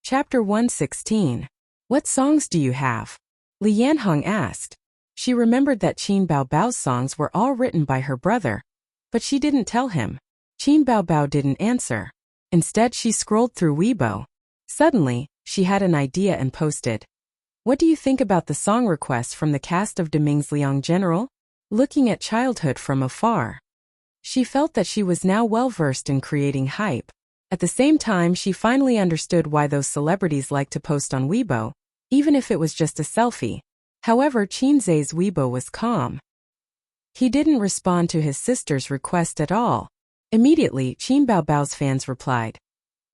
Chapter 116. What songs do you have? Li Yanhong asked. She remembered that Qin Baobao's songs were all written by her brother. But she didn't tell him. Qin Baobao didn't answer. Instead, she scrolled through Weibo. Suddenly, she had an idea and posted. What do you think about the song requests from the cast of Deming's Liang General? Looking at childhood from afar. She felt that she was now well-versed in creating hype. At the same time, she finally understood why those celebrities like to post on Weibo, even if it was just a selfie. However, Qin Zhe's Weibo was calm. He didn't respond to his sister's request at all. Immediately, Qin Baobao's fans replied.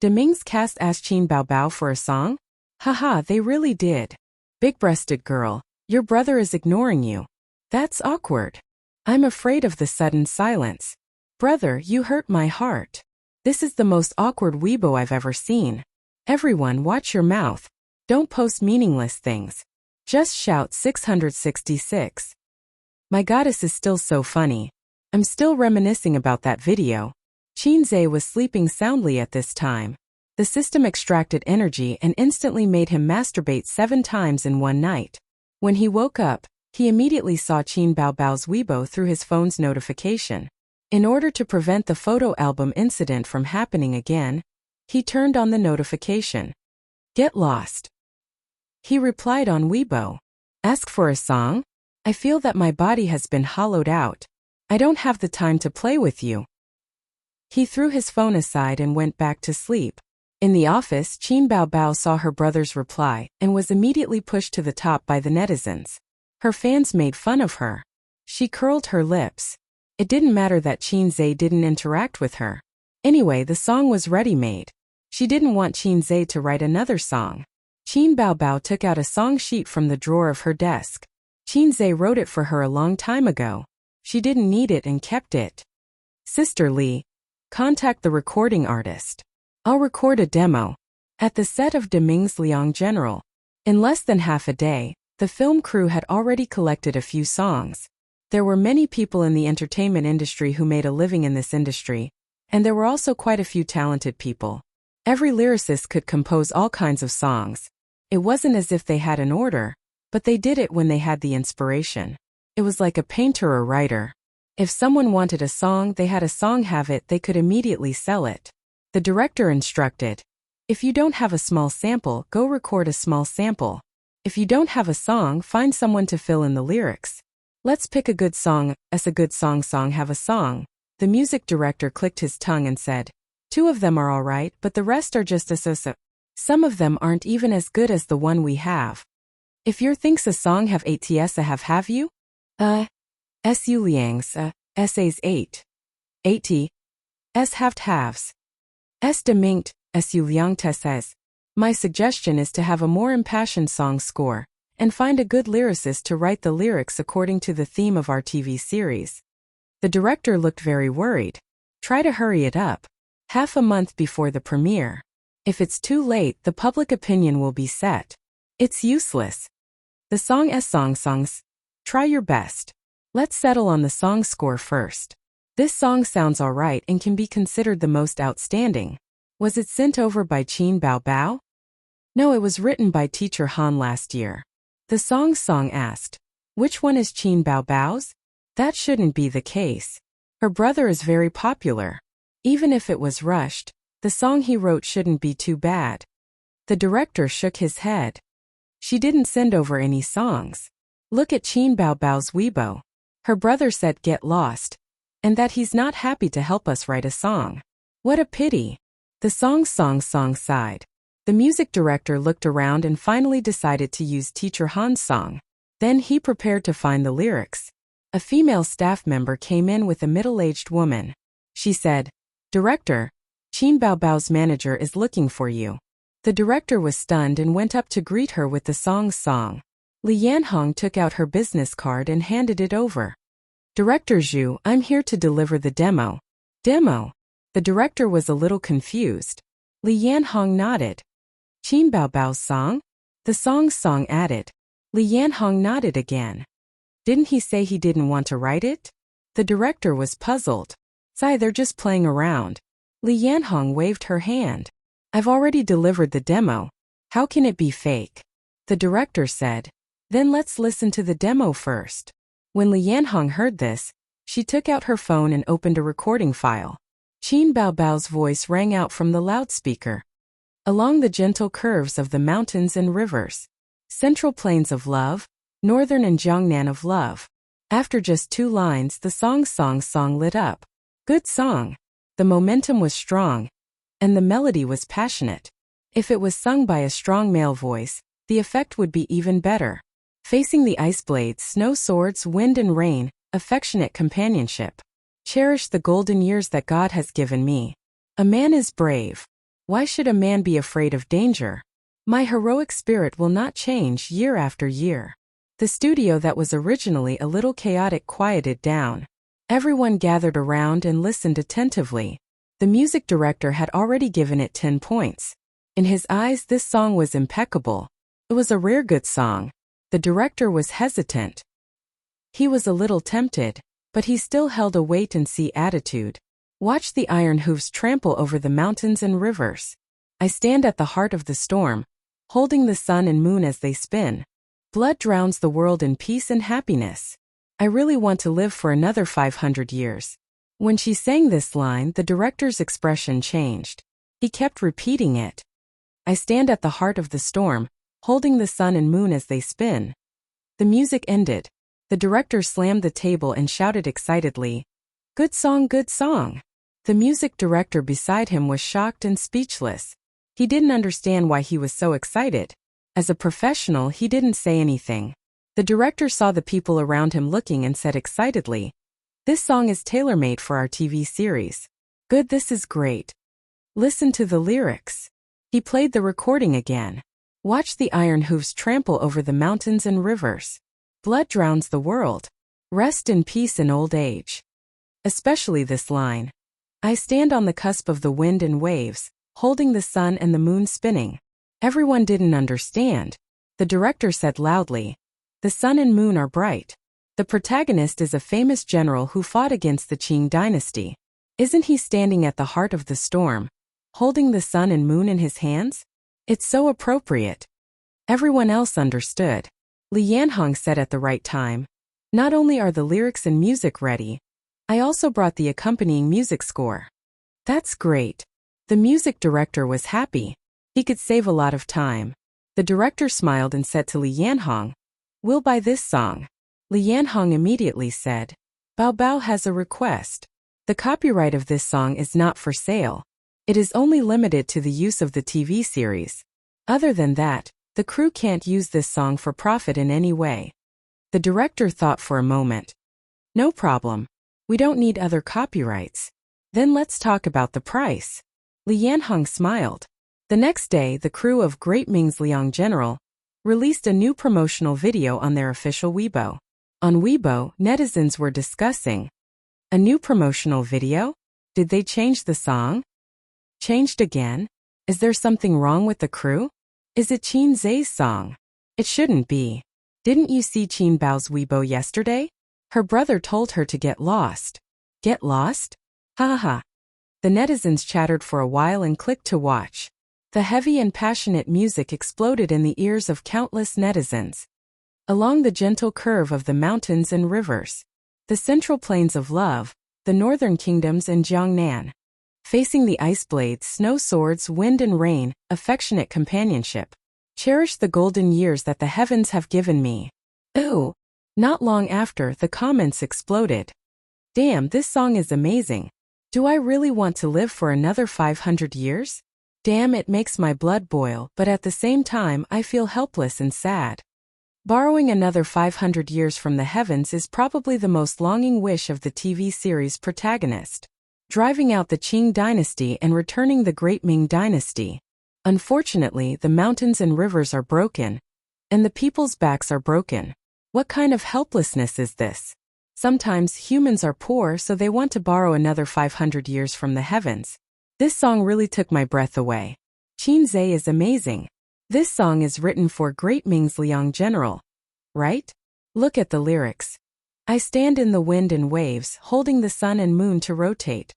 Deming's cast asked Qin Baobao for a song? Haha, they really did. Big-breasted girl, your brother is ignoring you. That's awkward. I'm afraid of the sudden silence. Brother, you hurt my heart. This is the most awkward Weibo I've ever seen. Everyone, watch your mouth. Don't post meaningless things. Just shout 666. My goddess is still so funny. I'm still reminiscing about that video. Qin Zhe was sleeping soundly at this time. The system extracted energy and instantly made him masturbate 7 times in one night. When he woke up, he immediately saw Qin Baobao's Weibo through his phone's notification. In order to prevent the photo album incident from happening again, he turned on the notification. Get lost. He replied on Weibo. Ask for a song? I feel that my body has been hollowed out. I don't have the time to play with you. He threw his phone aside and went back to sleep. In the office, Qin Baobao saw her brother's reply and was immediately pushed to the top by the netizens. Her fans made fun of her. She curled her lips. It didn't matter that Qin Zhe didn't interact with her. Anyway, the song was ready-made. She didn't want Qin Zhe to write another song. Qin Baobao took out a song sheet from the drawer of her desk. Qin Zhe wrote it for her a long time ago. She didn't need it and kept it. Sister Li, contact the recording artist. I'll record a demo. At the set of Deming's Liang General. In less than half a day, the film crew had already collected a few songs. There were many people in the entertainment industry who made a living in this industry, and there were also quite a few talented people. Every lyricist could compose all kinds of songs. It wasn't as if they had an order, but they did it when they had the inspiration. It was like a painter or writer. If someone wanted a song, they had a song, have it, they could immediately sell it. The director instructed, if you don't have a small sample, go record a small sample. If you don't have a song, find someone to fill in the lyrics. Let's pick a good song, as a good song have a song. The music director clicked his tongue and said, 2 of them are alright, but the rest are just so. Some of them aren't even as good as the one we have. If your thinks a song have 8 ts have you? Su liangs, essays 8. 80. S halves. S deminct, su liang says. My suggestion is to have a more impassioned song score, and find a good lyricist to write the lyrics according to the theme of our TV series. The director looked very worried. Try to hurry it up. Half a month before the premiere. If it's too late, the public opinion will be set. It's useless. The songs. Try your best. Let's settle on the song score first. This song sounds alright and can be considered the most outstanding. Was it sent over by Qin Baobao? No, it was written by teacher Han last year. The song asked, which one is Qin Baobao's? That shouldn't be the case. Her brother is very popular. Even if it was rushed, the song he wrote shouldn't be too bad. The director shook his head. She didn't send over any songs. Look at Qin Baobao's Weibo. Her brother said get lost, and that he's not happy to help us write a song. What a pity. The song sighed. The music director looked around and finally decided to use teacher Han's song. Then he prepared to find the lyrics. A female staff member came in with a middle-aged woman. She said, Director, Qin Baobao's manager is looking for you. The director was stunned and went up to greet her with the song. Li Yanhong took out her business card and handed it over. Director Zhu, I'm here to deliver the demo. Demo? The director was a little confused. Li Yanhong nodded. Qin Baobao's song? The song added. Li Yanhong nodded again. Didn't he say he didn't want to write it? The director was puzzled. Sai, they're just playing around. Li Yanhong waved her hand. I've already delivered the demo. How can it be fake? The director said. Then let's listen to the demo first. When Li Yanhong heard this, she took out her phone and opened a recording file. Qin Baobao's voice rang out from the loudspeaker. Along the gentle curves of the mountains and rivers. Central plains of love, northern and Jiangnan of love. After just 2 lines, the song lit up. Good song. The momentum was strong, and the melody was passionate. If it was sung by a strong male voice, the effect would be even better. Facing the ice blades, snow swords, wind and rain, affectionate companionship. Cherish the golden years that God has given me. A man is brave. Why should a man be afraid of danger? My heroic spirit will not change year after year. The studio that was originally a little chaotic quieted down. Everyone gathered around and listened attentively. The music director had already given it 10 points. In his eyes, this song was impeccable. It was a rare good song. The director was hesitant. He was a little tempted, but he still held a wait-and-see attitude. Watch the iron hooves trample over the mountains and rivers. I stand at the heart of the storm, holding the sun and moon as they spin. Blood drowns the world in peace and happiness. I really want to live for another 500 years. When she sang this line, the director's expression changed. He kept repeating it. I stand at the heart of the storm, holding the sun and moon as they spin. The music ended. The director slammed the table and shouted excitedly, "Good song, good song!" The music director beside him was shocked and speechless. He didn't understand why he was so excited. As a professional, he didn't say anything. The director saw the people around him looking and said excitedly, "This song is tailor-made for our TV series. Good, this is great. Listen to the lyrics." He played the recording again. Watch the iron hooves trample over the mountains and rivers. Blood drowns the world. Rest in peace in old age. Especially this line. I stand on the cusp of the wind and waves, holding the sun and the moon spinning. Everyone didn't understand. The director said loudly, "The sun and moon are bright. The protagonist is a famous general who fought against the Qing dynasty. Isn't he standing at the heart of the storm, holding the sun and moon in his hands? It's so appropriate." Everyone else understood. Li Yanhong said at the right time, "Not only are the lyrics and music ready, I also brought the accompanying music score." That's great. The music director was happy. He could save a lot of time. The director smiled and said to Li Yanhong, "We'll buy this song." Li Yanhong immediately said, "Bao Bao has a request. The copyright of this song is not for sale. It is only limited to the use of the TV series. Other than that, the crew can't use this song for profit in any way." The director thought for a moment. "No problem. We don't need other copyrights. Then let's talk about the price." Li Yanhong smiled. The next day, the crew of Great Ming's Liang General released a new promotional video on their official Weibo. On Weibo, netizens were discussing, "A new promotional video? Did they change the song? Changed again? Is there something wrong with the crew? Is it Qin Zhe's song? It shouldn't be. Didn't you see Qin Bao's Weibo yesterday? Her brother told her to get lost." Get lost? Ha ha ha. The netizens chattered for a while and clicked to watch. The heavy and passionate music exploded in the ears of countless netizens. Along the gentle curve of the mountains and rivers, the central plains of love, the northern kingdoms and Jiangnan. Facing the ice blades, snow swords, wind and rain, affectionate companionship. Cherish the golden years that the heavens have given me. Ooh! Not long after, the comments exploded. Damn, this song is amazing. Do I really want to live for another 500 years? Damn, it makes my blood boil, but at the same time, I feel helpless and sad. Borrowing another 500 years from the heavens is probably the most longing wish of the TV series protagonist. Driving out the Qing dynasty and returning the Great Ming dynasty. Unfortunately, the mountains and rivers are broken, and the people's backs are broken. What kind of helplessness is this? Sometimes humans are poor, so they want to borrow another 500 years from the heavens. This song really took my breath away. Qin Zhe is amazing. This song is written for Great Ming's Liang General. Right? Look at the lyrics. I stand in the wind and waves, holding the sun and moon to rotate.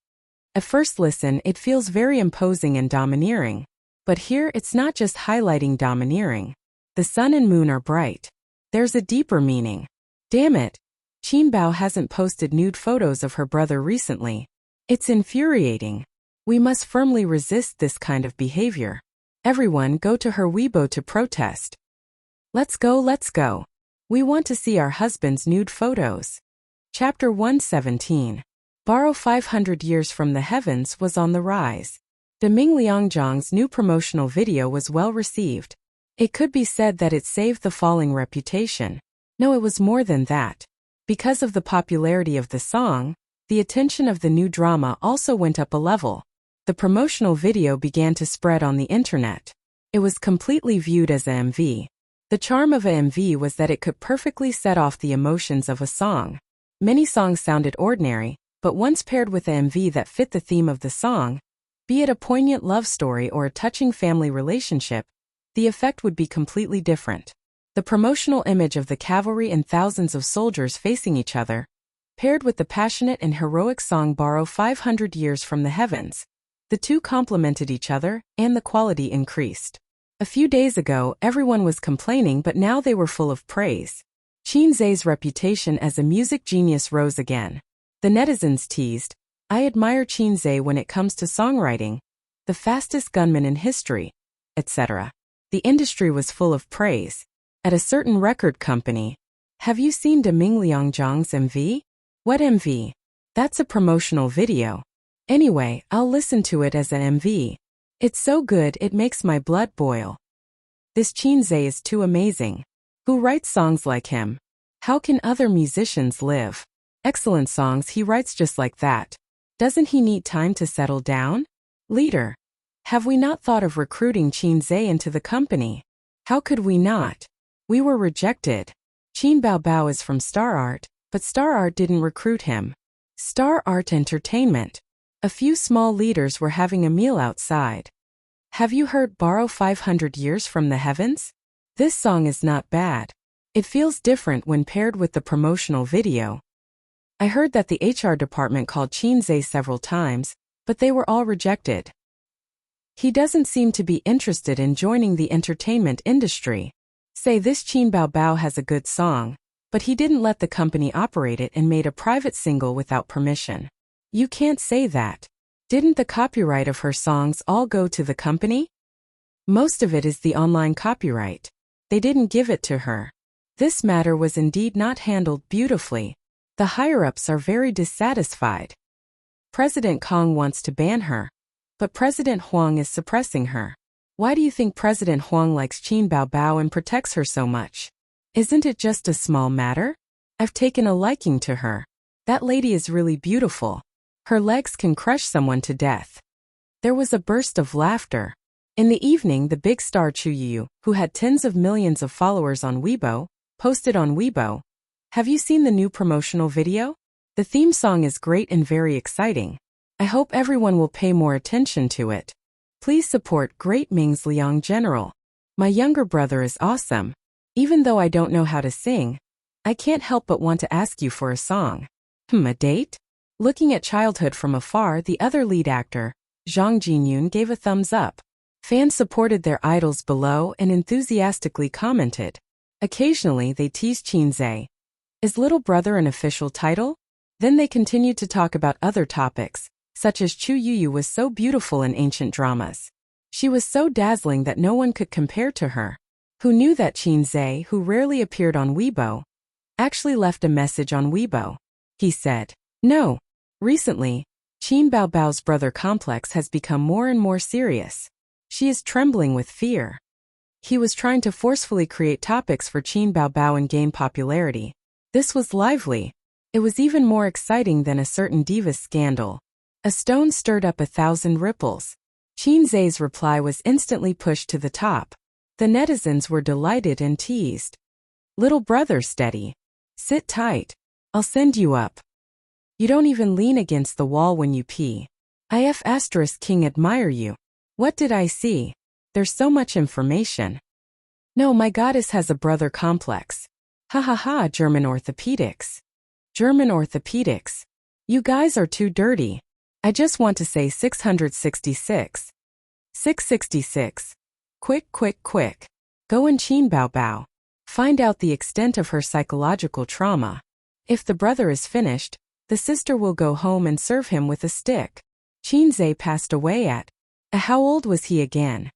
At first listen, it feels very imposing and domineering. But here it's not just highlighting domineering. The sun and moon are bright. There's a deeper meaning. Damn it. Qin Bao hasn't posted nude photos of her brother recently. It's infuriating. We must firmly resist this kind of behavior. Everyone go to her Weibo to protest. Let's go, let's go. We want to see our husband's nude photos. Chapter 117. Borrow 500 Years from the Heavens was on the rise. The Ming Liangzhang's new promotional video was well received. It could be said that it saved the falling reputation. No, it was more than that. Because of the popularity of the song, the attention of the new drama also went up a level. The promotional video began to spread on the internet. It was completely viewed as a MV. The charm of a MV was that it could perfectly set off the emotions of a song. Many songs sounded ordinary, but once paired with a MV that fit the theme of the song, be it a poignant love story or a touching family relationship, the effect would be completely different. The promotional image of the cavalry and thousands of soldiers facing each other, paired with the passionate and heroic song Borrow 500 Years from the Heavens, the two complemented each other, and the quality increased. A few days ago, everyone was complaining, but now they were full of praise. Qin Zhe's reputation as a music genius rose again. The netizens teased, "I admire Qin Zhe when it comes to songwriting, the fastest gunman in history," etc. The industry was full of praise. At a certain record company, "Have you seen De Ming Liangzhang's MV?" "What MV?" "That's a promotional video." "Anyway, I'll listen to it as an MV. It's so good it makes my blood boil. This Qin Zhe is too amazing. Who writes songs like him? How can other musicians live? Excellent songs he writes just like that. Doesn't he need time to settle down? Leader, have we not thought of recruiting Qin Zhe into the company? How could we not? We were rejected. Qin Bao is from Star Art, but Star Art didn't recruit him. Star Art Entertainment. A few small leaders were having a meal outside. Have you heard Borrow 500 Years from the Heavens? This song is not bad. It feels different when paired with the promotional video. I heard that the HR department called Qin Zhe several times, but they were all rejected. He doesn't seem to be interested in joining the entertainment industry. Say this Qin Bao has a good song, but he didn't let the company operate it and made a private single without permission. You can't say that. Didn't the copyright of her songs all go to the company? Most of it is the online copyright. They didn't give it to her. This matter was indeed not handled beautifully. The higher-ups are very dissatisfied. President Kong wants to ban her, but President Huang is suppressing her. Why do you think President Huang likes Qin Bao and protects her so much? Isn't it just a small matter? I've taken a liking to her. That lady is really beautiful. Her legs can crush someone to death. There was a burst of laughter. In the evening, the big star Chu Yu, who had tens of millions of followers on Weibo, posted on Weibo, "Have you seen the new promotional video? The theme song is great and very exciting. I hope everyone will pay more attention to it. Please support Great Ming's Liang General. My younger brother is awesome. Even though I don't know how to sing, I can't help but want to ask you for a song." A date? Looking at childhood from afar, the other lead actor, Zhang Jinyun, gave a thumbs up. Fans supported their idols below and enthusiastically commented. Occasionally they teased Qin Zhe. Is little brother an official title? Then they continued to talk about other topics, such as Chu Yu was so beautiful in ancient dramas. She was so dazzling that no one could compare to her. Who knew that Qin Zhe, who rarely appeared on Weibo, actually left a message on Weibo? He said, "No." Recently, Qin Bao's brother complex has become more and more serious. She is trembling with fear. He was trying to forcefully create topics for Qin Bao and gain popularity. This was lively. It was even more exciting than a certain Divas scandal. A stone stirred up 1,000 ripples. Qin Zhe's reply was instantly pushed to the top. The netizens were delighted and teased. "Little brother, steady. Sit tight. I'll send you up. You don't even lean against the wall when you pee. If King admire you." What did I see? There's so much information. No, my goddess has a brother complex. Ha ha ha, German orthopedics. German orthopedics. You guys are too dirty. I just want to say 666. 666. Quick, quick, quick. Go and Qin Bao Bao. Find out the extent of her psychological trauma. If the brother is finished, the sister will go home and serve him with a stick. Qin Zhe passed away at. How old was he again?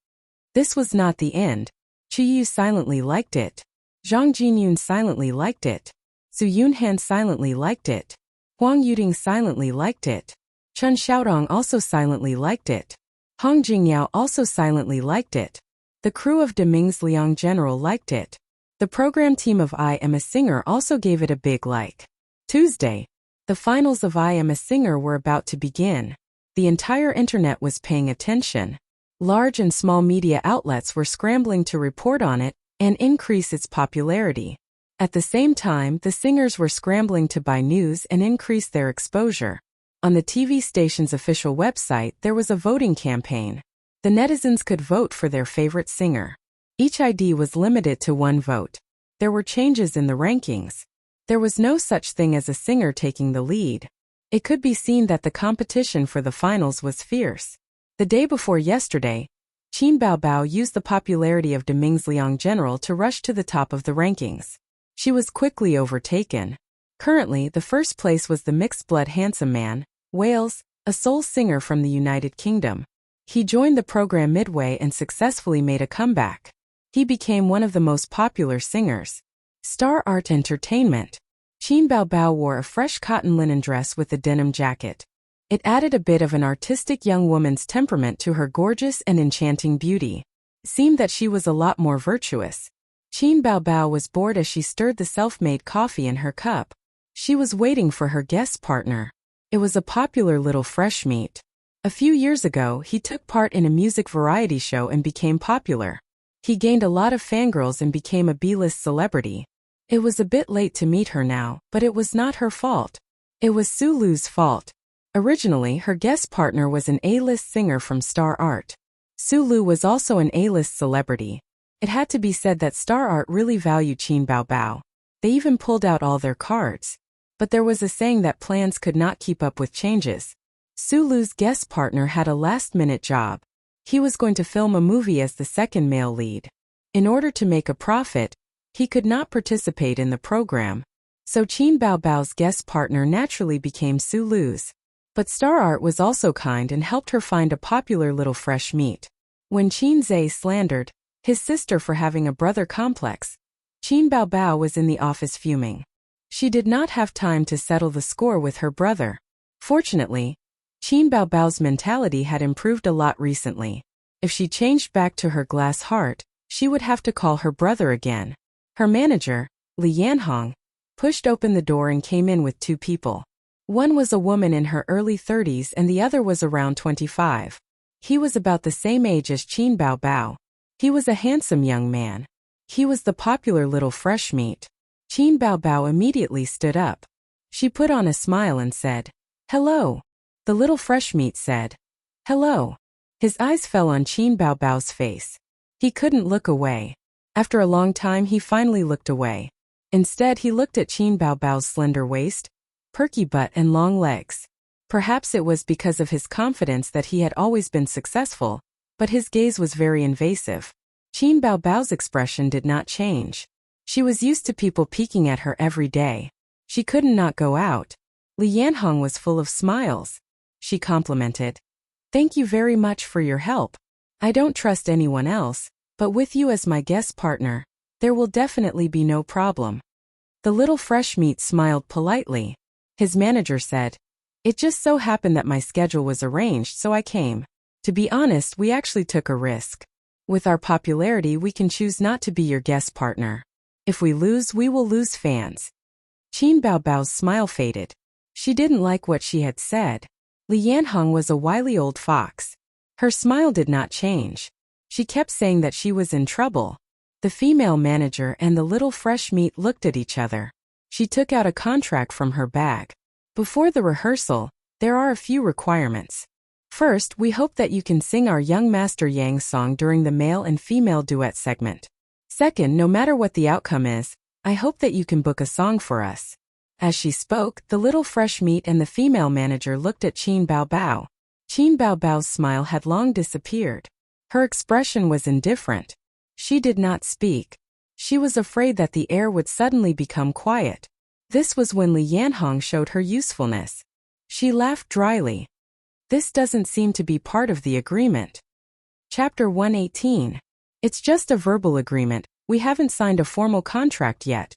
This was not the end. Chu Yu silently liked it. Zhang Jinyun silently liked it. Su Yunhan silently liked it. Huang Yuding silently liked it. Chen Xiaodong also silently liked it. Hong Jingyao also silently liked it. The crew of Deming's Liang General liked it. The program team of I Am a Singer also gave it a big like. Tuesday. The finals of I Am a Singer were about to begin. The entire internet was paying attention. Large and small media outlets were scrambling to report on it and increase its popularity. At the same time, the singers were scrambling to buy news and increase their exposure. On the TV station's official website, there was a voting campaign. The netizens could vote for their favorite singer. Each ID was limited to one vote. There were changes in the rankings. There was no such thing as a singer taking the lead. It could be seen that the competition for the finals was fierce. The day before yesterday, Qin Bao Bao used the popularity of Deming's Liang General to rush to the top of the rankings. She was quickly overtaken. Currently, the first place was the mixed-blood handsome man, Wales, a soul singer from the United Kingdom. He joined the program midway and successfully made a comeback. He became one of the most popular singers. Star Art Entertainment. Qin Bao Bao wore a fresh cotton linen dress with a denim jacket. It added a bit of an artistic young woman's temperament to her gorgeous and enchanting beauty. It seemed that she was a lot more virtuous. Qin Bao Bao was bored as she stirred the self-made coffee in her cup. She was waiting for her guest partner. It was a popular little fresh meat. A few years ago, he took part in a music variety show and became popular. He gained a lot of fangirls and became a B-list celebrity. It was a bit late to meet her now, but it was not her fault. It was Su Lu's fault. Originally, her guest partner was an A-list singer from Star Art. Su Lu was also an A-list celebrity. It had to be said that Star Art really valued Qin Bao Bao. They even pulled out all their cards. But there was a saying that plans could not keep up with changes. Su Lu's guest partner had a last-minute job. He was going to film a movie as the second male lead. In order to make a profit, he could not participate in the program. So Qin Bao Bao's guest partner naturally became Su Lu's. But Star Art was also kind and helped her find a popular little fresh meat. When Qin Zhe slandered his sister for having a brother complex, Qin Bao Bao was in the office fuming. She did not have time to settle the score with her brother. Fortunately, Qin Bao Bao's mentality had improved a lot recently. If she changed back to her glass heart, she would have to call her brother again. Her manager, Li Yanhong, pushed open the door and came in with two people. One was a woman in her early 30s and the other was around 25. He was about the same age as Qin Bao Bao. He was a handsome young man. He was the popular little fresh meat. Qin Bao Bao immediately stood up. She put on a smile and said, "Hello." The little fresh meat said, "Hello." His eyes fell on Qin Bao Bao's face. He couldn't look away. After a long time he finally looked away. Instead he looked at Qin Bao Bao's slender waist, perky butt and long legs. Perhaps it was because of his confidence that he had always been successful, but his gaze was very invasive. Qin Bao Bao's expression did not change. She was used to people peeking at her every day. She couldn't not go out. Li Yanhong was full of smiles. She complimented. "Thank you very much for your help. I don't trust anyone else, but with you as my guest partner, there will definitely be no problem." The little fresh meat smiled politely. His manager said, "It just so happened that my schedule was arranged, so I came. To be honest, we actually took a risk. With our popularity, we can choose not to be your guest partner. If we lose, we will lose fans." Qin Bao Bao's smile faded. She didn't like what she had said. Li Yanhong was a wily old fox. Her smile did not change. She kept saying that she was in trouble. The female manager and the little fresh meat looked at each other. She took out a contract from her bag. "Before the rehearsal, there are a few requirements. First, we hope that you can sing our Young Master Yang song during the male and female duet segment. Second, no matter what the outcome is, I hope that you can book a song for us." As she spoke, the little fresh meat and the female manager looked at Qin Bao Bao. Qin Bao Bao's smile had long disappeared. Her expression was indifferent. She did not speak. She was afraid that the air would suddenly become quiet. This was when Li Yanhong showed her usefulness. She laughed dryly. This doesn't seem to be part of the agreement. Chapter 118. It's just a verbal agreement. We haven't signed a formal contract yet,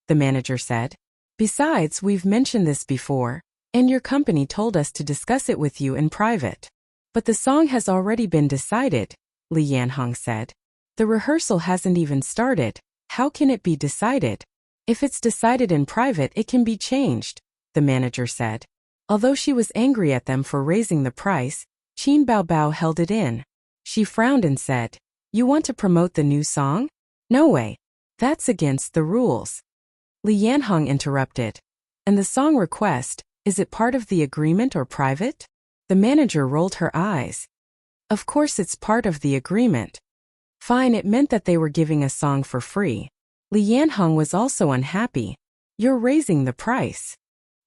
the manager said. Besides, we've mentioned this before, and your company told us to discuss it with you in private. But the song has already been decided, Li Yanhong said. The rehearsal hasn't even started. How can it be decided? If it's decided in private, it can be changed, the manager said. Although she was angry at them for raising the price, Qin Baobao held it in. She frowned and said, You want to promote the new song? No way. That's against the rules. Li Yanhong interrupted. And the song request, is it part of the agreement or private? The manager rolled her eyes. Of course it's part of the agreement. Fine, it meant that they were giving a song for free. Li Yanhong was also unhappy. You're raising the price.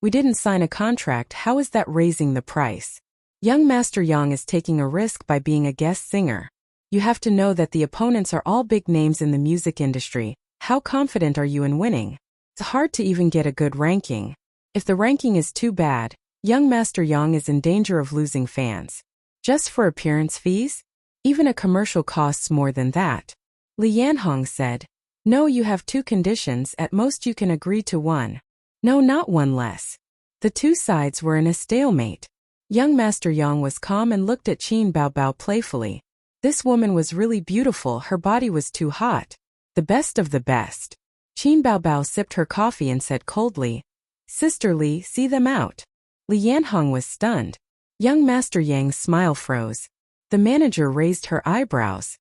We didn't sign a contract. How is that raising the price? Young Master Yang is taking a risk by being a guest singer. You have to know that the opponents are all big names in the music industry. How confident are you in winning? It's hard to even get a good ranking. If the ranking is too bad, young Master Yang is in danger of losing fans. Just for appearance fees? Even a commercial costs more than that. Li Yanhong said, No, you have two conditions. At most you can agree to one. No, not one less. The two sides were in a stalemate. Young Master Yang was calm and looked at Qin Baobao playfully. This woman was really beautiful. Her body was too hot. The best of the best. Qin Baobao sipped her coffee and said coldly, Sister Li, see them out. Li Yanhong was stunned. Young Master Yang's smile froze. The manager raised her eyebrows.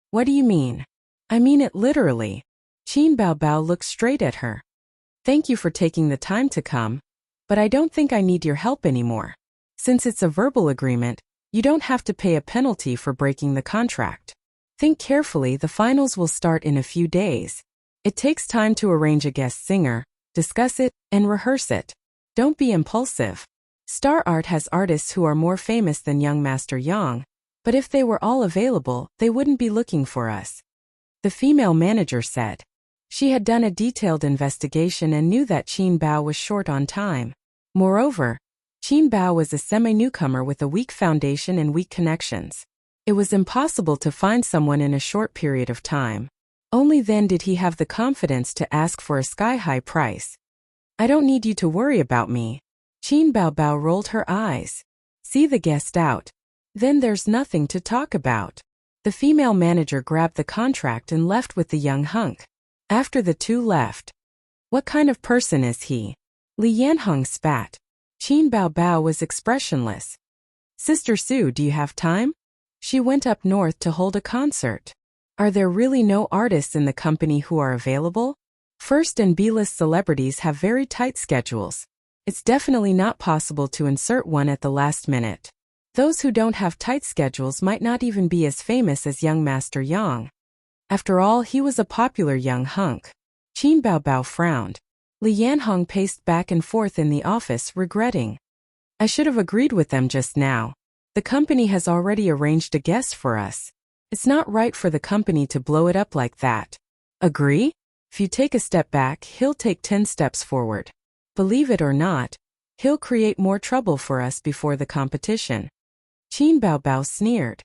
What do you mean? I mean it literally. Qin Baobao looked straight at her. Thank you for taking the time to come, but I don't think I need your help anymore. Since it's a verbal agreement, you don't have to pay a penalty for breaking the contract. Think carefully, the finals will start in a few days. It takes time to arrange a guest singer, discuss it, and rehearse it. Don't be impulsive. Star Art has artists who are more famous than young Master Yang, but if they were all available, they wouldn't be looking for us. The female manager said. She had done a detailed investigation and knew that Qin Bao was short on time. Moreover, Qin Bao was a semi-newcomer with a weak foundation and weak connections. It was impossible to find someone in a short period of time. Only then did he have the confidence to ask for a sky-high price. I don't need you to worry about me. Qin Baobao rolled her eyes. See the guest out. Then there's nothing to talk about. The female manager grabbed the contract and left with the young hunk. After the two left. What kind of person is he? Li Yanhong spat. Qin Baobao was expressionless. Sister Su, do you have time? She went up north to hold a concert. Are there really no artists in the company who are available? First and B-list celebrities have very tight schedules. It's definitely not possible to insert one at the last minute. Those who don't have tight schedules might not even be as famous as young Master Yang. After all, he was a popular young hunk. Qin Baobao frowned. Li Yanhong paced back and forth in the office, regretting. I should have agreed with them just now. The company has already arranged a guest for us. It's not right for the company to blow it up like that. Agree? If you take a step back, he'll take 10 steps forward. Believe it or not, he'll create more trouble for us before the competition. Qin Baobao sneered.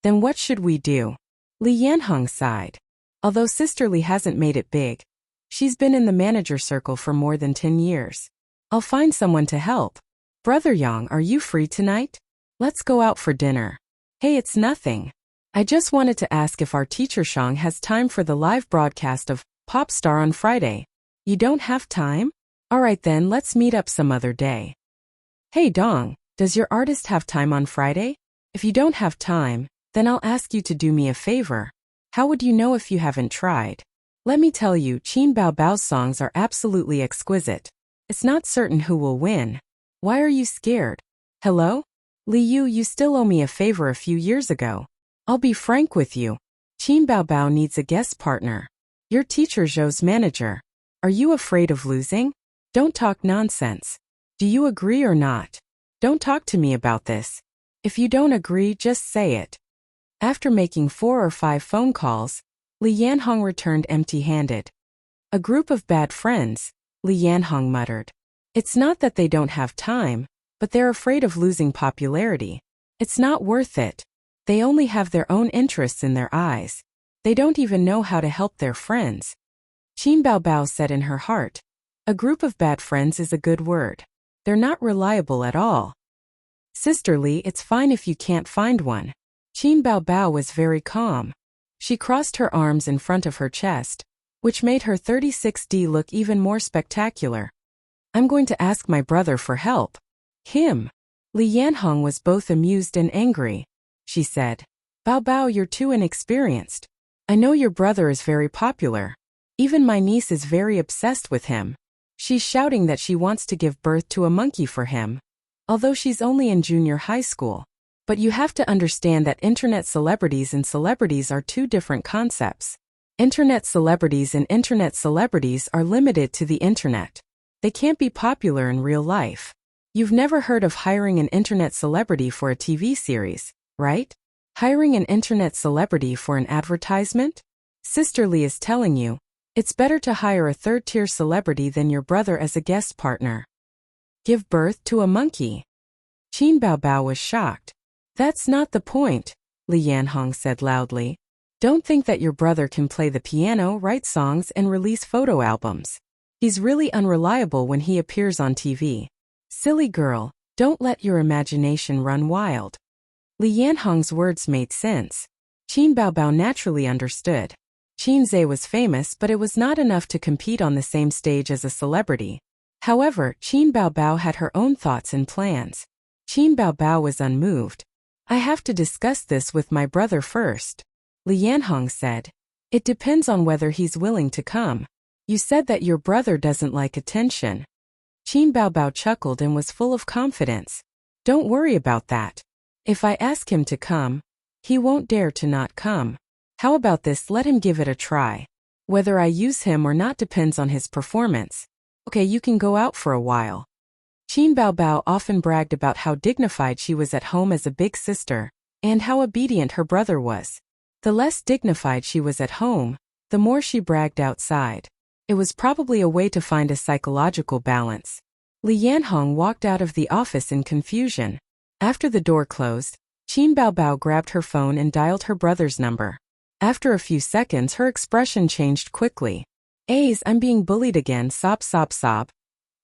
Then what should we do? Li Yanhong sighed. Although Sister Li hasn't made it big, she's been in the manager circle for more than 10 years. I'll find someone to help. Brother Yang, are you free tonight? Let's go out for dinner. Hey, it's nothing. I just wanted to ask if our teacher Shang has time for the live broadcast of Pop Star on Friday. You don't have time? Alright then, let's meet up some other day. Hey Dong, does your artist have time on Friday? If you don't have time, then I'll ask you to do me a favor. How would you know if you haven't tried? Let me tell you, Qin Baobao's songs are absolutely exquisite. It's not certain who will win. Why are you scared? Hello? Li Yu, you still owe me a favor a few years ago. I'll be frank with you. Qin Baobao needs a guest partner. Your teacher Zhou's manager. Are you afraid of losing? Don't talk nonsense. Do you agree or not? Don't talk to me about this. If you don't agree, just say it. After making 4 or 5 phone calls, Li Yanhong returned empty-handed. A group of bad friends, Li Yanhong muttered. It's not that they don't have time, but they're afraid of losing popularity. It's not worth it. They only have their own interests in their eyes. They don't even know how to help their friends. Qin Baobao said in her heart, a group of bad friends is a good word. They're not reliable at all. Sister Li, it's fine if you can't find one. Qin Baobao was very calm. She crossed her arms in front of her chest, which made her 36D look even more spectacular. I'm going to ask my brother for help. Him. Li Yanhong was both amused and angry. She said, Baobao, you're too inexperienced. I know your brother is very popular. Even my niece is very obsessed with him. She's shouting that she wants to give birth to a monkey for him, although she's only in junior high school. But you have to understand that internet celebrities and celebrities are two different concepts. Internet celebrities and internet celebrities are limited to the internet. They can't be popular in real life. You've never heard of hiring an internet celebrity for a TV series, right? Hiring an internet celebrity for an advertisement? Sister Li is telling you, it's better to hire a third-tier celebrity than your brother as a guest partner. Give birth to a monkey. Qin Baobao was shocked. That's not the point, Li Yanhong said loudly. Don't think that your brother can play the piano, write songs, and release photo albums. He's really unreliable when he appears on TV. Silly girl, don't let your imagination run wild. Li Yanhong's words made sense. Qin Baobao naturally understood. Qin Zhe was famous, but it was not enough to compete on the same stage as a celebrity. However, Qin Baobao had her own thoughts and plans. Qin Baobao was unmoved. I have to discuss this with my brother first. Li Yanhong said. It depends on whether he's willing to come. You said that your brother doesn't like attention. Qin Baobao chuckled and was full of confidence. Don't worry about that. If I ask him to come, he won't dare to not come. How about this, let him give it a try. Whether I use him or not depends on his performance. Okay, you can go out for a while. Qin Baobao often bragged about how dignified she was at home as a big sister, and how obedient her brother was. The less dignified she was at home, the more she bragged outside. It was probably a way to find a psychological balance. Li Yanhong walked out of the office in confusion. After the door closed, Qin Baobao grabbed her phone and dialed her brother's number. After a few seconds, her expression changed quickly. A's, I'm being bullied again, sob sob sob.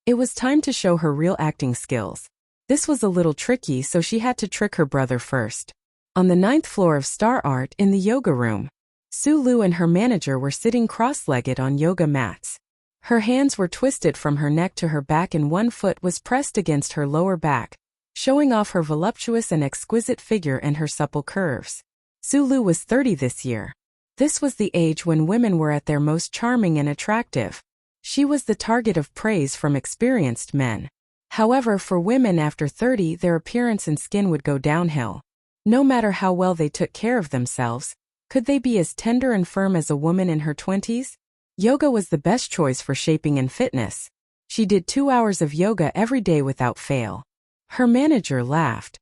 It was time to show her real acting skills. This was a little tricky, so she had to trick her brother first. On the 9th floor of Star Art in the yoga room, Su Lu and her manager were sitting cross-legged on yoga mats. Her hands were twisted from her neck to her back and one foot was pressed against her lower back, showing off her voluptuous and exquisite figure and her supple curves. Su Lu was 30 this year. This was the age when women were at their most charming and attractive. She was the target of praise from experienced men. However, for women after 30, their appearance and skin would go downhill. No matter how well they took care of themselves, could they be as tender and firm as a woman in her 20s? Yoga was the best choice for shaping and fitness. She did 2 hours of yoga every day without fail. Her manager laughed.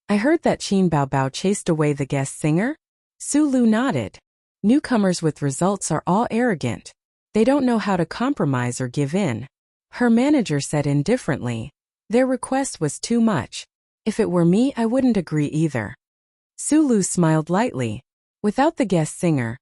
I heard that Qin Baobao chased away the guest singer? Su Lu nodded. Newcomers with results are all arrogant. They don't know how to compromise or give in. Her manager said indifferently. Their request was too much. If it were me, I wouldn't agree either. Su Lu smiled lightly. Without the guest singer,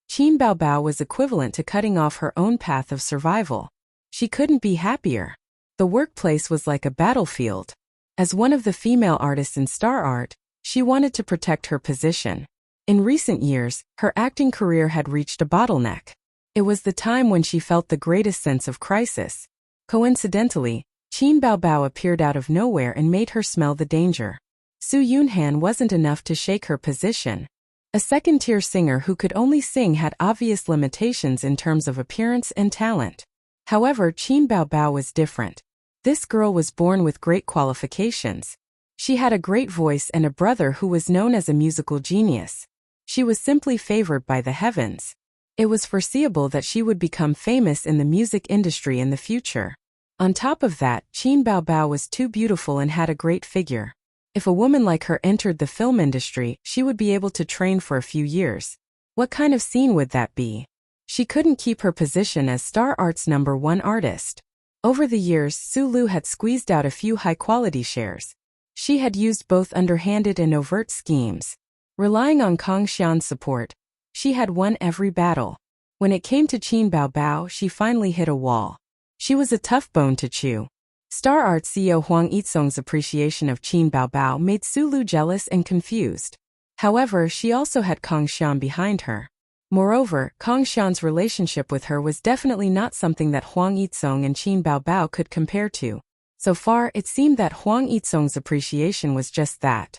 Qin Baobao was equivalent to cutting off her own path of survival. She couldn't be happier. The workplace was like a battlefield. As one of the female artists in Star Art, she wanted to protect her position. In recent years, her acting career had reached a bottleneck. It was the time when she felt the greatest sense of crisis. Coincidentally, Qin Baobao appeared out of nowhere and made her smell the danger. Su Yunhan wasn't enough to shake her position. A second-tier singer who could only sing had obvious limitations in terms of appearance and talent. However, Qin Baobao was different. This girl was born with great qualifications. She had a great voice and a brother who was known as a musical genius. She was simply favored by the heavens. It was foreseeable that she would become famous in the music industry in the future. On top of that, Qin Baobao was too beautiful and had a great figure. If a woman like her entered the film industry, she would be able to train for a few years. What kind of scene would that be? She couldn't keep her position as Star Art's #1 artist. Over the years, Sulu had squeezed out a few high-quality shares. She had used both underhanded and overt schemes. Relying on Kang Xian's support, she had won every battle. When it came to Qin Baobao, she finally hit a wall. She was a tough bone to chew. Star Art CEO Huang Yizong's appreciation of Qin Baobao made Sulu jealous and confused. However, she also had Kang Xian behind her. Moreover, Kang Xian's relationship with her was definitely not something that Huang Yizong and Qin Baobao could compare to. So far, it seemed that Huang Yizong's appreciation was just that.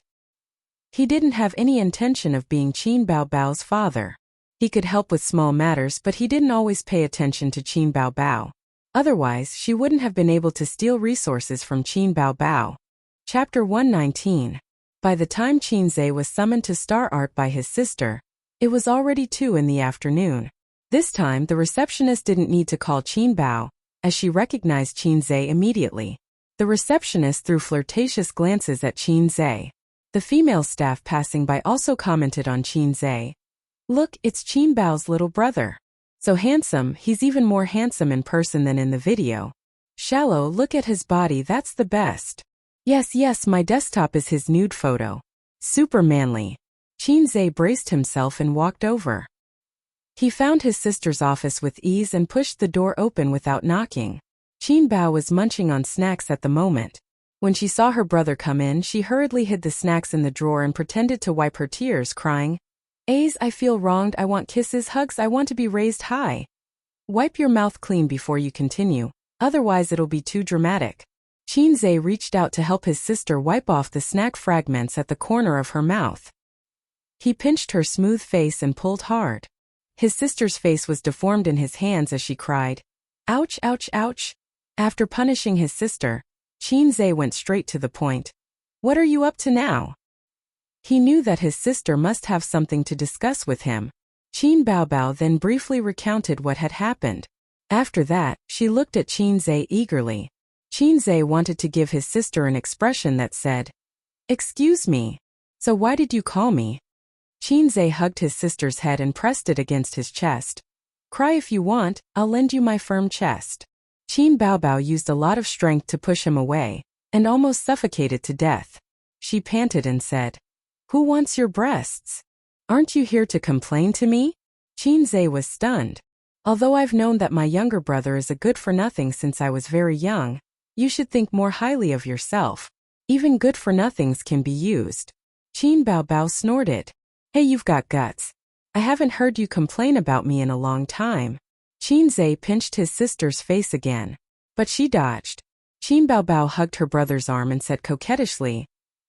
He didn't have any intention of being Qin Baobao's father. He could help with small matters, but he didn't always pay attention to Qin Baobao. Otherwise, she wouldn't have been able to steal resources from Qin Baobao. Chapter 119. By the time Qin Zhe was summoned to Star Art by his sister, it was already 2 in the afternoon. This time, the receptionist didn't need to call Qin Bao, as she recognized Qin Zhe immediately. The receptionist threw flirtatious glances at Qin Zhe. The female staff passing by also commented on Qin Zhe. Look, it's Qin Bao's little brother. So handsome, he's even more handsome in person than in the video. Shallow, look at his body, that's the best. Yes, my desktop is his nude photo. Super manly. Qin Zhe braced himself and walked over. He found his sister's office with ease and pushed the door open without knocking. Qin Bao was munching on snacks at the moment. When she saw her brother come in, she hurriedly hid the snacks in the drawer and pretended to wipe her tears, crying, "A's, I feel wronged, I want kisses, hugs, I want to be raised high." Wipe your mouth clean before you continue, otherwise it'll be too dramatic. Qin Zhe reached out to help his sister wipe off the snack fragments at the corner of her mouth. He pinched her smooth face and pulled hard. His sister's face was deformed in his hands as she cried, "Ouch, ouch, ouch." After punishing his sister, Qin Zhe went straight to the point. "What are you up to now?" He knew that his sister must have something to discuss with him. Qin Baobao then briefly recounted what had happened. After that, she looked at Qin Zhe eagerly. Qin Zhe wanted to give his sister an expression that said, "Excuse me. So why did you call me?" Qin Zhe hugged his sister's head and pressed it against his chest. "Cry if you want, I'll lend you my firm chest." Qin Baobao used a lot of strength to push him away, and almost suffocated to death. She panted and said, "Who wants your breasts? Aren't you here to complain to me?" Qin Zhe was stunned. "Although I've known that my younger brother is a good-for-nothing since I was very young, you should think more highly of yourself. Even good-for-nothings can be used." Qin Baobao snorted. "Hey, you've got guts. I haven't heard you complain about me in a long time." Qin Zhe pinched his sister's face again, but she dodged. Qin Baobao hugged her brother's arm and said coquettishly,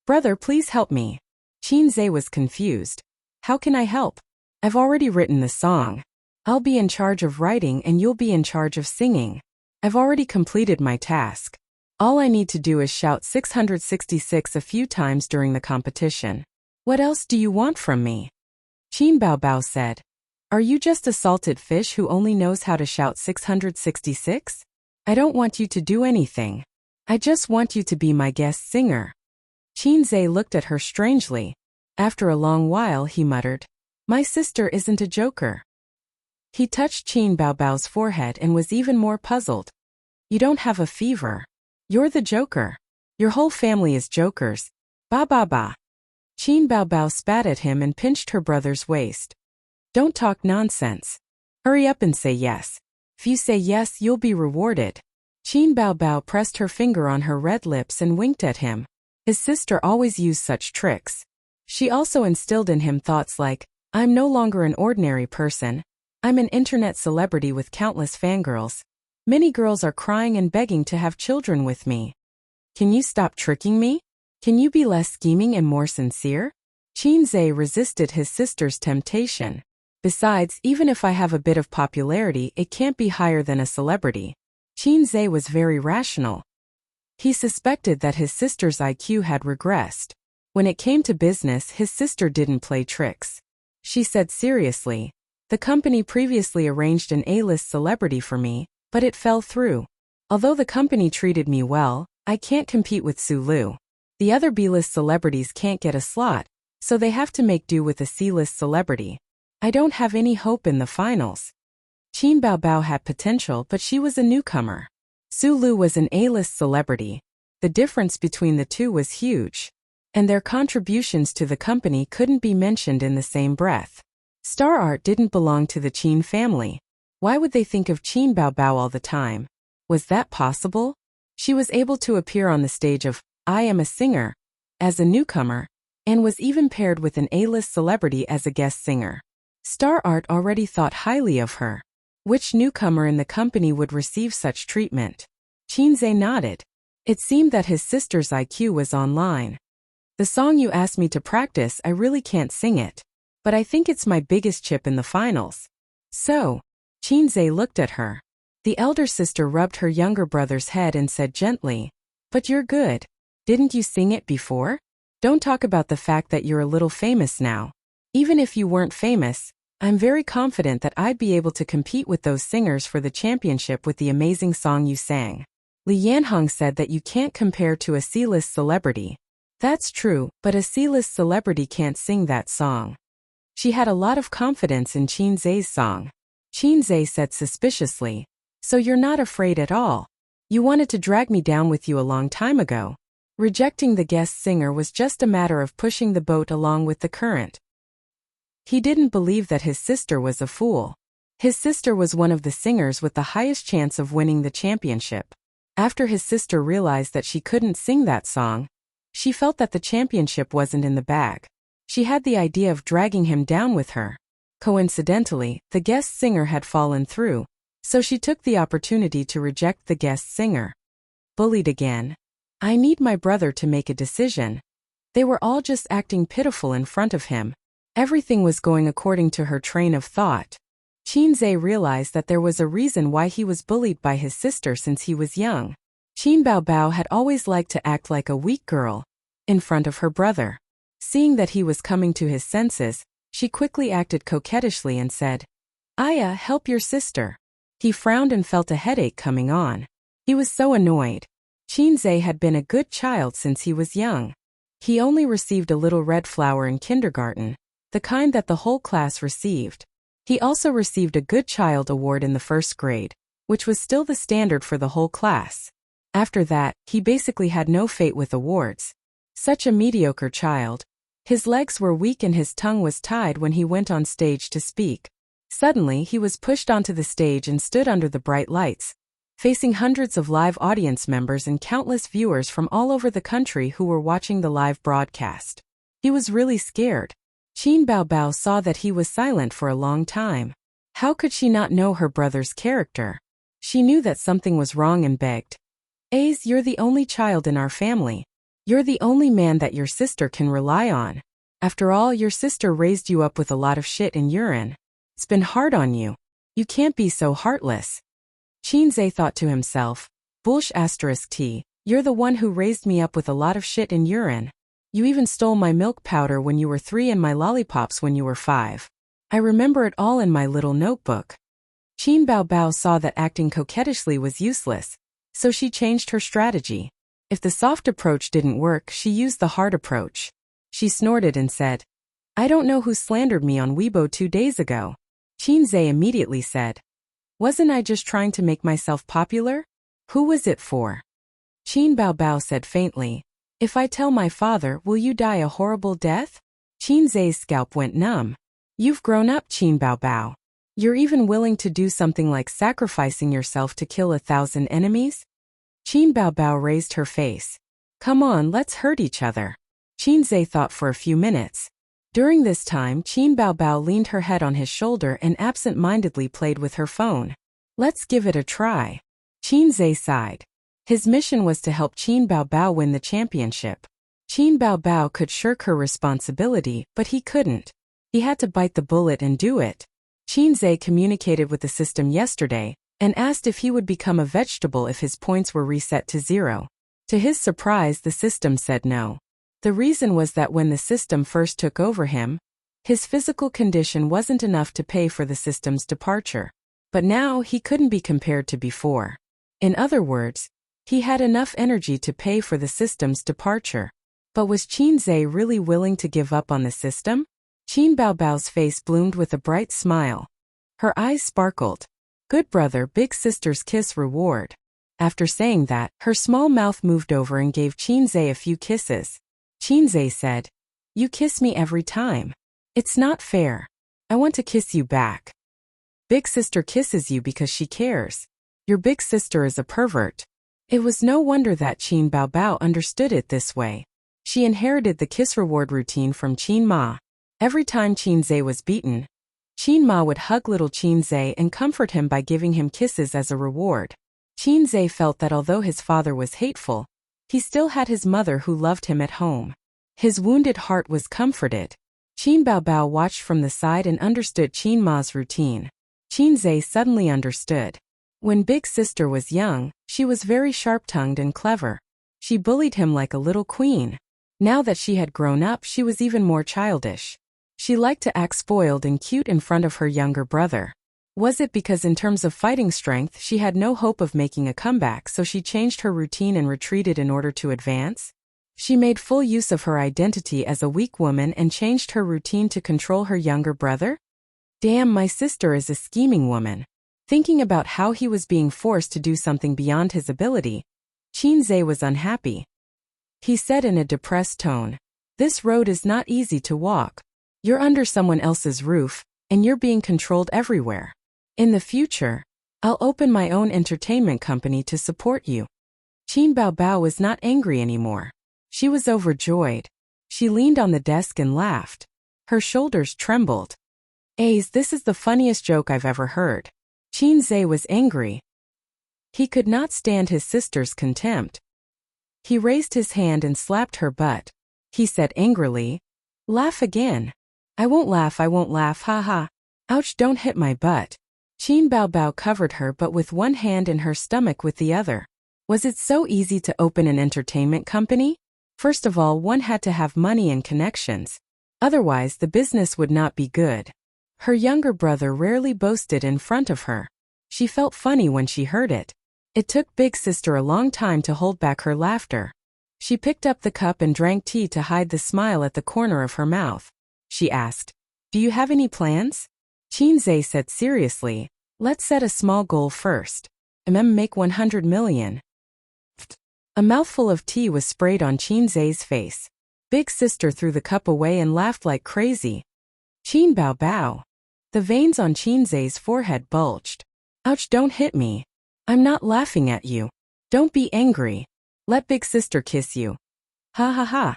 "Brother, please help me." Qin Zhe was confused. "How can I help? I've already written the song. I'll be in charge of writing and you'll be in charge of singing. I've already completed my task. All I need to do is shout 666 a few times during the competition. What else do you want from me?" Qin Baobao said, "Are you just a salted fish who only knows how to shout 666? I don't want you to do anything. I just want you to be my guest singer." Qin Zhe looked at her strangely. After a long while he muttered, "My sister isn't a joker." He touched Qin Baobao's forehead and was even more puzzled. "You don't have a fever. You're the joker. Your whole family is jokers. Ba ba ba." Qin Baobao spat at him and pinched her brother's waist. "Don't talk nonsense. Hurry up and say yes. If you say yes, you'll be rewarded." Qin Baobao pressed her finger on her red lips and winked at him. His sister always used such tricks. She also instilled in him thoughts like, "I'm no longer an ordinary person. I'm an internet celebrity with countless fangirls. Many girls are crying and begging to have children with me. Can you stop tricking me? Can you be less scheming and more sincere?" Qin Zhe resisted his sister's temptation. "Besides, even if I have a bit of popularity, it can't be higher than a celebrity." Qin Zhe was very rational. He suspected that his sister's IQ had regressed. When it came to business, his sister didn't play tricks. She said seriously, "The company previously arranged an A-list celebrity for me, but it fell through. Although the company treated me well, I can't compete with Sulu. The other B-list celebrities can't get a slot, so they have to make do with a C-list celebrity. I don't have any hope in the finals. Qin Baobao had potential, but she was a newcomer. Su Lu was an A-list celebrity. The difference between the two was huge, and their contributions to the company couldn't be mentioned in the same breath. Star art didn't belong to the Qin family. Why would they think of Qin Baobao all the time? Was that possible? She was able to appear on the stage of I Am a Singer as a newcomer, and was even paired with an A-list celebrity as a guest singer. Star art already thought highly of her. Which newcomer in the company would receive such treatment? Qinze nodded. It seemed that his sister's IQ was online. The song you asked me to practice, I really can't sing it. But I think it's my biggest chip in the finals. So, Qinze looked at her. The elder sister rubbed her younger brother's head and said gently, "But you're good. Didn't you sing it before? Don't talk about the fact that you're a little famous now. Even if you weren't famous, I'm very confident that I'd be able to compete with those singers for the championship with the amazing song you sang." Li Yanhong said that you can't compare to a C-list celebrity. That's true, but a C-list celebrity can't sing that song. She had a lot of confidence in Qinze's song. Qinze said suspiciously, "So you're not afraid at all? You wanted to drag me down with you a long time ago." Rejecting the guest singer was just a matter of pushing the boat along with the current. He didn't believe that his sister was a fool. His sister was one of the singers with the highest chance of winning the championship. After his sister realized that she couldn't sing that song, she felt that the championship wasn't in the bag. She had the idea of dragging him down with her. Coincidentally, the guest singer had fallen through, so she took the opportunity to reject the guest singer. Bullied again. I need my brother to make a decision. They were all just acting pitiful in front of him. Everything was going according to her train of thought. Qinze realized that there was a reason why he was bullied by his sister since he was young. Qin Baobao had always liked to act like a weak girl in front of her brother. Seeing that he was coming to his senses, she quickly acted coquettishly and said, "Aya, help your sister." He frowned and felt a headache coming on. He was so annoyed. Qinze had been a good child since he was young. He only received a little red flower in kindergarten, the kind that the whole class received. He also received a Good Child award in the first grade, which was still the standard for the whole class. After that, he basically had no fate with awards. Such a mediocre child. His legs were weak and his tongue was tied when he went on stage to speak. Suddenly, he was pushed onto the stage and stood under the bright lights, facing hundreds of live audience members and countless viewers from all over the country who were watching the live broadcast. He was really scared. Qin Baobao saw that he was silent for a long time. How could she not know her brother's character? She knew that something was wrong and begged, "Ace, you're the only child in our family. You're the only man that your sister can rely on. After all, your sister raised you up with a lot of shit and urine. It's been hard on you. You can't be so heartless." Qinze thought to himself, "Bullsh *T, you're the one who raised me up with a lot of shit and urine. You even stole my milk powder when you were 3 and my lollipops when you were 5. I remember it all in my little notebook." Qin Baobao saw that acting coquettishly was useless, so she changed her strategy. If the soft approach didn't work, she used the hard approach. She snorted and said, "I don't know who slandered me on Weibo 2 days ago." Qinze immediately said, "Wasn't I just trying to make myself popular? Who was it for?" Qin Baobao said faintly, "If I tell my father, will you die a horrible death?" Qinze's scalp went numb. "You've grown up, Qin Baobao. You're even willing to do something like sacrificing yourself to kill 1,000 enemies?" Qin Baobao raised her face. "Come on, let's hurt each other." Qinze thought for a few minutes. During this time, Qin Baobao leaned her head on his shoulder and absent-mindedly played with her phone. "Let's give it a try." Qinze sighed. His mission was to help Qin Baobao win the championship. Qin Baobao could shirk her responsibility, but he couldn't. He had to bite the bullet and do it. Qinze communicated with the system yesterday and asked if he would become a vegetable if his points were reset to 0. To his surprise, the system said no. The reason was that when the system first took over him, his physical condition wasn't enough to pay for the system's departure. But now he couldn't be compared to before. In other words, he had enough energy to pay for the system's departure. But was Qin Zhe really willing to give up on the system? Qin Baobao's face bloomed with a bright smile. Her eyes sparkled. Good brother, big sister's kiss reward. After saying that, her small mouth moved over and gave Qin Zhe a few kisses. Qin Zhe said, "You kiss me every time. It's not fair. I want to kiss you back." Big sister kisses you because she cares. Your big sister is a pervert. It was no wonder that Qin Baobao understood it this way. She inherited the kiss reward routine from Qin Ma. Every time Qin Zhe was beaten, Qin Ma would hug little Qin Zhe and comfort him by giving him kisses as a reward. Qin Zhe felt that although his father was hateful, he still had his mother who loved him at home. His wounded heart was comforted. Qin Baobao watched from the side and understood Qin Ma's routine. Qin Zhe suddenly understood. When big sister was young, she was very sharp-tongued and clever. She bullied him like a little queen. Now that she had grown up, she was even more childish. She liked to act spoiled and cute in front of her younger brother. Was it because in terms of fighting strength she had no hope of making a comeback, so she changed her routine and retreated in order to advance? She made full use of her identity as a weak woman and changed her routine to control her younger brother? Damn, my sister is a scheming woman. Thinking about how he was being forced to do something beyond his ability, Qin Zhe was unhappy. He said in a depressed tone, "This road is not easy to walk. You're under someone else's roof, and you're being controlled everywhere. In the future, I'll open my own entertainment company to support you." Qin Baobao was not angry anymore. She was overjoyed. She leaned on the desk and laughed. Her shoulders trembled. This is the funniest joke I've ever heard." Qin Zhe was angry. He could not stand his sister's contempt. He raised his hand and slapped her butt. He said angrily, "Laugh again." I won't laugh, ha ha. Ouch, don't hit my butt." Qin Baobao covered her butt with one hand and her stomach with the other. Was it so easy to open an entertainment company? First of all, one had to have money and connections. Otherwise, the business would not be good. Her younger brother rarely boasted in front of her. She felt funny when she heard it. It took big sister a long time to hold back her laughter. She picked up the cup and drank tea to hide the smile at the corner of her mouth. She asked, "Do you have any plans?" Qin Zhe said seriously, "Let's set a small goal first. Make 100 million. A mouthful of tea was sprayed on Qin Zhe's face. Big sister threw the cup away and laughed like crazy. Qin Baobao. The veins on Qin Zhe's forehead bulged. "Ouch, don't hit me. I'm not laughing at you. Don't be angry. Let big sister kiss you." Ha ha ha.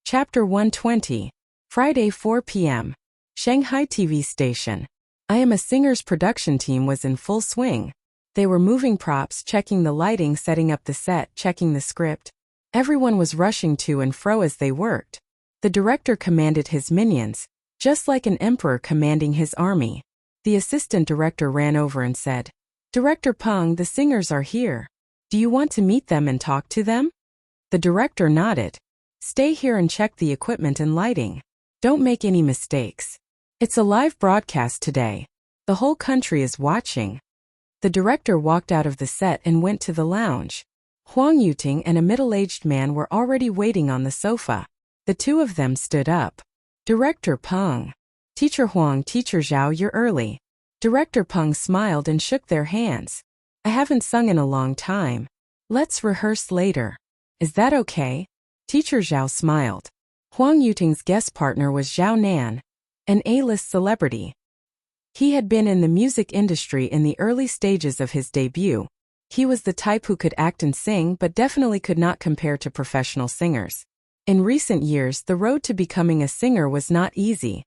Chapter 120. Friday 4 p.m. Shanghai TV station. I Am a Singer's production team was in full swing. They were moving props, checking the lighting, setting up the set, checking the script. Everyone was rushing to and fro as they worked. The director commanded his minions, just like an emperor commanding his army. The assistant director ran over and said, "Director Peng, the singers are here. Do you want to meet them and talk to them?" The director nodded. "Stay here and check the equipment and lighting. Don't make any mistakes. It's a live broadcast today. The whole country is watching." The director walked out of the set and went to the lounge. Huang Yuting and a middle-aged man were already waiting on the sofa. The two of them stood up. "Director Peng." "Teacher Huang, Teacher Zhao, you're early." Director Peng smiled and shook their hands. "I haven't sung in a long time. Let's rehearse later. Is that okay?" Teacher Zhao smiled. Huang Yuting's guest partner was Zhao Nan, an A-list celebrity. He had been in the music industry in the early stages of his debut. He was the type who could act and sing but definitely could not compare to professional singers. In recent years, the road to becoming a singer was not easy.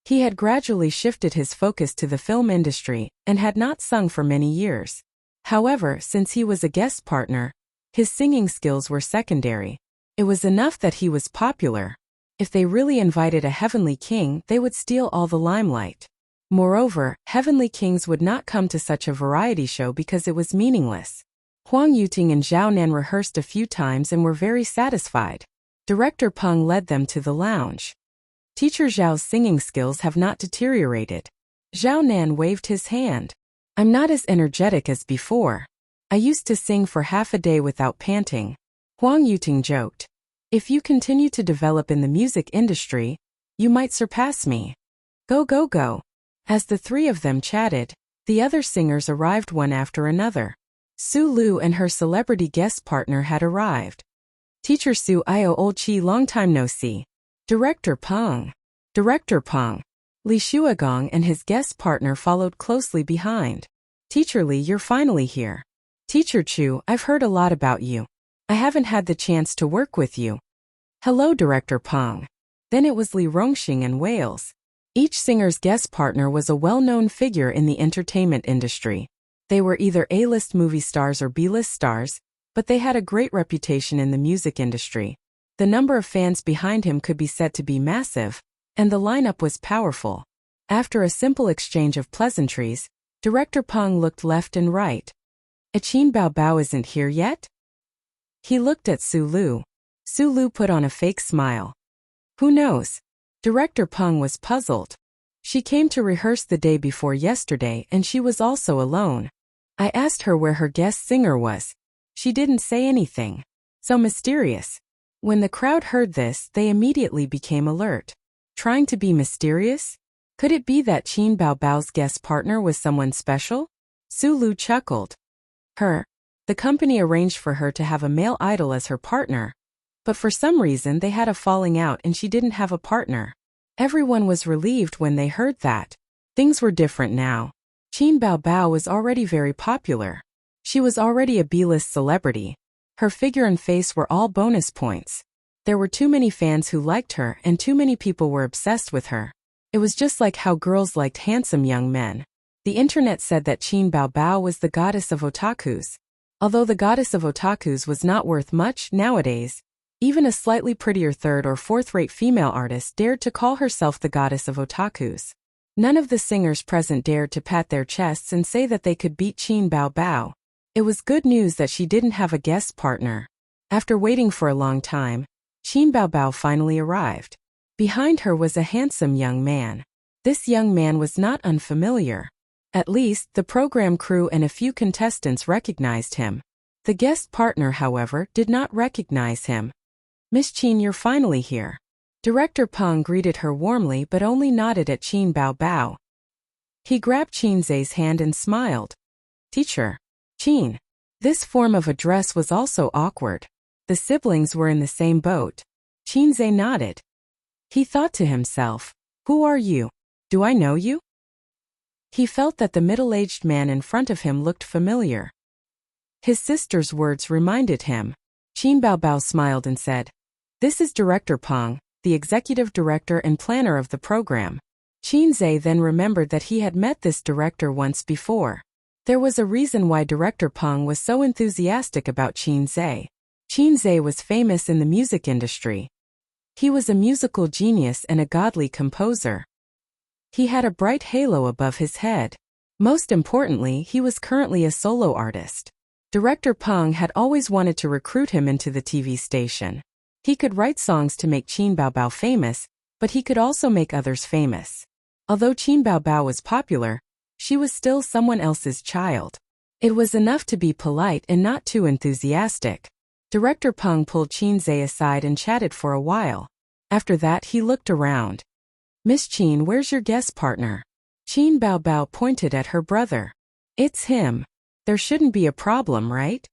He had gradually shifted his focus to the film industry and had not sung for many years. However, since he was a guest partner, his singing skills were secondary. It was enough that he was popular. If they really invited a heavenly king, they would steal all the limelight. Moreover, heavenly kings would not come to such a variety show because it was meaningless. Huang Yuting and Zhao Nan rehearsed a few times and were very satisfied. Director Peng led them to the lounge. Teacher Zhao's singing skills have not deteriorated. Zhao Nan waved his hand. "I'm not as energetic as before. I used to sing for half a day without panting." Huang Yuting joked. If you continue to develop in the music industry, you might surpass me. Go, go, go. As the three of them chatted, the other singers arrived one after another. Su Lu and her celebrity guest partner had arrived. Teacher Su Io Ol Chi, long time no see. Director Peng. Director Peng. Li Shuagong and his guest partner followed closely behind. Teacher Li, you're finally here. Teacher Chu, I've heard a lot about you. I haven't had the chance to work with you. Hello, Director Peng. Then it was Li Rongxing and Wales. Each singer's guest partner was a well-known figure in the entertainment industry. They were either A-list movie stars or B-list stars, but they had a great reputation in the music industry. The number of fans behind him could be said to be massive, and the lineup was powerful. After a simple exchange of pleasantries, Director Peng looked left and right. Qin Bao Bao isn't here yet? He looked at Su Lu. Su Lu put on a fake smile. Who knows? Director Peng was puzzled. She came to rehearse the day before yesterday and she was also alone. I asked her where her guest singer was. She didn't say anything. So mysterious. When the crowd heard this, they immediately became alert. Trying to be mysterious? Could it be that Qin Bao Bao's guest partner was someone special? Su Lu chuckled. The company arranged for her to have a male idol as her partner. But for some reason they had a falling out and she didn't have a partner. Everyone was relieved when they heard that. Things were different now. Qin Bao Bao was already very popular. She was already a B-list celebrity. Her figure and face were all bonus points. There were too many fans who liked her and too many people were obsessed with her. It was just like how girls liked handsome young men. The internet said that Qin Bao Bao was the goddess of otakus. Although the goddess of otakus was not worth much nowadays, even a slightly prettier third or fourth-rate female artist dared to call herself the goddess of otakus. None of the singers present dared to pat their chests and say that they could beat Qin Bao Bao. It was good news that she didn't have a guest partner. After waiting for a long time, Qin Bao Bao finally arrived. Behind her was a handsome young man. This young man was not unfamiliar. At least, the program crew and a few contestants recognized him. The guest partner, however, did not recognize him. Miss Qin, you're finally here. Director Peng greeted her warmly but only nodded at Qin Bao Bao. He grabbed Qin Zhe's hand and smiled. Teacher. Qin. This form of address was also awkward. The siblings were in the same boat. Qin Zhe nodded. He thought to himself, who are you? Do I know you? He felt that the middle-aged man in front of him looked familiar. His sister's words reminded him. Qin Bao Bao smiled and said, This is Director Peng, the executive director and planner of the program. Qin Zhe then remembered that he had met this director once before. There was a reason why Director Peng was so enthusiastic about Qin Zhe. Qin Zhe was famous in the music industry. He was a musical genius and a godly composer. He had a bright halo above his head. Most importantly, he was currently a solo artist. Director Peng had always wanted to recruit him into the TV station. He could write songs to make Qin Bao Bao famous, but he could also make others famous. Although Qin Bao Bao was popular, she was still someone else's child. It was enough to be polite and not too enthusiastic. Director Peng pulled Qin Zhe aside and chatted for a while. After that, he looked around. Miss Qin, where's your guest partner? Qin Bao Bao pointed at her brother. It's him. There shouldn't be a problem, right?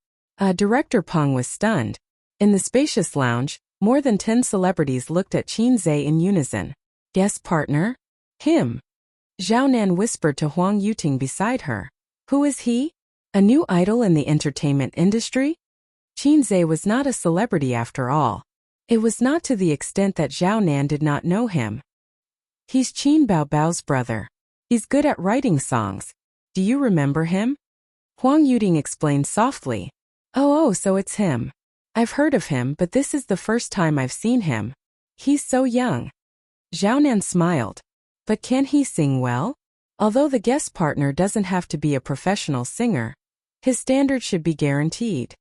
Director Peng was stunned. In the spacious lounge, more than 10 celebrities looked at Qin Zhe in unison. Guest partner? Him. Zhao Nan whispered to Huang Yuting beside her. Who is he? A new idol in the entertainment industry? Qin Zhe was not a celebrity after all. It was not to the extent that Zhao Nan did not know him. He's Qin Bao Bao's brother. He's good at writing songs. Do you remember him? Huang Yuting explained softly. Oh, so it's him. I've heard of him, but this is the first time I've seen him. He's so young. Zhao Nan smiled. But can he sing well? Although the guest partner doesn't have to be a professional singer, his standards should be guaranteed.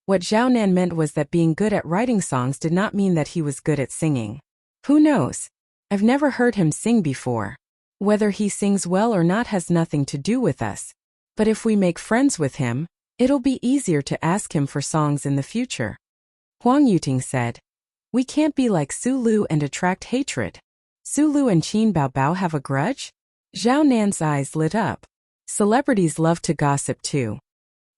What Zhao Nan meant was that being good at writing songs did not mean that he was good at singing. Who knows? I've never heard him sing before. Whether he sings well or not has nothing to do with us. But if we make friends with him, it'll be easier to ask him for songs in the future. Huang Yuting said. We can't be like Sulu and attract hatred. Sulu and Qin Baobao have a grudge? Zhao Nan's eyes lit up. Celebrities love to gossip too.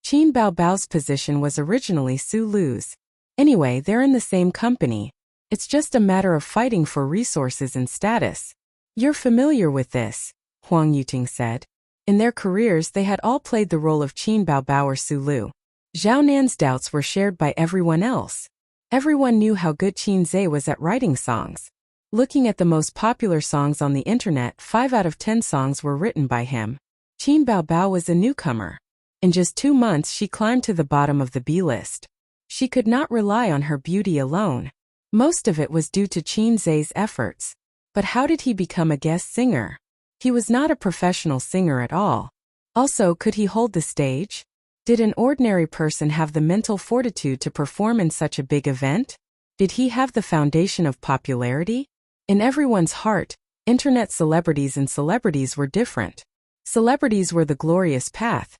Qin Baobao's position was originally Sulu's. Anyway, they're in the same company. It's just a matter of fighting for resources and status. You're familiar with this, Huang Yuting said. In their careers they had all played the role of Qin Baobao or Sulu. Zhao Nan's doubts were shared by everyone else. Everyone knew how good Qin Zhe was at writing songs. Looking at the most popular songs on the internet, 5 out of 10 songs were written by him. Qin Baobao was a newcomer. In just 2 months she climbed to the bottom of the B-list. She could not rely on her beauty alone. Most of it was due to Qin Zhe's efforts. But how did he become a guest singer? He was not a professional singer at all. Also, could he hold the stage? Did an ordinary person have the mental fortitude to perform in such a big event? Did he have the foundation of popularity? In everyone's heart, internet celebrities and celebrities were different. Celebrities were the glorious path,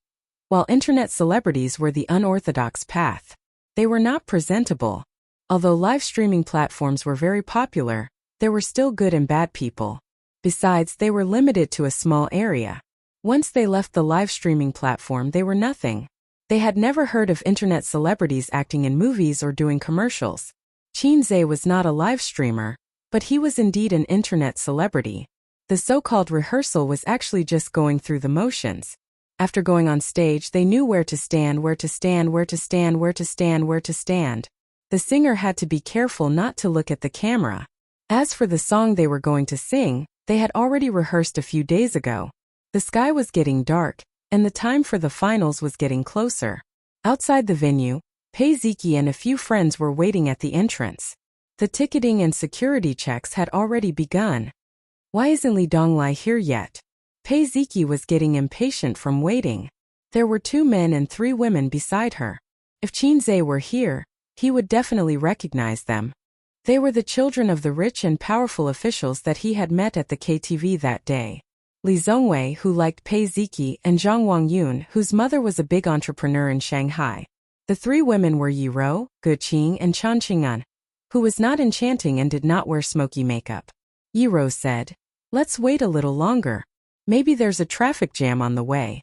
while internet celebrities were the unorthodox path. They were not presentable. Although live streaming platforms were very popular, there were still good and bad people. Besides, they were limited to a small area. Once they left the live streaming platform, they were nothing. They had never heard of internet celebrities acting in movies or doing commercials. Qin Zhe was not a live streamer, but he was indeed an internet celebrity. The so-called rehearsal was actually just going through the motions. After going on stage, they knew where to stand, where to stand, where to stand, where to stand, where to stand. The singer had to be careful not to look at the camera. As for the song they were going to sing, they had already rehearsed a few days ago. The sky was getting dark, and the time for the finals was getting closer. Outside the venue, Pei Ziki and a few friends were waiting at the entrance. The ticketing and security checks had already begun. Why isn't Li Donglai here yet? Pei Ziki was getting impatient from waiting. There were 2 men and 3 women beside her. If Qin Zhe were here, he would definitely recognize them. They were the children of the rich and powerful officials that he had met at the KTV that day. Li Zongwei, who liked Pei Ziki, and Zhang Wangyun, whose mother was a big entrepreneur in Shanghai. The 3 women were Yi Rou, Ge Qing, and Chan Qing'an, who was not enchanting and did not wear smoky makeup. Yi Rou said, "Let's wait a little longer. Maybe there's a traffic jam on the way."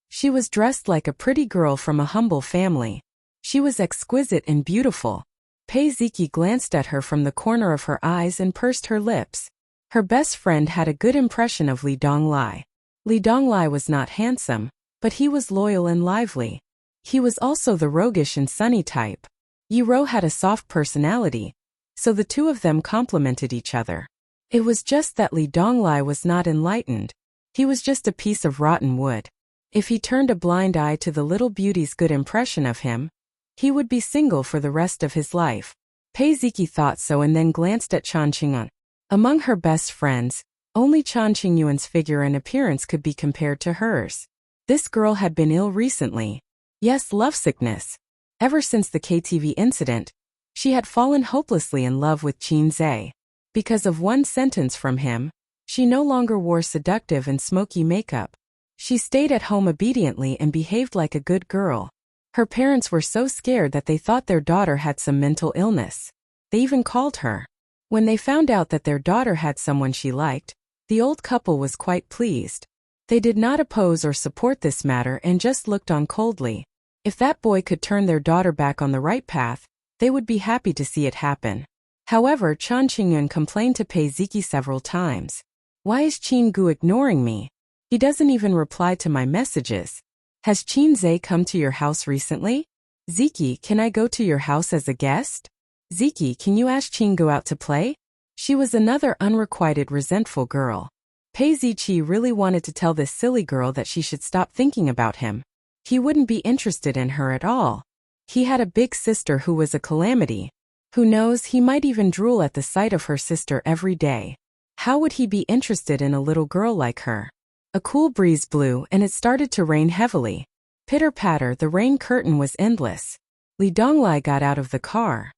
She was dressed like a pretty girl from a humble family. She was exquisite and beautiful. Pei Ziki glanced at her from the corner of her eyes and pursed her lips. Her best friend had a good impression of Li Donglai. Li Donglai was not handsome, but he was loyal and lively. He was also the roguish and sunny type. Yi Rou had a soft personality, so the 2 of them complemented each other. It was just that Li Donglai was not enlightened. He was just a piece of rotten wood. If he turned a blind eye to the little beauty's good impression of him, he would be single for the rest of his life. Pei Ziki thought so and then glanced at Chan Qing'an. Among her best friends, only Chan Qingyuan's figure and appearance could be compared to hers. This girl had been ill recently. Yes, lovesickness. Ever since the KTV incident, she had fallen hopelessly in love with Qin Zhe. Because of one sentence from him, she no longer wore seductive and smoky makeup. She stayed at home obediently and behaved like a good girl. Her parents were so scared that they thought their daughter had some mental illness. They even called her. When they found out that their daughter had someone she liked, the old couple was quite pleased. They did not oppose or support this matter and just looked on coldly. If that boy could turn their daughter back on the right path, they would be happy to see it happen. However, Chan Qingyuan complained to Pei Ziki several times. "Why is Qin Gu ignoring me? He doesn't even reply to my messages. Has Qin Zhe come to your house recently? Ziki, can I go to your house as a guest? Ziki, can you ask Qin Gu out to play?" She was another unrequited resentful girl. Pei Ziqi really wanted to tell this silly girl that she should stop thinking about him. He wouldn't be interested in her at all. He had a big sister who was a calamity. Who knows, he might even drool at the sight of her sister every day. How would he be interested in a little girl like her? A cool breeze blew and it started to rain heavily. Pitter-patter, the rain curtain was endless. Li Donglai got out of the car.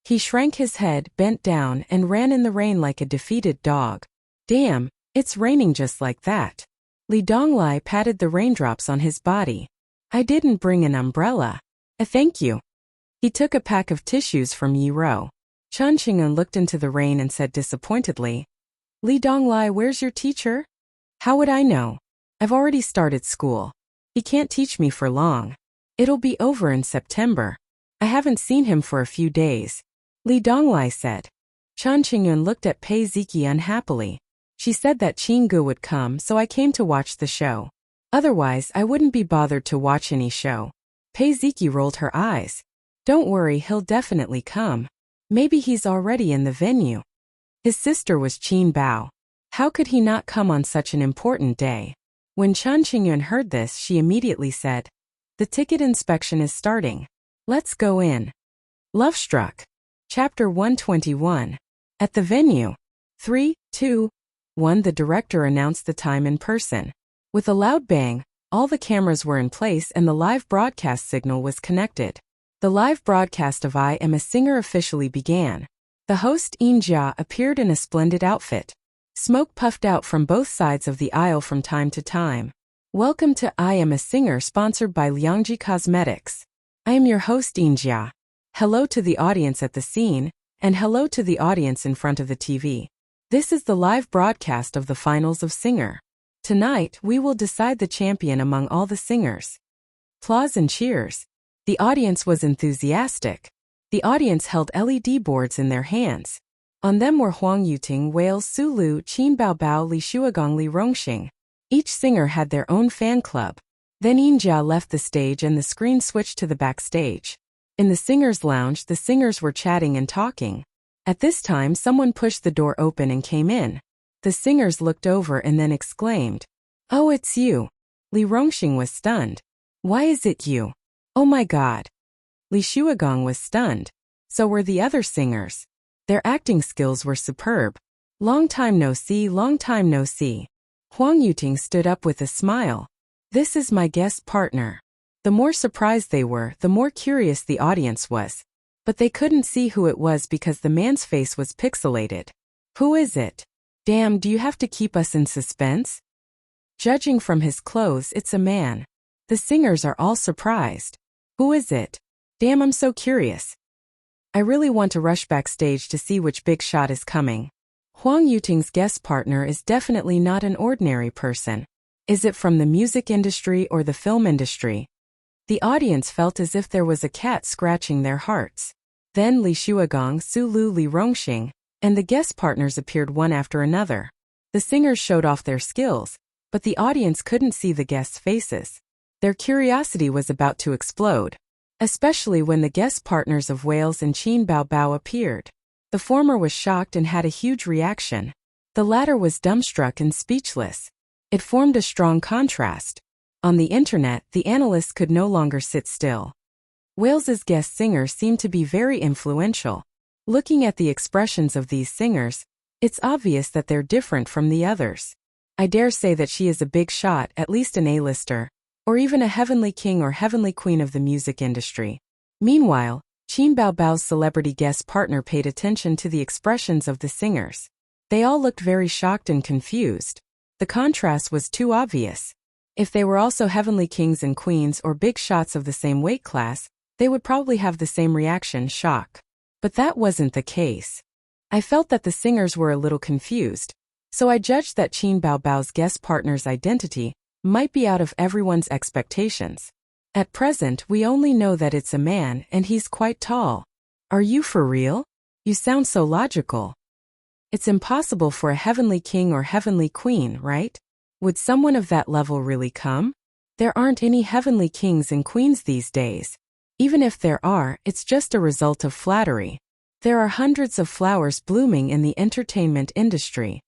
He shrank his head, bent down, and ran in the rain like a defeated dog. Damn, it's raining just like that. Li Donglai patted the raindrops on his body. "I didn't bring an umbrella. Thank you." He took a pack of tissues from Yi Rou. Chan Ching-un looked into the rain and said disappointedly, Li Donglai, where's your teacher? How would I know? I've already started school. He can't teach me for long. It'll be over in September. I haven't seen him for a few days. Li Donglai said. Chan Ching-un looked at Pei Ziki unhappily. She said that Chingu would come, so I came to watch the show. Otherwise, I wouldn't be bothered to watch any show. Pei Ziki rolled her eyes. Don't worry, he'll definitely come. Maybe he's already in the venue. His sister was Qin Bao. How could he not come on such an important day? When Chan Qingyun heard this, she immediately said, The ticket inspection is starting. Let's go in. Love Struck. Chapter 121. At the venue. 3, 2, 1. The director announced the time in person. With a loud bang, all the cameras were in place and the live broadcast signal was connected. The live broadcast of I Am a Singer officially began. The host In Jia appeared in a splendid outfit. Smoke puffed out from both sides of the aisle from time to time. Welcome to I Am a Singer, sponsored by Liangji Cosmetics. I am your host In Jia. Hello to the audience at the scene, and hello to the audience in front of the TV. This is the live broadcast of the finals of Singer. Tonight, we will decide the champion among all the singers. Applause and cheers. The audience was enthusiastic. The audience held LED boards in their hands. On them were Huang Yuting, Wales, Su Lu, Qin Baobao, Li Shuagong, Li Rongxing. Each singer had their own fan club. Then In Jia left the stage and the screen switched to the backstage. In the singers' lounge, the singers were chatting and talking. At this time, someone pushed the door open and came in. The singers looked over and then exclaimed, Oh, it's you. Li Rongxing was stunned. Why is it you? Oh my God. Li Shuagong was stunned. So were the other singers. Their acting skills were superb. Long time no see, long time no see. Huang Yuting stood up with a smile. This is my guest partner. The more surprised they were, the more curious the audience was. But they couldn't see who it was because the man's face was pixelated. Who is it? Damn, do you have to keep us in suspense? Judging from his clothes, it's a man. The singers are all surprised. Who is it? Damn, I'm so curious. I really want to rush backstage to see which big shot is coming. Huang Yuting's guest partner is definitely not an ordinary person. Is it from the music industry or the film industry? The audience felt as if there was a cat scratching their hearts. Then Li Shuagong, Su Lu, Li Rongxing, and the guest partners appeared one after another. The singers showed off their skills, but the audience couldn't see the guests' faces. Their curiosity was about to explode, especially when the guest partners of Wales and Qin Baobao appeared. The former was shocked and had a huge reaction. The latter was dumbstruck and speechless. It formed a strong contrast. On the internet, the analysts could no longer sit still. Wales's guest singers seemed to be very influential. Looking at the expressions of these singers, it's obvious that they're different from the others. I dare say that she is a big shot, at least an A-lister, or even a heavenly king or heavenly queen of the music industry. Meanwhile, Qin Baobao's celebrity guest partner paid attention to the expressions of the singers. They all looked very shocked and confused. The contrast was too obvious. If they were also heavenly kings and queens or big shots of the same weight class, they would probably have the same reaction, shock. But that wasn't the case. I felt that the singers were a little confused, so I judged that Qin Baobao's guest partner's identity might be out of everyone's expectations. At present, we only know that it's a man and he's quite tall. Are you for real? You sound so logical. It's impossible for a heavenly king or heavenly queen, right? Would someone of that level really come? There aren't any heavenly kings and queens these days. Even if there are, it's just a result of flattery. There are hundreds of flowers blooming in the entertainment industry.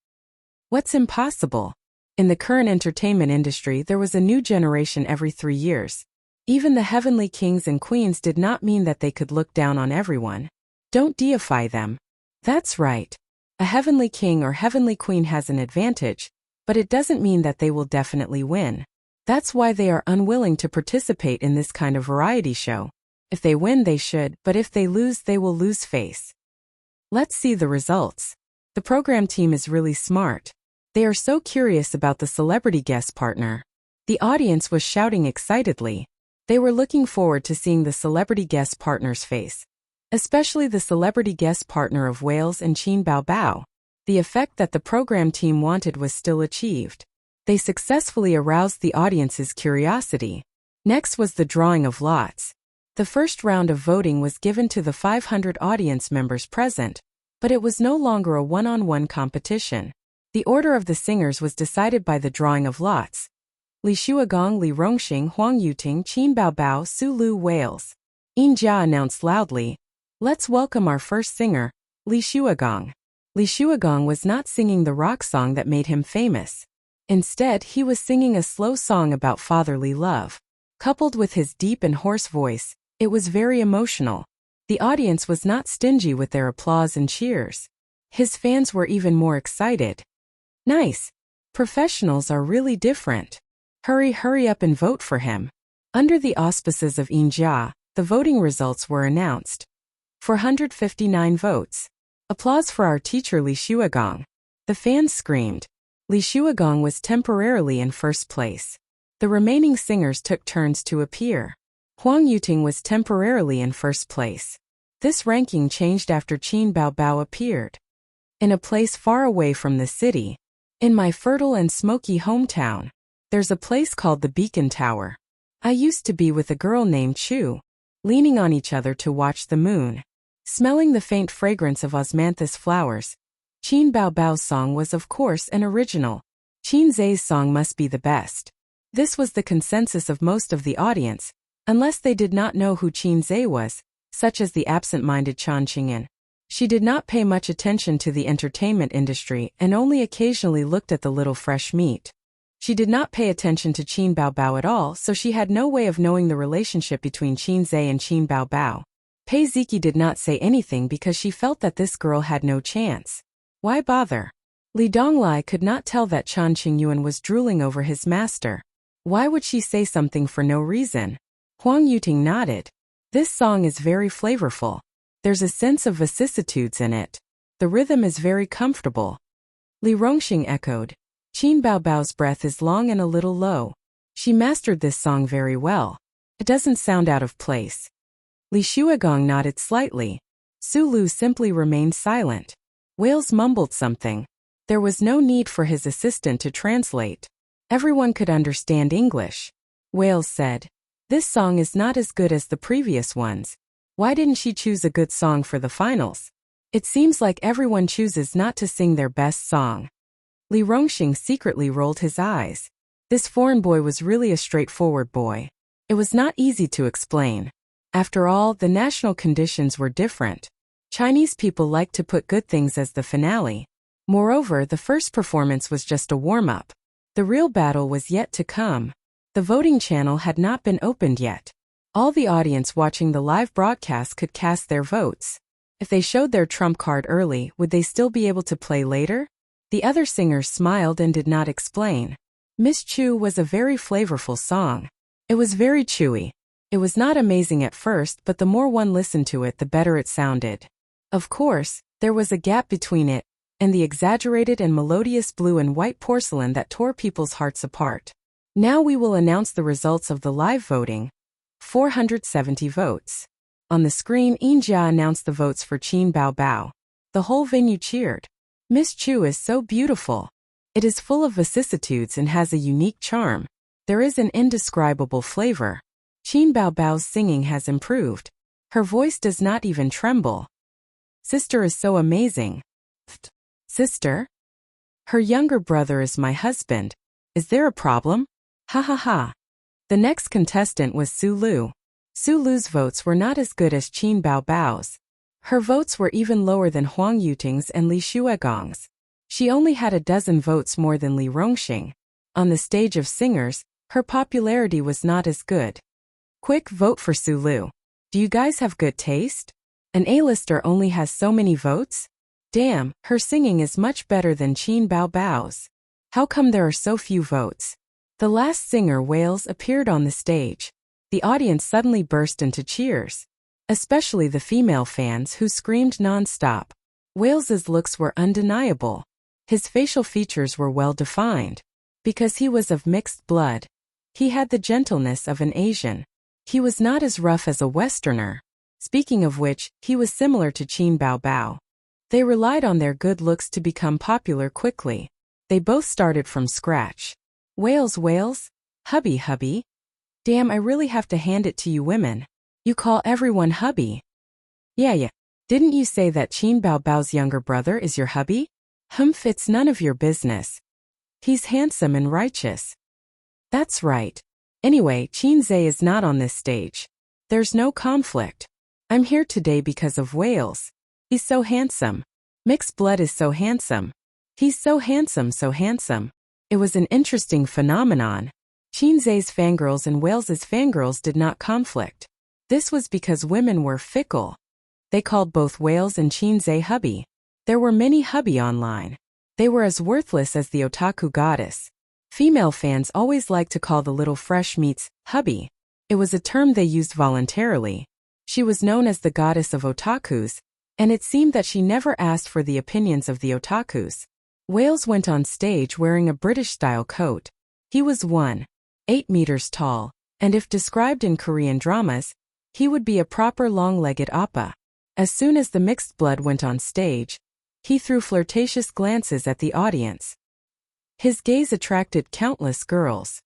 What's impossible? In the current entertainment industry, there was a new generation every 3 years. Even the heavenly kings and queens did not mean that they could look down on everyone. Don't deify them. That's right. A heavenly king or heavenly queen has an advantage, but it doesn't mean that they will definitely win. That's why they are unwilling to participate in this kind of variety show. If they win, they should, but if they lose, they will lose face. Let's see the results. The program team is really smart. They are so curious about the celebrity guest partner. The audience was shouting excitedly. They were looking forward to seeing the celebrity guest partner's face. especially the celebrity guest partner of Wales and Qin Bao. The effect that the program team wanted was still achieved. They successfully aroused the audience's curiosity. Next was the drawing of lots. The first round of voting was given to the 500 audience members present, but it was no longer a one-on-one competition. The order of the singers was decided by the drawing of lots. Li Shuagong, Li Rongxing, Huang Yuting, Qin Bao, Su Lu, Wales. Yin Jia announced loudly, "Let's welcome our first singer, Li Shuagong." Li Shuagong was not singing the rock song that made him famous. Instead, he was singing a slow song about fatherly love. Coupled with his deep and hoarse voice, it was very emotional. The audience was not stingy with their applause and cheers. His fans were even more excited. "Nice. Professionals are really different. Hurry up and vote for him." Under the auspices of Yin Jia, the voting results were announced. 459 votes. "Applause for our teacher Li Shuagong." The fans screamed. Li Shuagong was temporarily in first place. The remaining singers took turns to appear. Huang Yuting was temporarily in first place. This ranking changed after Qin Bao appeared. In a place far away from the city, in my fertile and smoky hometown, there's a place called the Beacon Tower. I used to be with a girl named Chu, leaning on each other to watch the moon, smelling the faint fragrance of osmanthus flowers. Qin Bao's song was of course an original. Qin Zai's song must be the best. This was the consensus of most of the audience, unless they did not know who Qin Zai was, such as the absent-minded Chan Qingyan. She did not pay much attention to the entertainment industry and only occasionally looked at the little fresh meat. She did not pay attention to Qin Bao at all, so she had no way of knowing the relationship between Qin Zai and Qin Bao. Pei Ziki did not say anything because she felt that this girl had no chance. Why bother? Li Donglai could not tell that Chan Qingyuan was drooling over his master. Why would she say something for no reason? Huang Yuting nodded. This song is very flavorful. There's a sense of vicissitudes in it. The rhythm is very comfortable. Li Rongxing echoed. Qin Bao's breath is long and a little low. She mastered this song very well. It doesn't sound out of place. Li Shuagong nodded slightly. Su Lu simply remained silent. Wales mumbled something. There was no need for his assistant to translate. Everyone could understand English. Wales said, "This song is not as good as the previous ones. Why didn't she choose a good song for the finals? It seems like everyone chooses not to sing their best song." Li Rongxing secretly rolled his eyes. This foreign boy was really a straightforward boy. It was not easy to explain. After all, the national conditions were different. Chinese people like to put good things as the finale. Moreover, the first performance was just a warm-up. The real battle was yet to come. The voting channel had not been opened yet. All the audience watching the live broadcast could cast their votes. If they showed their trump card early, would they still be able to play later? The other singers smiled and did not explain. Miss Chu was a very flavorful song. It was very chewy. It was not amazing at first, but the more one listened to it, the better it sounded. Of course, there was a gap between it and the exaggerated and melodious blue and white porcelain that tore people's hearts apart. Now we will announce the results of the live voting. 470 votes. On the screen, Yin Jia announced the votes for Qin Bao. The whole venue cheered. Miss Chu is so beautiful. It is full of vicissitudes and has a unique charm. There is an indescribable flavor. Qin Bao's singing has improved. Her voice does not even tremble. Sister is so amazing. Sister? Her younger brother is my husband. Is there a problem? Ha ha ha. The next contestant was Su Lu. Su Lu's votes were not as good as Qin Bao's. Her votes were even lower than Huang Yuting's and Li Shuagong's. She only had a dozen votes more than Li Rongxing. On the stage of singers, her popularity was not as good. Quick, vote for Su Lu. Do you guys have good taste? An A-lister only has so many votes? Damn, her singing is much better than Qin Bao's. How come there are so few votes? The last singer, Wales, appeared on the stage. The audience suddenly burst into cheers. Especially the female fans who screamed non-stop. Wales's looks were undeniable. His facial features were well defined. Because he was of mixed blood. He had the gentleness of an Asian. He was not as rough as a Westerner. Speaking of which, he was similar to Qin Bao Bao. They relied on their good looks to become popular quickly. They both started from scratch. Whales, whales? Hubby, hubby? Damn, I really have to hand it to you women. You call everyone hubby. Yeah. Didn't you say that Qin Bao Bao's younger brother is your hubby? It's none of your business. He's handsome and righteous. That's right. Anyway, Qin Zhe is not on this stage. There's no conflict. I'm here today because of Wales. He's so handsome. Mixed blood is so handsome. He's so handsome, so handsome. It was an interesting phenomenon. Qin Zhe's fangirls and Wales's fangirls did not conflict. This was because women were fickle. They called both Wales and Qin Zhe hubby. There were many hubby online. They were as worthless as the otaku goddess. Female fans always liked to call the little fresh meats hubby. It was a term they used voluntarily. She was known as the goddess of otakus, and it seemed that she never asked for the opinions of the otakus. Wales went on stage wearing a British-style coat. He was 1.8 meters tall, and if described in Korean dramas, he would be a proper long-legged oppa. As soon as the mixed blood went on stage, he threw flirtatious glances at the audience. His gaze attracted countless girls.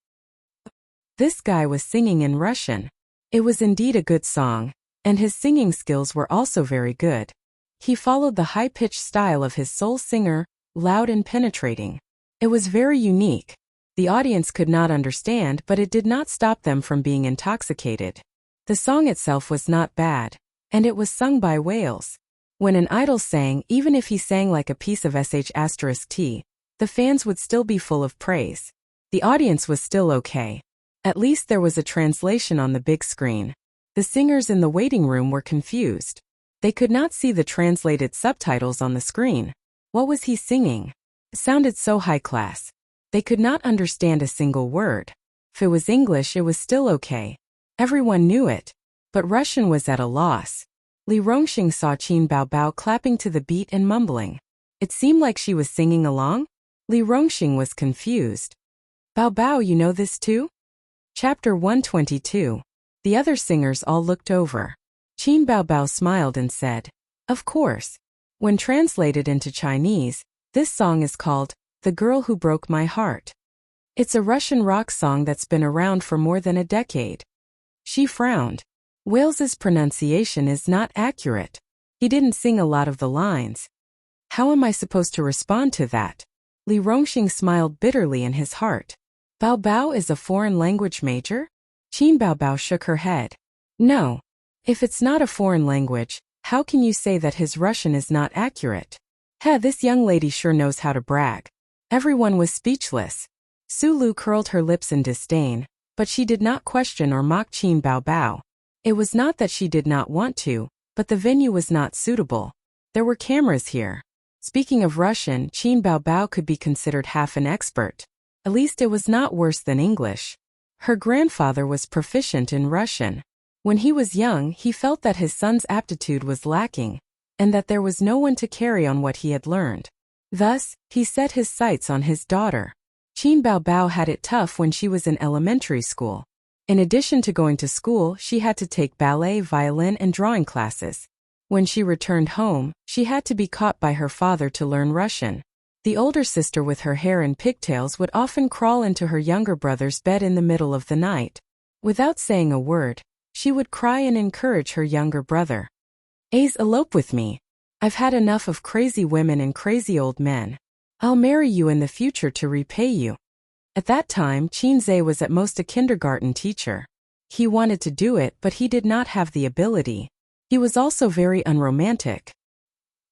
This guy was singing in Russian. It was indeed a good song, and his singing skills were also very good. He followed the high-pitched style of his soul singer, loud and penetrating. It was very unique. The audience could not understand, but it did not stop them from being intoxicated. The song itself was not bad, and it was sung by Wales. When an idol sang, even if he sang like a piece of sh*t, the fans would still be full of praise. The audience was still okay. At least there was a translation on the big screen. The singers in the waiting room were confused. They could not see the translated subtitles on the screen. What was he singing? It sounded so high class. They could not understand a single word. If it was English, it was still okay. Everyone knew it. But Russian was at a loss. Li Rongxing saw Qin Bao Bao clapping to the beat and mumbling. It seemed like she was singing along. Li Rongxing was confused. Bao Bao, you know this too? Chapter 122. The other singers all looked over. Qin Bao Bao smiled and said, "Of course." When translated into Chinese, this song is called The Girl Who Broke My Heart. It's a Russian rock song that's been around for more than a decade. She frowned. Wales's pronunciation is not accurate. He didn't sing a lot of the lines. How am I supposed to respond to that? Li Rongxing smiled bitterly in his heart. Bao Bao is a foreign language major? Qin Bao Bao shook her head. No. If it's not a foreign language, how can you say that his Russian is not accurate? This young lady sure knows how to brag. Everyone was speechless. Sulu curled her lips in disdain, but she did not question or mock Qin Bao Bao. It was not that she did not want to, but the venue was not suitable. There were cameras here. Speaking of Russian, Qin Bao Bao could be considered half an expert. At least it was not worse than English. Her grandfather was proficient in Russian. When he was young, he felt that his son's aptitude was lacking, and that there was no one to carry on what he had learned. Thus, he set his sights on his daughter. Qin Bao Bao had it tough when she was in elementary school. In addition to going to school, she had to take ballet, violin, and drawing classes. When she returned home, she had to be caught by her father to learn Russian. The older sister with her hair in pigtails would often crawl into her younger brother's bed in the middle of the night. Without saying a word, she would cry and encourage her younger brother. "Ace, elope with me. I've had enough of crazy women and crazy old men. I'll marry you in the future to repay you." At that time, Qin Zhe was at most a kindergarten teacher. He wanted to do it, but he did not have the ability. He was also very unromantic.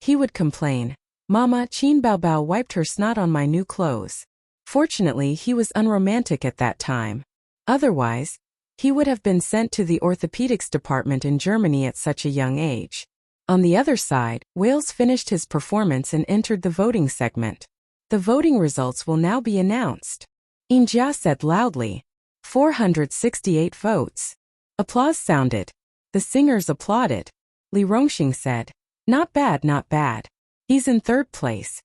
He would complain, "Mama, Qin Bao Bao wiped her snot on my new clothes." Fortunately, he was unromantic at that time. Otherwise, he would have been sent to the orthopedics department in Germany at such a young age. On the other side, Wales finished his performance and entered the voting segment. The voting results will now be announced. Injia said loudly, 468 votes. Applause sounded. The singers applauded. Li Rongxing said, "Not bad, not bad. He's in third place."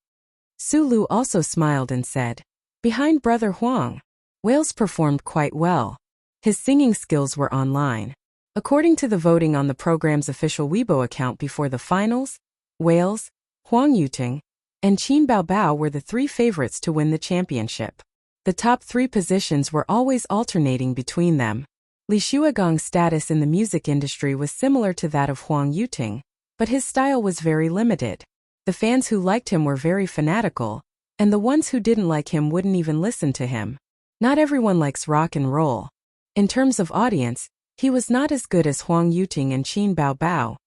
Sulu also smiled and said, "Behind Brother Huang." Wales performed quite well. His singing skills were online. According to the voting on the program's official Weibo account before the finals, Wales, Huang Yuting, and Qin Baobao were the three favorites to win the championship. The top three positions were always alternating between them. Li Shuagong's status in the music industry was similar to that of Huang Yuting, but his style was very limited. The fans who liked him were very fanatical, and the ones who didn't like him wouldn't even listen to him. Not everyone likes rock and roll. In terms of audience, he was not as good as Huang Yuting and Qin Baobao.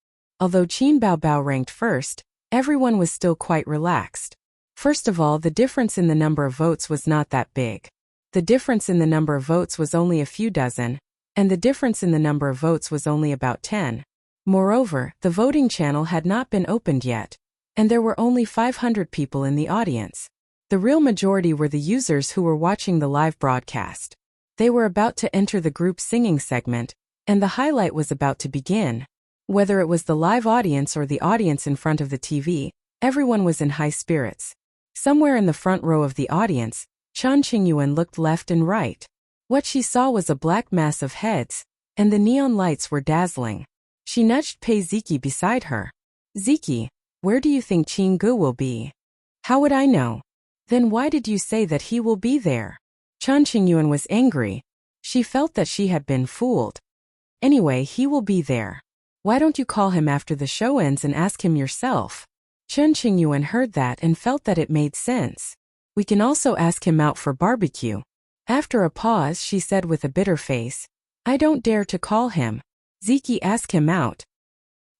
Although Qin Baobao ranked first, everyone was still quite relaxed. First of all, the difference in the number of votes was not that big. The difference in the number of votes was only a few dozen, and the difference in the number of votes was only about 10. Moreover, the voting channel had not been opened yet, and there were only 500 people in the audience. The real majority were the users who were watching the live broadcast. They were about to enter the group singing segment, and the highlight was about to begin. Whether it was the live audience or the audience in front of the TV, everyone was in high spirits. Somewhere in the front row of the audience, Chen Qingyuan looked left and right. What she saw was a black mass of heads, and the neon lights were dazzling. She nudged Pei Ziki beside her. "Ziki, where do you think Qin Gu will be?" "How would I know?" "Then why did you say that he will be there?" Chen Qingyuan was angry. She felt that she had been fooled. "Anyway, he will be there. Why don't you call him after the show ends and ask him yourself?" Chen Qingyuan heard that and felt that it made sense. "We can also ask him out for barbecue." After a pause, she said with a bitter face, "I don't dare to call him. Ziki, ask him out.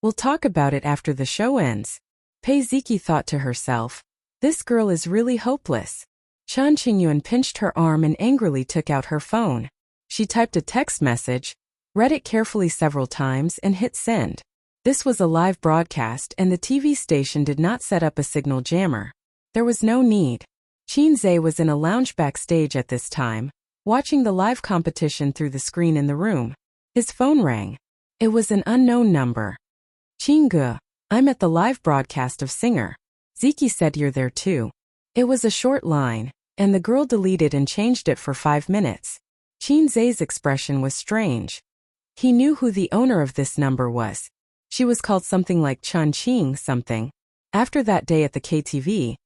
We'll talk about it after the show ends." Pei Ziki thought to herself, "This girl is really hopeless." Chen Qingyuan pinched her arm and angrily took out her phone. She typed a text message, read it carefully several times, and hit send. This was a live broadcast, and the TV station did not set up a signal jammer. There was no need. Qin Zhe was in a lounge backstage at this time, watching the live competition through the screen in the room. His phone rang. It was an unknown number. "Qin Gu, I'm at the live broadcast of Singer." Ziki said, "You're there too." It was a short line, and the girl deleted and changed it for 5 minutes. Qin Zhe's expression was strange. He knew who the owner of this number was. She was called something like Chun Qing something. After that day at the KTV,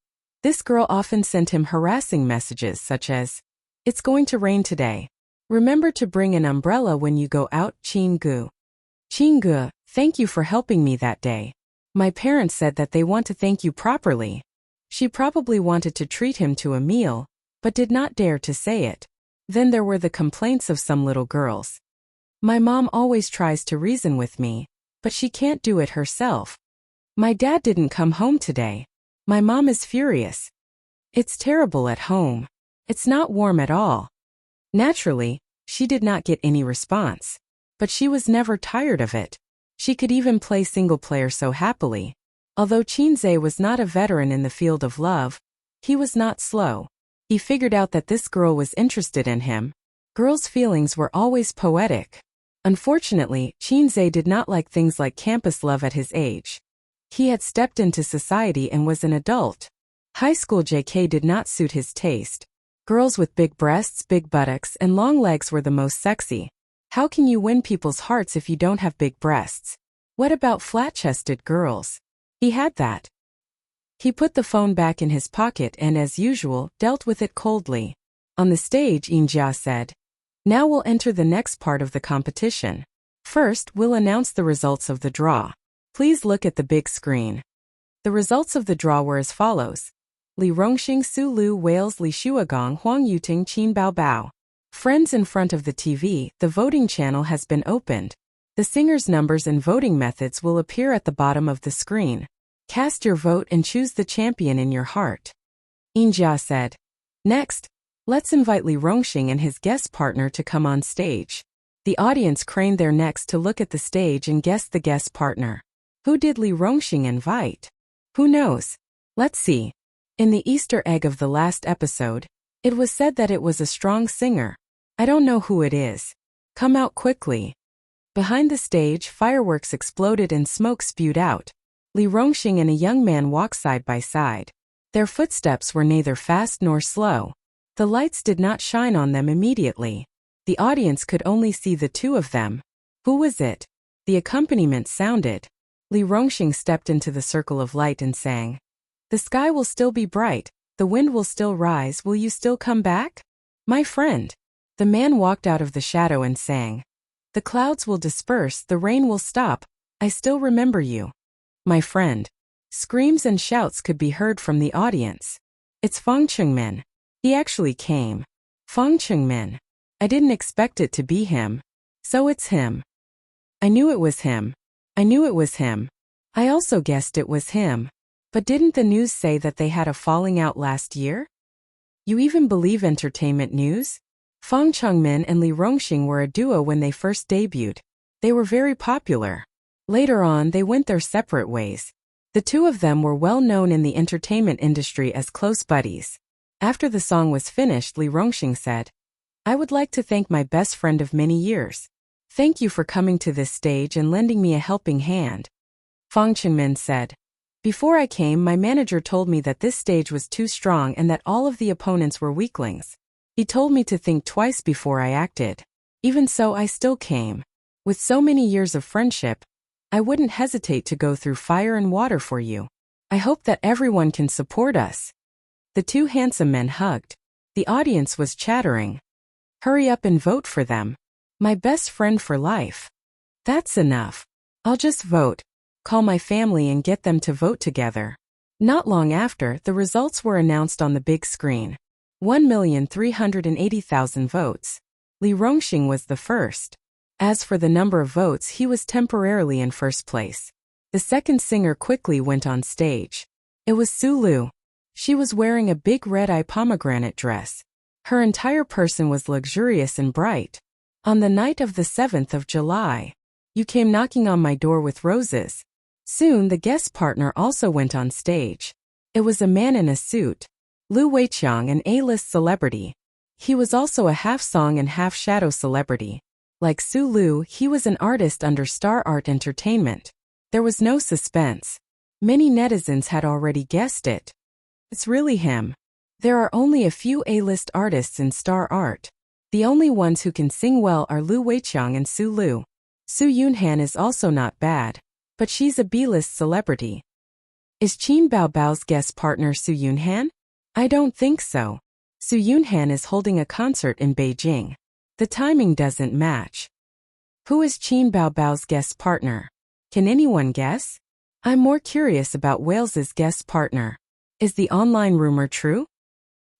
this girl often sent him harassing messages such as, "It's going to rain today. Remember to bring an umbrella when you go out, Qin Gu." "Qin Gu, thank you for helping me that day. My parents said that they want to thank you properly." She probably wanted to treat him to a meal, but did not dare to say it. Then there were the complaints of some little girls. "My mom always tries to reason with me, but she can't do it herself. My dad didn't come home today. My mom is furious. It's terrible at home. It's not warm at all." Naturally, she did not get any response. But she was never tired of it. She could even play single player so happily. Although Qin Zhe was not a veteran in the field of love, he was not slow. He figured out that this girl was interested in him. Girls' feelings were always poetic. Unfortunately, Qin Zhe did not like things like campus love at his age. He had stepped into society and was an adult. High school JK did not suit his taste. Girls with big breasts, big buttocks, and long legs were the most sexy. How can you win people's hearts if you don't have big breasts? What about flat-chested girls? He had that. He put the phone back in his pocket and, as usual, dealt with it coldly. On the stage, Yinjia said, "Now we'll enter the next part of the competition. First, we'll announce the results of the draw. Please look at the big screen." The results of the draw were as follows. Li Rongxing, Su Lu, Wales, Li Shuagong, Huang Yuting, Qin Baobao. Friends in front of the TV, the voting channel has been opened. The singers' numbers and voting methods will appear at the bottom of the screen. Cast your vote and choose the champion in your heart. Yinjia said. Next, let's invite Li Rongxing and his guest partner to come on stage. The audience craned their necks to look at the stage and guess the guest partner. Who did Li Rongxing invite? Who knows? Let's see. In the Easter egg of the last episode, it was said that it was a strong singer. I don't know who it is. Come out quickly. Behind the stage, fireworks exploded and smoke spewed out. Li Rongxing and a young man walked side by side. Their footsteps were neither fast nor slow. The lights did not shine on them immediately. The audience could only see the two of them. Who was it? The accompaniment sounded. Li Rongxing stepped into the circle of light and sang. The sky will still be bright, the wind will still rise, will you still come back? My friend. The man walked out of the shadow and sang. The clouds will disperse, the rain will stop, I still remember you. My friend. Screams and shouts could be heard from the audience. It's Fang Chengmen. He actually came. Fang Chengmen. I didn't expect it to be him. So it's him. I knew it was him. I knew it was him. I also guessed it was him. But didn't the news say that they had a falling out last year? You even believe entertainment news? Fang Chengmen and Li Rongxing were a duo when they first debuted. They were very popular. Later on, they went their separate ways. The two of them were well known in the entertainment industry as close buddies. After the song was finished, Li Rongxing said, I would like to thank my best friend of many years. Thank you for coming to this stage and lending me a helping hand. Fang Chengmen said, Before I came, my manager told me that this stage was too strong and that all of the opponents were weaklings. He told me to think twice before I acted. Even so, I still came. With so many years of friendship, I wouldn't hesitate to go through fire and water for you. I hope that everyone can support us. The two handsome men hugged. The audience was chattering. Hurry up and vote for them. My best friend for life. That's enough. I'll just vote. Call my family and get them to vote together. Not long after, the results were announced on the big screen. 1,380,000 votes. Li Rongxing was the first. As for the number of votes, he was temporarily in first place. The second singer quickly went on stage. It was Su Lu. She was wearing a big red-eye pomegranate dress. Her entire person was luxurious and bright. On the night of the 7th of July, you came knocking on my door with roses. Soon the guest partner also went on stage. It was a man in a suit. Lu Weiqiang, an A-list celebrity. He was also a half-song and half-shadow celebrity. Like Su Lu, he was an artist under Star Art Entertainment. There was no suspense. Many netizens had already guessed it. It's really him. There are only a few A-list artists in Star Art. The only ones who can sing well are Lu Weiqiang and Su Lu. Su Yunhan is also not bad, but she's a B-list celebrity. Is Qin Baobao's guest partner Su Yunhan? I don't think so. Su Yunhan is holding a concert in Beijing. The timing doesn't match. Who is Qin Baobao's guest partner? Can anyone guess? I'm more curious about Wales's guest partner. Is the online rumor true?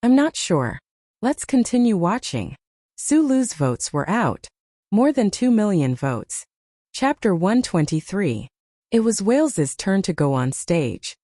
I'm not sure. Let's continue watching. Su Lu's votes were out. More than 2 million votes. Chapter 123. It was Wales's turn to go on stage.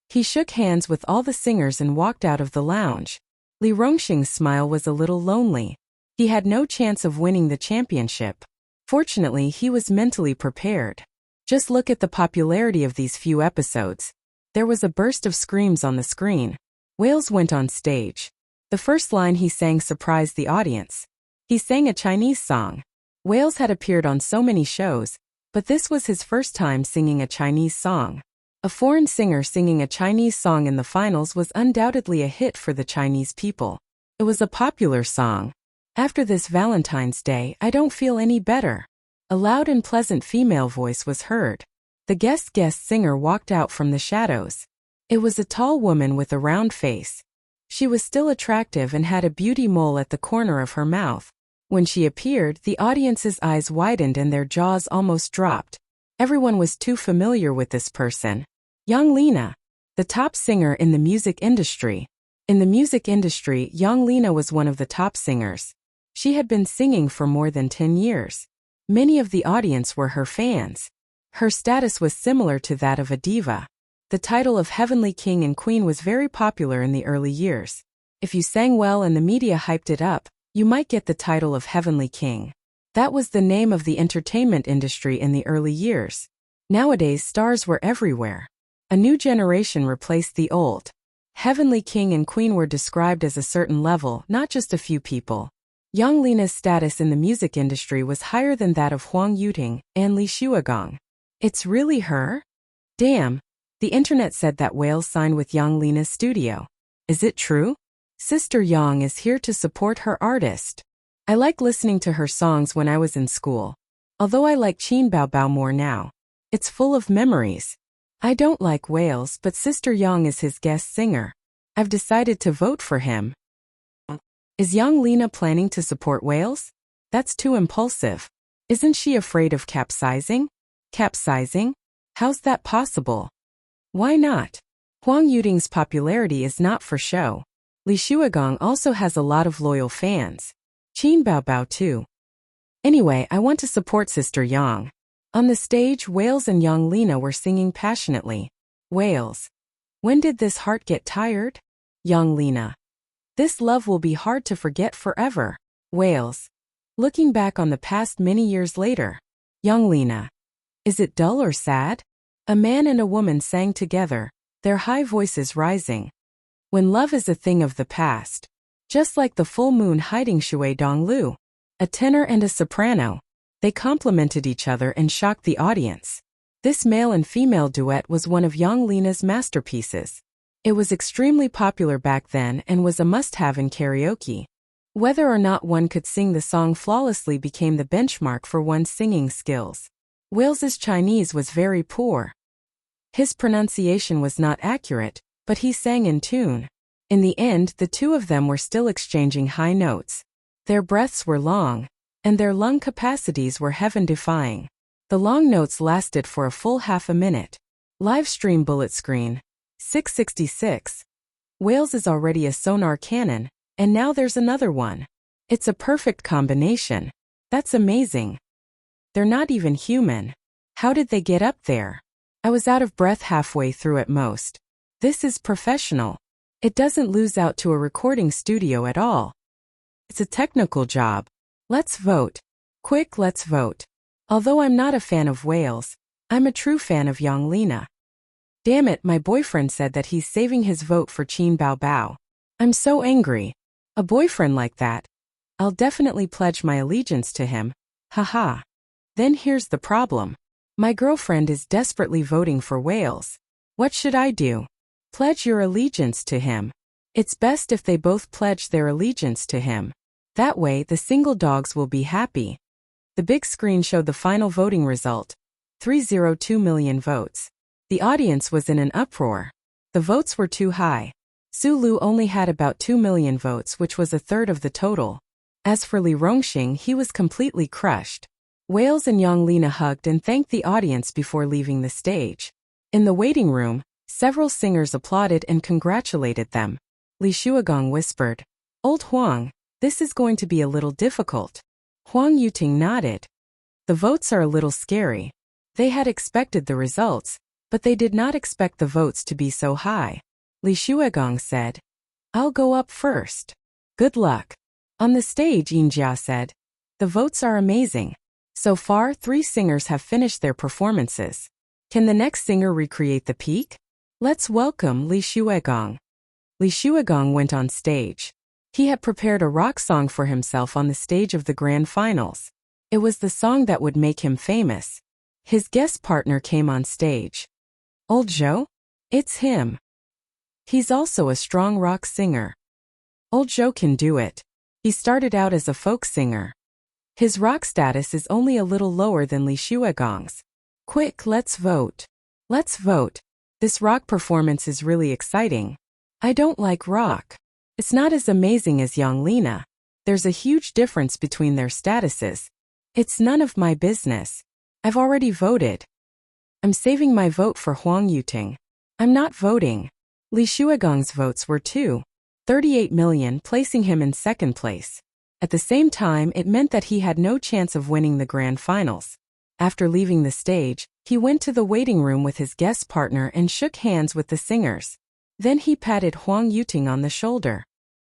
He shook hands with all the singers and walked out of the lounge. Li Rongxing's smile was a little lonely. He had no chance of winning the championship. Fortunately, he was mentally prepared. Just look at the popularity of these few episodes. There was a burst of screams on the screen. Wales went on stage. The first line he sang surprised the audience. He sang a Chinese song. Wales had appeared on so many shows, but this was his first time singing a Chinese song. A foreign singer singing a Chinese song in the finals was undoubtedly a hit for the Chinese people. It was a popular song. After this Valentine's Day, I don't feel any better. A loud and pleasant female voice was heard. The guest singer walked out from the shadows. It was a tall woman with a round face. She was still attractive and had a beauty mole at the corner of her mouth. When she appeared, the audience's eyes widened and their jaws almost dropped. Everyone was too familiar with this person. Yang Lina, the top singer in the music industry. In the music industry, Yang Lina was one of the top singers. She had been singing for more than 10 years. Many of the audience were her fans. Her status was similar to that of a diva. The title of Heavenly King and Queen was very popular in the early years. If you sang well and the media hyped it up, you might get the title of Heavenly King. That was the name of the entertainment industry in the early years. Nowadays, stars were everywhere. A new generation replaced the old. Heavenly King and Queen were described as a certain level, not just a few people. Yang Lina's status in the music industry was higher than that of Huang Yuting and Li Xuegong. It's really her? Damn. The internet said that Wales signed with Yang Lina's studio. Is it true? Sister Yang is here to support her artist. I like listening to her songs when I was in school. Although I like Qin Bao Bao more now. It's full of memories. I don't like Wales, but Sister Yang is his guest singer. I've decided to vote for him. Is young Lena planning to support Wales? That's too impulsive. Isn't she afraid of capsizing? Capsizing? How's that possible? Why not? Huang Yuting's popularity is not for show. Li Shuagong also has a lot of loyal fans. Qin Bao Bao too. Anyway, I want to support Sister Yang. On the stage, Wales and young Lena were singing passionately. Wales. When did this heart get tired? Young Lena. This love will be hard to forget forever. Wales. Looking back on the past many years later. Young Lena. Is it dull or sad? A man and a woman sang together, their high voices rising. When love is a thing of the past. Just like the full moon hiding Shui Donglu. A tenor and a soprano. They complemented each other and shocked the audience. This male and female duet was one of young Lena's masterpieces. It was extremely popular back then and was a must-have in karaoke. Whether or not one could sing the song flawlessly became the benchmark for one's singing skills. Wales's Chinese was very poor. His pronunciation was not accurate, but he sang in tune. In the end, the two of them were still exchanging high notes. Their breaths were long, and their lung capacities were heaven-defying. The long notes lasted for a full half a minute. Livestream bullet screen. 666. Wales is already a sonar cannon, and now there's another one. It's a perfect combination. That's amazing. They're not even human. How did they get up there? I was out of breath halfway through at most. This is professional. It doesn't lose out to a recording studio at all. It's a technical job. Let's vote. Quick, let's vote. Although I'm not a fan of Wales, I'm a true fan of young Lena. Damn it, my boyfriend said that he's saving his vote for Qin Bao Bao. I'm so angry. A boyfriend like that. I'll definitely pledge my allegiance to him. Haha. Then here's the problem. My girlfriend is desperately voting for Wales. What should I do? Pledge your allegiance to him. It's best if they both pledge their allegiance to him. That way, the single dogs will be happy. The big screen showed the final voting result. 302 million votes. The audience was in an uproar. The votes were too high. Sulu only had about 2 million votes, which was a third of the total. As for Li Rongxing, he was completely crushed. Wales and young Lena hugged and thanked the audience before leaving the stage. In the waiting room, several singers applauded and congratulated them. Li Shuagong whispered, "Old Huang, this is going to be a little difficult." Huang Yuting nodded. The votes are a little scary. They had expected the results, but they did not expect the votes to be so high. Li Shuagong said, "I'll go up first. Good luck." On the stage, Yin Jia said, "The votes are amazing. So far, 3 singers have finished their performances. Can the next singer recreate the peak? Let's welcome Li Shuagong." Li Shuagong went on stage. He had prepared a rock song for himself on the stage of the grand finals. It was the song that would make him famous. His guest partner came on stage. "Old Zhou? It's him. He's also a strong rock singer. Old Zhou can do it. He started out as a folk singer. His rock status is only a little lower than Li Shuagong's. Quick, let's vote. Let's vote. This rock performance is really exciting. I don't like rock. It's not as amazing as young Lena. There's a huge difference between their statuses. It's none of my business. I've already voted. I'm saving my vote for Huang Yuting. I'm not voting." Li Shuagong's votes were 2.38 million, placing him in second place. At the same time, it meant that he had no chance of winning the grand finals. After leaving the stage, he went to the waiting room with his guest partner and shook hands with the singers. Then he patted Huang Yuting on the shoulder.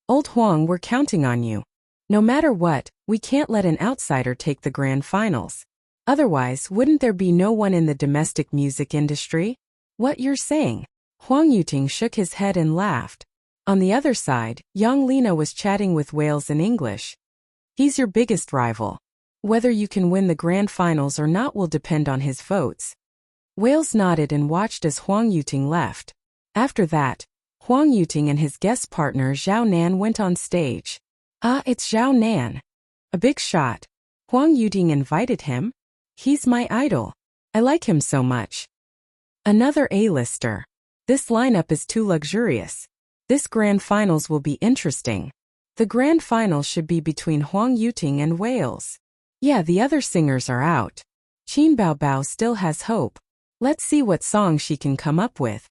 "Old Huang, we're counting on you. No matter what, we can't let an outsider take the grand finals. Otherwise, wouldn't there be no one in the domestic music industry?" "What you're saying?" Huang Yuting shook his head and laughed. On the other side, young Lena was chatting with Wales in English. "He's your biggest rival. Whether you can win the grand finals or not will depend on his votes." Wales nodded and watched as Huang Yuting left. After that, Huang Yuting and his guest partner Zhao Nan went on stage. "Ah, it's Zhao Nan. A big shot. Huang Yuting invited him? He's my idol. I like him so much. Another A-lister. This lineup is too luxurious. This grand finals will be interesting. The grand final should be between Huang Yuting and Wales. Yeah, the other singers are out. Qin Baobao still has hope. Let's see what song she can come up with.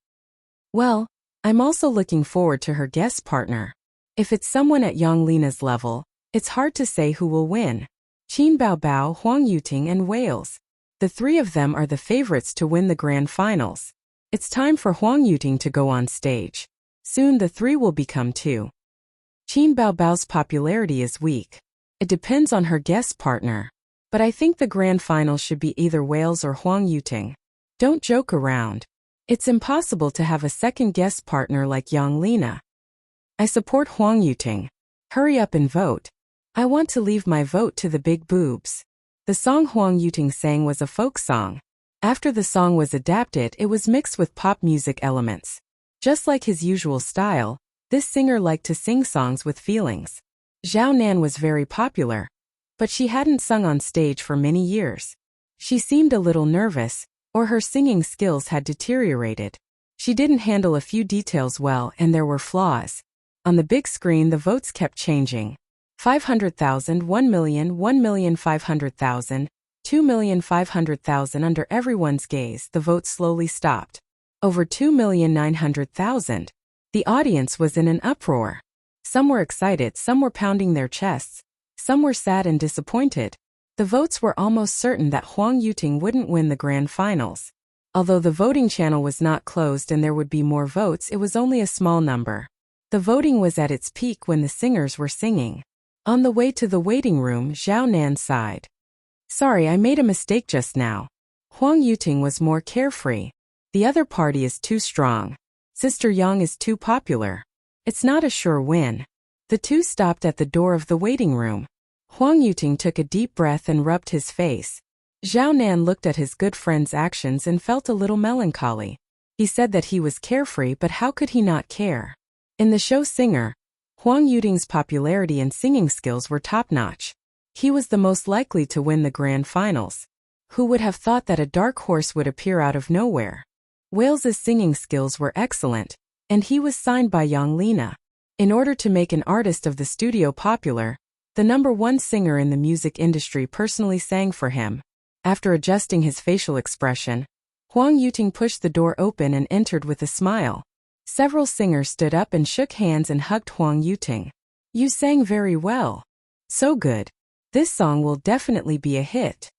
Well, I'm also looking forward to her guest partner. If it's someone at Yang Lina's level, it's hard to say who will win. Qin Baobao, Huang Yuting and Wales. The three of them are the favorites to win the grand finals. It's time for Huang Yuting to go on stage. Soon the three will become two. Qin Baobao's popularity is weak. It depends on her guest partner. But I think the grand final should be either Wales or Huang Yuting. Don't joke around. It's impossible to have a second guest partner like Yang Lina. I support Huang Yuting. Hurry up and vote. I want to leave my vote to the big boobs. The song Huang Yuting sang was a folk song. After the song was adapted, it was mixed with pop music elements. Just like his usual style, this singer liked to sing songs with feelings. Zhao Nan was very popular, but she hadn't sung on stage for many years. She seemed a little nervous, or her singing skills had deteriorated. She didn't handle a few details well and there were flaws. On the big screen the votes kept changing. 500,000, 1 million, 1,500,000, 2,500,000 under everyone's gaze, the vote slowly stopped. Over 2,900,000. The audience was in an uproar. Some were excited, some were pounding their chests, some were sad and disappointed. The votes were almost certain that Huang Yuting wouldn't win the grand finals. Although the voting channel was not closed and there would be more votes, it was only a small number. The voting was at its peak when the singers were singing. On the way to the waiting room, Zhao Nan sighed. Sorry, I made a mistake just now. Huang Yuting was more carefree. The other party is too strong. Sister Yang is too popular. It's not a sure win. The two stopped at the door of the waiting room. Huang Yuting took a deep breath and rubbed his face. Zhao Nan looked at his good friend's actions and felt a little melancholy. He said that he was carefree, but how could he not care? In the show Singer, Huang Yuting's popularity and singing skills were top-notch. He was the most likely to win the grand finals. Who would have thought that a dark horse would appear out of nowhere? Wales's singing skills were excellent, and he was signed by Yang Lina. In order to make an artist of the studio popular, the #1 singer in the music industry personally sang for him. After adjusting his facial expression, Huang Yuting pushed the door open and entered with a smile. Several singers stood up and shook hands and hugged Huang Yuting. You sang very well. So good. This song will definitely be a hit.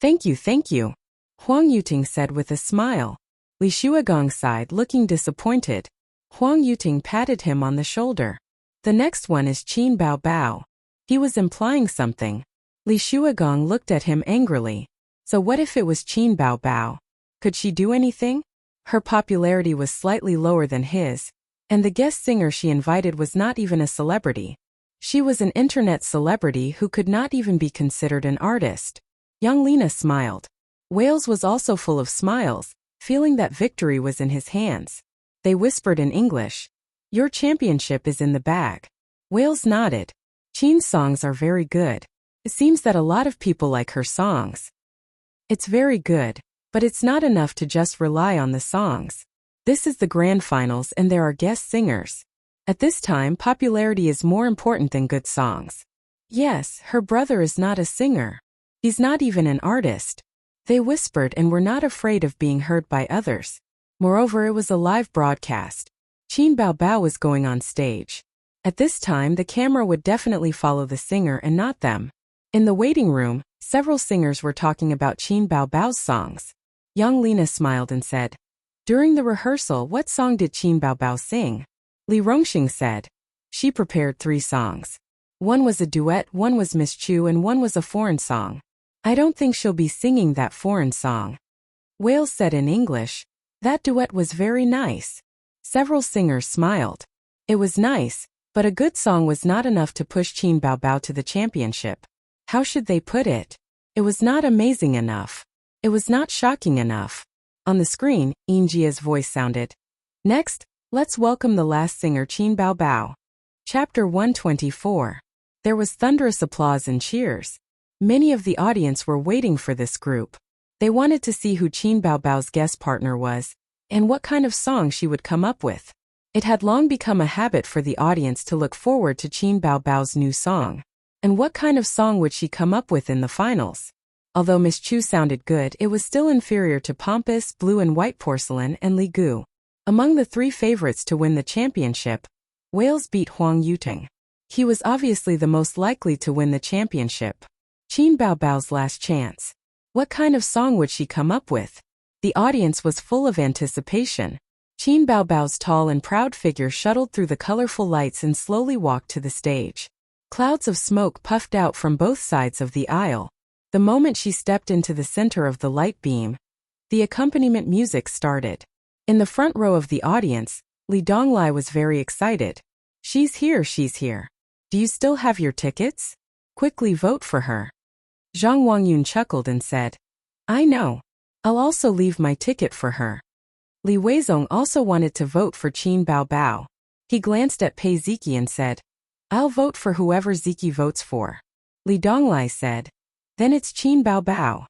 Thank you, Huang Yuting said with a smile. Li Shuagong sighed, looking disappointed. Huang Yuting patted him on the shoulder. The next one is Qin Baobao. He was implying something. Li Shuagong looked at him angrily. So what if it was Qin Baobao? Could she do anything? Her popularity was slightly lower than his, and the guest singer she invited was not even a celebrity. She was an internet celebrity who could not even be considered an artist. Yang Lina smiled. Wales was also full of smiles, feeling that victory was in his hands. They whispered in English. Your championship is in the bag. Wales nodded. Qin's songs are very good. It seems that a lot of people like her songs. It's very good, but it's not enough to just rely on the songs. This is the grand finals and there are guest singers. At this time, popularity is more important than good songs. Yes, her brother is not a singer. He's not even an artist. They whispered and were not afraid of being heard by others. Moreover, it was a live broadcast. Qin Baobao was going on stage. At this time, the camera would definitely follow the singer and not them. In the waiting room, several singers were talking about Qin Baobao's songs. Yang Lina smiled and said, During the rehearsal, what song did Qin Baobao sing? Li Rongxing said. She prepared 3 songs. One was a duet, one was Miss Chu, and one was a foreign song. I don't think she'll be singing that foreign song. Wales said in English, That duet was very nice. Several singers smiled. It was nice, but a good song was not enough to push Qin Baobao to the championship. How should they put it? It was not amazing enough. It was not shocking enough. On the screen, Yin Jia's voice sounded. Next, let's welcome the last singer, Qin Baobao. Chapter 124. There was thunderous applause and cheers. Many of the audience were waiting for this group. They wanted to see who Qin Baobao's guest partner was, and what kind of song she would come up with. It had long become a habit for the audience to look forward to Qin Baobao's new song. And what kind of song would she come up with in the finals? Although Miss Chu sounded good, it was still inferior to Pompous, Blue and White Porcelain, and Li Gu. Among the three favorites to win the championship, Wales beat Huang Yuting. He was obviously the most likely to win the championship. Qin Baobao's last chance. What kind of song would she come up with? The audience was full of anticipation. Qin Baobao's tall and proud figure shuttled through the colorful lights and slowly walked to the stage. Clouds of smoke puffed out from both sides of the aisle. The moment she stepped into the center of the light beam, the accompaniment music started. In the front row of the audience, Li Donglai was very excited. She's here, she's here. Do you still have your tickets? Quickly vote for her. Zhang Wangyun chuckled and said, I know. I'll also leave my ticket for her. Li Weizong also wanted to vote for Qin Baobao. He glanced at Pei Ziki and said, I'll vote for whoever Ziki votes for. Li Donglai said, then it's Qin Baobao.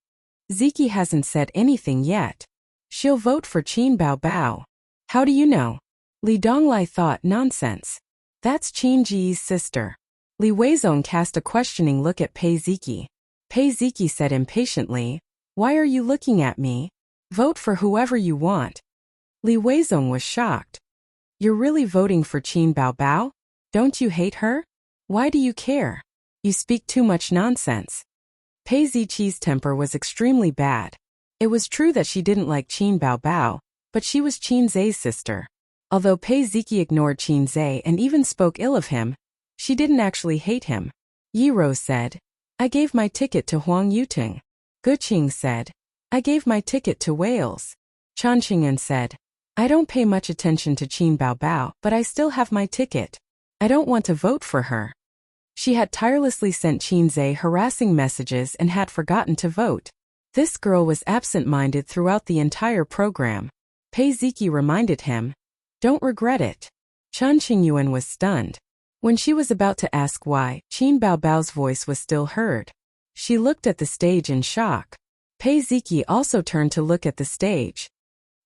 Ziki hasn't said anything yet. She'll vote for Qin Baobao. How do you know? Li Donglai thought, nonsense. That's Qin Ji's sister. Li Weizong cast a questioning look at Pei Ziki. Pei Ziki said impatiently, why are you looking at me? Vote for whoever you want. Li Weizong was shocked. You're really voting for Qin Baobao? Don't you hate her? Why do you care? You speak too much nonsense. Pei Ziqi's temper was extremely bad. It was true that she didn't like Qin Baobao, but she was Qin Zhe's sister. Although Pei Ziki ignored Qin Zhe and even spoke ill of him, she didn't actually hate him. Yi Rou said, I gave my ticket to Huang Yuting. Guqing said, I gave my ticket to Wales. Changqing'an said, I don't pay much attention to Qin Baobao, but I still have my ticket. I don't want to vote for her. She had tirelessly sent Qin Zhe harassing messages and had forgotten to vote. This girl was absent-minded throughout the entire program. Pei Ziki reminded him, don't regret it. Chen Qingyuan was stunned. When she was about to ask why, Qin Baobao's voice was still heard. She looked at the stage in shock. Pei Ziki also turned to look at the stage.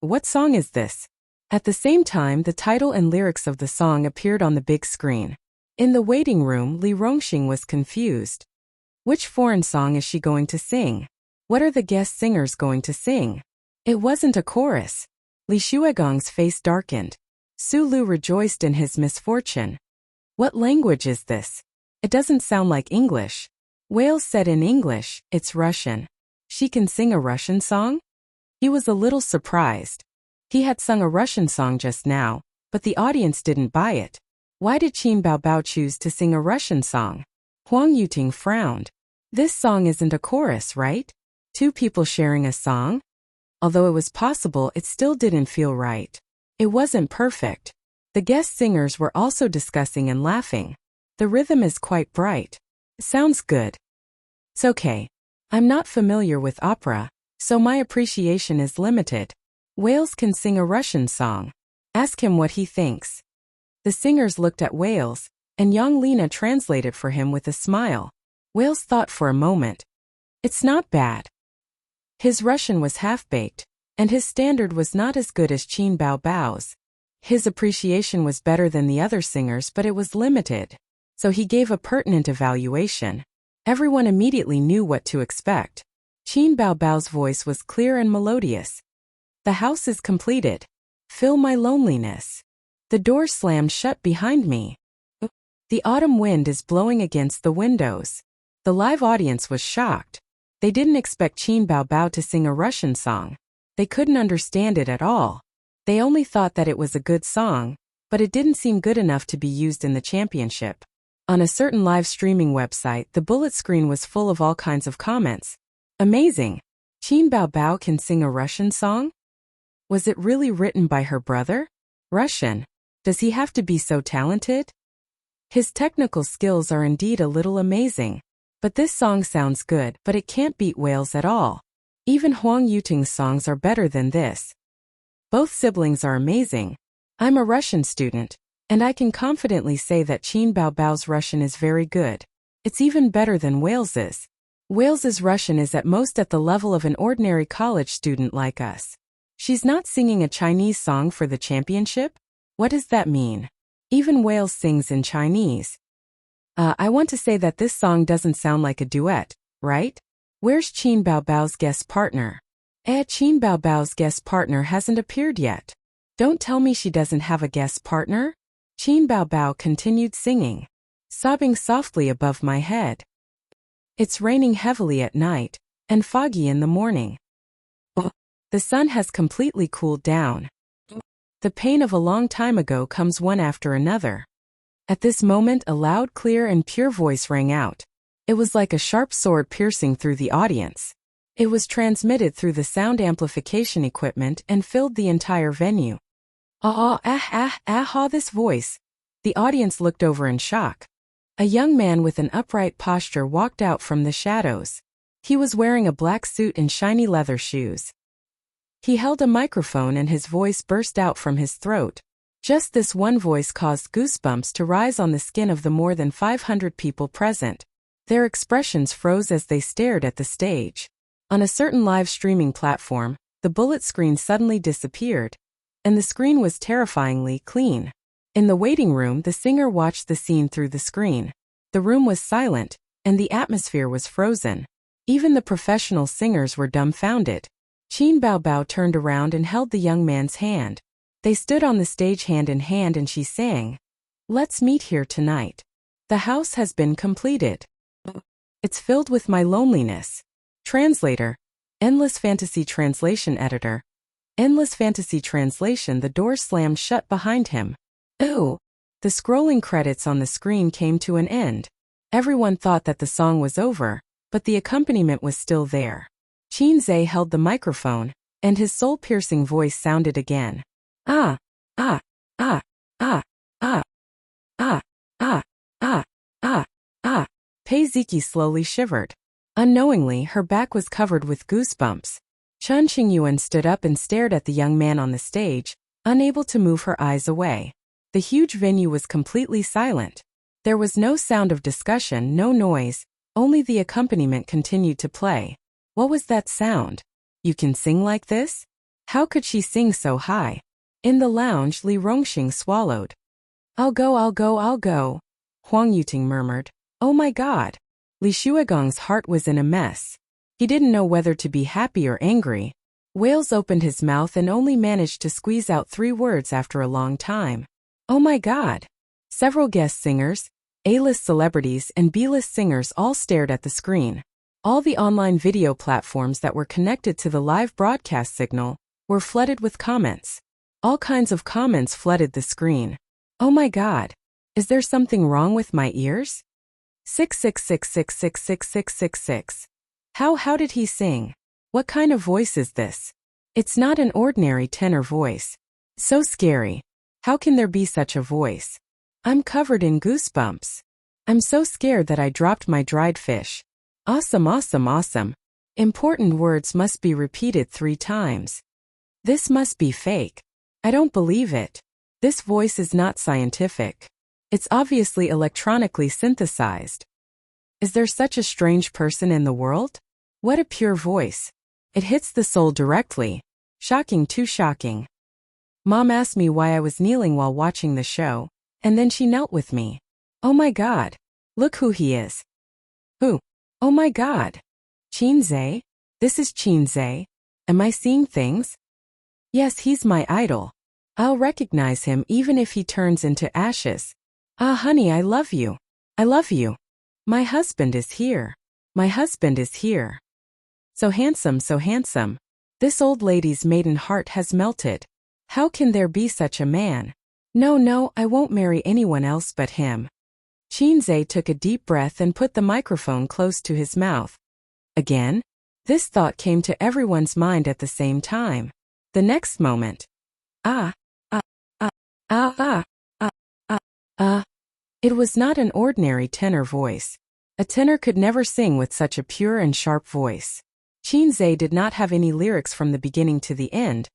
What song is this? At the same time, the title and lyrics of the song appeared on the big screen. In the waiting room, Li Rongxing was confused. Which foreign song is she going to sing? What are the guest singers going to sing? It wasn't a chorus. Li Shuigong's face darkened. Su Lu rejoiced in his misfortune. What language is this? It doesn't sound like English. Wales said in English, it's Russian. She can sing a Russian song? He was a little surprised. He had sung a Russian song just now, but the audience didn't buy it. Why did Qin Baobao choose to sing a Russian song? Huang Yuting frowned. This song isn't a chorus, right? Two people sharing a song? Although it was possible, it still didn't feel right. It wasn't perfect. The guest singers were also discussing and laughing. The rhythm is quite bright. Sounds good. It's okay. I'm not familiar with opera, so my appreciation is limited. Wales can sing a Russian song. Ask him what he thinks. The singers looked at Wales, and Yang Lina translated for him with a smile. Wales thought for a moment. It's not bad. His Russian was half-baked, and his standard was not as good as Qin Baobao's. His appreciation was better than the other singers, but it was limited. So he gave a pertinent evaluation. Everyone immediately knew what to expect. Qin Baobao's voice was clear and melodious. The house is completed. Fill my loneliness. The door slammed shut behind me. The autumn wind is blowing against the windows. The live audience was shocked. They didn't expect Qin Baobao to sing a Russian song. They couldn't understand it at all. They only thought that it was a good song, but it didn't seem good enough to be used in the championship. On a certain live streaming website, the bullet screen was full of all kinds of comments. Amazing! Qin Baobao can sing a Russian song? Was it really written by her brother? Russian. Does he have to be so talented? His technical skills are indeed a little amazing. But this song sounds good, but it can't beat Wales at all. Even Huang Yuting's songs are better than this. Both siblings are amazing. I'm a Russian student, and I can confidently say that Qin Baobao's Russian is very good. It's even better than Wales's. Wales's Russian is at most at the level of an ordinary college student like us. She's not singing a Chinese song for the championship? What does that mean? Even Wales sings in Chinese. I want to say that this song doesn't sound like a duet, right? Where's Qin Baobao's guest partner? Qin Baobao's guest partner hasn't appeared yet. Don't tell me she doesn't have a guest partner? Qin Baobao continued singing, sobbing softly above my head. It's raining heavily at night, and foggy in the morning. The sun has completely cooled down. The pain of a long time ago comes one after another. At this moment a loud, clear and pure voice rang out. It was like a sharp sword piercing through the audience. It was transmitted through the sound amplification equipment and filled the entire venue. This voice. The audience looked over in shock. A young man with an upright posture walked out from the shadows. He was wearing a black suit and shiny leather shoes. He held a microphone and his voice burst out from his throat. Just this one voice caused goosebumps to rise on the skin of the more than 500 people present. Their expressions froze as they stared at the stage. On a certain live streaming platform, the bullet screen suddenly disappeared, and the screen was terrifyingly clean. In the waiting room, the singer watched the scene through the screen. The room was silent, and the atmosphere was frozen. Even the professional singers were dumbfounded. Qin Baobao turned around and held the young man's hand. They stood on the stage hand in hand and she sang, "Let's meet here tonight. The house has been completed. It's filled with my loneliness." Translator, Endless Fantasy Translation Editor. Endless Fantasy Translation. The door slammed shut behind him. Ooh! The scrolling credits on the screen came to an end. Everyone thought that the song was over, but the accompaniment was still there. Qin Zhe held the microphone, and his soul-piercing voice sounded again. Ah, ah, ah, ah, ah, ah, ah, ah, ah, ah. Pei Ziki slowly shivered. Unknowingly, her back was covered with goosebumps. Chen Qingyuan stood up and stared at the young man on the stage, unable to move her eyes away. The huge venue was completely silent. There was no sound of discussion, no noise, only the accompaniment continued to play. What was that sound? You can sing like this? How could she sing so high? In the lounge, Li Rongxing swallowed. I'll go, I'll go, I'll go. Huang Yuting murmured. Oh my God. Li Shuagong's heart was in a mess. He didn't know whether to be happy or angry. Wales opened his mouth and only managed to squeeze out 3 words after a long time. Oh my God. Several guest singers, A-list celebrities and B-list singers all stared at the screen. All the online video platforms that were connected to the live broadcast signal were flooded with comments. All kinds of comments flooded the screen. Oh my God. Is there something wrong with my ears? 666666666. How did he sing? What kind of voice is this? It's not an ordinary tenor voice. So scary. How can there be such a voice? I'm covered in goosebumps. I'm so scared that I dropped my dried fish. Awesome, awesome, awesome. Important words must be repeated 3 times. This must be fake. I don't believe it. This voice is not scientific. It's obviously electronically synthesized. Is there such a strange person in the world? What a pure voice. It hits the soul directly. Shocking, too shocking. Mom asked me why I was kneeling while watching the show, and then she knelt with me. Oh my God. Look who he is. Who? Oh my God. Qin Zhe? This is Qin Zhe. Am I seeing things? Yes, he's my idol. I'll recognize him even if he turns into ashes. Ah, honey, I love you. I love you. My husband is here. My husband is here. So handsome, so handsome. This old lady's maiden heart has melted. How can there be such a man? No, I won't marry anyone else but him. Qin Zhe took a deep breath and put the microphone close to his mouth. Again? This thought came to everyone's mind at the same time. The next moment. It was not an ordinary tenor voice. A tenor could never sing with such a pure and sharp voice. Qin Zhe did not have any lyrics from the beginning to the end,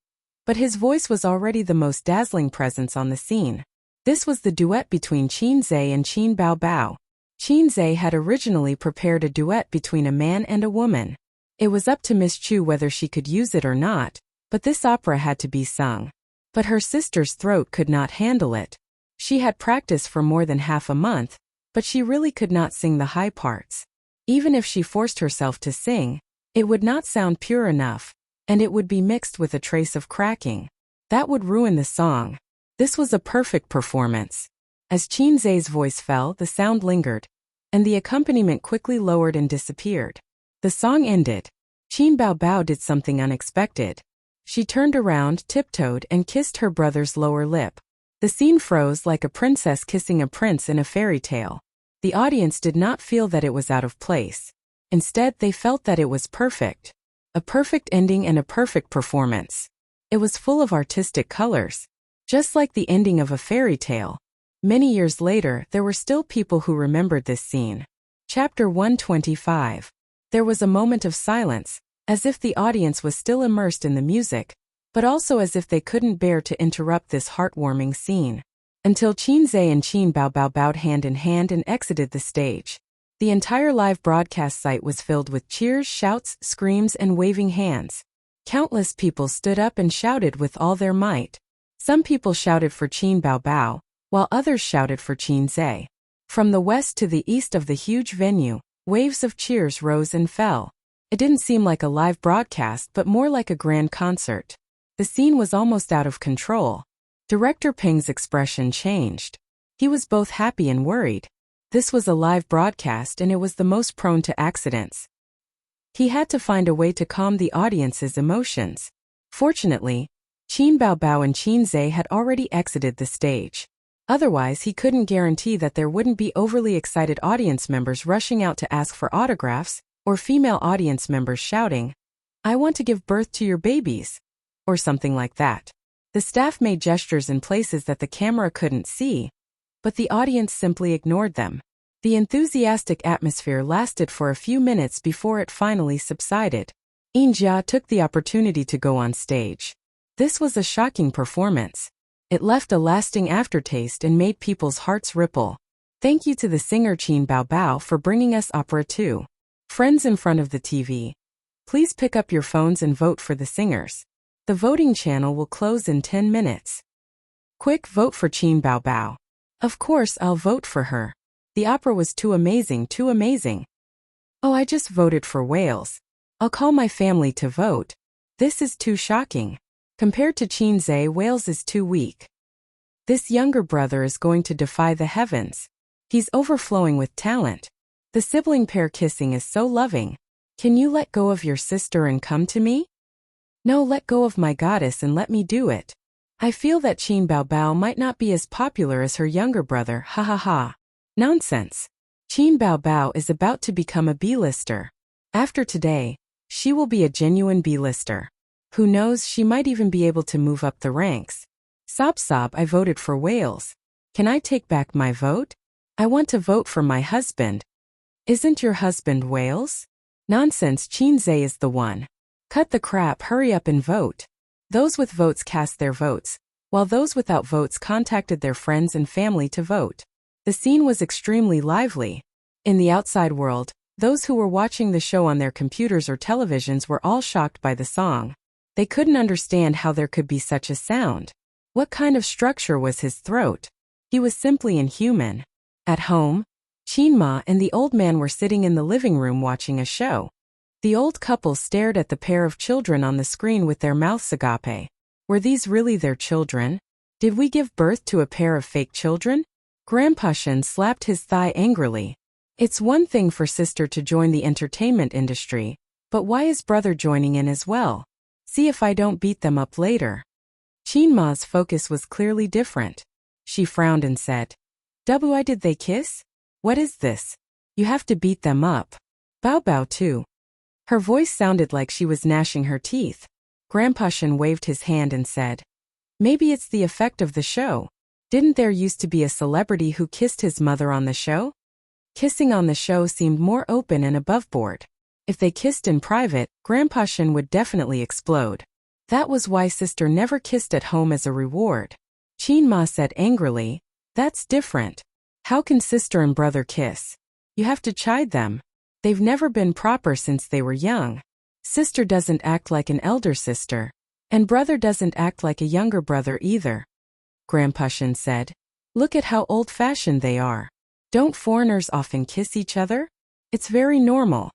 but his voice was already the most dazzling presence on the scene. This was the duet between Qin Zhe and Qin Baobao. Qinze had originally prepared a duet between a man and a woman. It was up to Miss Chu whether she could use it or not, but this opera had to be sung. But her sister's throat could not handle it. She had practiced for more than half a month, but she really could not sing the high parts. Even if she forced herself to sing, it would not sound pure enough, and it would be mixed with a trace of cracking. That would ruin the song. This was a perfect performance. As Qinze's voice fell, the sound lingered, and the accompaniment quickly lowered and disappeared. The song ended. Qin Baobao did something unexpected. She turned around, tiptoed, and kissed her brother's lower lip. The scene froze like a princess kissing a prince in a fairy tale. The audience did not feel that it was out of place. Instead, they felt that it was perfect. A perfect ending and a perfect performance. It was full of artistic colors. Just like the ending of a fairy tale. Many years later, there were still people who remembered this scene. Chapter 125. There was a moment of silence, as if the audience was still immersed in the music, but also as if they couldn't bear to interrupt this heartwarming scene. Until Qinze and Qin Baobao bowed hand in hand and exited the stage. The entire live broadcast site was filled with cheers, shouts, screams, and waving hands. Countless people stood up and shouted with all their might. Some people shouted for Qin Baobao, while others shouted for Qinze. From the west to the east of the huge venue, waves of cheers rose and fell. It didn't seem like a live broadcast but more like a grand concert. The scene was almost out of control. Director Peng's expression changed. He was both happy and worried. This was a live broadcast and it was the most prone to accidents. He had to find a way to calm the audience's emotions. Fortunately, Qin Baobao and Qinze had already exited the stage. Otherwise, he couldn't guarantee that there wouldn't be overly excited audience members rushing out to ask for autographs, or female audience members shouting, "I want to give birth to your babies," or something like that. The staff made gestures in places that the camera couldn't see, but the audience simply ignored them. The enthusiastic atmosphere lasted for a few minutes before it finally subsided. Jia took the opportunity to go on stage. This was a shocking performance. It left a lasting aftertaste and made people's hearts ripple. Thank you to the singer Qin Baobao for bringing us opera 2. Friends in front of the TV, please pick up your phones and vote for the singers. The voting channel will close in 10 minutes. Quick, vote for Qin Baobao. Of course, I'll vote for her. The opera was too amazing, too amazing. Oh, I just voted for Wales. I'll call my family to vote. This is too shocking. Compared to Qinze, Wales is too weak. This younger brother is going to defy the heavens. He's overflowing with talent. The sibling pair kissing is so loving. Can you let go of your sister and come to me? No, let go of my goddess and let me do it. I feel that Qin Baobao might not be as popular as her younger brother, ha ha ha. Nonsense. Qin Baobao is about to become a B-lister. After today, she will be a genuine B-lister. Who knows, she might even be able to move up the ranks. Sob sob, I voted for Wales. Can I take back my vote? I want to vote for my husband. Isn't your husband Wales? Nonsense, Qinze is the one. Cut the crap, hurry up and vote. Those with votes cast their votes, while those without votes contacted their friends and family to vote. The scene was extremely lively. In the outside world, those who were watching the show on their computers or televisions were all shocked by the song. They couldn't understand how there could be such a sound. What kind of structure was his throat? He was simply inhuman. At home, Qinma and the old man were sitting in the living room watching a show. The old couple stared at the pair of children on the screen with their mouths agape. Were these really their children? Did we give birth to a pair of fake children? Grandpa Shen slapped his thigh angrily. It's one thing for sister to join the entertainment industry, but why is brother joining in as well? See if I don't beat them up later. Qinma's focus was clearly different. She frowned and said, "Why did they kiss? What is this? You have to beat them up. Bao Bao too." Her voice sounded like she was gnashing her teeth. Grandpa Shen waved his hand and said, "Maybe it's the effect of the show. Didn't there used to be a celebrity who kissed his mother on the show? Kissing on the show seemed more open and aboveboard. If they kissed in private, Grandpa Shen would definitely explode. That was why sister never kissed at home as a reward." Qin Ma said angrily, "That's different. How can sister and brother kiss? You have to chide them. They've never been proper since they were young. Sister doesn't act like an elder sister. And brother doesn't act like a younger brother either. Grandpushin said. Look at how old-fashioned they are. Don't foreigners often kiss each other? It's very normal.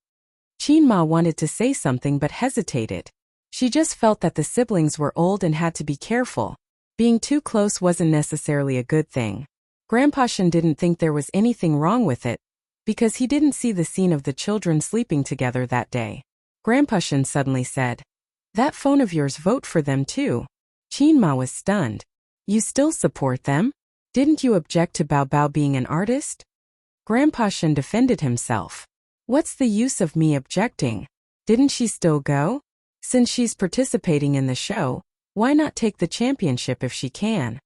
Chinma wanted to say something but hesitated. She just felt that the siblings were old and had to be careful. Being too close wasn't necessarily a good thing. Grandpushin didn't think there was anything wrong with it, because he didn't see the scene of the children sleeping together that day. Grandpushin suddenly said, That phone of yours, vote for them too. Chinma was stunned. You still support them? Didn't you object to Bao Bao being an artist? Grandpushin defended himself. What's the use of me objecting? Didn't she still go? Since she's participating in the show, why not take the championship if she can?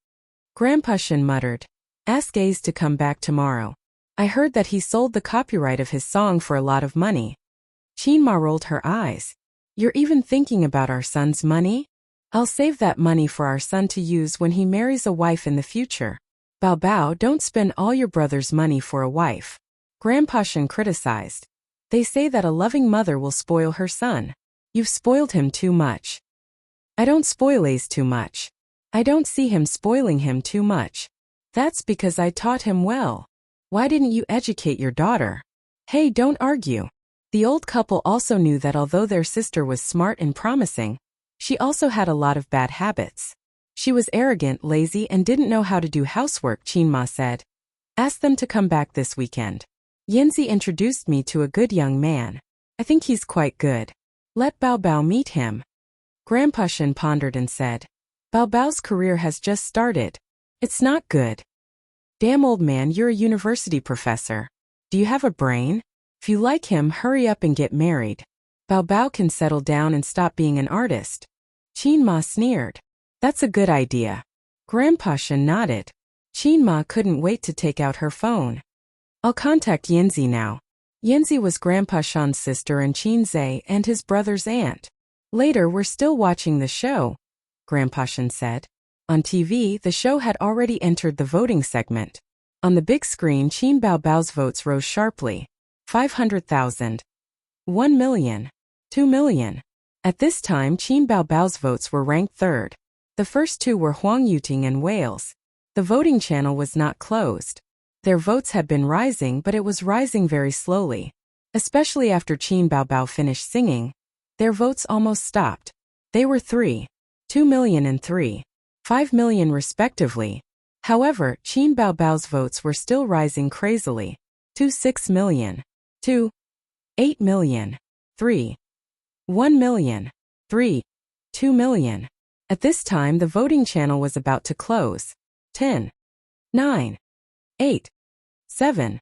Grandpushin muttered. Ask Ace to come back tomorrow. I heard that he sold the copyright of his song for a lot of money. Chinma rolled her eyes. You're even thinking about our son's money? I'll save that money for our son to use when he marries a wife in the future. Bao Bao, don't spend all your brother's money for a wife. Grandpushin criticized. They say that a loving mother will spoil her son. You've spoiled him too much. I don't spoil Ace too much. I don't see him spoiling him too much. That's because I taught him well. Why didn't you educate your daughter? Hey, don't argue. The old couple also knew that although their sister was smart and promising, she also had a lot of bad habits. She was arrogant, lazy, and didn't know how to do housework, Chinma said. Ask them to come back this weekend. Yanzi introduced me to a good young man. I think he's quite good. Let Bao Bao meet him. Grandpushin pondered and said, Bao Bao's career has just started. It's not good. Damn old man, you're a university professor. Do you have a brain? If you like him, hurry up and get married. Bao Bao can settle down and stop being an artist. Chinma sneered. That's a good idea. Grandpushin nodded. Chinma couldn't wait to take out her phone. I'll contact Yanzi now. Yanzi was Grandpushin's sister and Chinze and his brother's aunt. Later, we're still watching the show, Grandpushin said. On TV, the show had already entered the voting segment. On the big screen, Qin Bao Bao's votes rose sharply. 500,000. 1 million. 2 million. At this time, Qin Bao Bao's votes were ranked third. The first two were Huang Yuting and Wales. The voting channel was not closed. Their votes had been rising, but it was rising very slowly. Especially after Qin Bao Bao finished singing, their votes almost stopped. They were 3, 2 million and 3, 5 million respectively. However, Qin Bao Bao's votes were still rising crazily. 2 6 million, 2 8 million, 3 1 million, 3 2 million. At this time, the voting channel was about to close. 10 9 8 7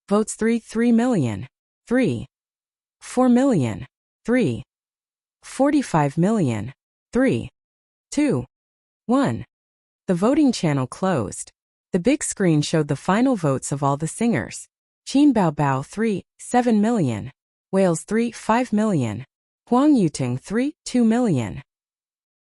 votes. 3 million, 3 4 million, 3 45 million, 3 2 1. The voting channel closed. The big screen showed the final votes of all the singers. Qin Bao Bao 3 7 million, Wales 3 5 million, Huang Yuting 3 2 million.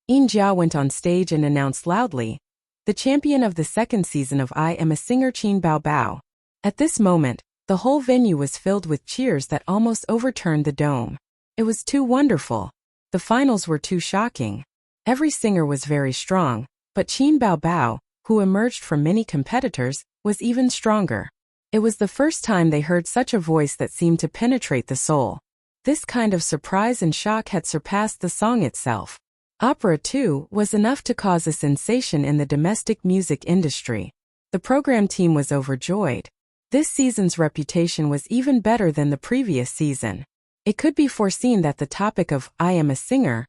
Yin Jia went on stage and announced loudly, the champion of the second season of I Am a Singer, Qin Bao Bao. At this moment, the whole venue was filled with cheers that almost overturned the dome. It was too wonderful. The finals were too shocking. Every singer was very strong, but Qin Bao Bao, who emerged from many competitors, was even stronger. It was the first time they heard such a voice that seemed to penetrate the soul. This kind of surprise and shock had surpassed the song itself. Opera, too, was enough to cause a sensation in the domestic music industry. The program team was overjoyed. This season's reputation was even better than the previous season. It could be foreseen that the topic of I Am a Singer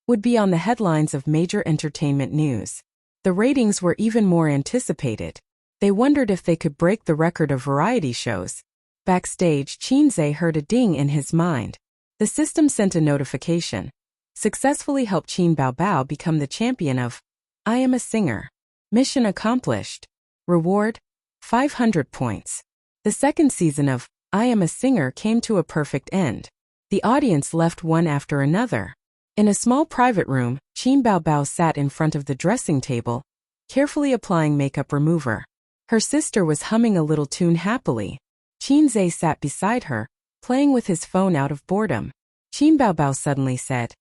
would be on the headlines of major entertainment news. The ratings were even more anticipated. They wondered if they could break the record of variety shows. Backstage, Chinze heard a ding in his mind. The system sent a notification. Successfully helped Qin Bao Bao become the champion of I Am a Singer. Mission accomplished. Reward: 500 points. The second season of I Am a Singer came to a perfect end. The audience left one after another. In a small private room, Qin Bao Bao sat in front of the dressing table, carefully applying makeup remover. Her sister was humming a little tune happily. Qinze sat beside her, playing with his phone out of boredom. Qin Baobao suddenly said,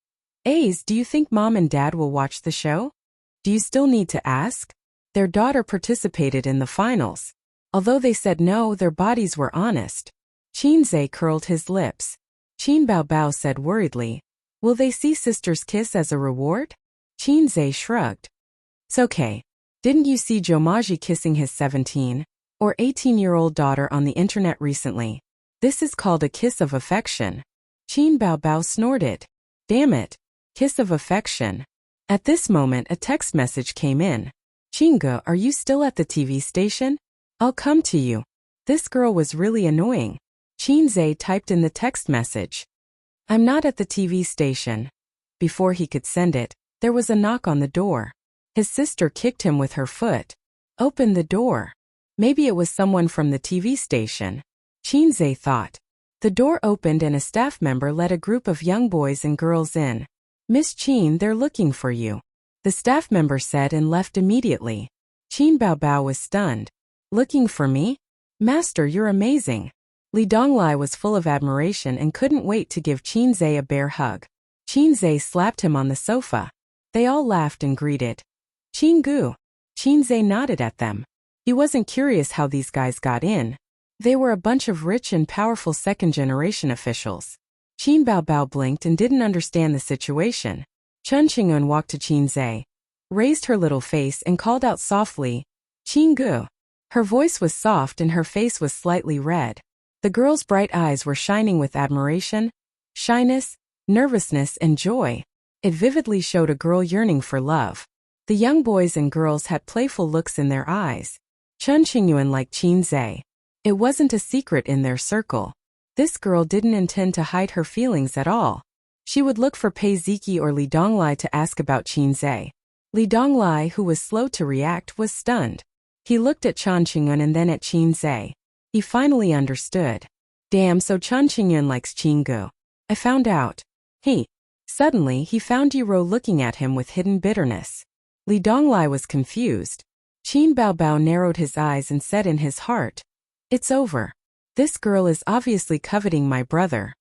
"Ace, do you think Mom and Dad will watch the show? Do you still need to ask?" Their daughter participated in the finals. Although they said no, their bodies were honest. Qinze curled his lips. Qin Baobao said worriedly, "Will they see sisters kiss as a reward?" Qinze shrugged. "It's okay. Didn't you see Jomaji kissing his 17 or 18-year-old daughter on the internet recently? This is called a kiss of affection." Qin Baobao snorted. "Damn it. Kiss of affection." At this moment a text message came in. "Qinge, are you still at the TV station? I'll come to you." This girl was really annoying. Qinze typed in the text message, "I'm not at the TV station." Before he could send it, there was a knock on the door. His sister kicked him with her foot. "Open the door." Maybe it was someone from the TV station. Qinze thought. The door opened and a staff member let a group of young boys and girls in. "Miss Qin, they're looking for you," the staff member said and left immediately. Qin Baobao was stunned. "Looking for me? Master, you're amazing." Li Donglai was full of admiration and couldn't wait to give Qinze a bear hug. Qinze slapped him on the sofa. They all laughed and greeted. "Qingu." Qinze nodded at them. He wasn't curious how these guys got in. They were a bunch of rich and powerful second-generation officials. Qin Baobao blinked and didn't understand the situation. Chun Qingyun walked to Qinze, raised her little face and called out softly, "Qingu." Her voice was soft and her face was slightly red. The girl's bright eyes were shining with admiration, shyness, nervousness, and joy. It vividly showed a girl yearning for love. The young boys and girls had playful looks in their eyes. Chun Qingyun liked Qinze. It wasn't a secret in their circle. This girl didn't intend to hide her feelings at all. She would look for Pei Ziki or Li Donglai to ask about Qinze. Li Donglai, who was slow to react, was stunned. He looked at Chun Qingyun and then at Qinze. He finally understood. "Damn, so Chun Qingyun likes Qingu. I found out." Suddenly, he found Yiro looking at him with hidden bitterness. Li Donglai was confused. Qin Baobao narrowed his eyes and said in his heart, "It's over. This girl is obviously coveting my brother."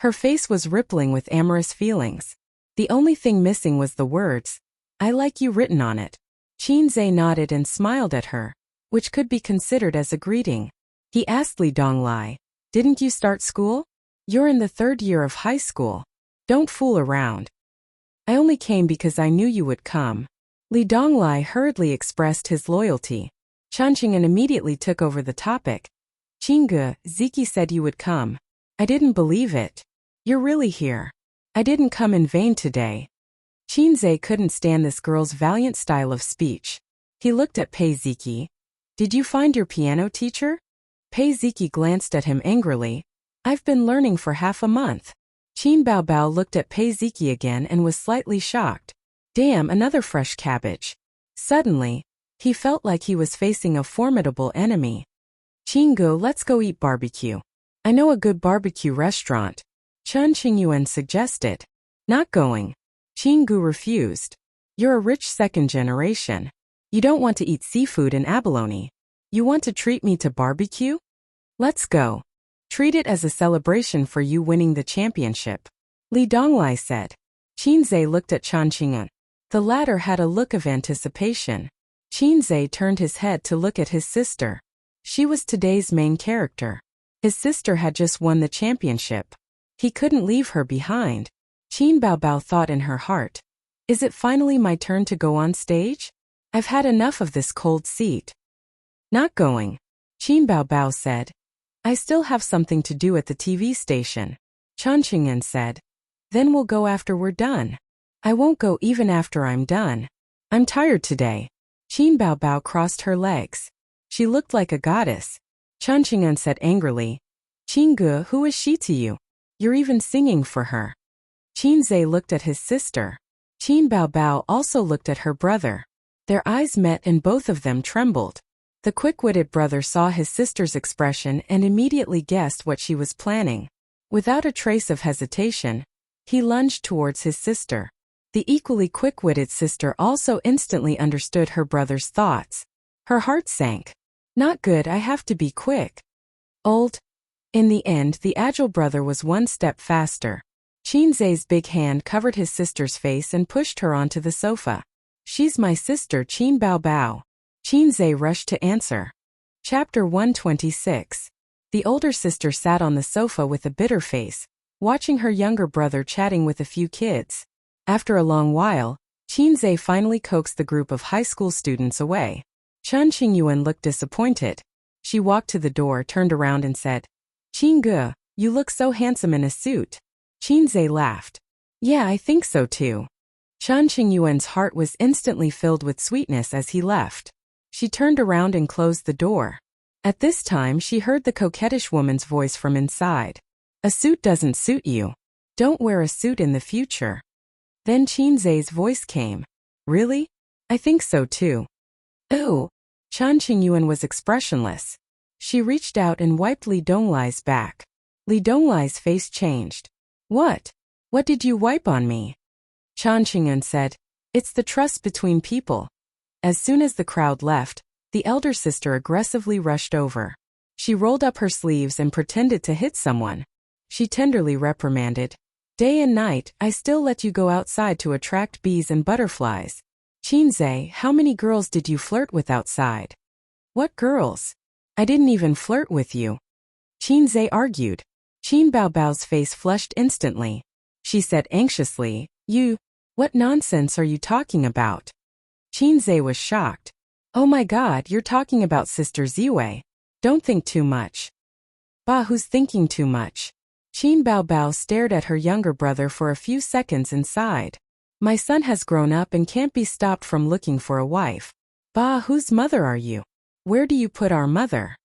Her face was rippling with amorous feelings. The only thing missing was the words, "I like you," written on it. Qinze nodded and smiled at her, which could be considered as a greeting. He asked Li Donglai, "Didn't you start school? You're in the 3rd year of high school. Don't fool around." "I only came because I knew you would come." Li Donglai hurriedly expressed his loyalty. Chun Qingyun immediately took over the topic. "Qingu, Ziki said you would come. I didn't believe it. You're really here. I didn't come in vain today." Qinze couldn't stand this girl's valiant style of speech. He looked at Pei Ziki. "Did you find your piano teacher?" Pei Ziki glanced at him angrily. "I've been learning for half a month." Qin Baobao looked at Pei Ziki again and was slightly shocked. Damn, another fresh cabbage. Suddenly, he felt like he was facing a formidable enemy. "Qingu, let's go eat barbecue. I know a good barbecue restaurant," Chun Qingyun suggested. "Not going." Qingu refused. "You're a rich second generation. You don't want to eat seafood and abalone. You want to treat me to barbecue? Let's go. Treat it as a celebration for you winning the championship," Li Donglai said. Qinze looked at Chun Qingyun. The latter had a look of anticipation. Qinze turned his head to look at his sister. She was today's main character. His sister had just won the championship. He couldn't leave her behind. Qin Baobao thought in her heart, "Is it finally my turn to go on stage? I've had enough of this cold seat." "Not going," Qin Baobao said. "I still have something to do at the TV station," Chun Qingyun said. "Then we'll go after we're done." "I won't go even after I'm done. I'm tired today." Qin Baobao crossed her legs. She looked like a goddess. Chun Qingyun said angrily, "Qingu, who is she to you? You're even singing for her." Qinze looked at his sister. Qin Baobao also looked at her brother. Their eyes met and both of them trembled. The quick-witted brother saw his sister's expression and immediately guessed what she was planning. Without a trace of hesitation, he lunged towards his sister. The equally quick-witted sister also instantly understood her brother's thoughts. Her heart sank. "Not good, I have to be quick." Old. In the end, the agile brother was one step faster. Qinzhe's big hand covered his sister's face and pushed her onto the sofa. She's my sister, Qin Bao Bao. Qinzhe rushed to answer. Chapter 126. The older sister sat on the sofa with a bitter face, watching her younger brother chatting with a few kids. After a long while, Qinzhe finally coaxed the group of high school students away. Chen Qingyuan looked disappointed. She walked to the door, turned around and said, "Qingge, you look so handsome in a suit." Qinzhe laughed. "Yeah, I think so too." Chen Qingyuan's heart was instantly filled with sweetness as he left. She turned around and closed the door. At this time she heard the coquettish woman's voice from inside. "A suit doesn't suit you. Don't wear a suit in the future." Then Qinzhe's voice came. "Really? I think so too." "Oh." Chen Qingyuan was expressionless. She reached out and wiped Li Donglai's back. Li Donglai's face changed. "What? What did you wipe on me?" Chen Qingyuan said, "It's the trust between people." As soon as the crowd left, the elder sister aggressively rushed over. She rolled up her sleeves and pretended to hit someone. She tenderly reprimanded, "Day and night, I still let you go outside to attract bees and butterflies. Qinzhe, how many girls did you flirt with outside?" "What girls? I didn't even flirt with you," Qinzhe argued. Qin Bao Bao's face flushed instantly. She said anxiously, What nonsense are you talking about?" Qinzhe was shocked. "Oh my God, you're talking about Sister Ziwei. Don't think too much." "Bah, who's thinking too much?" Qin Bao Bao stared at her younger brother for a few seconds and sighed. "My son has grown up and can't be stopped from looking for a wife." "Bah, whose mother are you? Where do you put our mother?"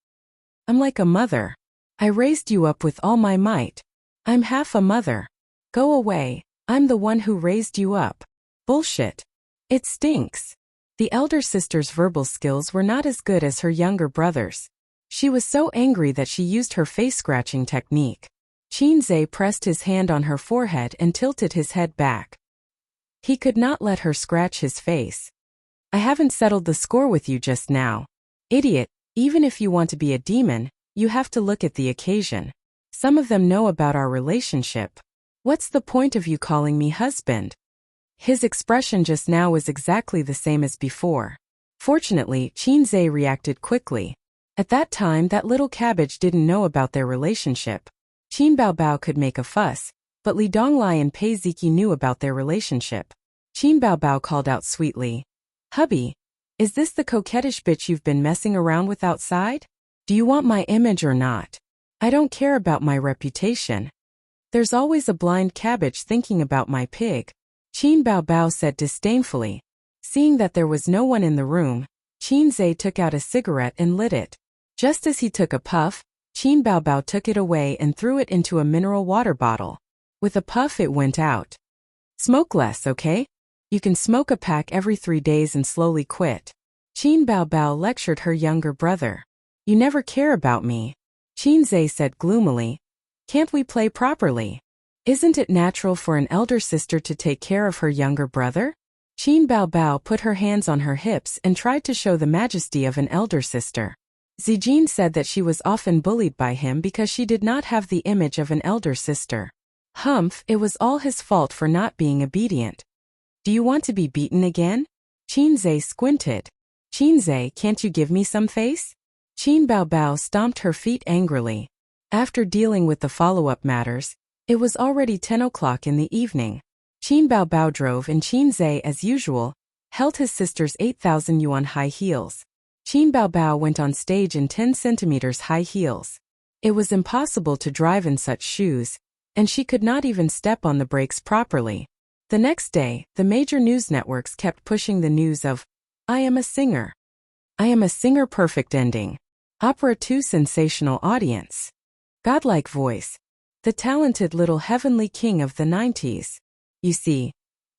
"I'm like a mother. I raised you up with all my might. I'm half a mother." "Go away, I'm the one who raised you up." "Bullshit. It stinks." The elder sister's verbal skills were not as good as her younger brother's. She was so angry that she used her face-scratching technique. Qinzhe pressed his hand on her forehead and tilted his head back. He could not let her scratch his face. "I haven't settled the score with you just now. Idiot, even if you want to be a demon, you have to look at the occasion. Some of them know about our relationship. What's the point of you calling me husband?" His expression just now was exactly the same as before. Fortunately, Qinzhe reacted quickly. At that time, that little cabbage didn't know about their relationship. Qin Bao Bao could make a fuss, but Li Donglai and Pei Ziki knew about their relationship. Qin Bao Bao called out sweetly, "Hubby, is this the coquettish bitch you've been messing around with outside? Do you want my image or not? I don't care about my reputation. There's always a blind cabbage thinking about my pig." Qin Bao Bao said disdainfully. Seeing that there was no one in the room, Qinzhe took out a cigarette and lit it. Just as he took a puff, Qin Bao Bao took it away and threw it into a mineral water bottle. With a puff it went out. "Smoke less, okay? You can smoke a pack every 3 days and slowly quit." Qin Bao Bao lectured her younger brother. "You never care about me," Qinzhe said gloomily. "Can't we play properly? Isn't it natural for an elder sister to take care of her younger brother?" Qin Bao Bao put her hands on her hips and tried to show the majesty of an elder sister. Zijin said that she was often bullied by him because she did not have the image of an elder sister. Humph, it was all his fault for not being obedient. "Do you want to be beaten again?" Qinzhe squinted. "Qinzhe, can't you give me some face?" Qin Bao Bao stomped her feet angrily. After dealing with the follow-up matters, it was already 10 o'clock in the evening. Qin Bao Bao drove and Qinzhe, as usual, held his sister's 8,000 yuan high heels. Qin Bao Bao went on stage in 10 centimeters high heels. It was impossible to drive in such shoes, and she could not even step on the brakes properly. The next day, the major news networks kept pushing the news of, "I am a singer. I am a singer, perfect ending. Opera 2 sensational audience. Godlike voice. The talented little heavenly king of the 90s. You see.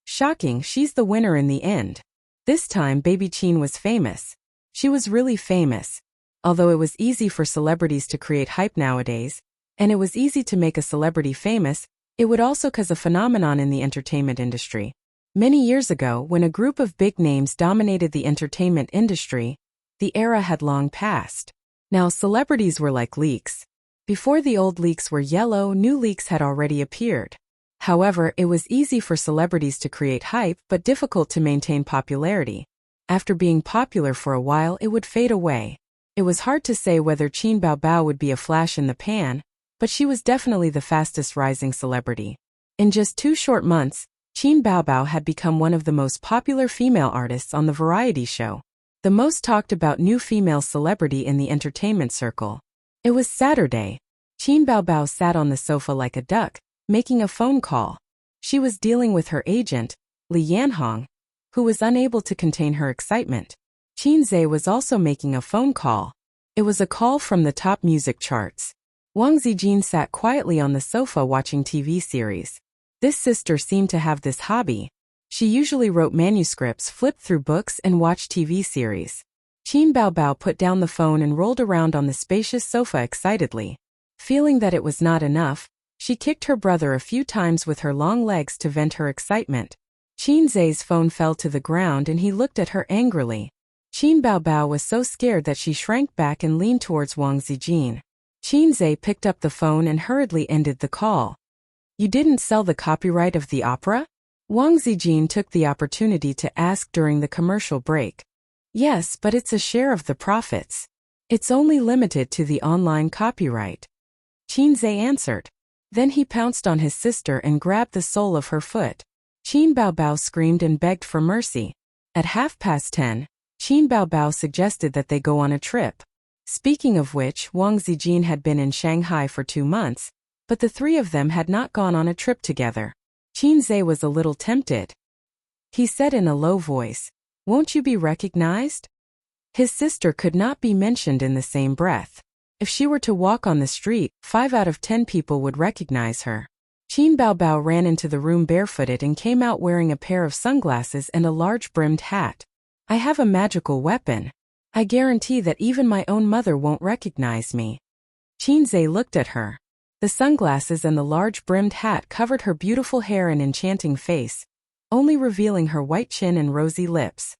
Shocking, she's the winner in the end." This time Baby Qin was famous. She was really famous. Although it was easy for celebrities to create hype nowadays, and it was easy to make a celebrity famous, it would also cause a phenomenon in the entertainment industry. Many years ago, when a group of big names dominated the entertainment industry, the era had long passed. Now celebrities were like leaks. Before the old leaks were yellow, new leaks had already appeared. However, it was easy for celebrities to create hype but difficult to maintain popularity. After being popular for a while, it would fade away. It was hard to say whether Qin Baobao would be a flash in the pan, but she was definitely the fastest rising celebrity. In just 2 short months, Qin Baobao had become one of the most popular female artists on the variety show, the most talked about new female celebrity in the entertainment circle. It was Saturday. Qin Baobao sat on the sofa like a duck, making a phone call. She was dealing with her agent, Li Yanhong, who was unable to contain her excitement. Qin Zhe was also making a phone call. It was a call from the top music charts. Wang Zijin sat quietly on the sofa watching TV series. This sister seemed to have this hobby. She usually wrote manuscripts, flipped through books, and watched TV series. Qin Baobao put down the phone and rolled around on the spacious sofa excitedly. Feeling that it was not enough, she kicked her brother a few times with her long legs to vent her excitement. Qin Zhe's phone fell to the ground and he looked at her angrily. Qin Baobao was so scared that she shrank back and leaned towards Wang Zijin. Qin Zhe picked up the phone and hurriedly ended the call. "You didn't sell the copyright of the opera?" Wang Zijin took the opportunity to ask during the commercial break. "Yes, but it's a share of the profits. It's only limited to the online copyright," Qin Zhe answered. Then he pounced on his sister and grabbed the sole of her foot. Qin Baobao screamed and begged for mercy. At 10:30, Qin Baobao suggested that they go on a trip. Speaking of which, Wang Zijin had been in Shanghai for 2 months, but the 3 of them had not gone on a trip together. Qin Zhe was a little tempted. He said in a low voice, "Won't you be recognized?" His sister could not be mentioned in the same breath. If she were to walk on the street, 5 out of 10 people would recognize her. Qin Baobao ran into the room barefooted and came out wearing a pair of sunglasses and a large brimmed hat. "I have a magical weapon. I guarantee that even my own mother won't recognize me." Qin Zhe looked at her. The sunglasses and the large brimmed hat covered her beautiful hair and enchanting face, only revealing her white chin and rosy lips.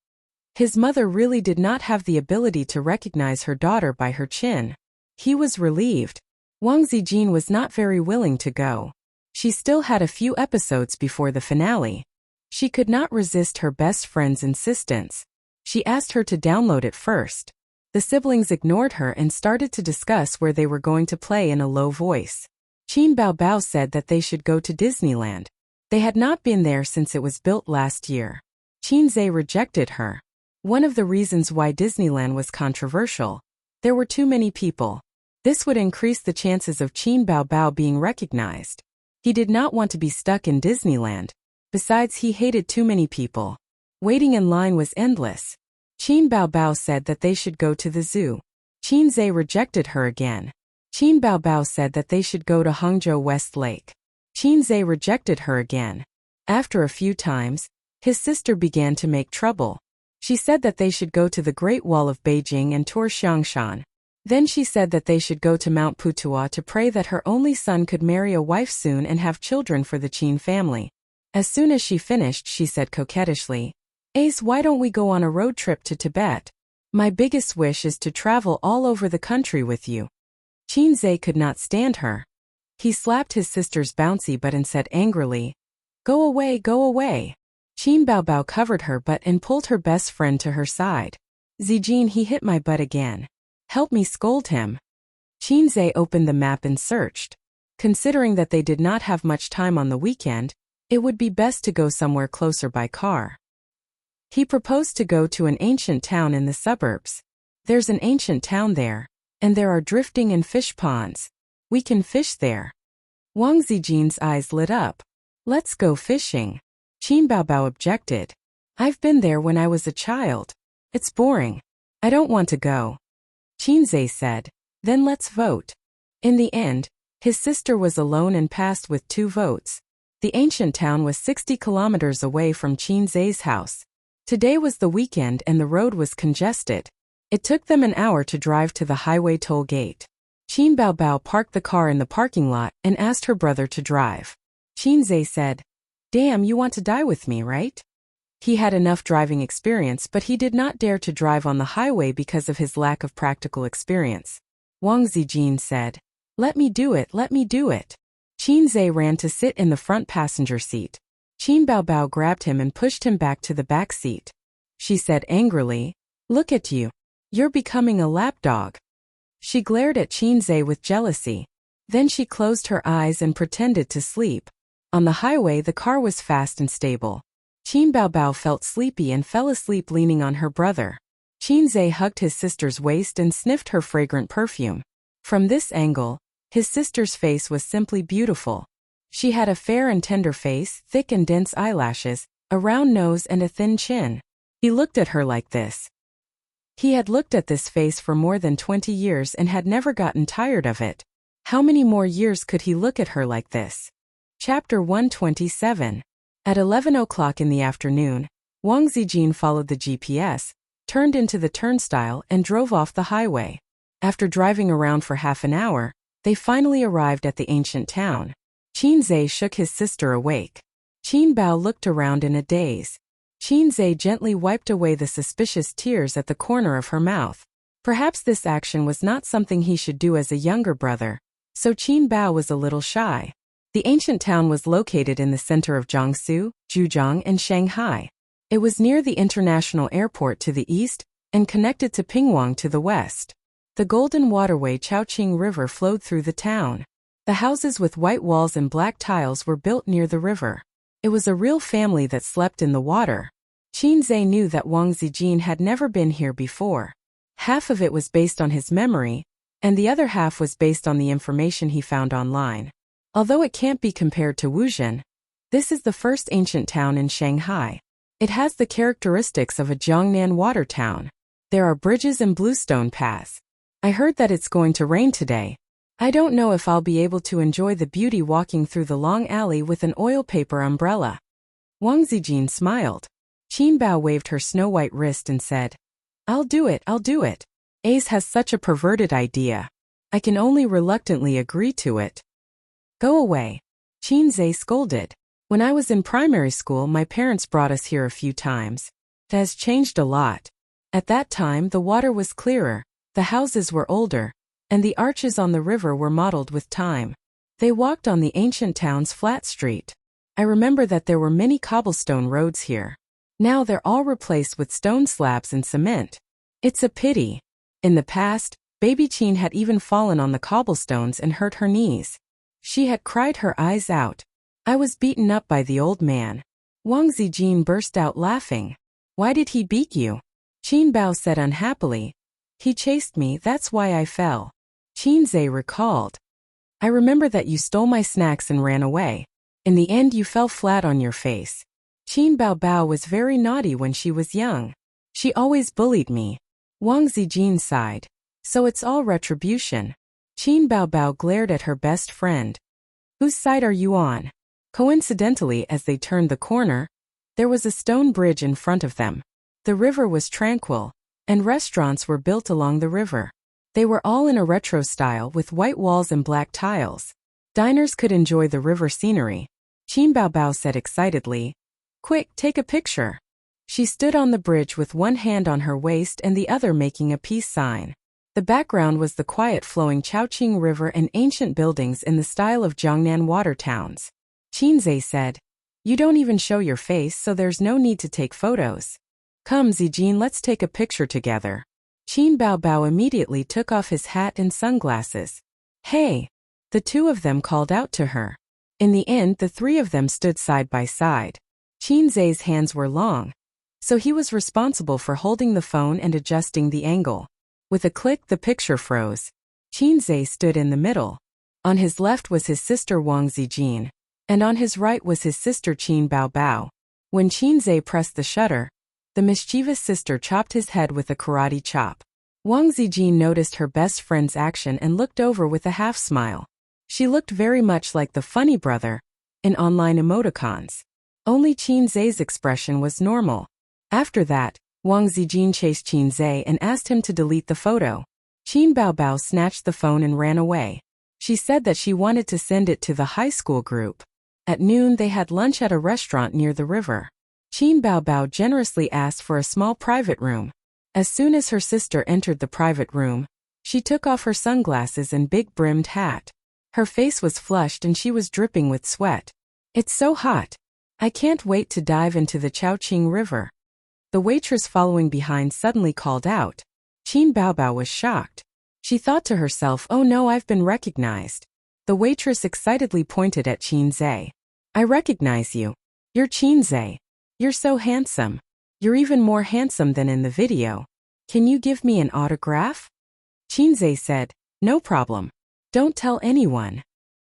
His mother really did not have the ability to recognize her daughter by her chin. He was relieved. Wang Zijin was not very willing to go. She still had a few episodes before the finale. She could not resist her best friend's insistence. She asked her to download it first. The siblings ignored her and started to discuss where they were going to play in a low voice. Qin Baobao said that they should go to Disneyland. They had not been there since it was built last year. Qin Zhe rejected her. One of the reasons why Disneyland was controversial: there were too many people. This would increase the chances of Qin Baobao being recognized. He did not want to be stuck in Disneyland. Besides, he hated too many people. Waiting in line was endless. Qin Baobao said that they should go to the zoo. Qin Zhe rejected her again. Qin Baobao said that they should go to Hangzhou West Lake. Qin Zhe rejected her again. After a few times, his sister began to make trouble. She said that they should go to the Great Wall of Beijing and tour Xiangshan. Then she said that they should go to Mount Putuo to pray that her only son could marry a wife soon and have children for the Qin family. As soon as she finished, she said coquettishly, "Ace, why don't we go on a road trip to Tibet? My biggest wish is to travel all over the country with you." Qin Zhe could not stand her. He slapped his sister's bouncy butt and said angrily, "Go away, go away." Qin Baobao covered her butt and pulled her best friend to her side. "Zijin, he hit my butt again. Help me scold him." Qin Zhe opened the map and searched. Considering that they did not have much time on the weekend, it would be best to go somewhere closer by car. He proposed to go to an ancient town in the suburbs. "There's an ancient town there, and there are drifting and fish ponds. We can fish there." Wang Zijin's eyes lit up. "Let's go fishing." Qin Baobao objected. "I've been there when I was a child. It's boring. I don't want to go." Qin Zhe said, "Then let's vote." In the end, his sister was alone and passed with 2 votes. The ancient town was 60 kilometers away from Qin Zhe's house. Today was the weekend and the road was congested. It took them an hour to drive to the highway toll gate. Qin Baobao parked the car in the parking lot and asked her brother to drive. Qin Zhe said, "Damn, you want to die with me, right?" He had enough driving experience, but he did not dare to drive on the highway because of his lack of practical experience. Wang Zijin said, Let me do it, let me do it. Qin Zhe ran to sit in the front passenger seat. Qin Baobao grabbed him and pushed him back to the back seat. She said angrily, "Look at you. You're becoming a lapdog." She glared at Qin Zhe with jealousy. Then she closed her eyes and pretended to sleep. On the highway the car was fast and stable. Qin Baobao felt sleepy and fell asleep leaning on her brother. Qin Zhe hugged his sister's waist and sniffed her fragrant perfume. From this angle, his sister's face was simply beautiful. She had a fair and tender face, thick and dense eyelashes, a round nose and a thin chin. He looked at her like this. He had looked at this face for more than 20 years and had never gotten tired of it. How many more years could he look at her like this? Chapter 127. At 11 o'clock in the afternoon, Wang Zijin followed the GPS, turned into the turnstile and drove off the highway. After driving around for half an hour, they finally arrived at the ancient town. Qin Zhe shook his sister awake. Qin Bao looked around in a daze. Qin Zhe gently wiped away the suspicious tears at the corner of her mouth. Perhaps this action was not something he should do as a younger brother, so Qin Bao was a little shy. The ancient town was located in the center of Jiangsu, Zhejiang, and Shanghai. It was near the international airport to the east and connected to Pingwang to the west. The golden waterway Chongqing River flowed through the town. The houses with white walls and black tiles were built near the river. It was a real family that slept in the water. Qin Zhe knew that Wang Zijin had never been here before. Half of it was based on his memory, and the other half was based on the information he found online. Although it can't be compared to Wuzhen, this is the first ancient town in Shanghai. It has the characteristics of a Jiangnan water town. There are bridges and bluestone paths. I heard that it's going to rain today. I don't know if I'll be able to enjoy the beauty walking through the long alley with an oil paper umbrella. Wang Zijin smiled. Qin Bao waved her snow-white wrist and said, I'll do it, I'll do it. Ace has such a perverted idea. I can only reluctantly agree to it. Go away. Qin Zhe scolded. When I was in primary school, my parents brought us here a few times. It has changed a lot. At that time, the water was clearer, the houses were older, and the arches on the river were modeled with time. They walked on the ancient town's flat street. I remember that there were many cobblestone roads here. Now they're all replaced with stone slabs and cement. It's a pity. In the past, baby Qin had even fallen on the cobblestones and hurt her knees. She had cried her eyes out. I was beaten up by the old man. Wang Zijin burst out laughing. Why did he beat you? Qin Bao said unhappily. He chased me, that's why I fell. Qin Zhe recalled. I remember that you stole my snacks and ran away. In the end you fell flat on your face. Qin Baobao was very naughty when she was young. She always bullied me. Wang Zijin sighed. So it's all retribution. Qin Baobao glared at her best friend. Whose side are you on? Coincidentally, as they turned the corner, there was a stone bridge in front of them. The river was tranquil, and restaurants were built along the river. They were all in a retro style with white walls and black tiles. Diners could enjoy the river scenery. Qin Baobao said excitedly, Quick, take a picture. She stood on the bridge with one hand on her waist and the other making a peace sign. The background was the quiet flowing Chongqing River and ancient buildings in the style of Jiangnan water towns. Qin Zhe said, You don't even show your face, so there's no need to take photos. Come Zijin, let's take a picture together. Qin Baobao immediately took off his hat and sunglasses. Hey! The two of them called out to her. In the end, the three of them stood side by side. Qin Zhe's hands were long, so he was responsible for holding the phone and adjusting the angle. With a click, the picture froze. Qin Zhe stood in the middle. On his left was his sister Wang Zijin, and on his right was his sister Qin Baobao. When Qin Zhe pressed the shutter, the mischievous sister chopped his head with a karate chop. Wang Zijin noticed her best friend's action and looked over with a half smile. She looked very much like the funny brother in online emoticons. Only Qin Zhe's expression was normal. After that, Wang Zijin chased Qin Zhe and asked him to delete the photo. Qin Baobao snatched the phone and ran away. She said that she wanted to send it to the high school group. At noon they had lunch at a restaurant near the river. Qin Baobao generously asked for a small private room. As soon as her sister entered the private room, She took off her sunglasses and big-brimmed hat. Her face was flushed and she was dripping with sweat. It's so hot. I can't wait to dive into the Chowching River. The waitress following behind suddenly called out. Qin Baobao was shocked. She thought to herself, oh no, I've been recognized. The waitress excitedly pointed at Qin Zhe. I recognize you. You're Qin Zhe. You're so handsome. You're even more handsome than in the video. Can you give me an autograph? Qin Zhe said, no problem. Don't tell anyone.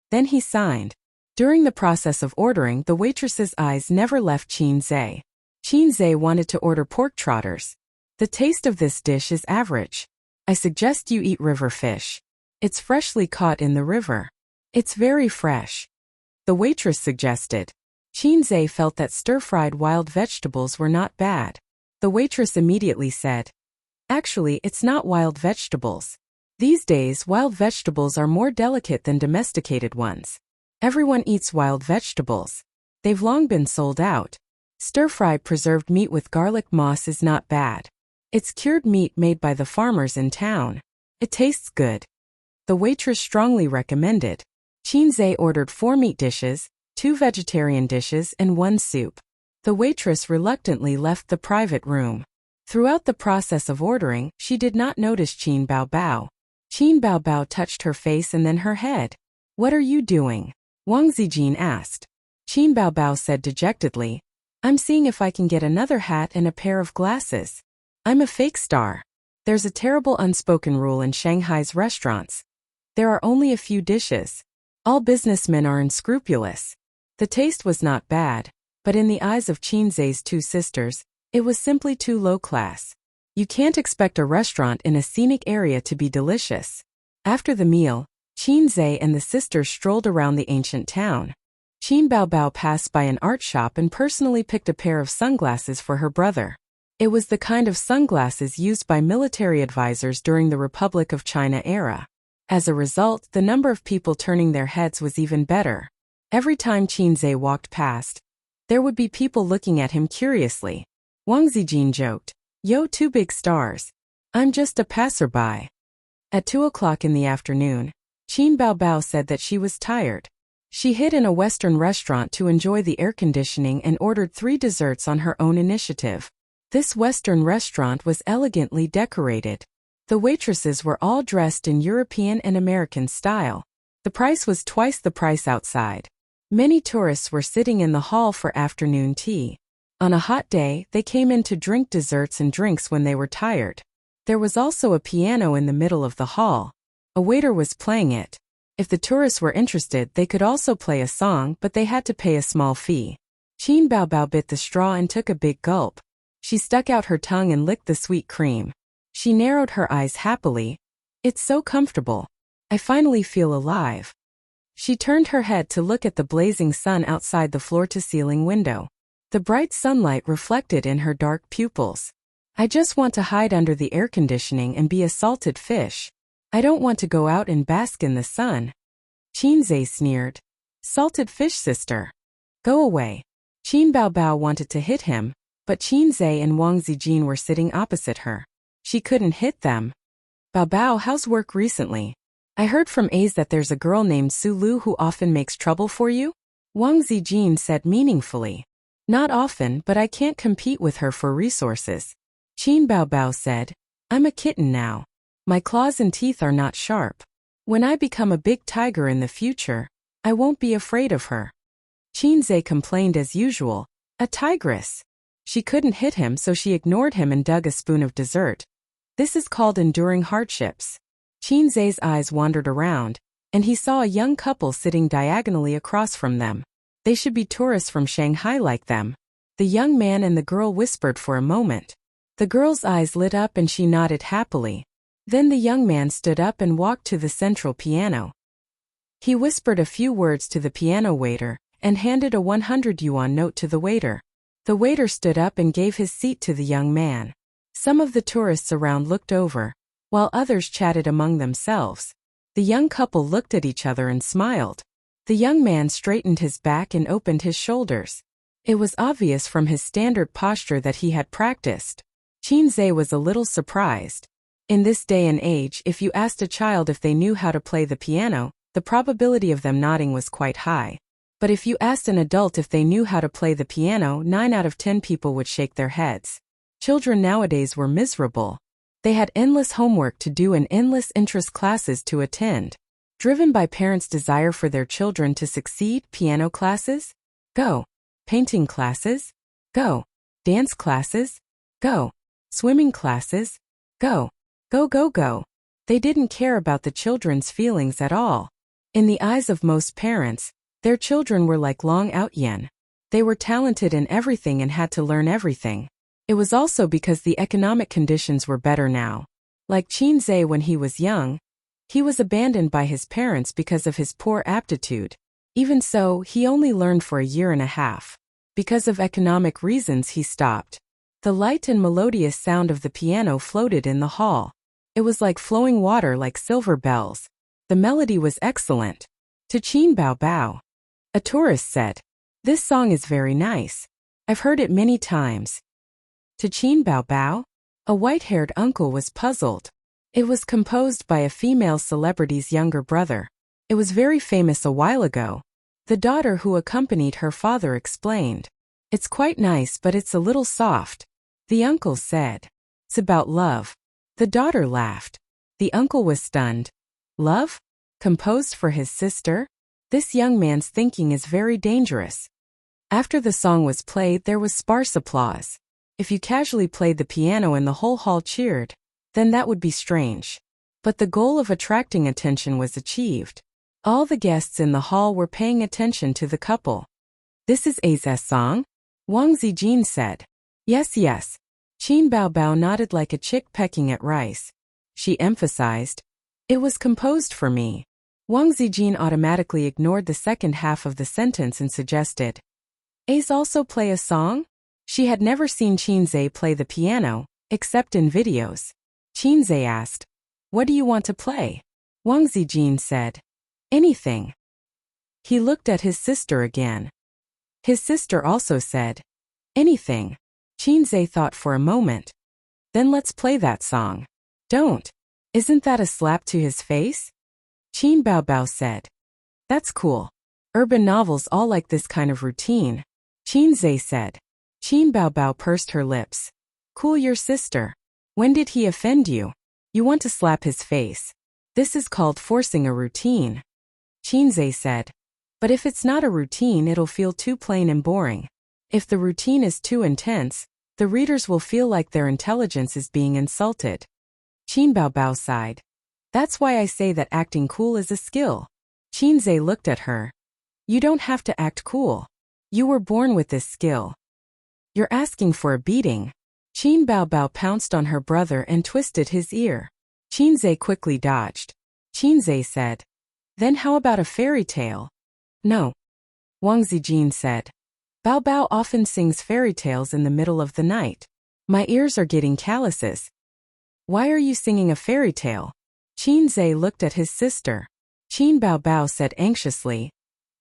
Then he signed. During the process of ordering, the waitress's eyes never left Qin Zhe. Qin Zhe wanted to order pork trotters. The taste of this dish is average. I suggest you eat river fish. It's freshly caught in the river. It's very fresh. The waitress suggested. Qin Zhe felt that stir-fried wild vegetables were not bad. The waitress immediately said, actually, it's not wild vegetables. These days, wild vegetables are more delicate than domesticated ones. Everyone eats wild vegetables. They've long been sold out. Stir-fried preserved meat with garlic moss is not bad. It's cured meat made by the farmers in town. It tastes good. The waitress strongly recommended. Qin Zhe ordered 4 meat dishes, 2 vegetarian dishes and 1 soup. The waitress reluctantly left the private room. Throughout the process of ordering, she did not notice Qin Baobao. Qin Baobao touched her face and then her head. What are you doing? Wang Zijin asked. Qin Baobao said dejectedly, I'm seeing if I can get another hat and a pair of glasses. I'm a fake star. There's a terrible unspoken rule in Shanghai's restaurants. There are only a few dishes. All businessmen are unscrupulous. The taste was not bad, but in the eyes of Qin Zhe's 2 sisters, it was simply too low class. You can't expect a restaurant in a scenic area to be delicious. After the meal, Qin Zhe and the sisters strolled around the ancient town. Qin Baobao passed by an art shop and personally picked a pair of sunglasses for her brother. It was the kind of sunglasses used by military advisors during the Republic of China era. As a result, the number of people turning their heads was even better. Every time Qin Zhe walked past, there would be people looking at him curiously. Wang Zijin joked, yo, 2 big stars. I'm just a passerby. At 2 o'clock in the afternoon, Qin Baobao said that she was tired. She hid in a Western restaurant to enjoy the air conditioning and ordered 3 desserts on her own initiative. This Western restaurant was elegantly decorated. The waitresses were all dressed in European and American style. The price was twice the price outside. Many tourists were sitting in the hall for afternoon tea. On a hot day, they came in to drink desserts and drinks when they were tired. There was also a piano in the middle of the hall. A waiter was playing it. If the tourists were interested, they could also play a song, but they had to pay a small fee. Qin Baobao bit the straw and took a big gulp. She stuck out her tongue and licked the sweet cream. She narrowed her eyes happily. It's so comfortable. I finally feel alive. She turned her head to look at the blazing sun outside the floor-to-ceiling window. The bright sunlight reflected in her dark pupils. I just want to hide under the air conditioning and be a salted fish. I don't want to go out and bask in the sun. Qin Zhe sneered. Salted fish, sister. Go away. Qin Baobao wanted to hit him, but Qin Zhe and Wang Zijin were sitting opposite her. She couldn't hit them. Baobao, how's work recently? I heard from A's that there's a girl named Su Lu who often makes trouble for you? Wang Zijin said meaningfully. Not often, but I can't compete with her for resources. Qin Baobao said, I'm a kitten now. My claws and teeth are not sharp. When I become a big tiger in the future, I won't be afraid of her. Qin Zhe complained as usual. A tigress. She couldn't hit him, so she ignored him and dug a spoon of dessert. This is called enduring hardships. Qin Zhe's eyes wandered around, and he saw a young couple sitting diagonally across from them. They should be tourists from Shanghai like them. The young man and the girl whispered for a moment. The girl's eyes lit up and she nodded happily. Then the young man stood up and walked to the central piano. He whispered a few words to the piano waiter and handed a 100 yuan note to the waiter. The waiter stood up and gave his seat to the young man. Some of the tourists around looked over, while others chatted among themselves. The young couple looked at each other and smiled. The young man straightened his back and opened his shoulders. It was obvious from his standard posture that he had practiced. Qin Zhe was a little surprised. In this day and age, if you asked a child if they knew how to play the piano, the probability of them nodding was quite high. But if you asked an adult if they knew how to play the piano, 9 out of 10 people would shake their heads. Children nowadays were miserable. They had endless homework to do and endless interest classes to attend. Driven by parents' desire for their children to succeed, piano classes? Go. Painting classes? Go. Dance classes? Go. Swimming classes? Go. Go, go, go. They didn't care about the children's feelings at all. In the eyes of most parents, their children were like long out yen. They were talented in everything and had to learn everything. It was also because the economic conditions were better now. Like Qin when he was young, he was abandoned by his parents because of his poor aptitude. Even so, he only learned for a year and a half. Because of economic reasons, he stopped. The light and melodious sound of the piano floated in the hall. It was like flowing water, like silver bells. The melody was excellent. To Qin Bao, a tourist said, "This song is very nice. I've heard it many times." To Qin Bao, a white-haired uncle was puzzled. It was composed by a female celebrity's younger brother. It was very famous a while ago. The daughter who accompanied her father explained, "It's quite nice, but it's a little soft." The uncle said, "It's about love." The daughter laughed. The uncle was stunned. Love? Composed for his sister? This young man's thinking is very dangerous. After the song was played, there was sparse applause. If you casually played the piano and the whole hall cheered, then that would be strange. But the goal of attracting attention was achieved. All the guests in the hall were paying attention to the couple. "This is A's song?" Wang Zijin said. "Yes, yes." Qin Bao nodded like a chick pecking at rice. She emphasized, "It was composed for me." Wang Zijin automatically ignored the second half of the sentence and suggested, "A's also play a song?" She had never seen Qin play the piano, except in videos. Qin asked, "What do you want to play?" Wang Zijin said, "Anything." He looked at his sister again. His sister also said, "Anything." Qin thought for a moment. "Then let's play that song." "Don't. Isn't that a slap to his face?" Qin Bao said. "That's cool. Urban novels all like this kind of routine." Qin said. Qin Bao pursed her lips. "Cool your sister. When did he offend you? You want to slap his face. This is called forcing a routine." Qin said. "But if it's not a routine, it'll feel too plain and boring. If the routine is too intense, the readers will feel like their intelligence is being insulted." Qin Bao sighed. "That's why I say that acting cool is a skill." Qin looked at her. "You don't have to act cool. You were born with this skill." "You're asking for a beating." Qin Bao pounced on her brother and twisted his ear. Qin quickly dodged. Qin said, "Then how about a fairy tale?" "No." Wang Zijin said. Bao often sings fairy tales in the middle of the night. My ears are getting calluses." "Why are you singing a fairy tale?" Qin looked at his sister. Qin Bao said anxiously,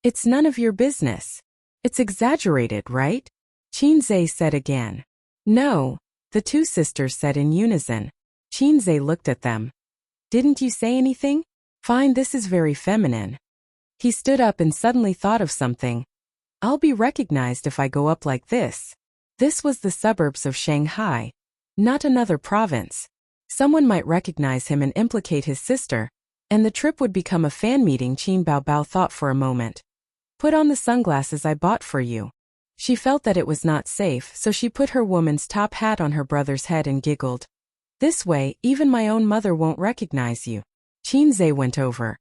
"It's none of your business. It's exaggerated, right?" Qin said again. "No," the two sisters said in unison. Qin looked at them. "Didn't you say anything? Fine, this is very feminine." He stood up and suddenly thought of something. "I'll be recognized if I go up like this." This was the suburbs of Shanghai, not another province. Someone might recognize him and implicate his sister, and the trip would become a fan meeting. Qin Bao thought for a moment. "Put on the sunglasses I bought for you." She felt that it was not safe, so she put her woman's top hat on her brother's head and giggled. "This way, even my own mother won't recognize you." Qin went over.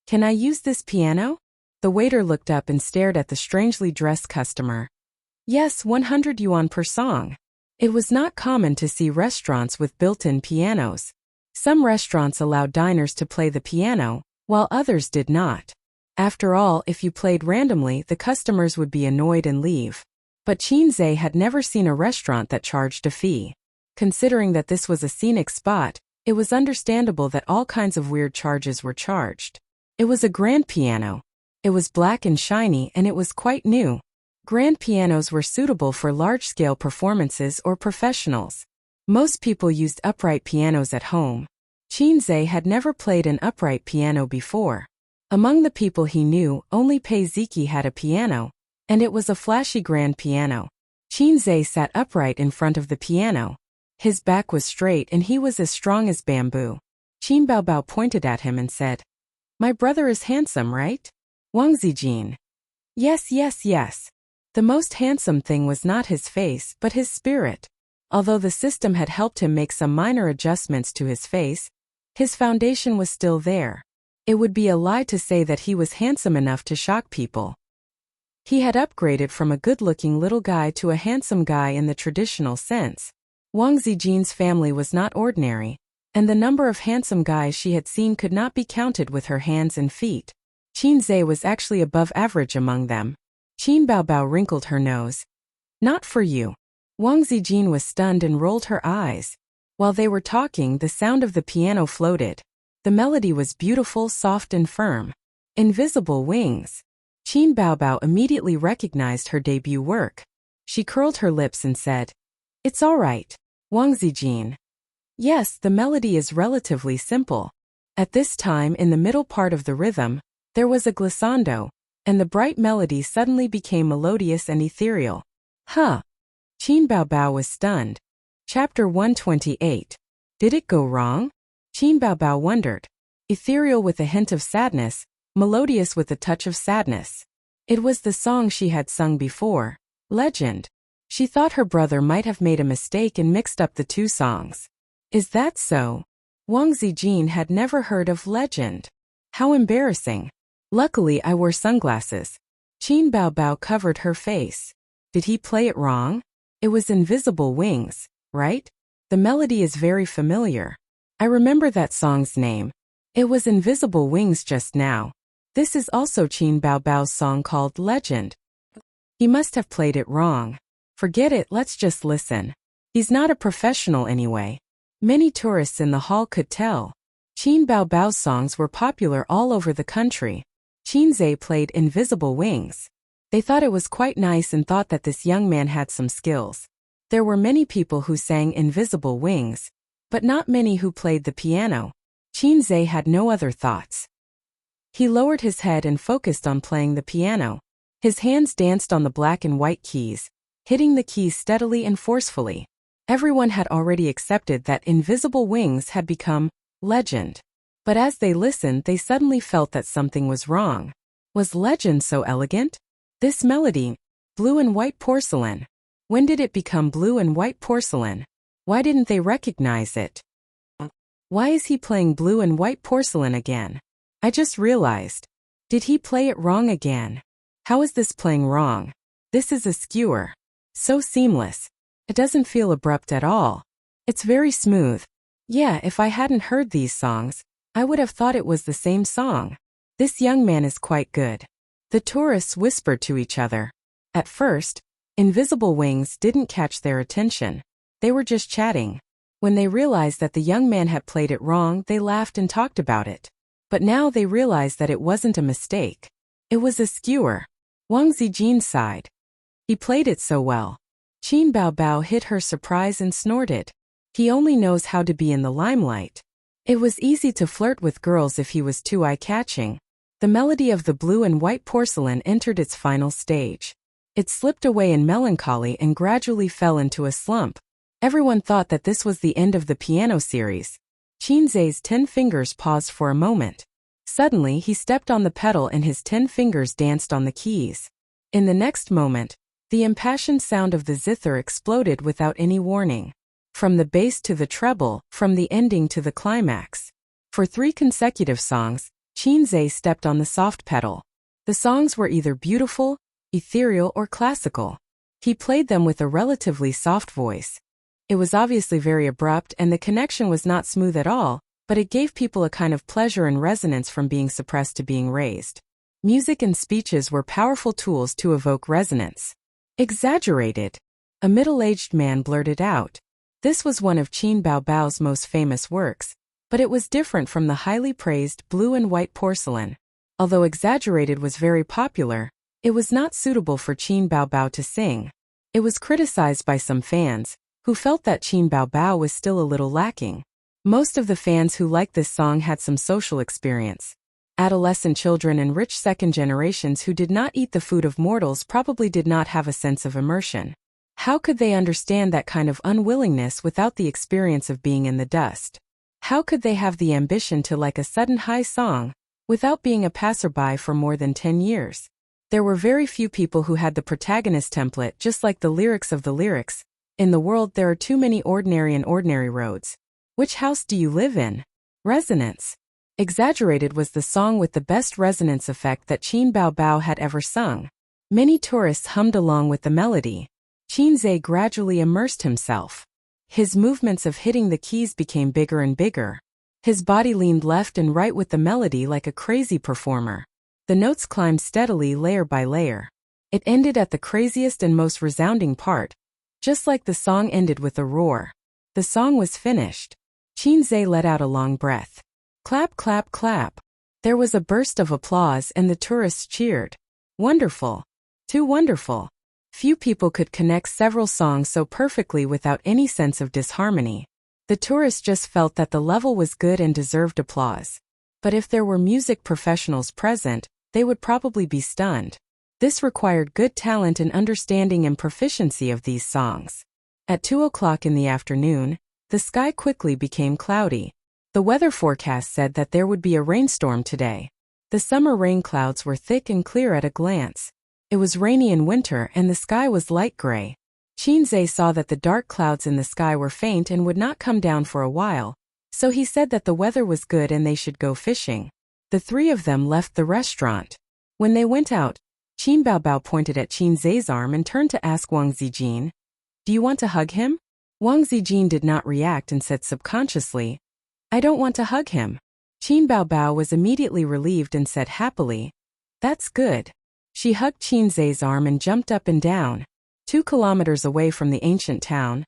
"Can I use this piano?" The waiter looked up and stared at the strangely dressed customer. "Yes, 100 yuan per song." It was not common to see restaurants with built-in pianos. Some restaurants allowed diners to play the piano, while others did not. After all, if you played randomly, the customers would be annoyed and leave. But Qin had never seen a restaurant that charged a fee. Considering that this was a scenic spot, it was understandable that all kinds of weird charges were charged. It was a grand piano. It was black and shiny, and it was quite new. Grand pianos were suitable for large-scale performances or professionals. Most people used upright pianos at home, Qinze had never played an upright piano before. Among the people he knew, only Pei Ziki had a piano, and it was a flashy grand piano. Qinze sat upright in front of the piano. His back was straight and he was as strong as bamboo. Qin Baobao pointed at him and said, "My brother is handsome, right?" Wang Zijin. Yes, yes, yes. The most handsome thing was not his face but his spirit. Although the system had helped him make some minor adjustments to his face, his foundation was still there. It would be a lie to say that he was handsome enough to shock people. He had upgraded from a good-looking little guy to a handsome guy in the traditional sense. Wang Zijin's family was not ordinary, and the number of handsome guys she had seen could not be counted with her hands and feet. Qinze was actually above average among them. Qin Baobao wrinkled her nose. Not for you. Wang Zijin was stunned and rolled her eyes. While they were talking, the sound of the piano floated. The melody was beautiful, soft and firm. Invisible Wings. Qin Baobao immediately recognized her debut work. She curled her lips and said, "It's all right, Wang Zijin." Yes, the melody is relatively simple. At this time, in the middle part of the rhythm, there was a glissando, and the bright melody suddenly became melodious and ethereal. Huh. Qin Baobao was stunned. Chapter 128. Did it go wrong? Qin Baobao wondered. Ethereal with a hint of sadness, melodious with a touch of sadness. It was the song she had sung before, Legend. She thought her brother might have made a mistake and mixed up the two songs. Is that so? Wang Zijin had never heard of Legend. How embarrassing. Luckily I wore sunglasses. Qin Baobao covered her face. Did he play it wrong? It was Invisible Wings, right? The melody is very familiar. I remember that song's name. It was Invisible Wings just now. This is also Qin Baobao's song called Legend. He must have played it wrong. Forget it, let's just listen. He's not a professional anyway. Many tourists in the hall could tell. Qin Baobao's songs were popular all over the country. Qinze played Invisible Wings. They thought it was quite nice and thought that this young man had some skills. There were many people who sang Invisible Wings, but not many who played the piano. Qinze had no other thoughts. He lowered his head and focused on playing the piano. His hands danced on the black and white keys, hitting the keys steadily and forcefully. Everyone had already accepted that Invisible Wings had become Legend. But as they listened, they suddenly felt that something was wrong. Was Legend so elegant? This melody, blue and white porcelain. When did it become blue and white porcelain? Why didn't they recognize it? Why is he playing blue and white porcelain again? I just realized. Did he play it wrong again? How is this playing wrong? This is a skewer. So seamless. It doesn't feel abrupt at all. It's very smooth. Yeah, if I hadn't heard these songs, I would have thought it was the same song. This young man is quite good. The tourists whispered to each other. At first, Invisible Wings didn't catch their attention. They were just chatting. When they realized that the young man had played it wrong, they laughed and talked about it. But now they realized that it wasn't a mistake. It was a skewer. Wang Zijin sighed. He played it so well. Qin Baobao hid her surprise and snorted. He only knows how to be in the limelight. It was easy to flirt with girls if he was too eye-catching. The melody of the blue and white porcelain entered its final stage. It slipped away in melancholy and gradually fell into a slump. Everyone thought that this was the end of the piano series. Qinze's 10 fingers paused for a moment. Suddenly he stepped on the pedal and his 10 fingers danced on the keys. In the next moment, the impassioned sound of the zither exploded without any warning. From the bass to the treble, from the ending to the climax. For 3 consecutive songs, Qinze stepped on the soft pedal. The songs were either beautiful, ethereal or classical. He played them with a relatively soft voice. It was obviously very abrupt and the connection was not smooth at all, but it gave people a kind of pleasure and resonance from being suppressed to being raised. Music and speeches were powerful tools to evoke resonance. Exaggerated. A middle-aged man blurted out. This was one of Qin Baobao's most famous works, but it was different from the highly praised blue and white porcelain. Although Exaggerated was very popular, it was not suitable for Qin Baobao to sing. It was criticized by some fans, who felt that Qin Baobao was still a little lacking. Most of the fans who liked this song had some social experience. Adolescent children and rich second generations who did not eat the food of mortals probably did not have a sense of immersion. How could they understand that kind of unwillingness without the experience of being in the dust? How could they have the ambition to like a sudden high song, without being a passerby for more than 10 years? There were very few people who had the protagonist template just like the lyrics of the lyrics. In the world there are too many ordinary and ordinary roads. Which house do you live in? Resonance. Exaggerated was the song with the best resonance effect that Qin Bao Bao had ever sung. Many tourists hummed along with the melody. Qin Zhe gradually immersed himself. His movements of hitting the keys became bigger and bigger. His body leaned left and right with the melody like a crazy performer. The notes climbed steadily layer by layer. It ended at the craziest and most resounding part, just like the song ended with a roar. The song was finished. Qin Zhe let out a long breath. Clap, clap, clap. There was a burst of applause and the tourists cheered. Wonderful. Too wonderful. Few people could connect several songs so perfectly without any sense of disharmony. The tourists just felt that the level was good and deserved applause. But if there were music professionals present, they would probably be stunned. This required good talent and understanding and proficiency of these songs. At 2 o'clock in the afternoon, the sky quickly became cloudy. The weather forecast said that there would be a rainstorm today. The summer rain clouds were thick and clear at a glance. It was rainy in winter and the sky was light gray. Qin Zhe saw that the dark clouds in the sky were faint and would not come down for a while, so he said that the weather was good and they should go fishing. The three of them left the restaurant. When they went out, Qin Bao Bao pointed at Qin Zhe's arm and turned to ask Wang Zijin, "Do you want to hug him?" Wang Zijin did not react and said subconsciously, "I don't want to hug him." Qin Bao Bao was immediately relieved and said happily, "That's good." She hugged Qin Zhe's arm and jumped up and down. 2 kilometers away from the ancient town,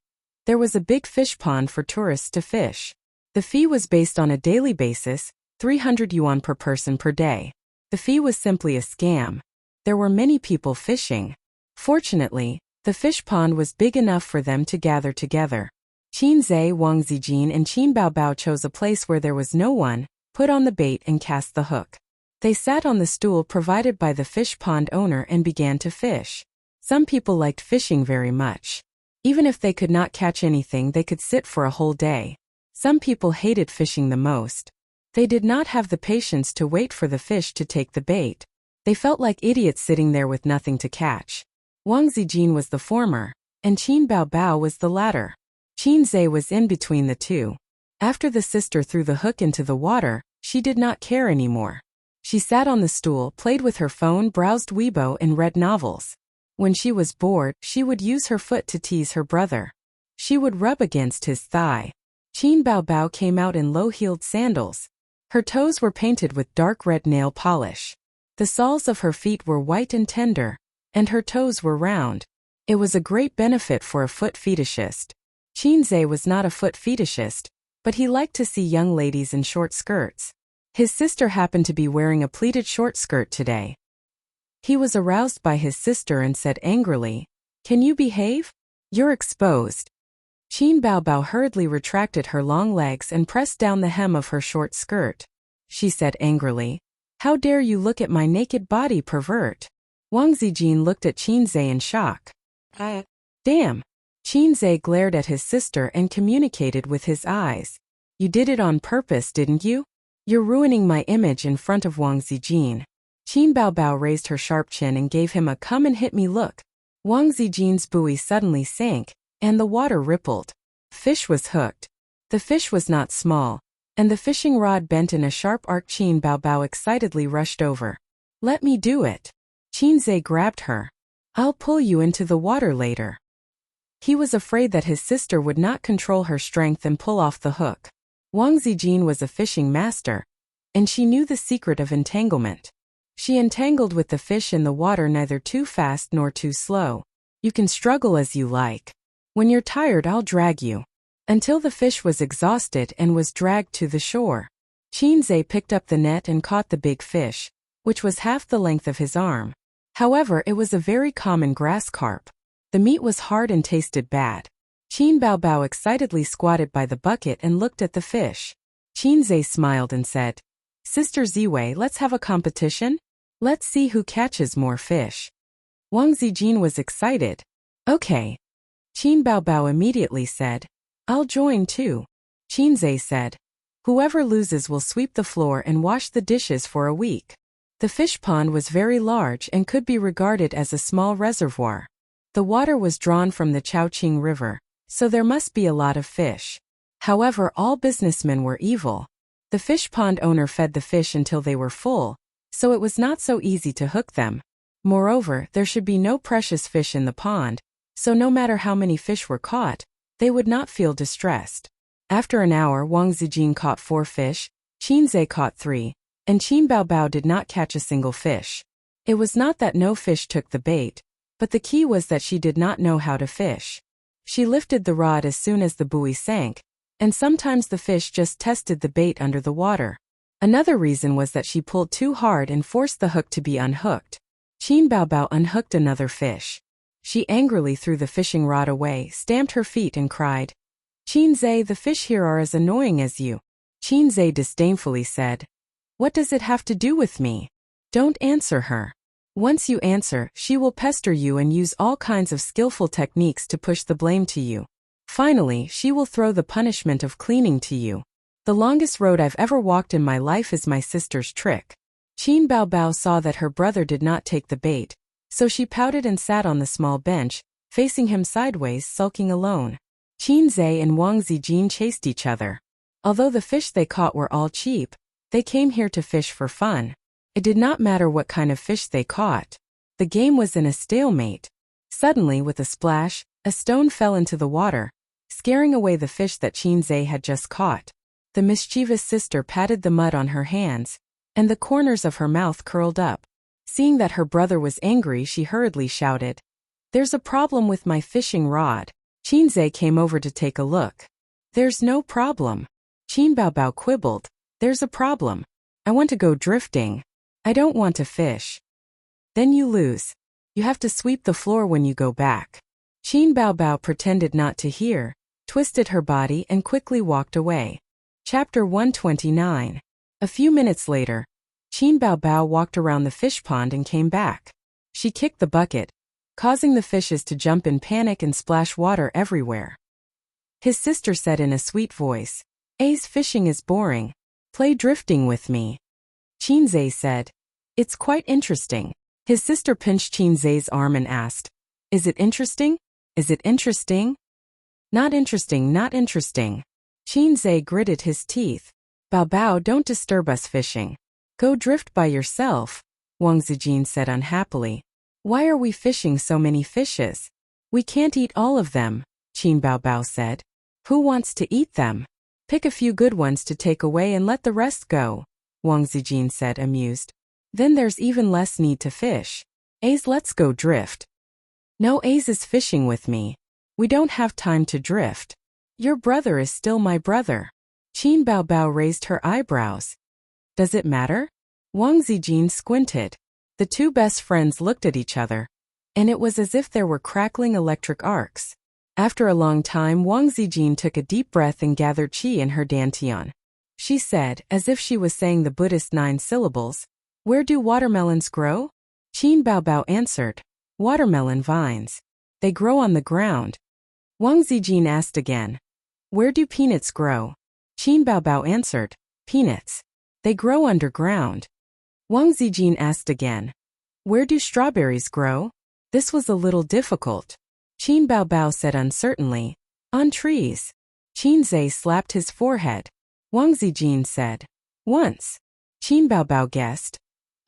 there was a big fish pond for tourists to fish. The fee was based on a daily basis, 300 yuan per person per day. The fee was simply a scam. There were many people fishing. Fortunately, the fish pond was big enough for them to gather together. Qin Zhe, Wang Zijin and Qin Bao Bao chose a place where there was no one, put on the bait and cast the hook. They sat on the stool provided by the fish pond owner and began to fish. Some people liked fishing very much. Even if they could not catch anything, they could sit for a whole day. Some people hated fishing the most. They did not have the patience to wait for the fish to take the bait. They felt like idiots sitting there with nothing to catch. Wang Zijin was the former, and Qin Bao Bao was the latter. Qin Zhe was in between the two. After the sister threw the hook into the water, she did not care anymore. She sat on the stool, played with her phone, browsed Weibo and read novels. When she was bored, she would use her foot to tease her brother. She would rub against his thigh. Qin Bao Bao came out in low-heeled sandals. Her toes were painted with dark red nail polish. The soles of her feet were white and tender, and her toes were round. It was a great benefit for a foot fetishist. Qin Zhe was not a foot fetishist, but he liked to see young ladies in short skirts. His sister happened to be wearing a pleated short skirt today. He was aroused by his sister and said angrily, "Can you behave? You're exposed." Qin Bao Bao hurriedly retracted her long legs and pressed down the hem of her short skirt. She said angrily, "How dare you look at my naked body, pervert?" Wang Zijin looked at Qin Zhe in shock. Damn. Qin Zhe glared at his sister and communicated with his eyes. "You did it on purpose, didn't you? You're ruining my image in front of Wang Zijin." Qin Bao Bao raised her sharp chin and gave him a "come and hit me" look. Wang Zijin's buoy suddenly sank, and the water rippled. Fish was hooked. The fish was not small, and the fishing rod bent in a sharp arc. Qin Bao Bao excitedly rushed over. "Let me do it." Qin Zhe grabbed her. "I'll pull you into the water later." He was afraid that his sister would not control her strength and pull off the hook. Wang Zijin was a fishing master, and she knew the secret of entanglement. She entangled with the fish in the water, neither too fast nor too slow. "You can struggle as you like. When you're tired, I'll drag you." Until the fish was exhausted and was dragged to the shore. Qin Zhe picked up the net and caught the big fish, which was half the length of his arm. However, it was a very common grass carp. The meat was hard and tasted bad. Qin Bao Bao excitedly squatted by the bucket and looked at the fish. Qin Zhe smiled and said, Sister Ziwei, let's have a competition? Let's see who catches more fish. Wang Zijin was excited. Okay. Qin Bao Bao immediately said, I'll join too. Qin Zhe said, whoever loses will sweep the floor and wash the dishes for a week. The fish pond was very large and could be regarded as a small reservoir. The water was drawn from the Chongqing River, so there must be a lot of fish. However, all businessmen were evil. The fish pond owner fed the fish until they were full, so it was not so easy to hook them. Moreover, there should be no precious fish in the pond, so no matter how many fish were caught, they would not feel distressed. After an hour, Wang Zijin caught 4 fish, Qin Zhe caught 3, and Qin Bao Bao did not catch a single fish. It was not that no fish took the bait, but the key was that she did not know how to fish. She lifted the rod as soon as the buoy sank, and sometimes the fish just tested the bait under the water. Another reason was that she pulled too hard and forced the hook to be unhooked. Qin Bao Bao unhooked another fish. She angrily threw the fishing rod away, stamped her feet and cried, Qin Zhe, the fish here are as annoying as you. Qin Zhe disdainfully said, what does it have to do with me? Don't answer her. Once you answer, she will pester you and use all kinds of skillful techniques to push the blame to you. Finally, she will throw the punishment of cleaning to you. The longest road I've ever walked in my life is my sister's trick. Qin Bao Bao saw that her brother did not take the bait, so she pouted and sat on the small bench, facing him sideways, sulking alone. Qin Zhe and Wang Zijin chased each other. Although the fish they caught were all cheap, they came here to fish for fun. It did not matter what kind of fish they caught. The game was in a stalemate. Suddenly, with a splash, a stone fell into the water, scaring away the fish that Qin Zhe had just caught. The mischievous sister patted the mud on her hands, and the corners of her mouth curled up. Seeing that her brother was angry, she hurriedly shouted, There's a problem with my fishing rod. Qin Zhe came over to take a look. There's no problem. Qin Bao Bao quibbled. There's a problem. I want to go drifting. I don't want to fish. Then you lose. You have to sweep the floor when you go back. Qin Bao Bao pretended not to hear, twisted her body and quickly walked away. Chapter 129. A few minutes later, Qin Bao Bao walked around the fish pond and came back. She kicked the bucket, causing the fishes to jump in panic and splash water everywhere. His sister said in a sweet voice, A's fishing is boring. Play drifting with me. Qin Zhe said, It's quite interesting. His sister pinched Qin Zhe's arm and asked, Is it interesting? Is it interesting? Not interesting, not interesting. Qin Zhe gritted his teeth. Bao Bao, don't disturb us fishing. Go drift by yourself, Wang Zijin said unhappily. Why are we fishing so many fishes? We can't eat all of them, Qin Bao Bao said. Who wants to eat them? Pick a few good ones to take away and let the rest go, Wang Zijin said, amused. Then there's even less need to fish. A's, let's go drift. No, A's is fishing with me. We don't have time to drift. Your brother is still my brother. Qin Bao Bao raised her eyebrows. Does it matter? Wang Zijin squinted. The two best friends looked at each other, and it was as if there were crackling electric arcs. After a long time, Wang Zijin took a deep breath and gathered qi in her dantian. She said, as if she was saying the Buddhist 9 syllables, Where do watermelons grow? Qin Bao Bao answered, Watermelon vines. They grow on the ground. Wang Zijin asked again, Where do peanuts grow? Qin Bao Bao answered, Peanuts. They grow underground. Wang Zijin asked again, Where do strawberries grow? This was a little difficult. Qin Bao Bao said uncertainly, On trees. Qin Zhe slapped his forehead. Wang Zijin said, Once. Qin Bao Bao guessed,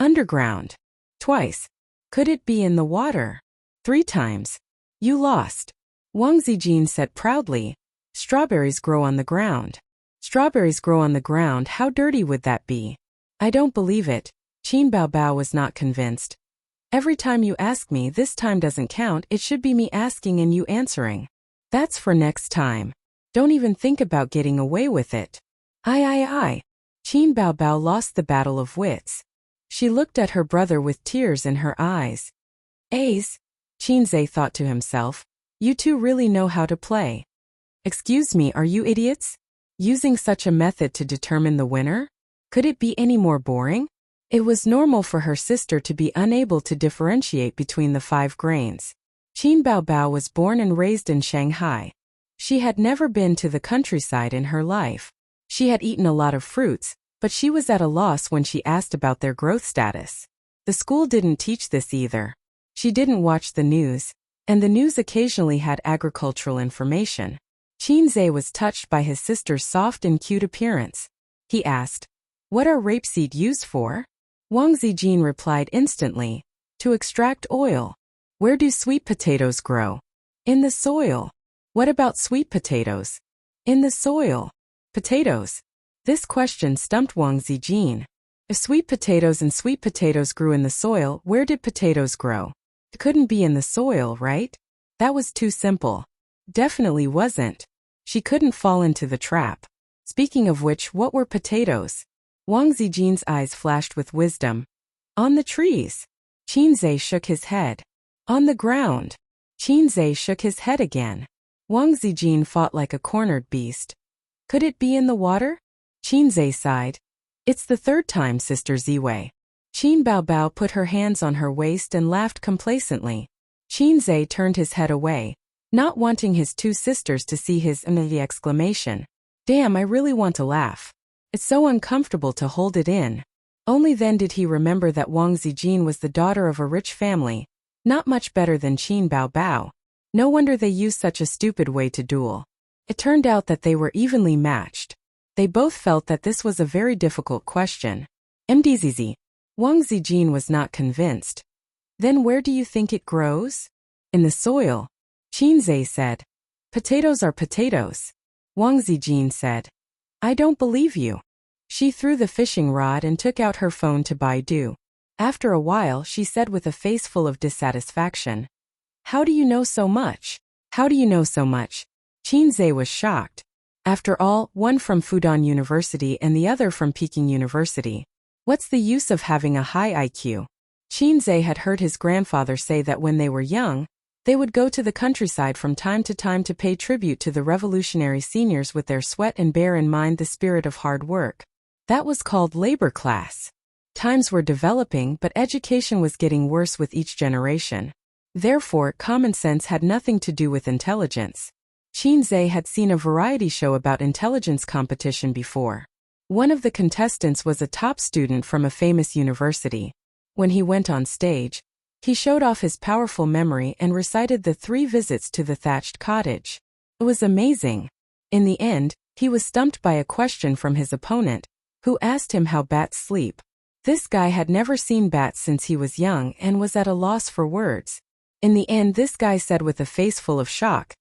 Underground. Twice. Could it be in the water? 3 times. You lost. Wang Zijin said proudly, Strawberries grow on the ground. Strawberries grow on the ground, how dirty would that be? I don't believe it. Qin Bao Bao was not convinced. Every time you ask me, this time doesn't count, it should be me asking and you answering. That's for next time. Don't even think about getting away with it. Aye. Qin Bao Bao lost the battle of wits. She looked at her brother with tears in her eyes. Ace, Qin Zhe thought to himself, you two really know how to play. Excuse me, are you idiots? Using such a method to determine the winner? Could it be any more boring? It was normal for her sister to be unable to differentiate between the 5 grains. Qin Baobao was born and raised in Shanghai. She had never been to the countryside in her life. She had eaten a lot of fruits, but she was at a loss when she asked about their growth status. The school didn't teach this either. She didn't watch the news, and the news occasionally had agricultural information. Qin Zhe was touched by his sister's soft and cute appearance. He asked, "What are rapeseed used for?" Wang Zijin replied instantly, "To extract oil." "Where do sweet potatoes grow?" "In the soil." "What about sweet potatoes?" "In the soil." Potatoes. This question stumped Wang Zijin. If sweet potatoes and sweet potatoes grew in the soil, where did potatoes grow? It couldn't be in the soil, right? That was too simple. Definitely wasn't. She couldn't fall into the trap. Speaking of which, what were potatoes? Wang Zijin's eyes flashed with wisdom. On the trees. Qin Zhe shook his head. On the ground. Qin Zhe shook his head again. Wang Zijin fought like a cornered beast. Could it be in the water? Qin Zhe sighed. It's the 3rd time, Sister Ziwei. Qin Baobao put her hands on her waist and laughed complacently. Qin Zhe turned his head away, not wanting his 2 sisters to see his exclamation. Damn, I really want to laugh. It's so uncomfortable to hold it in. Only then did he remember that Wang Zijin was the daughter of a rich family, not much better than Qin Baobao. No wonder they used such a stupid way to duel. It turned out that they were evenly matched. They both felt that this was a very difficult question. MDZZ. Wang Zijin was not convinced. Then where do you think it grows? In the soil. Qin Zhe said. Potatoes are potatoes. Wang Zijin said. I don't believe you. She threw the fishing rod and took out her phone to Baidu. After a while, she said with a face full of dissatisfaction. How do you know so much? How do you know so much? Qin Zhe was shocked. After all, one from Fudan University and the other from Peking University. What's the use of having a high IQ? Qin Zhe had heard his grandfather say that when they were young, they would go to the countryside from time to pay tribute to the revolutionary seniors with their sweat and bear in mind the spirit of hard work. That was called labor class. Times were developing, but education was getting worse with each generation. Therefore, common sense had nothing to do with intelligence. Qin Zhe had seen a variety show about intelligence competition before. One of the contestants was a top student from a famous university. When he went on stage, he showed off his powerful memory and recited the 3 visits to the thatched cottage. It was amazing. In the end, he was stumped by a question from his opponent, who asked him how bats sleep. This guy had never seen bats since he was young and was at a loss for words. In the end, this guy said with a face full of shock,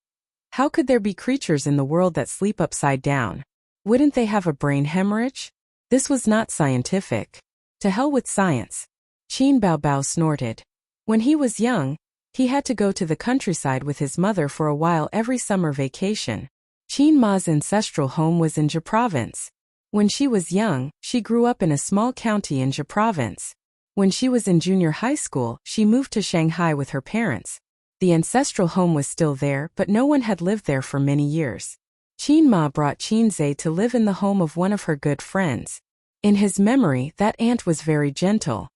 how could there be creatures in the world that sleep upside down? Wouldn't they have a brain hemorrhage? This was not scientific. To hell with science. Qin Baobao snorted. When he was young, he had to go to the countryside with his mother for a while every summer vacation. Qin Ma's ancestral home was in Zhe Province. When she was young, she grew up in a small county in Zhe Province. When she was in junior high school, she moved to Shanghai with her parents. The ancestral home was still there, but no one had lived there for many years. Qin Ma brought Qin Zhe to live in the home of one of her good friends. In his memory, that aunt was very gentle.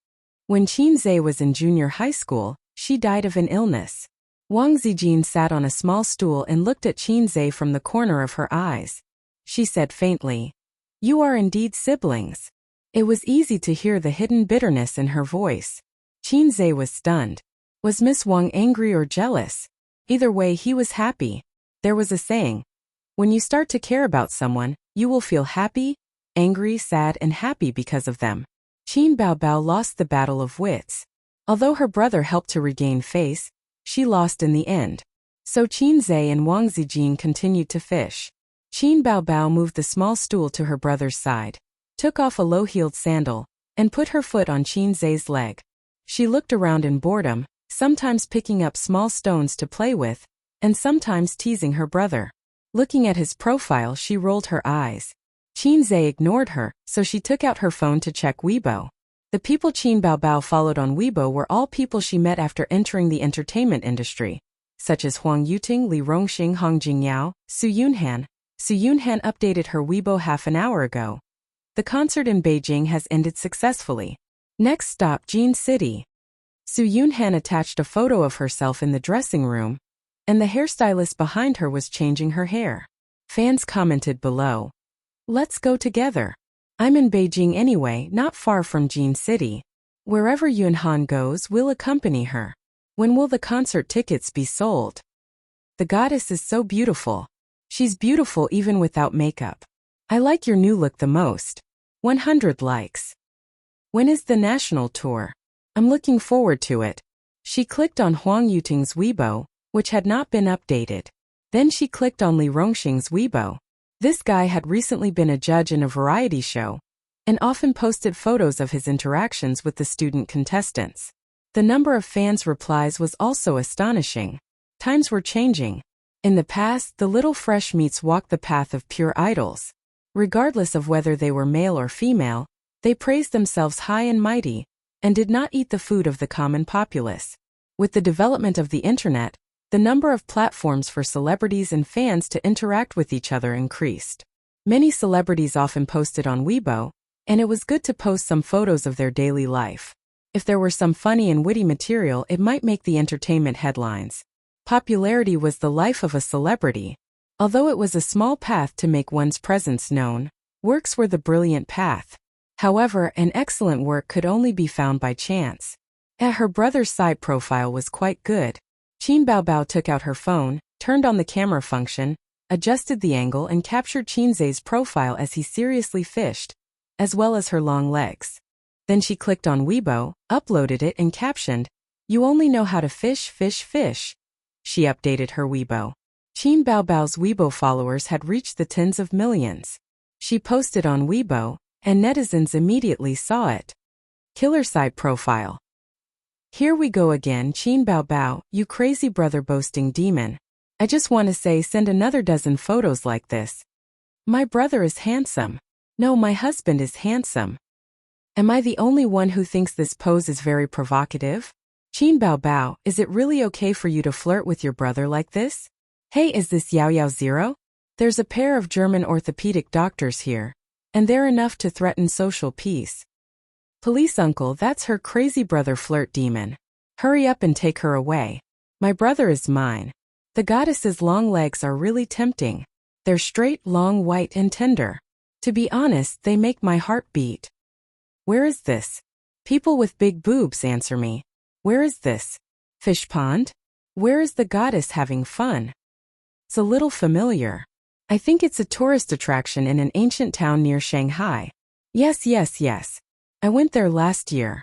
When Qin Zhe was in junior high school, she died of an illness. Wang Zijin sat on a small stool and looked at Qin Zhe from the corner of her eyes. She said faintly, "You are indeed siblings." It was easy to hear the hidden bitterness in her voice. Qin Zhe was stunned. Was Miss Wang angry or jealous? Either way, he was happy. There was a saying, when you start to care about someone, you will feel happy, angry, sad, and happy because of them. Qin Baobao lost the battle of wits. Although her brother helped to regain face, she lost in the end. So Qin Zhe and Wang Zijin continued to fish. Qin Baobao moved the small stool to her brother's side, took off a low-heeled sandal, and put her foot on Qin Zhe's leg. She looked around in boredom, sometimes picking up small stones to play with, and sometimes teasing her brother. Looking at his profile, she rolled her eyes. Qin Zhe ignored her, so she took out her phone to check Weibo. The people Qin Baobao followed on Weibo were all people she met after entering the entertainment industry. such as Huang Yuting, Li Rongxing, Hong Jingyao, Su Yunhan. Su Yunhan updated her Weibo half an hour ago. The concert in Beijing has ended successfully. Next stop, Jin City. Su Yunhan attached a photo of herself in the dressing room, and the hairstylist behind her was changing her hair. Fans commented below, "Let's go together. I'm in Beijing anyway, not far from Jin City. Wherever Yunhan goes, we'll accompany her. When will the concert tickets be sold? The goddess is so beautiful. She's beautiful even without makeup. I like your new look the most." 100 likes. When is the national tour? I'm looking forward to it. She clicked on Huang Yuting's Weibo, which had not been updated. Then she clicked on Li Rongxing's Weibo. This guy had recently been a judge in a variety show, and often posted photos of his interactions with the student contestants. The number of fans' replies was also astonishing. Times were changing. In the past, the little fresh meats walked the path of pure idols. Regardless of whether they were male or female, they praised themselves high and mighty, and did not eat the food of the common populace. With the development of the internet, the number of platforms for celebrities and fans to interact with each other increased. Many celebrities often posted on Weibo, and it was good to post some photos of their daily life. If there were some funny and witty material, it might make the entertainment headlines. Popularity was the life of a celebrity. Although it was a small path to make one's presence known, works were the brilliant path. However, an excellent work could only be found by chance. Her brother's side profile was quite good. Qin Baobao took out her phone, turned on the camera function, adjusted the angle and captured Qinzai's profile as he seriously fished, as well as her long legs. Then she clicked on Weibo, uploaded it and captioned, "You only know how to fish, fish, fish." She updated her Weibo. Qin Baobao's Weibo followers had reached the tens of millions. She posted on Weibo, and netizens immediately saw it. Killer side profile. "Here we go again, Qin Baobao, you crazy brother boasting demon. I just want to say send another dozen photos like this. My brother is handsome. No, my husband is handsome. Am I the only one who thinks this pose is very provocative? Qin Baobao, is it really okay for you to flirt with your brother like this? Hey, is this Yao Yao Zero? There's a pair of German orthopedic doctors here, and they're enough to threaten social peace. Police uncle, that's her crazy brother flirt demon. Hurry up and take her away. My brother is mine. The goddess's long legs are really tempting. They're straight, long, white, and tender. To be honest, they make my heart beat. Where is this? People with big boobs answer me. Where is this? Fish pond? Where is the goddess having fun? It's a little familiar. I think it's a tourist attraction in an ancient town near Shanghai. Yes. I went there last year.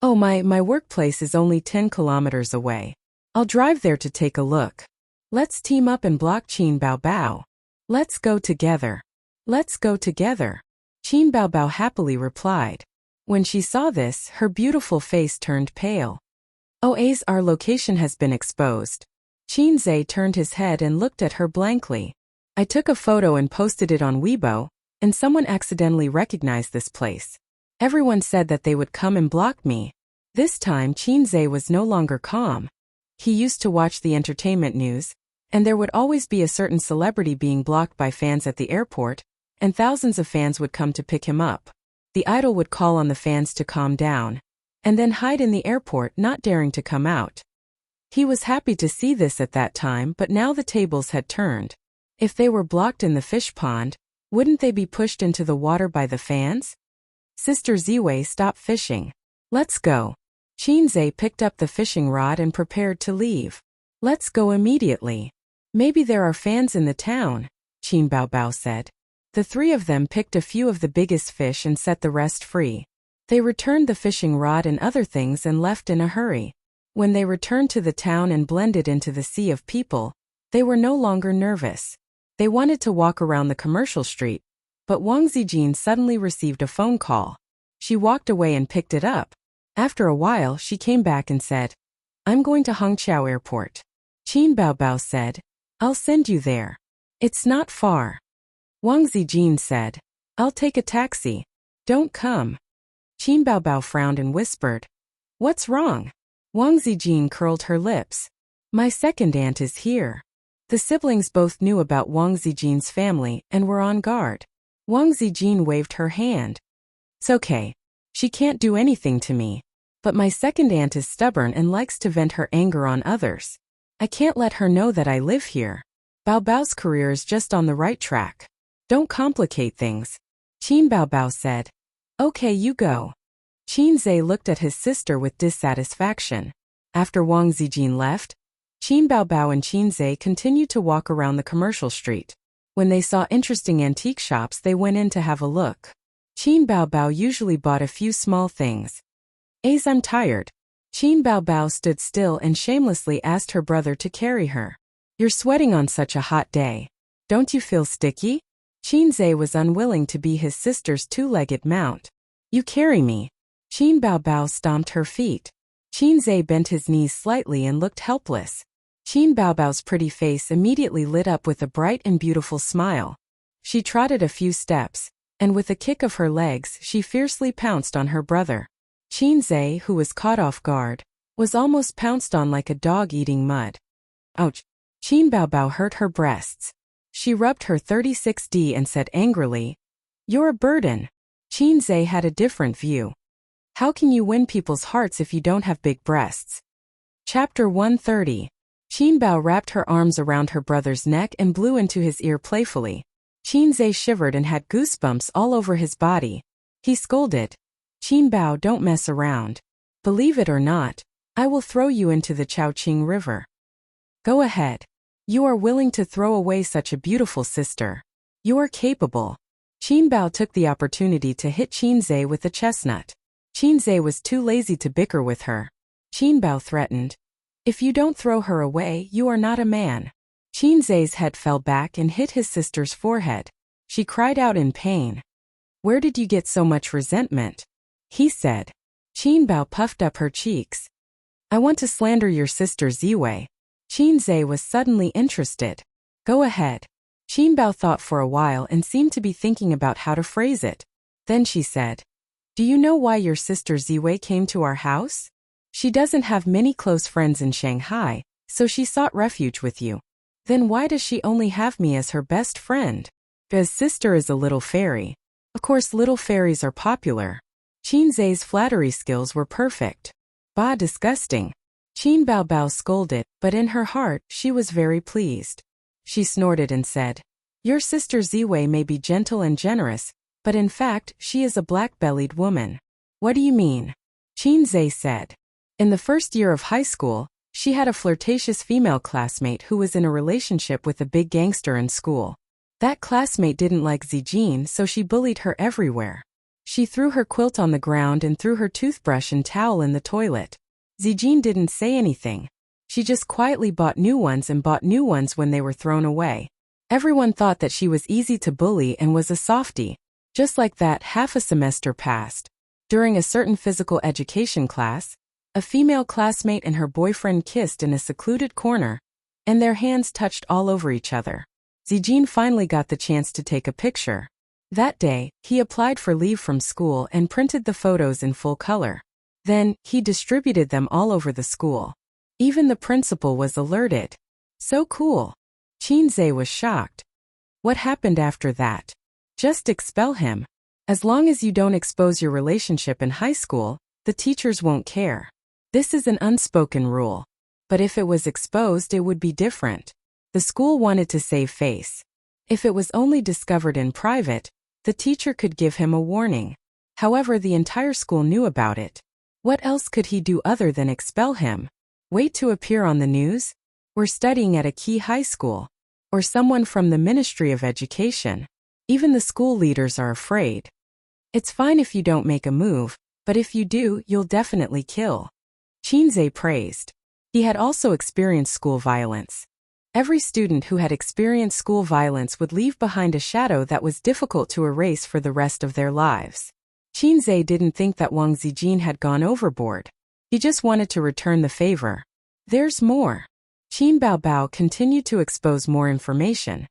Oh, my workplace is only 10 kilometers away. I'll drive there to take a look. Let's team up and block Qin Baobao. Let's go together. Let's go together. Qin Baobao happily replied. When she saw this, her beautiful face turned pale. Oh, our location has been exposed. Qinzai turned his head and looked at her blankly. I took a photo and posted it on Weibo, and someone accidentally recognized this place. Everyone said that they would come and block me. This time Qinzai was no longer calm. He used to watch the entertainment news, and there would always be a certain celebrity being blocked by fans at the airport, and thousands of fans would come to pick him up. The idol would call on the fans to calm down, and then hide in the airport, not daring to come out. He was happy to see this at that time, but now the tables had turned. If they were blocked in the fish pond, wouldn't they be pushed into the water by the fans? Sister Ziwei, stop fishing. Let's go. Qinzai picked up the fishing rod and prepared to leave. Let's go immediately. Maybe there are fans in the town, Qin Baobao said. The three of them picked a few of the biggest fish and set the rest free. They returned the fishing rod and other things and left in a hurry. When they returned to the town and blended into the sea of people, they were no longer nervous. They wanted to walk around the commercial street, but Wang Zijin suddenly received a phone call. She walked away and picked it up. After a while, she came back and said, I'm going to Hangzhou Airport. Qin Baobao said, I'll send you there. It's not far. Wang Zijin said, I'll take a taxi. Don't come. Qin Baobao frowned and whispered, What's wrong? Wang Zijin curled her lips. My second aunt is here. The siblings both knew about Wang Zijin's family and were on guard. Wang Zijin waved her hand. It's okay. She can't do anything to me. But my second aunt is stubborn and likes to vent her anger on others. I can't let her know that I live here. Bao Bao's career is just on the right track. Don't complicate things. Qin Bao Bao said. Okay, you go. Qin Zhe looked at his sister with dissatisfaction. After Wang Zijin left, Qin Bao Bao and Qin Zhe continued to walk around the commercial street. When they saw interesting antique shops, they went in to have a look. Qin Bao Bao usually bought a few small things. As I'm tired. Qin Bao Bao stood still and shamelessly asked her brother to carry her. You're sweating on such a hot day. Don't you feel sticky? Qin Zhe was unwilling to be his sister's two-legged mount. You carry me. Qin Bao Bao stomped her feet. Qin Zhe bent his knees slightly and looked helpless. Qin Bao Bao's pretty face immediately lit up with a bright and beautiful smile. She trotted a few steps, and with a kick of her legs she fiercely pounced on her brother. Qin Zhe, who was caught off guard, was almost pounced on like a dog eating mud. Ouch! Qin Bao Bao hurt her breasts. She rubbed her 36D and said angrily, You're a burden. Qin Zhe had a different view. How can you win people's hearts if you don't have big breasts? Chapter 130. Qin Bao wrapped her arms around her brother's neck and blew into his ear playfully. Qin Zhe shivered and had goosebumps all over his body. He scolded. Qin Bao, don't mess around. Believe it or not, I will throw you into the Chongqing River. Go ahead. You are willing to throw away such a beautiful sister. You are capable. Qin Bao took the opportunity to hit Qin Zhe with a chestnut. Qin Zhe was too lazy to bicker with her. Qin Bao threatened. If you don't throw her away, you are not a man. Qin Zhe's head fell back and hit his sister's forehead. She cried out in pain. Where did you get so much resentment? He said. Qin Bao puffed up her cheeks. I want to slander your sister Ziwei. Qin Zhe was suddenly interested. Go ahead. Qin Bao thought for a while and seemed to be thinking about how to phrase it. Then she said, Do you know why your sister Ziwei came to our house? She doesn't have many close friends in Shanghai, so she sought refuge with you. Then why does she only have me as her best friend? Because sister is a little fairy. Of course little fairies are popular. Qin Zhe's flattery skills were perfect. Bah, disgusting. Qin Bao Bao scolded, but in her heart she was very pleased. She snorted and said, Your sister Ziwei may be gentle and generous, but in fact she is a black-bellied woman. What do you mean? Qin Zhe said. In the first year of high school, she had a flirtatious female classmate who was in a relationship with a big gangster in school. That classmate didn't like Zijin, so she bullied her everywhere. She threw her quilt on the ground and threw her toothbrush and towel in the toilet. Zijin didn't say anything. She just quietly bought new ones and bought new ones when they were thrown away. Everyone thought that she was easy to bully and was a softie. Just like that, half a semester passed. During a certain physical education class, a female classmate and her boyfriend kissed in a secluded corner, and their hands touched all over each other. Zijin finally got the chance to take a picture. That day, he applied for leave from school and printed the photos in full color. Then, he distributed them all over the school. Even the principal was alerted. So cool. Qin Zhe was shocked. What happened after that? Just expel him. As long as you don't expose your relationship in high school, the teachers won't care. This is an unspoken rule. But if it was exposed, it would be different. The school wanted to save face. If it was only discovered in private, the teacher could give him a warning. However, the entire school knew about it. What else could he do other than expel him? Wait to appear on the news? Or studying at a key high school? Or someone from the Ministry of Education? Even the school leaders are afraid. It's fine if you don't make a move, but if you do, you'll definitely kill. Qin Zhe praised. He had also experienced school violence. Every student who had experienced school violence would leave behind a shadow that was difficult to erase for the rest of their lives. Qin Zhe didn't think that Wang Zijin had gone overboard. He just wanted to return the favor. There's more. Qin Bao Bao continued to expose more information.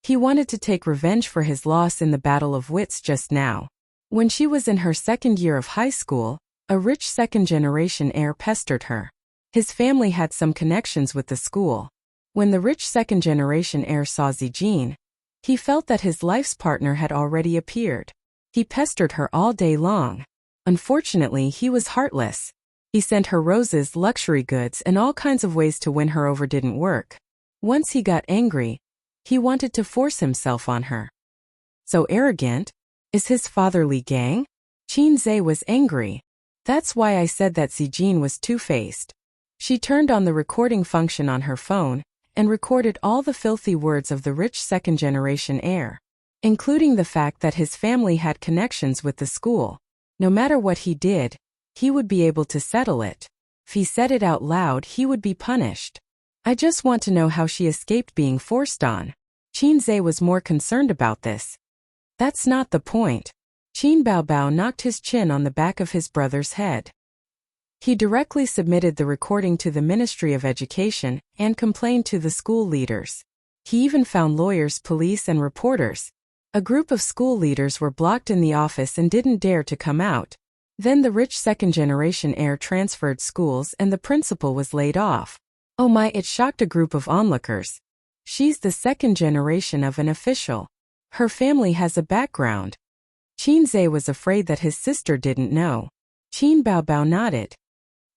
He wanted to take revenge for his loss in the Battle of Wits just now. When she was in her second year of high school, a rich second-generation heir pestered her. His family had some connections with the school. When the rich second-generation heir saw Zijin, he felt that his life's partner had already appeared. He pestered her all day long. Unfortunately, he was heartless. He sent her roses, luxury goods, and all kinds of ways to win her over didn't work. Once he got angry, he wanted to force himself on her. So arrogant? Is his father Li Gang? Qin Zhe was angry. That's why I said that Zijin was two-faced. She turned on the recording function on her phone and recorded all the filthy words of the rich second-generation heir, including the fact that his family had connections with the school. No matter what he did, he would be able to settle it. If he said it out loud, he would be punished. I just want to know how she escaped being forced on. Qin Zhe was more concerned about this. That's not the point. Qin Baobao knocked his chin on the back of his brother's head. He directly submitted the recording to the Ministry of Education and complained to the school leaders. He even found lawyers, police, and reporters. A group of school leaders were blocked in the office and didn't dare to come out. Then the rich second-generation heir transferred schools and the principal was laid off. Oh my, it shocked a group of onlookers. She's the second generation of an official. Her family has a background. Qin Zhe was afraid that his sister didn't know. Qin Baobao nodded.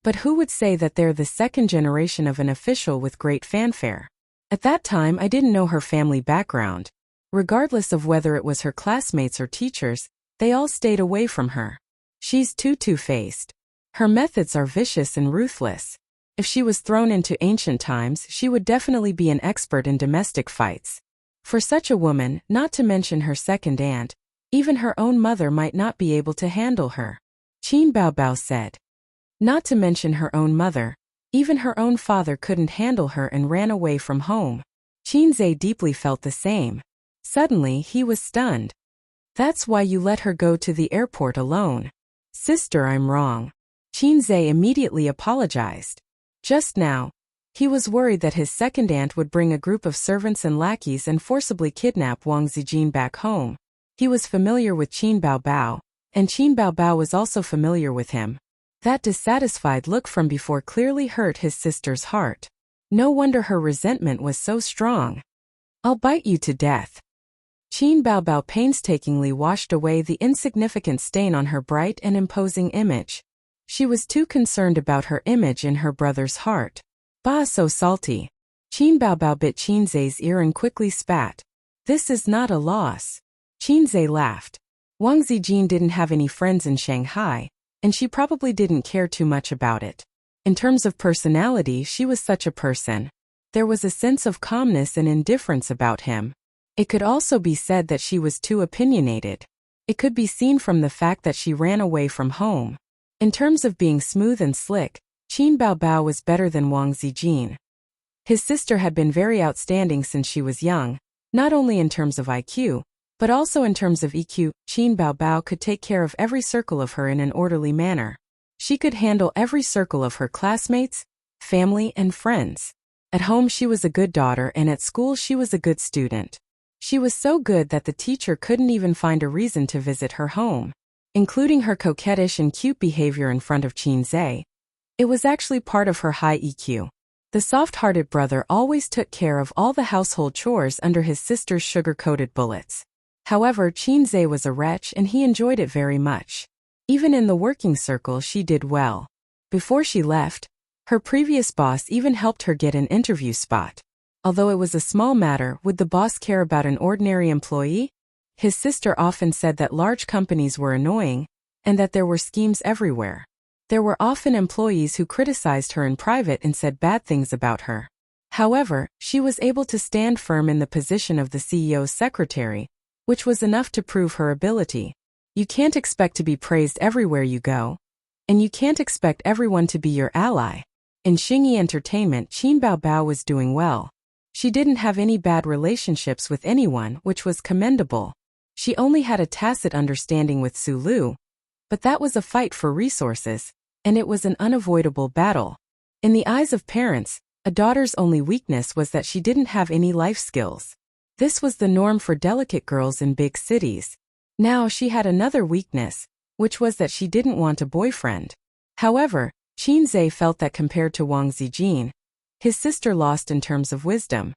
But who would say that they're the second generation of an official with great fanfare? At that time, I didn't know her family background. Regardless of whether it was her classmates or teachers, they all stayed away from her. She's too two-faced. Her methods are vicious and ruthless. If she was thrown into ancient times, she would definitely be an expert in domestic fights. For such a woman, not to mention her second aunt, even her own mother might not be able to handle her. Qin Baobao said. Not to mention her own mother, even her own father couldn't handle her and ran away from home. Qin Zhe deeply felt the same. Suddenly, he was stunned. That's why you let her go to the airport alone. Sister, I'm wrong. Qin Zhe immediately apologized. Just now, he was worried that his second aunt would bring a group of servants and lackeys and forcibly kidnap Wang Zijin back home. He was familiar with Qin Baobao, and Qin Baobao was also familiar with him. That dissatisfied look from before clearly hurt his sister's heart. No wonder her resentment was so strong. I'll bite you to death. Qin Baobao painstakingly washed away the insignificant stain on her bright and imposing image. She was too concerned about her image in her brother's heart. Bah, so salty. Qin Baobao bit Qin Zhe's ear and quickly spat. This is not a loss. Qin Zhe laughed. Wang Zijin didn't have any friends in Shanghai, and she probably didn't care too much about it. In terms of personality, she was such a person. There was a sense of calmness and indifference about him. It could also be said that she was too opinionated. It could be seen from the fact that she ran away from home. In terms of being smooth and slick, Qin Baobao was better than Wang Zijin. His sister had been very outstanding since she was young, not only in terms of IQ, but also in terms of EQ. Qin Baobao could take care of every circle of her in an orderly manner. She could handle every circle of her classmates, family, and friends. At home she was a good daughter and at school she was a good student. She was so good that the teacher couldn't even find a reason to visit her home. Including her coquettish and cute behavior in front of Qin Zhe, it was actually part of her high EQ. The soft-hearted brother always took care of all the household chores under his sister's sugar-coated bullets. However, Qin Zhe was a wretch and he enjoyed it very much. Even in the working circle she did well. Before she left, her previous boss even helped her get an interview spot. Although it was a small matter, would the boss care about an ordinary employee? His sister often said that large companies were annoying, and that there were schemes everywhere. There were often employees who criticized her in private and said bad things about her. However, she was able to stand firm in the position of the CEO's secretary, which was enough to prove her ability. You can't expect to be praised everywhere you go. And you can't expect everyone to be your ally. In Xingyi Entertainment, Qin Baobao was doing well. She didn't have any bad relationships with anyone, which was commendable. She only had a tacit understanding with Su Lu. But that was a fight for resources, and it was an unavoidable battle. In the eyes of parents, a daughter's only weakness was that she didn't have any life skills. This was the norm for delicate girls in big cities. Now she had another weakness, which was that she didn't want a boyfriend. However, Qinzhe felt that compared to Wang Zijin, his sister lost in terms of wisdom.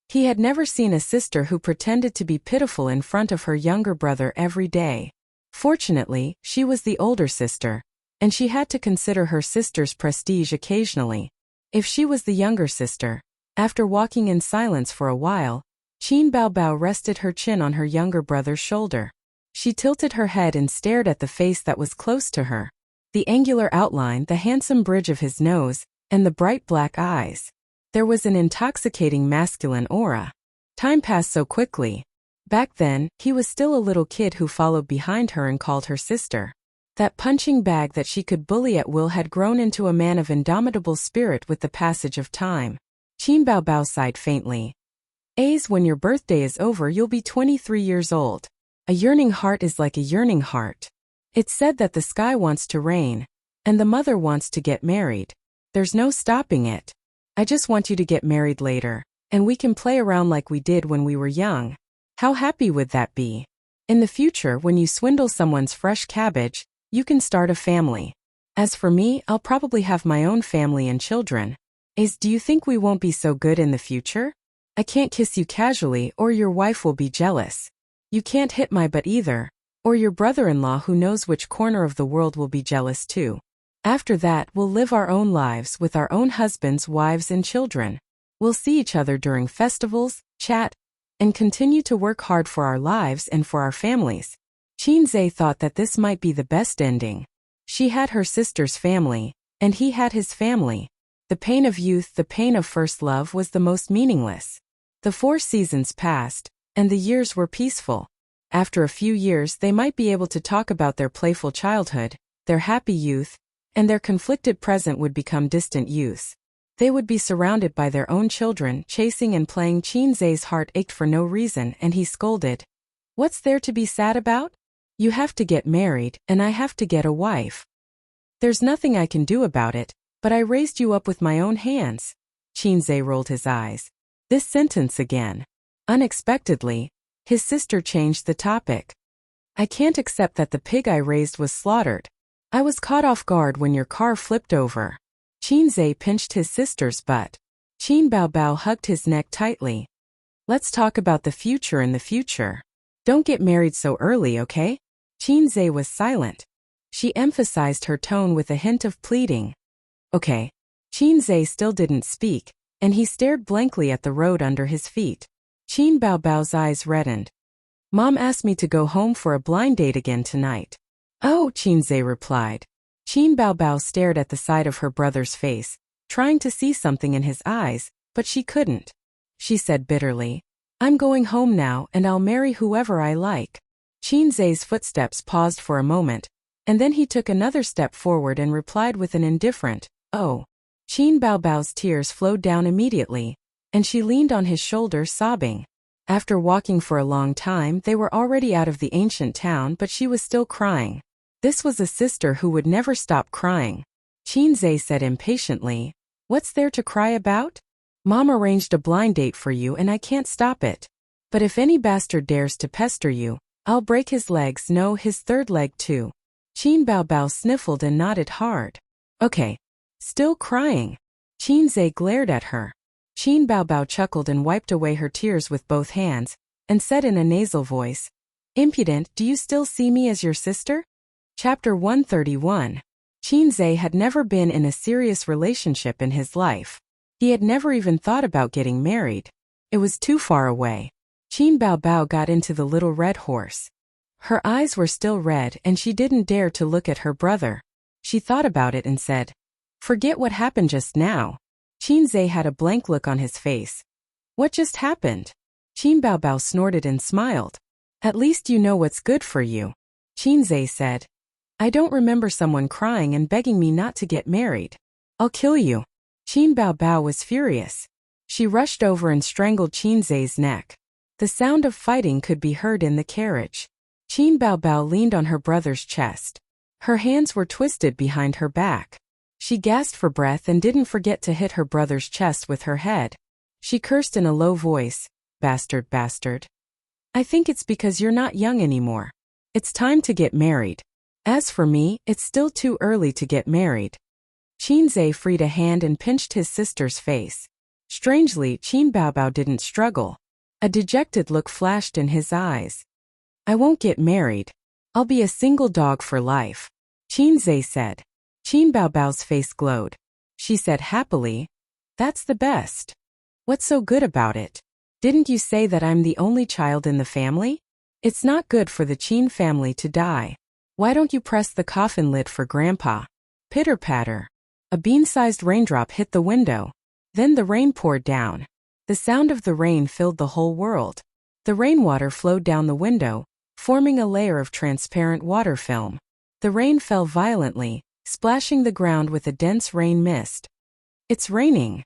He had never seen a sister who pretended to be pitiful in front of her younger brother every day. Fortunately, she was the older sister, and she had to consider her sister's prestige occasionally. If she was the younger sister, after walking in silence for a while, Qin Baobao rested her chin on her younger brother's shoulder. She tilted her head and stared at the face that was close to her. The angular outline, the handsome bridge of his nose, and the bright black eyes. There was an intoxicating masculine aura. Time passed so quickly. Back then, he was still a little kid who followed behind her and called her sister. That punching bag that she could bully at will had grown into a man of indomitable spirit with the passage of time. Qin Baobao sighed faintly. When your birthday is over you'll be 23 years old. A yearning heart is like a yearning heart. It's said that the sky wants to rain, and the mother wants to get married. There's no stopping it. I just want you to get married later, and we can play around like we did when we were young. How happy would that be? In the future, when you swindle someone's fresh cabbage, you can start a family. As for me, I'll probably have my own family and children. Do you think we won't be so good in the future? I can't kiss you casually or your wife will be jealous. You can't hit my butt either, or your brother-in-law who knows which corner of the world will be jealous too. After that, we'll live our own lives with our own husbands, wives, and children. We'll see each other during festivals, chat, and continue to work hard for our lives and for our families. Qinzhe thought that this might be the best ending. She had her sister's family, and he had his family. The pain of youth, the pain of first love was the most meaningless. The 4 seasons passed, and the years were peaceful. After a few years they might be able to talk about their playful childhood, their happy youth, and their conflicted present would become distant youths. They would be surrounded by their own children, chasing and playing. Qinzhe's heart ached for no reason, and he scolded. What's there to be sad about? You have to get married, and I have to get a wife. There's nothing I can do about it, but I raised you up with my own hands. Qinzhe rolled his eyes. This sentence again. Unexpectedly, his sister changed the topic. I can't accept that the pig I raised was slaughtered. I was caught off guard when your car flipped over. Qinzhe pinched his sister's butt. Qin Baobao hugged his neck tightly. Let's talk about the future in the future. Don't get married so early, okay? Qinzhe was silent. She emphasized her tone with a hint of pleading. Okay. Qinzhe still didn't speak, and he stared blankly at the road under his feet. Qin Baobao's eyes reddened. Mom asked me to go home for a blind date again tonight. Oh, Qinzhe replied. Qin Baobao stared at the side of her brother's face, trying to see something in his eyes, but she couldn't. She said bitterly, I'm going home now and I'll marry whoever I like. Qinzhe's footsteps paused for a moment, and then he took another step forward and replied with an indifferent, oh. Qin Baobao's tears flowed down immediately, and she leaned on his shoulder sobbing. After walking for a long time they were already out of the ancient town, but she was still crying. This was a sister who would never stop crying. Qinzhe said impatiently, What's there to cry about? Mom arranged a blind date for you and I can't stop it. But if any bastard dares to pester you, I'll break his legs, no, his third leg too. Qin Baobao sniffled and nodded hard. Okay. Still crying. Qinzhe glared at her. Qin Baobao chuckled and wiped away her tears with both hands, and said in a nasal voice, Impudent, do you still see me as your sister? Chapter 131. Qinzhe had never been in a serious relationship in his life. He had never even thought about getting married. It was too far away. Qin Baobao got into the little red horse. Her eyes were still red and she didn't dare to look at her brother. She thought about it and said, Forget what happened just now. Qinzhe had a blank look on his face. What just happened? Qin Baobao snorted and smiled. At least you know what's good for you. Qinzhe said, I don't remember someone crying and begging me not to get married. I'll kill you. Qin Baobao was furious. She rushed over and strangled Qinzhe's neck. The sound of fighting could be heard in the carriage. Qin Baobao leaned on her brother's chest. Her hands were twisted behind her back. She gasped for breath and didn't forget to hit her brother's chest with her head. She cursed in a low voice, Bastard, bastard. I think it's because you're not young anymore. It's time to get married. As for me, it's still too early to get married. Qin Zhe freed a hand and pinched his sister's face. Strangely, Qin Baobao didn't struggle. A dejected look flashed in his eyes. I won't get married. I'll be a single dog for life, Qin Zhe said. Qin Baobao's face glowed. She said happily, That's the best. What's so good about it? Didn't you say that I'm the only child in the family? It's not good for the Qin family to die. Why don't you press the coffin lid for Grandpa? Pitter-patter. A bean-sized raindrop hit the window. Then the rain poured down. The sound of the rain filled the whole world. The rainwater flowed down the window, forming a layer of transparent water film. The rain fell violently, splashing the ground with a dense rain mist. It's raining.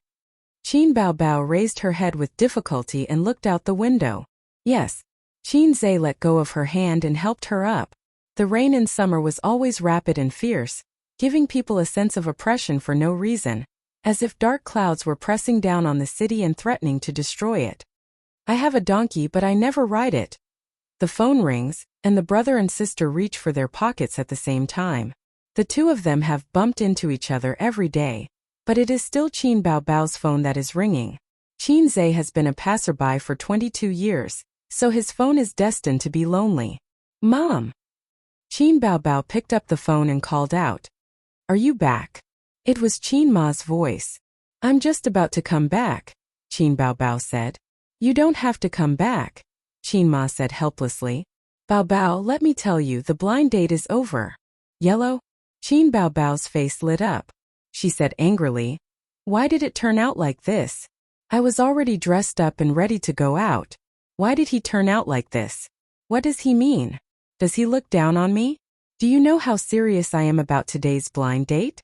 Qin Baobao raised her head with difficulty and looked out the window. Yes. Qin Zhe let go of her hand and helped her up. The rain in summer was always rapid and fierce, giving people a sense of oppression for no reason, as if dark clouds were pressing down on the city and threatening to destroy it. I have a donkey but I never ride it. The phone rings, and the brother and sister reach for their pockets at the same time. The two of them have bumped into each other every day, but it is still Qin Baobao's phone that is ringing. Qin Zhe has been a passerby for 22 years, so his phone is destined to be lonely. Mom! Qin Baobao picked up the phone and called out. Are you back? It was Qin Ma's voice. I'm just about to come back, Qin Baobao said. You don't have to come back, Qin Ma said helplessly. Baobao, let me tell you, the blind date is over. Yellow? Qin Baobao's face lit up. She said angrily. Why did it turn out like this? I was already dressed up and ready to go out. Why did he turn out like this? What does he mean? Does he look down on me? Do you know how serious I am about today's blind date?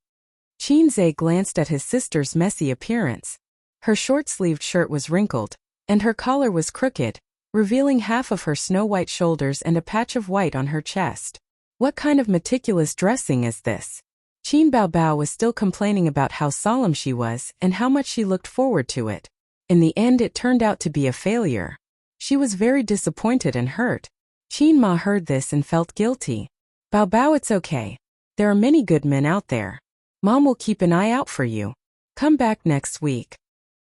Qin Zhe glanced at his sister's messy appearance. Her short-sleeved shirt was wrinkled, and her collar was crooked, revealing half of her snow-white shoulders and a patch of white on her chest. What kind of meticulous dressing is this? Qin Baobao was still complaining about how solemn she was and how much she looked forward to it. In the end, it turned out to be a failure. She was very disappointed and hurt. Qin Ma heard this and felt guilty. Baobao, it's okay. There are many good men out there. Mom will keep an eye out for you. Come back next week.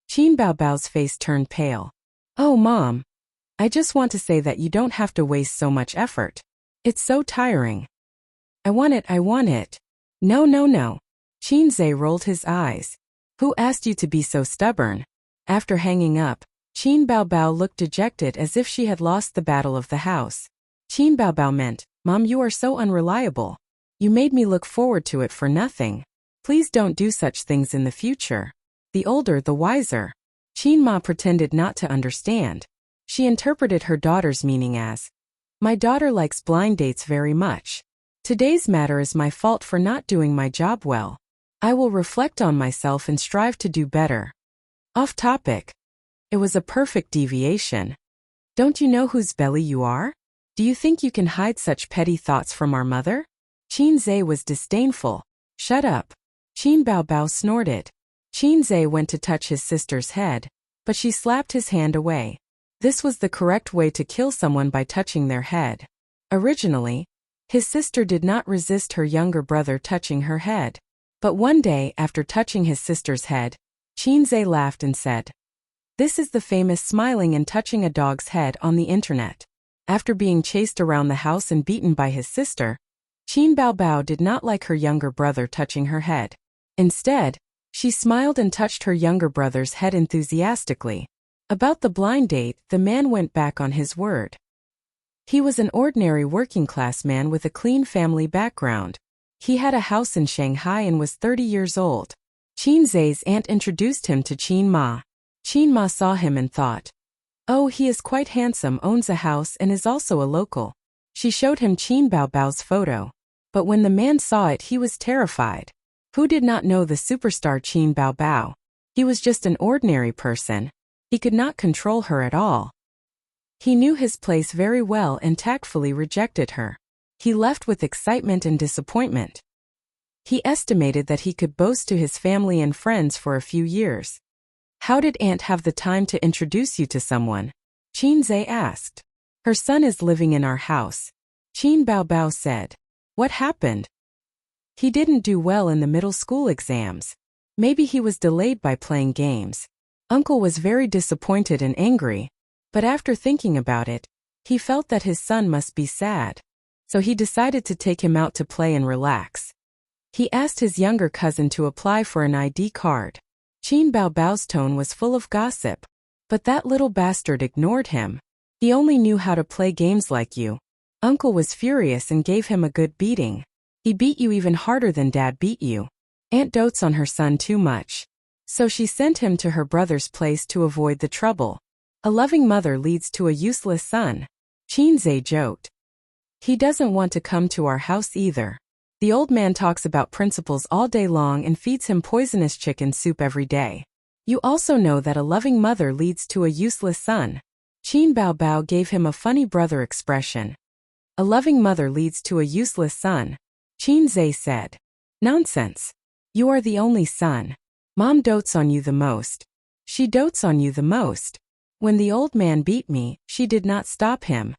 Qin Baobao's face turned pale. Oh, Mom. I just want to say that you don't have to waste so much effort. It's so tiring. I want it. No, no, no. Qin Zhe rolled his eyes. Who asked you to be so stubborn? After hanging up, Qin Baobao looked dejected as if she had lost the battle of the house. Qin Baobao meant, Mom, you are so unreliable. You made me look forward to it for nothing. Please don't do such things in the future. The older, the wiser. Qin Ma pretended not to understand. She interpreted her daughter's meaning as, my daughter likes blind dates very much. Today's matter is my fault for not doing my job well. I will reflect on myself and strive to do better. Off topic. It was a perfect deviation. Don't you know whose belly you are? Do you think you can hide such petty thoughts from our mother? Qin Zhe was disdainful. Shut up. Qin Baobao snorted. Qin Zhe went to touch his sister's head, but she slapped his hand away. This was the correct way to kill someone, by touching their head. Originally, his sister did not resist her younger brother touching her head. But one day, after touching his sister's head, Qin Zhe laughed and said, This is the famous smiling and touching a dog's head on the internet. After being chased around the house and beaten by his sister, Qin Baobao did not like her younger brother touching her head. Instead, she smiled and touched her younger brother's head enthusiastically. About the blind date, the man went back on his word. He was an ordinary working-class man with a clean family background. He had a house in Shanghai and was 30 years old. Qin Zhe's aunt introduced him to Qin Ma. Qin Ma saw him and thought, oh, he is quite handsome, owns a house and is also a local. She showed him Qin Baobao's photo. But when the man saw it, he was terrified. Who did not know the superstar Qin Baobao? He was just an ordinary person. He could not control her at all. He knew his place very well and tactfully rejected her. He left with excitement and disappointment. He estimated that he could boast to his family and friends for a few years. How did Aunt have the time to introduce you to someone? Qin Zhe asked. Her son is living in our house. Qin Baobao said. What happened? He didn't do well in the middle school exams. Maybe he was delayed by playing games. Uncle was very disappointed and angry, but after thinking about it, he felt that his son must be sad. So he decided to take him out to play and relax. He asked his younger cousin to apply for an ID card. Qin Bao's tone was full of gossip, but that little bastard ignored him. He only knew how to play games like you. Uncle was furious and gave him a good beating. He beat you even harder than Dad beat you. Aunt dotes on her son too much, so she sent him to her brother's place to avoid the trouble. A loving mother leads to a useless son. Qin Zhe joked. He doesn't want to come to our house either. The old man talks about principles all day long and feeds him poisonous chicken soup every day. You also know that a loving mother leads to a useless son. Qin Bao gave him a funny brother expression. A loving mother leads to a useless son. Qin Zhe said. Nonsense. You are the only son. Mom dotes on you the most. She dotes on you the most. When the old man beat me, she did not stop him.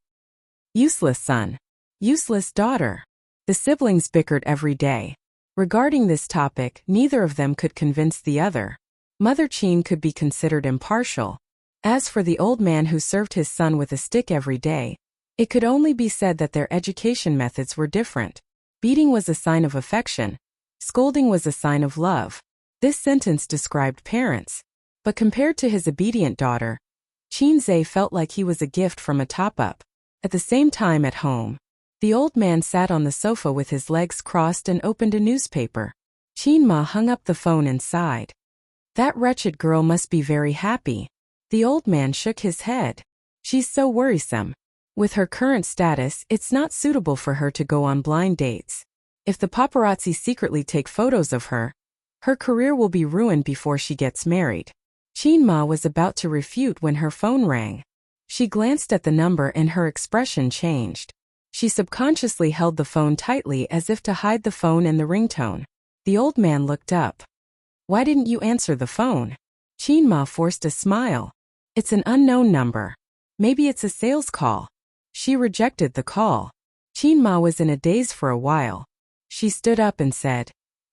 Useless son. Useless daughter. The siblings bickered every day. Regarding this topic, neither of them could convince the other. Mother Qin could be considered impartial. As for the old man who served his son with a stick every day, it could only be said that their education methods were different. Beating was a sign of affection. Scolding was a sign of love. This sentence described parents. But compared to his obedient daughter, Qin Zhe felt like he was a gift from a top-up. At the same time at home, the old man sat on the sofa with his legs crossed and opened a newspaper. Qin Ma hung up the phone and sighed. That wretched girl must be very happy. The old man shook his head. She's so worrisome. With her current status, it's not suitable for her to go on blind dates. If the paparazzi secretly take photos of her, her career will be ruined before she gets married. Qin Ma was about to refute when her phone rang. She glanced at the number and her expression changed. She subconsciously held the phone tightly as if to hide the phone and the ringtone. The old man looked up. Why didn't you answer the phone? Qin Ma forced a smile. It's an unknown number. Maybe it's a sales call. She rejected the call. Qin Ma was in a daze for a while. She stood up and said,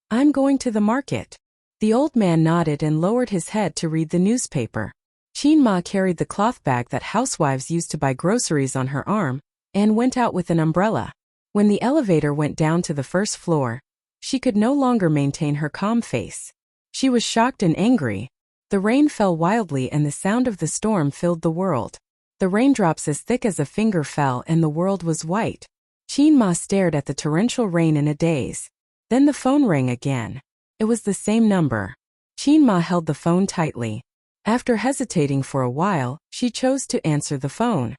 I'm going to the market. The old man nodded and lowered his head to read the newspaper. Qin Ma carried the cloth bag that housewives use to buy groceries on her arm, and went out with an umbrella. When the elevator went down to the first floor, she could no longer maintain her calm face. She was shocked and angry. The rain fell wildly and the sound of the storm filled the world. The raindrops as thick as a finger fell and the world was white. Qin Ma stared at the torrential rain in a daze. Then the phone rang again. It was the same number. Qin Ma held the phone tightly. After hesitating for a while, she chose to answer the phone.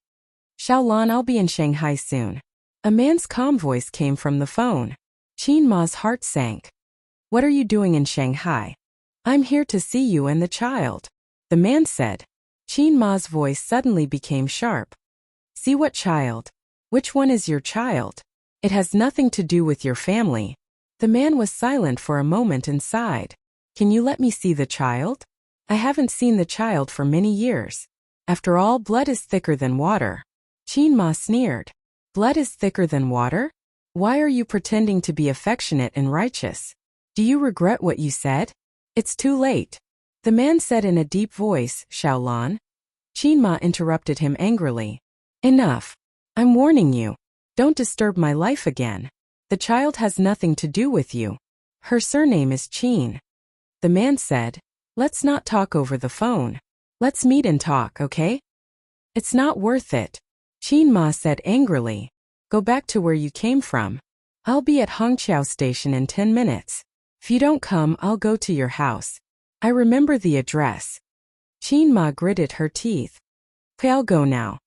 Xiaolan, I'll be in Shanghai soon. A man's calm voice came from the phone. Qin Ma's heart sank. What are you doing in Shanghai? I'm here to see you and the child. The man said. Qin Ma's voice suddenly became sharp. See what child? Which one is your child? It has nothing to do with your family. The man was silent for a moment and sighed. Can you let me see the child? I haven't seen the child for many years. After all, blood is thicker than water. Qin Ma sneered. Blood is thicker than water? Why are you pretending to be affectionate and righteous? Do you regret what you said? It's too late. The man said in a deep voice, Xiaolan. Qin Ma interrupted him angrily. Enough. I'm warning you. Don't disturb my life again. The child has nothing to do with you. Her surname is Qin. The man said, let's not talk over the phone. Let's meet and talk, okay? It's not worth it. Qin Ma said angrily. Go back to where you came from. I'll be at Hongqiao Station in 10 minutes. If you don't come, I'll go to your house. I remember the address. Qin Ma gritted her teeth. I'll go now.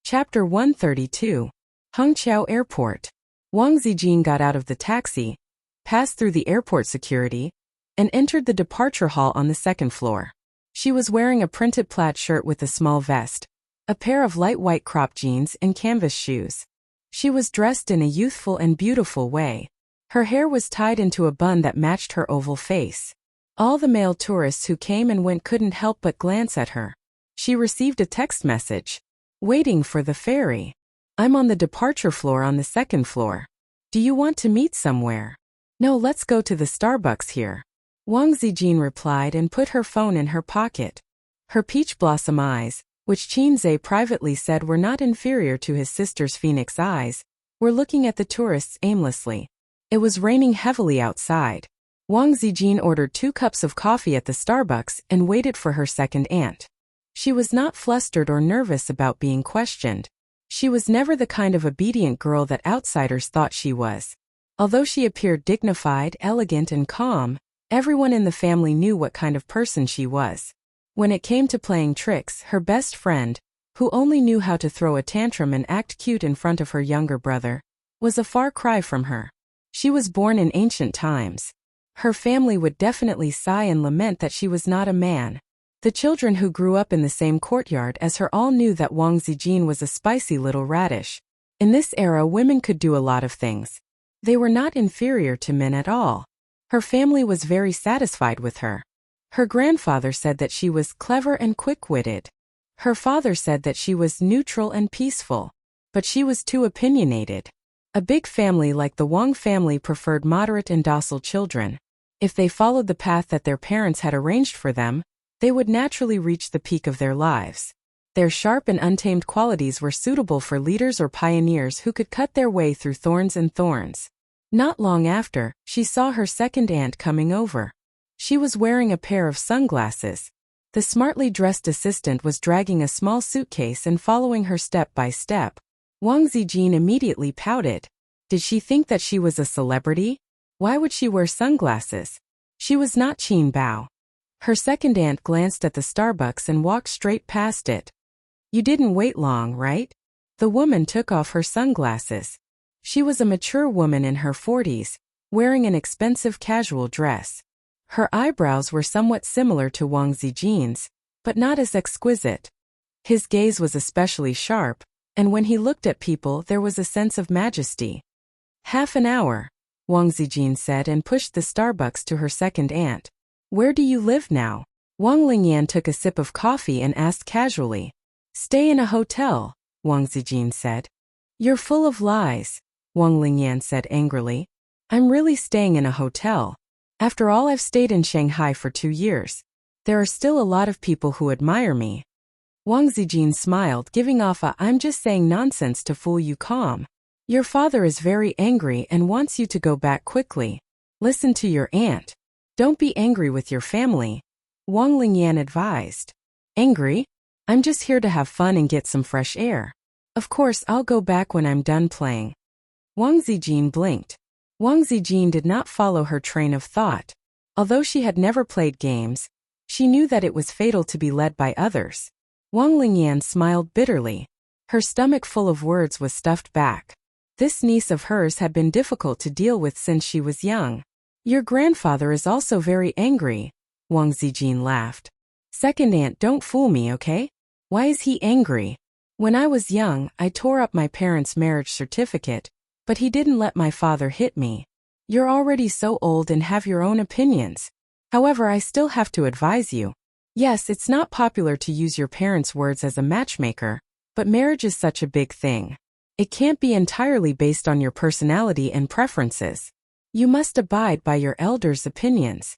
Chapter 132. Hongqiao Airport. Wang Zijin got out of the taxi, passed through the airport security, and entered the departure hall on the second floor. She was wearing a printed plaid shirt with a small vest, a pair of light white crop jeans and canvas shoes. She was dressed in a youthful and beautiful way. Her hair was tied into a bun that matched her oval face. All the male tourists who came and went couldn't help but glance at her. She received a text message. Waiting for the ferry. I'm on the departure floor on the second floor. Do you want to meet somewhere? No, let's go to the Starbucks here. Wang Zijin replied and put her phone in her pocket. Her peach blossom eyes, which Qinze privately said were not inferior to his sister's phoenix eyes, were looking at the tourists aimlessly. It was raining heavily outside. Wang Zijin ordered 2 cups of coffee at the Starbucks and waited for her second aunt. She was not flustered or nervous about being questioned. She was never the kind of obedient girl that outsiders thought she was. Although she appeared dignified, elegant, and calm, everyone in the family knew what kind of person she was. When it came to playing tricks, her best friend, who only knew how to throw a tantrum and act cute in front of her younger brother, was a far cry from her. She was born in ancient times. Her family would definitely sigh and lament that she was not a man. The children who grew up in the same courtyard as her all knew that Wang Zijin was a spicy little radish. In this era, women could do a lot of things. They were not inferior to men at all. Her family was very satisfied with her. Her grandfather said that she was clever and quick-witted. Her father said that she was neutral and peaceful. But she was too opinionated. A big family like the Wang family preferred moderate and docile children. If they followed the path that their parents had arranged for them, they would naturally reach the peak of their lives. Their sharp and untamed qualities were suitable for leaders or pioneers who could cut their way through thorns and thorns. Not long after, she saw her second aunt coming over. She was wearing a pair of sunglasses. The smartly dressed assistant was dragging a small suitcase and following her step by step. Wang Zijin immediately pouted. Did she think that she was a celebrity? Why would she wear sunglasses? She was not Qin Bao. Her second aunt glanced at the Starbucks and walked straight past it. You didn't wait long, right? The woman took off her sunglasses. She was a mature woman in her 40s, wearing an expensive casual dress. Her eyebrows were somewhat similar to Wang Zijin's, but not as exquisite. His gaze was especially sharp, and when he looked at people there was a sense of majesty. Half an hour, Wang Zijin said and pushed the Starbucks to her second aunt. Where do you live now? Wang Lingyan took a sip of coffee and asked casually. Stay in a hotel, Wang Zijin said. You're full of lies, Wang Lingyan said angrily. I'm really staying in a hotel. After all, I've stayed in Shanghai for 2 years. There are still a lot of people who admire me. Wang Zijin smiled, giving off a I'm just saying nonsense to fool you calm. Your father is very angry and wants you to go back quickly. Listen to your aunt. Don't be angry with your family, Wang Lingyan advised. Angry? I'm just here to have fun and get some fresh air. Of course, I'll go back when I'm done playing. Wang Zijin blinked. Wang Zijin did not follow her train of thought. Although she had never played games, she knew that it was fatal to be led by others. Wang Lingyan smiled bitterly. Her stomach full of words was stuffed back. This niece of hers had been difficult to deal with since she was young. Your grandfather is also very angry, Wang Zijin laughed. Second aunt, don't fool me, okay? Why is he angry? When I was young, I tore up my parents' marriage certificate, but he didn't let my father hit me. You're already so old and have your own opinions. However, I still have to advise you. Yes, it's not popular to use your parents' words as a matchmaker, but marriage is such a big thing. It can't be entirely based on your personality and preferences. You must abide by your elders' opinions.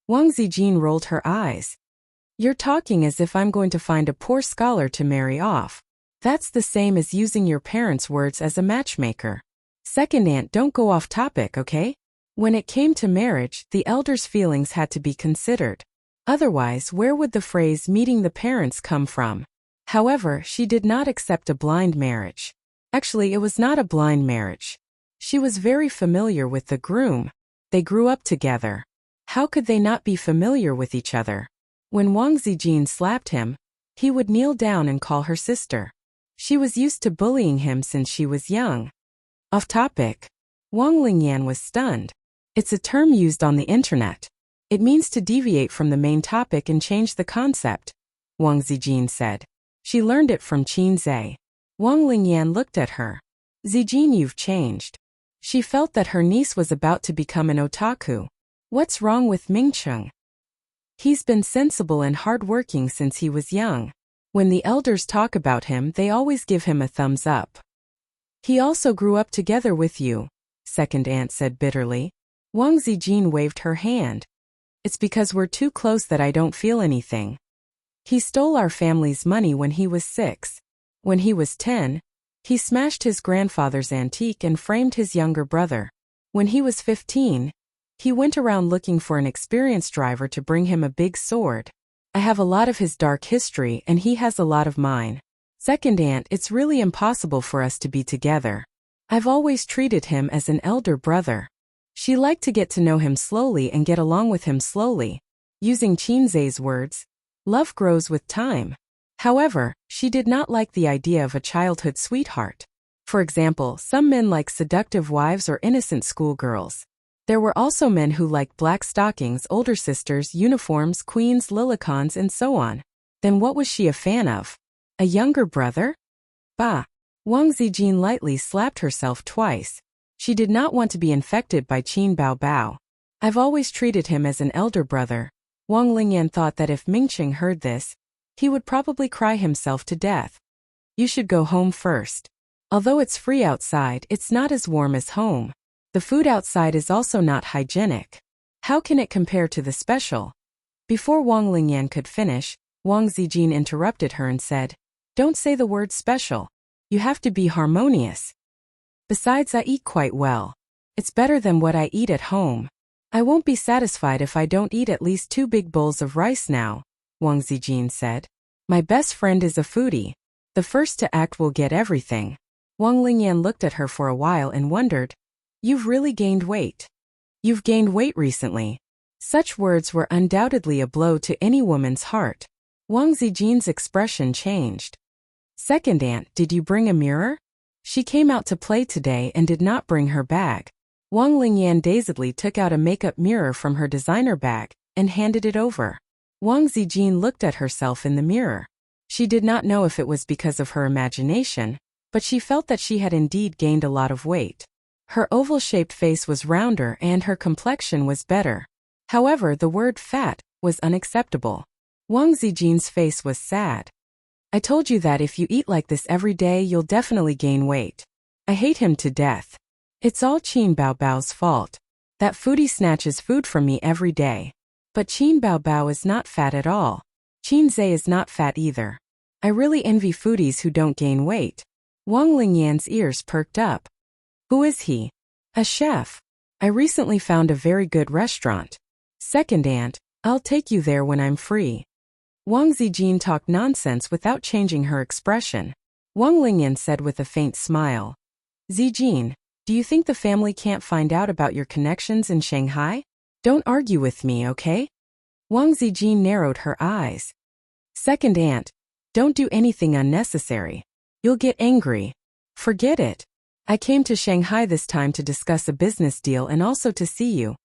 Wang Zijin rolled her eyes. You're talking as if I'm going to find a poor scholar to marry off. That's the same as using your parents' words as a matchmaker. Second aunt, don't go off topic, okay? When it came to marriage, the elders' feelings had to be considered. Otherwise, where would the phrase meeting the parents come from? However, she did not accept a blind marriage. Actually, it was not a blind marriage. She was very familiar with the groom. They grew up together. How could they not be familiar with each other? When Wang Zijin slapped him, he would kneel down and call her sister. She was used to bullying him since she was young. Off topic. Wang Lingyan was stunned. It's a term used on the internet. It means to deviate from the main topic and change the concept, Wang Zijin said. She learned it from Qinze. Wang Lingyan looked at her. Zijin, you've changed. She felt that her niece was about to become an otaku. What's wrong with Mingcheng? He's been sensible and hardworking since he was young. When the elders talk about him, they always give him a thumbs up. He also grew up together with you, second aunt said bitterly. Wang Zijin waved her hand. It's because we're too close that I don't feel anything. He stole our family's money when he was 6. When he was 10, he smashed his grandfather's antique and framed his younger brother. When he was 15, he went around looking for an experienced driver to bring him a big sword. I have a lot of his dark history and he has a lot of mine. Second aunt, it's really impossible for us to be together. I've always treated him as an elder brother. She liked to get to know him slowly and get along with him slowly. Using Qinzai's words, love grows with time. However, she did not like the idea of a childhood sweetheart. For example, some men like seductive wives or innocent schoolgirls. There were also men who liked black stockings, older sisters, uniforms, queens, lilicons, and so on. Then what was she a fan of? A younger brother? Bah! Wang Zijin lightly slapped herself twice. She did not want to be infected by Qin Baobao. I've always treated him as an elder brother. Wang Lingyan thought that if Mingqing heard this, he would probably cry himself to death. You should go home first. Although it's free outside, it's not as warm as home. The food outside is also not hygienic. How can it compare to the special? Before Wang Lingyan could finish, Wang Zijin interrupted her and said, Don't say the word special. You have to be harmonious. Besides, I eat quite well. It's better than what I eat at home. I won't be satisfied if I don't eat at least 2 big bowls of rice now, Wang Zijin said. My best friend is a foodie. The first to act will get everything. Wang Lingyan looked at her for a while and wondered, You've really gained weight. You've gained weight recently. Such words were undoubtedly a blow to any woman's heart. Wang Zijin's expression changed. Second aunt, did you bring a mirror? She came out to play today and did not bring her bag. Wang Lingyan dazedly took out a makeup mirror from her designer bag and handed it over. Wang Zijin looked at herself in the mirror. She did not know if it was because of her imagination, but she felt that she had indeed gained a lot of weight. Her oval-shaped face was rounder and her complexion was better. However, the word fat was unacceptable. Wang Zijin's face was sad. I told you that if you eat like this every day, you'll definitely gain weight. I hate him to death. It's all Qin Baobao's fault. That foodie snatches food from me every day. But Qin Baobao is not fat at all. Qinzai is not fat either. I really envy foodies who don't gain weight. Wang Lingyan's ears perked up. Who is he? A chef. I recently found a very good restaurant. Second aunt, I'll take you there when I'm free. Wang Zijin talked nonsense without changing her expression. Wang Lingyan said with a faint smile. Zijin, do you think the family can't find out about your connections in Shanghai? Don't argue with me, okay? Wang Zijin narrowed her eyes. Second aunt, don't do anything unnecessary. You'll get angry. Forget it. I came to Shanghai this time to discuss a business deal and also to see you.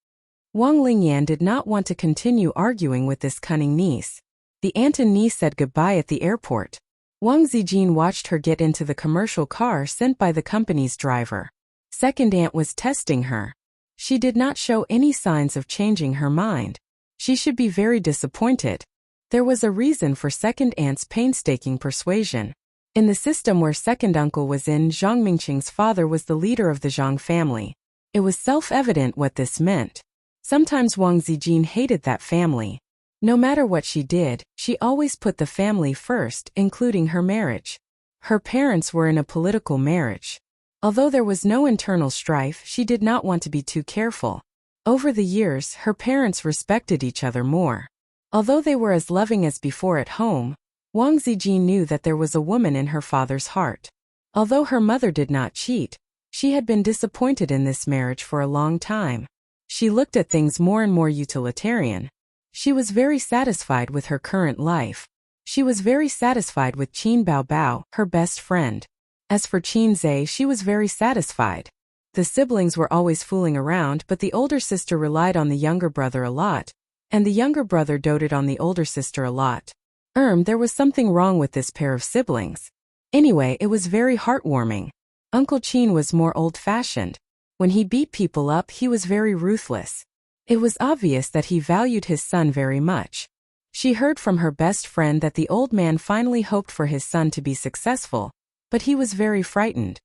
Wang Lingyan did not want to continue arguing with this cunning niece. The aunt and niece said goodbye at the airport. Wang Zijin watched her get into the commercial car sent by the company's driver. Second aunt was testing her. She did not show any signs of changing her mind. She should be very disappointed. There was a reason for second aunt's painstaking persuasion. In the system where second uncle was in, Zhang Mingqing's father was the leader of the Zhang family. It was self-evident what this meant. Sometimes Wang Zijin hated that family. No matter what she did, she always put the family first, including her marriage. Her parents were in a political marriage. Although there was no internal strife, she did not want to be too careful. Over the years, her parents respected each other more. Although they were as loving as before at home, Wang Zijin knew that there was a woman in her father's heart. Although her mother did not cheat, she had been disappointed in this marriage for a long time. She looked at things more and more utilitarian. She was very satisfied with her current life. She was very satisfied with Qin Baobao, her best friend. As for Qinzai, she was very satisfied. The siblings were always fooling around, but the older sister relied on the younger brother a lot, and the younger brother doted on the older sister a lot. There was something wrong with this pair of siblings. Anyway, it was very heartwarming. Uncle Qin was more old-fashioned. When he beat people up, he was very ruthless. It was obvious that he valued his son very much. She heard from her best friend that the old man finally hoped for his son to be successful, but he was very frightened.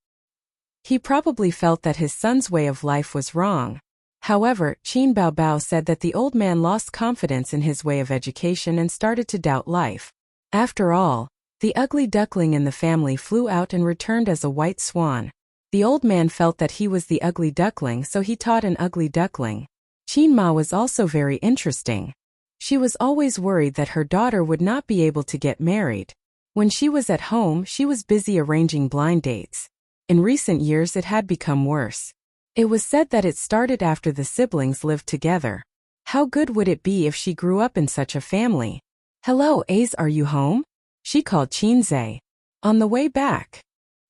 He probably felt that his son's way of life was wrong. However, Qin Baobao said that the old man lost confidence in his way of education and started to doubt life. After all, the ugly duckling in the family flew out and returned as a white swan. The old man felt that he was the ugly duckling, so he taught an ugly duckling. Qin Ma was also very interesting. She was always worried that her daughter would not be able to get married. When she was at home, she was busy arranging blind dates. In recent years it had become worse. It was said that it started after the siblings lived together. How good would it be if she grew up in such a family? "Hello, Ace, are you home?" she called Qinzai. "On the way back.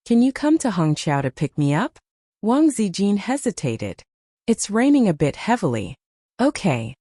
Can you come to Hongqiao to pick me up?" Wang Zijin hesitated. "It's raining a bit heavily." "Okay."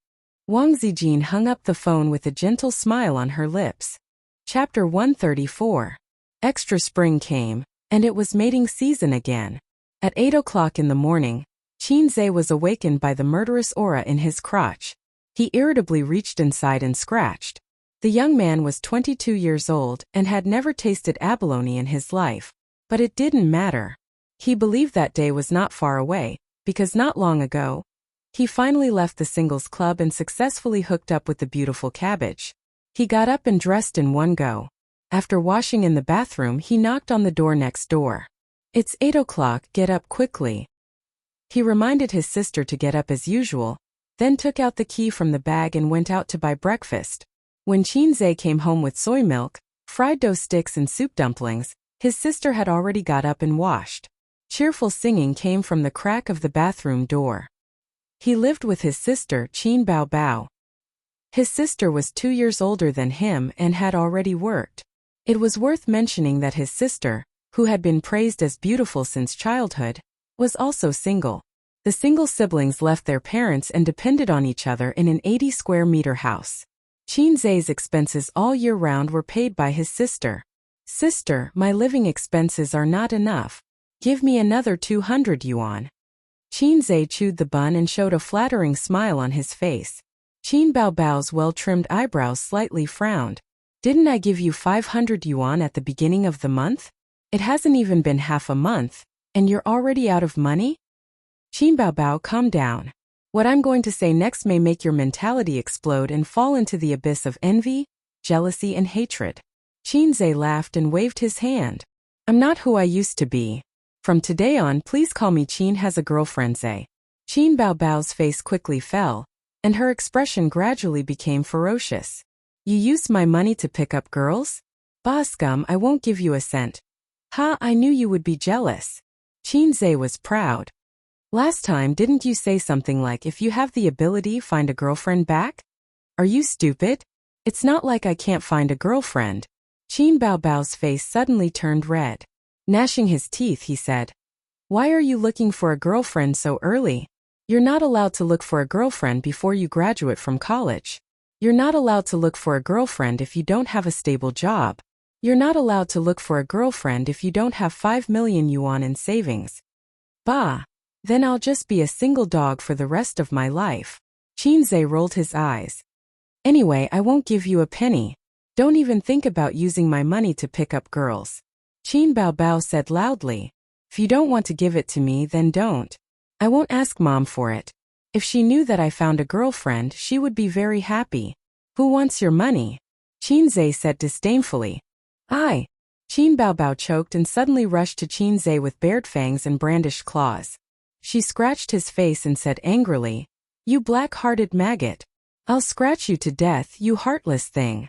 Wang Zijin hung up the phone with a gentle smile on her lips. Chapter 134. Extra spring came, and it was mating season again. At 8 o'clock in the morning, Qinzai was awakened by the murderous aura in his crotch. He irritably reached inside and scratched. The young man was 22 years old and had never tasted abalone in his life. But it didn't matter. He believed that day was not far away, because not long ago, he finally left the singles club and successfully hooked up with the beautiful cabbage. He got up and dressed in one go. After washing in the bathroom, he knocked on the door next door. "It's 8 o'clock, get up quickly." He reminded his sister to get up as usual, then took out the key from the bag and went out to buy breakfast. When Qinzai came home with soy milk, fried dough sticks and soup dumplings, his sister had already got up and washed. Cheerful singing came from the crack of the bathroom door. He lived with his sister, Qin Baobao. His sister was 2 years older than him and had already worked. It was worth mentioning that his sister, who had been praised as beautiful since childhood, was also single. The single siblings left their parents and depended on each other in an 80 square meter house. Qinzai's expenses all year round were paid by his sister. "Sister, my living expenses are not enough. Give me another 200 yuan. Qinzai chewed the bun and showed a flattering smile on his face. Qin Baobao's well-trimmed eyebrows slightly frowned. "Didn't I give you 500 yuan at the beginning of the month? It hasn't even been half a month, and you're already out of money?" Qin Baobao, calm down. What I'm going to say next may make your mentality explode and fall into the abyss of envy, jealousy and hatred. Qinzai laughed and waved his hand. "I'm not who I used to be. From today on, please call me Qin has a girlfriend, Zai." Qin Baobao's face quickly fell, and her expression gradually became ferocious. "You used my money to pick up girls? Bah scum, I won't give you a cent." "Ha, I knew you would be jealous." Qinzai was proud. "Last time didn't you say something like, if you have the ability, find a girlfriend back? Are you stupid? It's not like I can't find a girlfriend." Qin Baobao's face suddenly turned red. Gnashing his teeth, he said, "Why are you looking for a girlfriend so early? You're not allowed to look for a girlfriend before you graduate from college. You're not allowed to look for a girlfriend if you don't have a stable job. You're not allowed to look for a girlfriend if you don't have 5 million yuan in savings. Bah, then I'll just be a single dog for the rest of my life." Qinzai rolled his eyes. "Anyway, I won't give you a penny. Don't even think about using my money to pick up girls." Qin Baobao said loudly. "If you don't want to give it to me, then don't. I won't ask Mom for it. If she knew that I found a girlfriend, she would be very happy." "Who wants your money?" Qinzai said disdainfully. "I." Qin Baobao choked and suddenly rushed to Qinzai with bared fangs and brandished claws. She scratched his face and said angrily, "You black-hearted maggot. I'll scratch you to death, you heartless thing."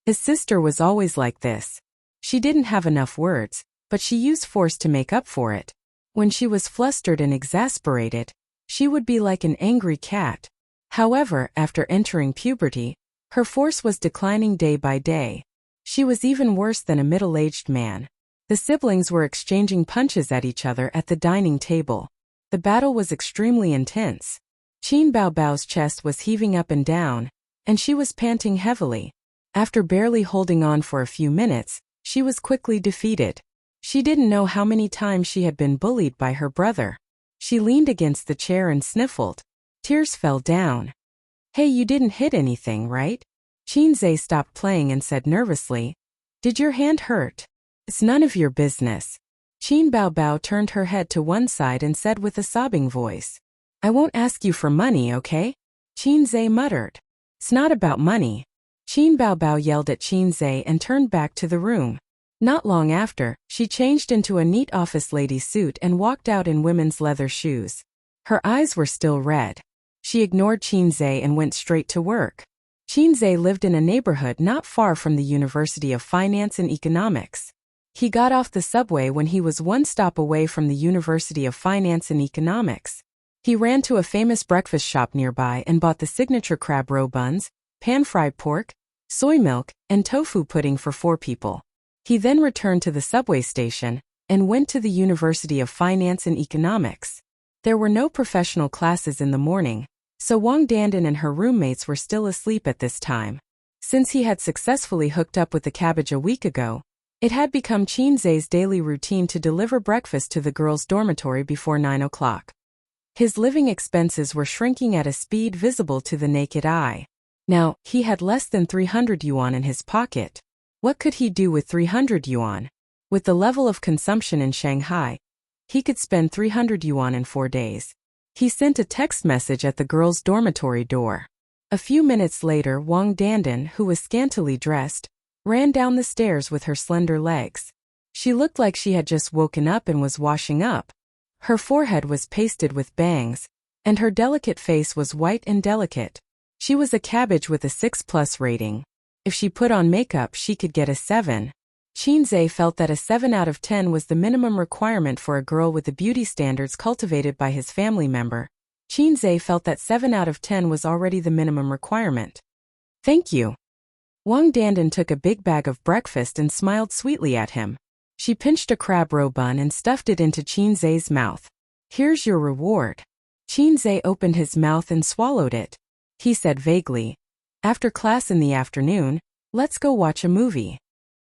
His sister was always like this. She didn't have enough words, but she used force to make up for it. When she was flustered and exasperated, she would be like an angry cat. However, after entering puberty, her force was declining day by day. She was even worse than a middle-aged man. The siblings were exchanging punches at each other at the dining table. The battle was extremely intense. Qin Baobao's chest was heaving up and down, and she was panting heavily. After barely holding on for a few minutes, she was quickly defeated. She didn't know how many times she had been bullied by her brother. She leaned against the chair and sniffled. Tears fell down. "Hey, you didn't hit anything, right?" Qinzai stopped playing and said nervously, "Did your hand hurt?" "It's none of your business." Qin Baobao turned her head to one side and said with a sobbing voice, I won't ask you for money, okay? Qin Zhe muttered. It's not about money. Qin Baobao yelled at Qin Zhe and turned back to the room. Not long after, she changed into a neat office lady suit and walked out in women's leather shoes. Her eyes were still red. She ignored Qin Zhe and went straight to work. Qin Zhe lived in a neighborhood not far from the University of Finance and Economics. He got off the subway when he was one stop away from the University of Finance and Economics. He ran to a famous breakfast shop nearby and bought the signature crab roe buns, pan-fried pork, soy milk, and tofu pudding for 4 people. He then returned to the subway station and went to the University of Finance and Economics. There were no professional classes in the morning, so Wang Dandan and her roommates were still asleep at this time. Since he had successfully hooked up with the cabbage a week ago, it had become Qin Zhe's daily routine to deliver breakfast to the girls' dormitory before 9 o'clock. His living expenses were shrinking at a speed visible to the naked eye. Now, he had less than 300 yuan in his pocket. What could he do with 300 yuan? With the level of consumption in Shanghai, he could spend 300 yuan in 4 days. He sent a text message at the girls' dormitory door. A few minutes later, Wang Dandan, who was scantily dressed, ran down the stairs with her slender legs. She looked like she had just woken up and was washing up. Her forehead was pasted with bangs, and her delicate face was white and delicate. She was a cabbage with a 6+ rating. If she put on makeup, she could get a 7. Qin Zhe felt that a 7 out of 10 was the minimum requirement for a girl with the beauty standards cultivated by his family member. Qin Zhe felt that 7 out of 10 was already the minimum requirement. Thank you. Wang Dandan took a big bag of breakfast and smiled sweetly at him. She pinched a crab roe bun and stuffed it into Qin Zhe's mouth. Here's your reward. Qin Zhe opened his mouth and swallowed it. He said vaguely, after class in the afternoon, let's go watch a movie.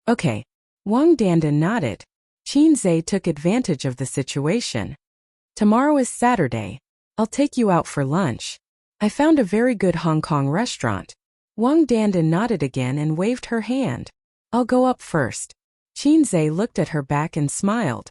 Okay. Wang Dandan nodded. Qin Zhe took advantage of the situation. Tomorrow is Saturday. I'll take you out for lunch. I found a very good Hong Kong restaurant. Wang Dandan nodded again and waved her hand. I'll go up first. Qin Zhe looked at her back and smiled.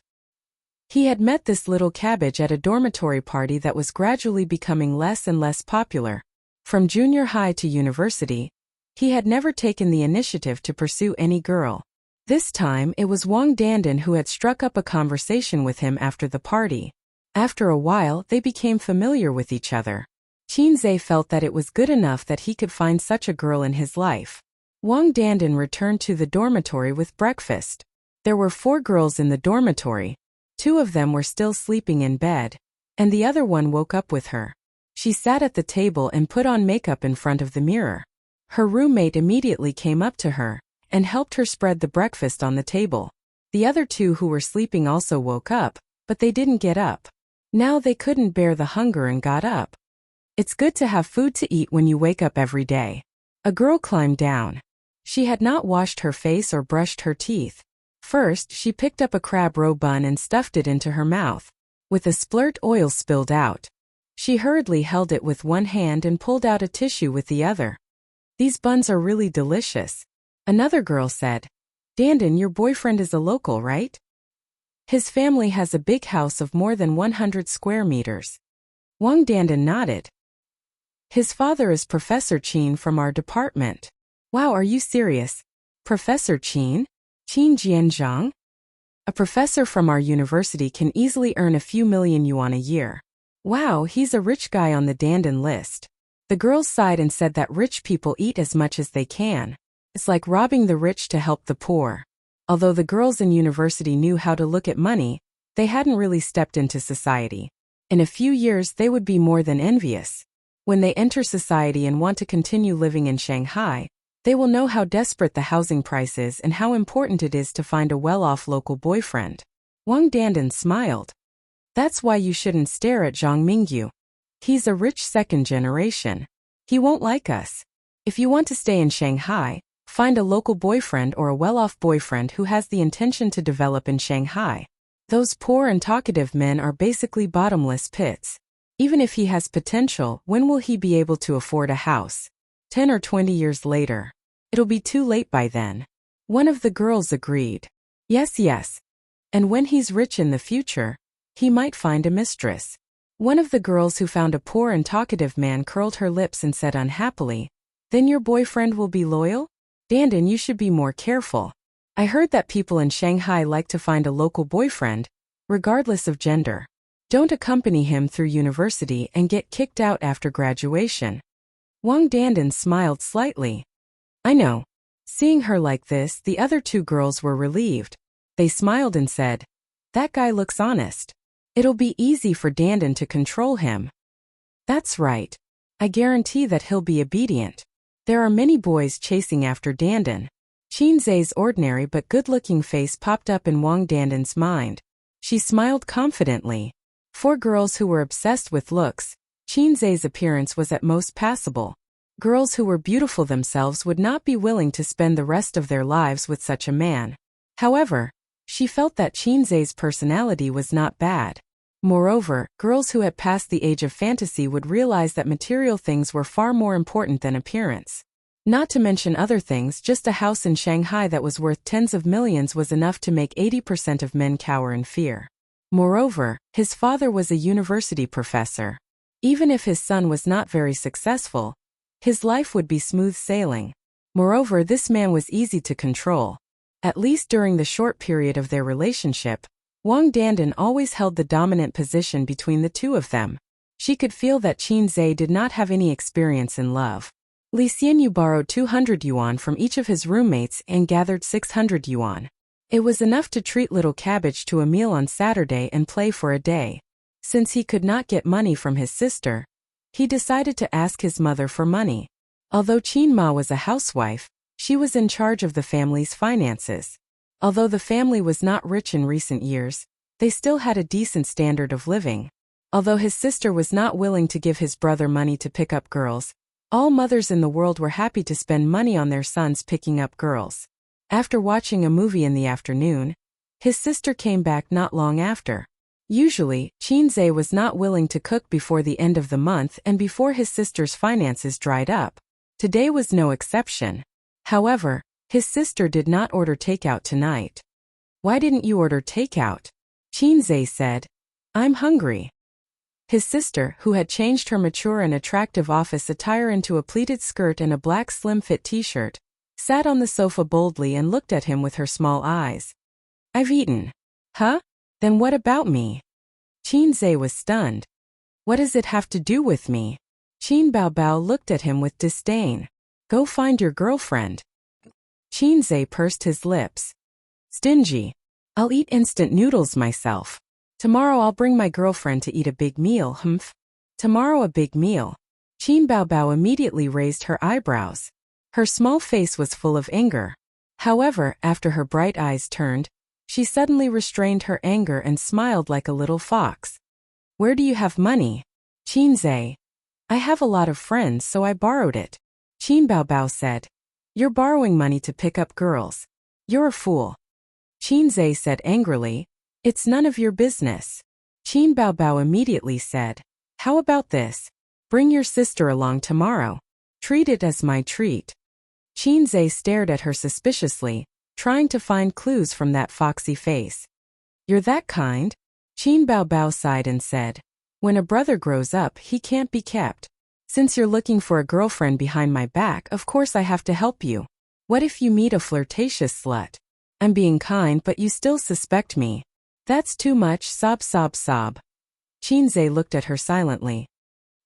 He had met this little cabbage at a dormitory party that was gradually becoming less and less popular. From junior high to university, he had never taken the initiative to pursue any girl. This time, it was Wang Dandan who had struck up a conversation with him after the party. After a while, they became familiar with each other. Qin Zhe felt that it was good enough that he could find such a girl in his life. Wang Dandan returned to the dormitory with breakfast. There were 4 girls in the dormitory. 2 of them were still sleeping in bed, and the other one woke up with her. She sat at the table and put on makeup in front of the mirror. Her roommate immediately came up to her and helped her spread the breakfast on the table. The other 2 who were sleeping also woke up, but they didn't get up. Now they couldn't bear the hunger and got up. It's good to have food to eat when you wake up every day. A girl climbed down. She had not washed her face or brushed her teeth. First, she picked up a crab roe bun and stuffed it into her mouth. With a splurt, oil spilled out. She hurriedly held it with one hand and pulled out a tissue with the other. These buns are really delicious. Another girl said. Dandan, your boyfriend is a local, right? His family has a big house of more than 100 square meters. Wang Dandan nodded. His father is Professor Qin from our department. Wow, are you serious? Professor Qin? Qin Jianzhang? A professor from our university can easily earn a few million yuan a year. Wow, he's a rich guy on the Dandan list. The girls sighed and said that rich people eat as much as they can. It's like robbing the rich to help the poor. Although the girls in university knew how to look at money, they hadn't really stepped into society. In a few years they would be more than envious. When they enter society and want to continue living in Shanghai, they will know how desperate the housing price is and how important it is to find a well-off local boyfriend. Wang Dandan smiled. That's why you shouldn't stare at Zhang Mingyu. He's a rich second generation. He won't like us. If you want to stay in Shanghai, find a local boyfriend or a well-off boyfriend who has the intention to develop in Shanghai. Those poor and talkative men are basically bottomless pits. Even if he has potential, when will he be able to afford a house? 10 or 20 years later. It'll be too late by then. One of the girls agreed. Yes. And when he's rich in the future, he might find a mistress. One of the girls who found a poor and talkative man curled her lips and said unhappily, "Then your boyfriend will be loyal? Dandan, you should be more careful. I heard that people in Shanghai like to find a local boyfriend, regardless of gender. Don't accompany him through university and get kicked out after graduation." Wang Dandan smiled slightly. "I know." Seeing her like this, the other two girls were relieved. They smiled and said, "That guy looks honest. It'll be easy for Dandan to control him." "That's right. I guarantee that he'll be obedient." There are many boys chasing after Dandan. Qin Zhe's ordinary but good-looking face popped up in Wang Dandan's mind. She smiled confidently. For girls who were obsessed with looks, Qin Zhe's appearance was at most passable. Girls who were beautiful themselves would not be willing to spend the rest of their lives with such a man. However, she felt that Qin Zhe's personality was not bad. Moreover, girls who had passed the age of fantasy would realize that material things were far more important than appearance. Not to mention other things, just a house in Shanghai that was worth tens of millions was enough to make 80% of men cower in fear. Moreover, his father was a university professor. Even if his son was not very successful, his life would be smooth sailing. Moreover, this man was easy to control. At least during the short period of their relationship, Wang Dandan always held the dominant position between the two of them. She could feel that Qin Zhe did not have any experience in love. Li Xianyu borrowed 200 yuan from each of his roommates and gathered 600 yuan. It was enough to treat little Cabbage to a meal on Saturday and play for a day. Since he could not get money from his sister, he decided to ask his mother for money. Although Qin Ma was a housewife, she was in charge of the family's finances. Although the family was not rich in recent years, they still had a decent standard of living. Although his sister was not willing to give his brother money to pick up girls, all mothers in the world were happy to spend money on their sons picking up girls. After watching a movie in the afternoon, his sister came back not long after. Usually, Qin Zhe was not willing to cook before the end of the month and before his sister's finances dried up. Today was no exception. However, his sister did not order takeout tonight. "Why didn't you order takeout?" Qin Zhe said. "I'm hungry." His sister, who had changed her mature and attractive office attire into a pleated skirt and a black slim-fit t-shirt, sat on the sofa boldly and looked at him with her small eyes. "I've eaten." "Huh? Then what about me?" Qin Zhe was stunned. "What does it have to do with me?" Qin Baobao looked at him with disdain. "Go find your girlfriend." Qin Zhe pursed his lips. "Stingy. I'll eat instant noodles myself. Tomorrow I'll bring my girlfriend to eat a big meal, humph." "Tomorrow a big meal?" Qin Baobao immediately raised her eyebrows. Her small face was full of anger. However, after her bright eyes turned, she suddenly restrained her anger and smiled like a little fox. "Where do you have money?" "Qin Zhe. I have a lot of friends, so I borrowed it." Qin Baobao said. "You're borrowing money to pick up girls. You're a fool." Qin Zhe said angrily. "It's none of your business." Qin Baobao immediately said, "How about this? Bring your sister along tomorrow. Treat it as my treat." Qin Zhe stared at her suspiciously, trying to find clues from that foxy face. "You're that kind?" Qin Baobao sighed and said, "When a brother grows up, he can't be kept. Since you're looking for a girlfriend behind my back, of course I have to help you. What if you meet a flirtatious slut? I'm being kind, but you still suspect me. That's too much, sob sob sob." Qin Zhe looked at her silently.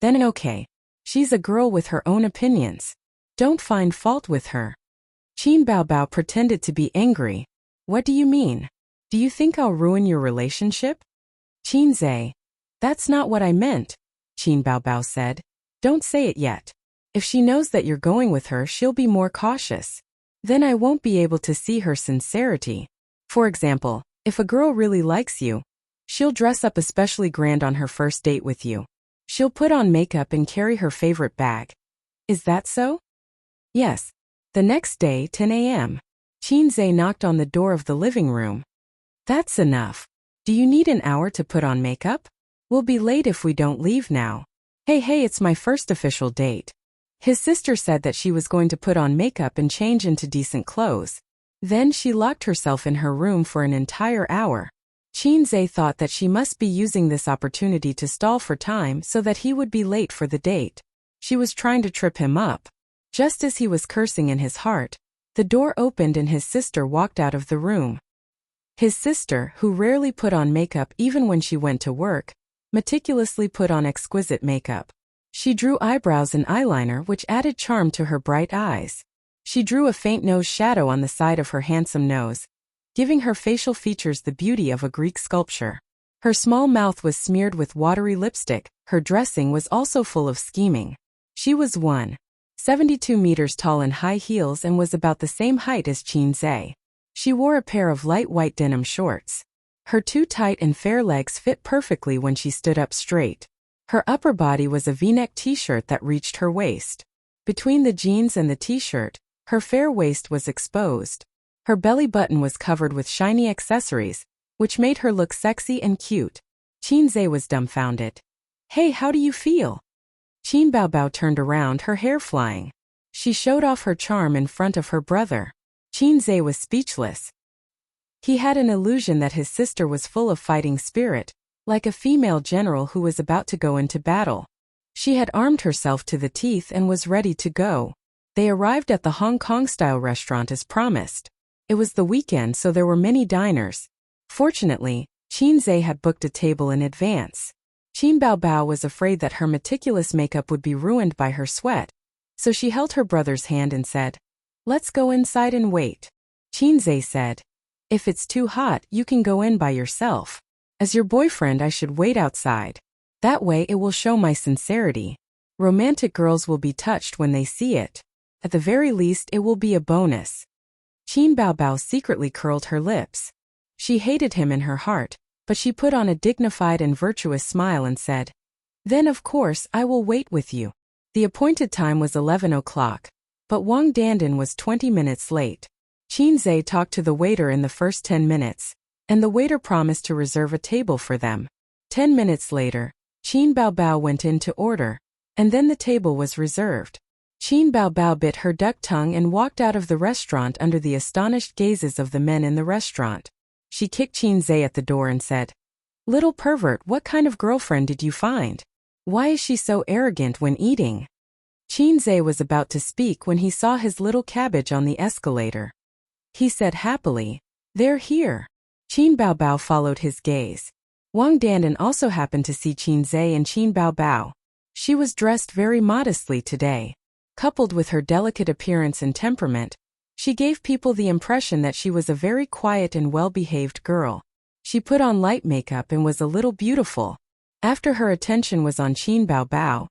"Then okay. She's a girl with her own opinions. Don't find fault with her." Qin Baobao pretended to be angry. "What do you mean? Do you think I'll ruin your relationship?" Qin Zhe. "That's not what I meant," Qin Baobao said. "Don't say it yet. If she knows that you're going with her, she'll be more cautious. Then I won't be able to see her sincerity. For example, if a girl really likes you, she'll dress up especially grand on her first date with you. She'll put on makeup and carry her favorite bag. Is that so?" "Yes." The next day, 10 a.m., Qin Zhe knocked on the door of the living room. "That's enough. Do you need an hour to put on makeup? We'll be late if we don't leave now." Hey, it's my first official date." His sister said that she was going to put on makeup and change into decent clothes. Then she locked herself in her room for an entire hour. Qinze thought that she must be using this opportunity to stall for time so that he would be late for the date. She was trying to trip him up. Just as he was cursing in his heart, the door opened and his sister walked out of the room. His sister, who rarely put on makeup even when she went to work, meticulously put on exquisite makeup. She drew eyebrows and eyeliner which added charm to her bright eyes. She drew a faint nose shadow on the side of her handsome nose, giving her facial features the beauty of a Greek sculpture. Her small mouth was smeared with watery lipstick. Her dressing was also full of scheming. She was 1.72 meters tall in high heels and was about the same height as Qinze. She wore a pair of light white denim shorts. Her two tight and fair legs fit perfectly when she stood up straight. Her upper body was a V-neck t-shirt that reached her waist. Between the jeans and the t-shirt, her fair waist was exposed. Her belly button was covered with shiny accessories, which made her look sexy and cute. Qinze was dumbfounded. "Hey, how do you feel?" Qin Baobao turned around, her hair flying. She showed off her charm in front of her brother. Qinze was speechless. He had an illusion that his sister was full of fighting spirit, like a female general who was about to go into battle. She had armed herself to the teeth and was ready to go. They arrived at the Hong Kong-style restaurant as promised. It was the weekend, so there were many diners. Fortunately, Qinze had booked a table in advance. Qin Baobao was afraid that her meticulous makeup would be ruined by her sweat, so she held her brother's hand and said, "Let's go inside and wait." Qinze said, "If it's too hot, you can go in by yourself. As your boyfriend, I should wait outside. That way it will show my sincerity. Romantic girls will be touched when they see it. At the very least, it will be a bonus." Qin Baobao secretly curled her lips. She hated him in her heart, but she put on a dignified and virtuous smile and said, "Then of course I will wait with you." The appointed time was 11 o'clock, but Wang Dandan was 20 minutes late. Qinze talked to the waiter in the first 10 minutes, and the waiter promised to reserve a table for them. 10 minutes later, Qin Baobao went in to order, and then the table was reserved. Qin Baobao bit her duck tongue and walked out of the restaurant under the astonished gazes of the men in the restaurant. She kicked Qinze at the door and said, "Little pervert, what kind of girlfriend did you find? Why is she so arrogant when eating?" Qinze was about to speak when he saw his little cabbage on the escalator. He said happily, "They're here." Qin Baobao followed his gaze. Wang Dandan also happened to see Qinze and Qin Baobao. She was dressed very modestly today. Coupled with her delicate appearance and temperament, she gave people the impression that she was a very quiet and well-behaved girl. She put on light makeup and was a little beautiful. After her attention was on Qin Baobao,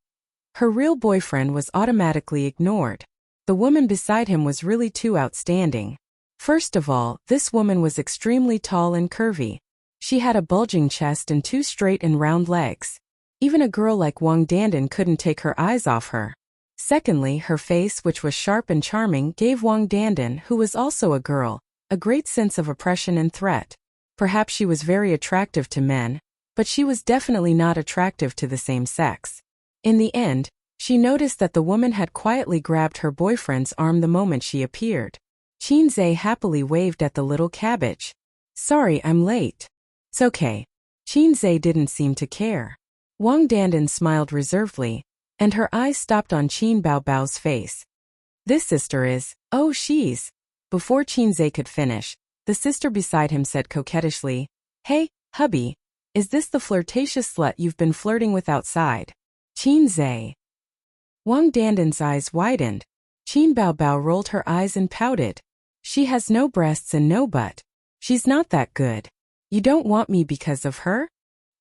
her real boyfriend was automatically ignored. The woman beside him was really too outstanding. First of all, this woman was extremely tall and curvy. She had a bulging chest and two straight and round legs. Even a girl like Wang Dandan couldn't take her eyes off her. Secondly, her face, which was sharp and charming, gave Wang Dandan, who was also a girl, a great sense of oppression and threat. Perhaps she was very attractive to men, but she was definitely not attractive to the same sex. In the end, she noticed that the woman had quietly grabbed her boyfriend's arm the moment she appeared. Qinze happily waved at the little cabbage. "Sorry, I'm late." "It's okay." Qinze didn't seem to care. Wang Dandan smiled reservedly, and her eyes stopped on Qin Baobao's face. "This sister is, oh she's." Before Qinze could finish, the sister beside him said coquettishly, "Hey, hubby, is this the flirtatious slut you've been flirting with outside?" Qinze. Wang Dandan's eyes widened. Qin Baobao rolled her eyes and pouted. "She has no breasts and no butt. She's not that good. You don't want me because of her?"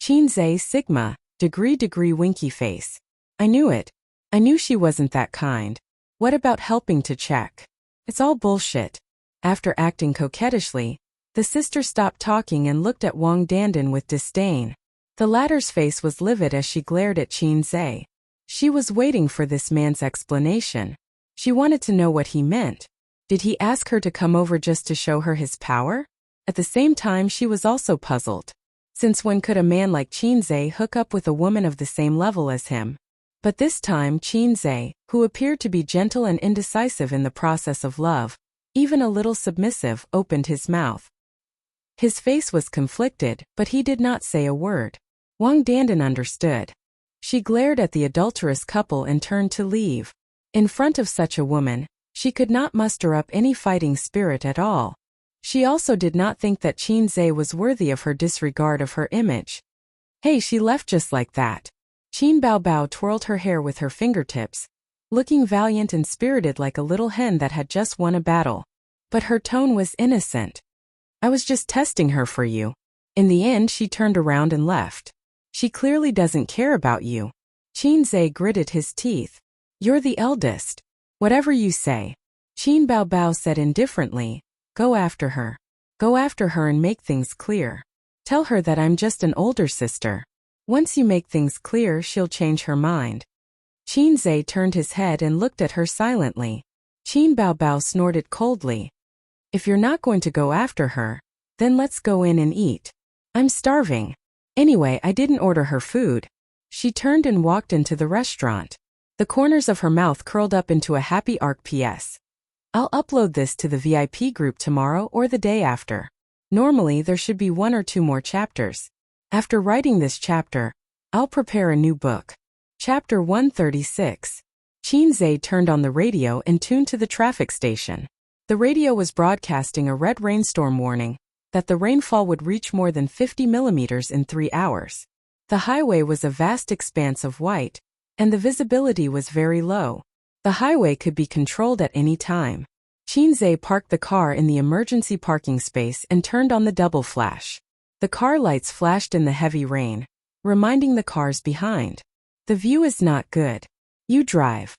Qinze sigma, degree winky face. "I knew it. I knew she wasn't that kind. What about helping to check? It's all bullshit." After acting coquettishly, the sister stopped talking and looked at Wang Dandan with disdain. The latter's face was livid as she glared at Qinze. She was waiting for this man's explanation. She wanted to know what he meant. Did he ask her to come over just to show her his power? At the same time, she was also puzzled. Since when could a man like Qinze hook up with a woman of the same level as him? But this time Qinze, who appeared to be gentle and indecisive in the process of love, even a little submissive, opened his mouth. His face was conflicted, but he did not say a word. Wang Dandan understood. She glared at the adulterous couple and turned to leave. In front of such a woman, she could not muster up any fighting spirit at all. She also did not think that Qin Zhe was worthy of her disregard of her image. Hey, she left just like that. Qin Baobao twirled her hair with her fingertips, looking valiant and spirited like a little hen that had just won a battle. But her tone was innocent. I was just testing her for you. In the end, she turned around and left. She clearly doesn't care about you. Qin Zhe gritted his teeth. You're the eldest. Whatever you say. Qin Baobao said indifferently, go after her. Go after her and make things clear. Tell her that I'm just an older sister. Once you make things clear, she'll change her mind. Qin Zhe turned his head and looked at her silently. Qin Baobao snorted coldly. If you're not going to go after her, then let's go in and eat. I'm starving. Anyway, I didn't order her food. She turned and walked into the restaurant. The corners of her mouth curled up into a happy arc. PS. I'll upload this to the VIP group tomorrow or the day after. Normally there should be 1 or 2 more chapters. After writing this chapter, I'll prepare a new book. Chapter 136. Qin Zhe turned on the radio and tuned to the traffic station. The radio was broadcasting a red rainstorm warning, that the rainfall would reach more than 50 millimeters in 3 hours. The highway was a vast expanse of white, and the visibility was very low. The highway could be controlled at any time. Qin Zhe parked the car in the emergency parking space and turned on the double flash. The car lights flashed in the heavy rain, reminding the cars behind. The view is not good. You drive.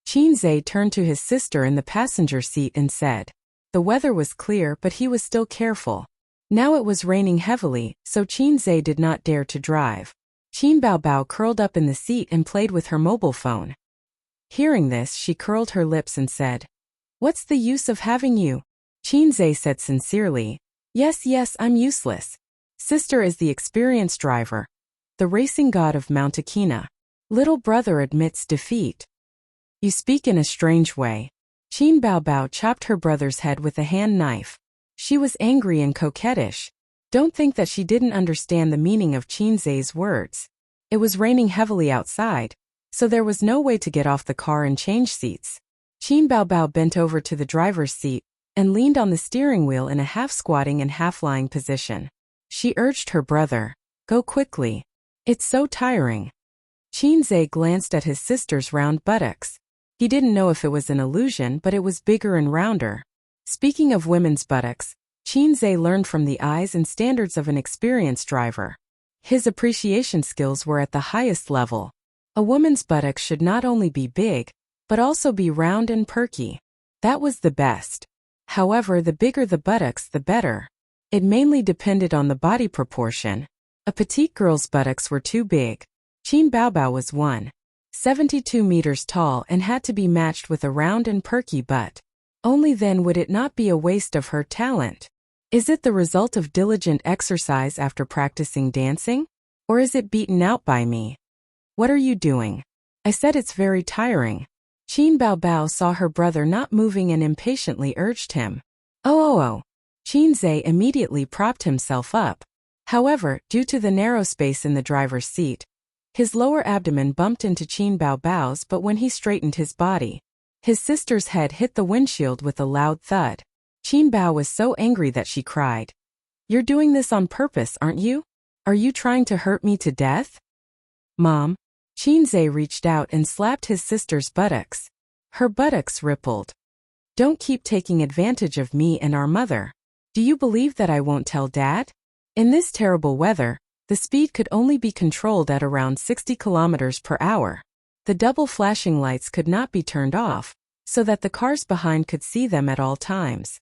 Qin Zhe turned to his sister in the passenger seat and said. The weather was clear, but he was still careful. Now it was raining heavily, so Qin Zhe did not dare to drive. Qin Baobao curled up in the seat and played with her mobile phone. Hearing this, she curled her lips and said, What's the use of having you? Qin Zhe said sincerely, Yes, I'm useless. Sister is the experienced driver, the racing god of Mount Akina. Little brother admits defeat. You speak in a strange way. Qin Baobao chopped her brother's head with a hand knife. She was angry and coquettish. Don't think that she didn't understand the meaning of Qin Zhe's words. It was raining heavily outside, so there was no way to get off the car and change seats. Qin Baobao bent over to the driver's seat and leaned on the steering wheel in a half-squatting and half-lying position. She urged her brother, Go quickly. It's so tiring. Qin Zhe glanced at his sister's round buttocks. He didn't know if it was an illusion, but it was bigger and rounder. Speaking of women's buttocks, Qin Zhe learned from the eyes and standards of an experienced driver. His appreciation skills were at the highest level. A woman's buttocks should not only be big, but also be round and perky. That was the best. However, the bigger the buttocks, the better. It mainly depended on the body proportion. A petite girl's buttocks were too big. Qin Baobao was 1.72 meters tall and had to be matched with a round and perky butt. Only then would it not be a waste of her talent. Is it the result of diligent exercise after practicing dancing? Or is it beaten out by me? What are you doing? I said it's very tiring. Qin Baobao saw her brother not moving and impatiently urged him. Oh. Qin Zhe immediately propped himself up. However, due to the narrow space in the driver's seat, his lower abdomen bumped into Qin Baobao's, but when he straightened his body, his sister's head hit the windshield with a loud thud. Qin Bao was so angry that she cried. You're doing this on purpose, aren't you? Are you trying to hurt me to death? Mom. Qin Zhe reached out and slapped his sister's buttocks. Her buttocks rippled. Don't keep taking advantage of me and our mother. Do you believe that I won't tell Dad? In this terrible weather, the speed could only be controlled at around 60 kilometers per hour. The double flashing lights could not be turned off, so that the cars behind could see them at all times.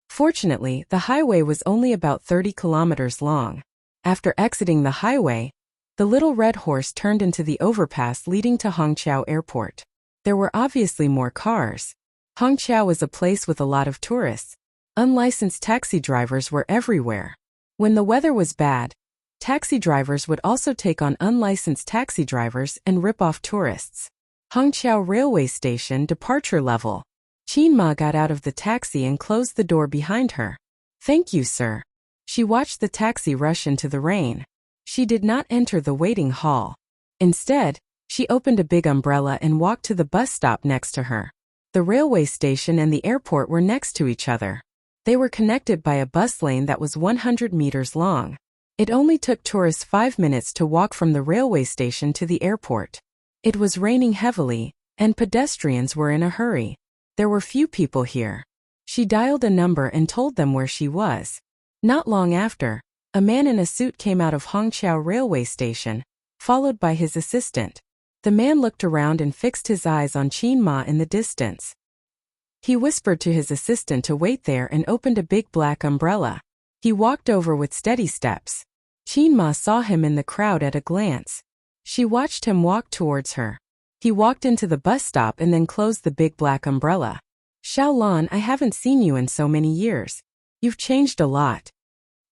Fortunately, the highway was only about 30 kilometers long. After exiting the highway, the little red horse turned into the overpass leading to Hongqiao Airport. There were obviously more cars. Hongqiao was a place with a lot of tourists. Unlicensed taxi drivers were everywhere. When the weather was bad, taxi drivers would also take on unlicensed taxi drivers and rip off tourists. Hongqiao Railway Station departure level. Qin Ma got out of the taxi and closed the door behind her. Thank you, sir. She watched the taxi rush into the rain. She did not enter the waiting hall. Instead, she opened a big umbrella and walked to the bus stop next to her. The railway station and the airport were next to each other. They were connected by a bus lane that was 100 meters long. It only took tourists 5 minutes to walk from the railway station to the airport. It was raining heavily, and pedestrians were in a hurry. There were few people here. She dialed a number and told them where she was. Not long after, a man in a suit came out of Hongqiao railway station, followed by his assistant. The man looked around and fixed his eyes on Qin Ma in the distance. He whispered to his assistant to wait there and opened a big black umbrella. He walked over with steady steps. Qin Ma saw him in the crowd at a glance. She watched him walk towards her. He walked into the bus stop and then closed the big black umbrella. Xiaolan, I haven't seen you in so many years. You've changed a lot.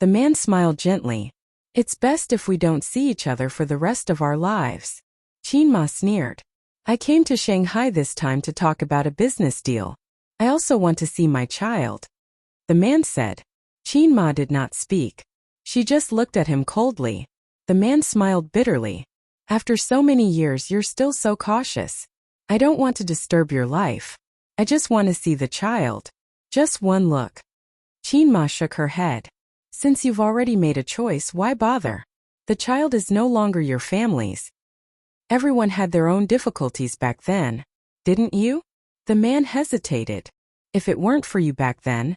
The man smiled gently. It's best if we don't see each other for the rest of our lives. Qin Ma sneered. I came to Shanghai this time to talk about a business deal. I also want to see my child. The man said. Qin Ma did not speak. She just looked at him coldly. The man smiled bitterly. After so many years, you're still so cautious. I don't want to disturb your life. I just want to see the child. Just one look. Qin Ma shook her head. Since you've already made a choice, why bother? The child is no longer your family's. Everyone had their own difficulties back then, didn't you? The man hesitated. If it weren't for you back then.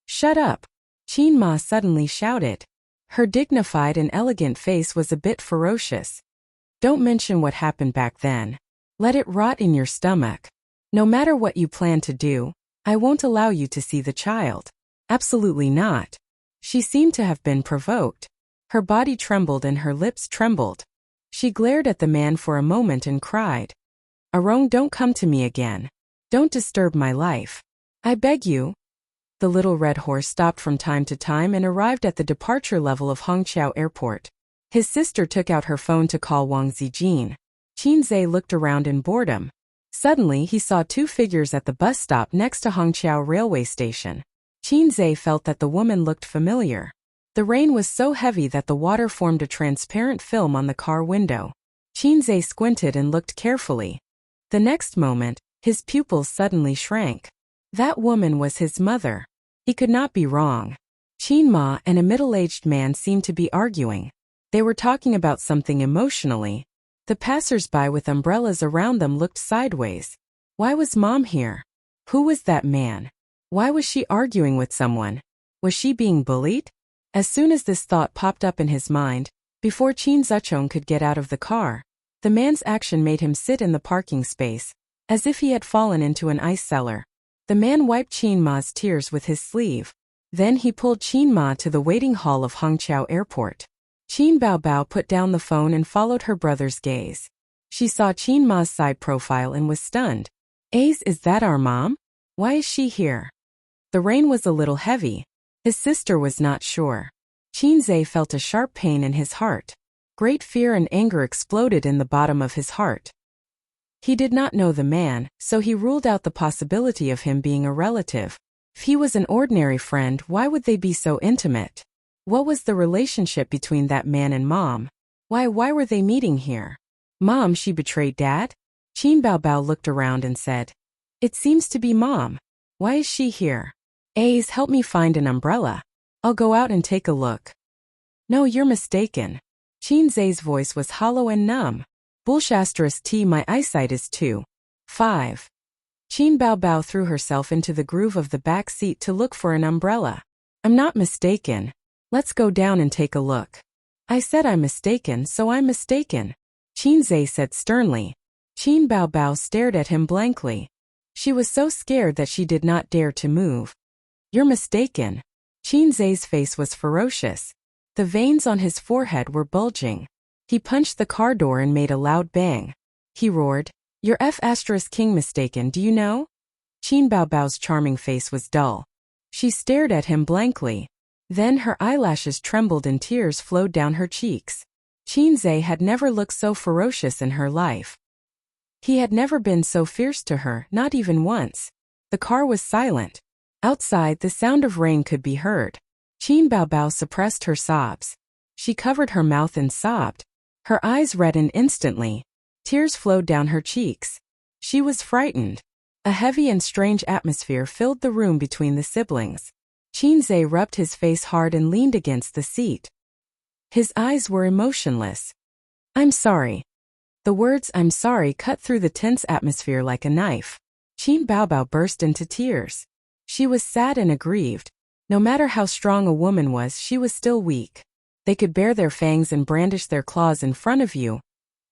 Shut up. Qin Ma suddenly shouted. Her dignified and elegant face was a bit ferocious. Don't mention what happened back then. Let it rot in your stomach. No matter what you plan to do, I won't allow you to see the child. Absolutely not. She seemed to have been provoked. Her body trembled and her lips trembled. She glared at the man for a moment and cried. Arong, don't come to me again. Don't disturb my life. I beg you. The little red horse stopped from time to time and arrived at the departure level of Hongqiao Airport. His sister took out her phone to call Wang Zijin. Qin Zhe looked around in boredom. Suddenly he saw two figures at the bus stop next to Hongqiao railway station. Qin Zhe felt that the woman looked familiar. The rain was so heavy that the water formed a transparent film on the car window. Qin Zhe squinted and looked carefully. The next moment, his pupils suddenly shrank. That woman was his mother. He could not be wrong. Qin Ma and a middle-aged man seemed to be arguing. They were talking about something emotionally. The passers-by with umbrellas around them looked sideways. Why was Mom here? Who was that man? Why was she arguing with someone? Was she being bullied? As soon as this thought popped up in his mind, before Qin Zuchong could get out of the car, the man's action made him sit in the parking space, as if he had fallen into an ice cellar. The man wiped Qin Ma's tears with his sleeve. Then he pulled Qin Ma to the waiting hall of Hongqiao Airport. Qin Baobao put down the phone and followed her brother's gaze. She saw Qin Ma's side profile and was stunned. Is that our mom? Why is she here? The rain was a little heavy. His sister was not sure. Qin Zhe felt a sharp pain in his heart. Great fear and anger exploded in the bottom of his heart. He did not know the man, so he ruled out the possibility of him being a relative. If he was an ordinary friend, why would they be so intimate? What was the relationship between that man and Mom? Why were they meeting here? Mom, she betrayed Dad? Qin Baobao looked around and said, It seems to be Mom. Why is she here? Help me find an umbrella. I'll go out and take a look. No, you're mistaken. Qin Zhe's voice was hollow and numb. Bullshasterisk my eyesight is 2.5. Qin Baobao threw herself into the groove of the back seat to look for an umbrella. I'm not mistaken. Let's go down and take a look. I said I'm mistaken, so I'm mistaken. Qin Zhe said sternly. Qin Baobao stared at him blankly. She was so scared that she did not dare to move. You're mistaken. Qin Zhe's face was ferocious. The veins on his forehead were bulging. He punched the car door and made a loud bang. He roared, You're F***ing mistaken, do you know? Qin Baobao's charming face was dull. She stared at him blankly. Then her eyelashes trembled and tears flowed down her cheeks. Qin Zhe had never looked so ferocious in her life. He had never been so fierce to her, not even once. The car was silent. Outside, the sound of rain could be heard. Qin Baobao suppressed her sobs. She covered her mouth and sobbed. Her eyes reddened instantly. Tears flowed down her cheeks. She was frightened. A heavy and strange atmosphere filled the room between the siblings. Qin Zhe rubbed his face hard and leaned against the seat. His eyes were emotionless. "I'm sorry." The words "I'm sorry" cut through the tense atmosphere like a knife. Qin Baobao burst into tears. She was sad and aggrieved. No matter how strong a woman was, she was still weak. They could bare their fangs and brandish their claws in front of you,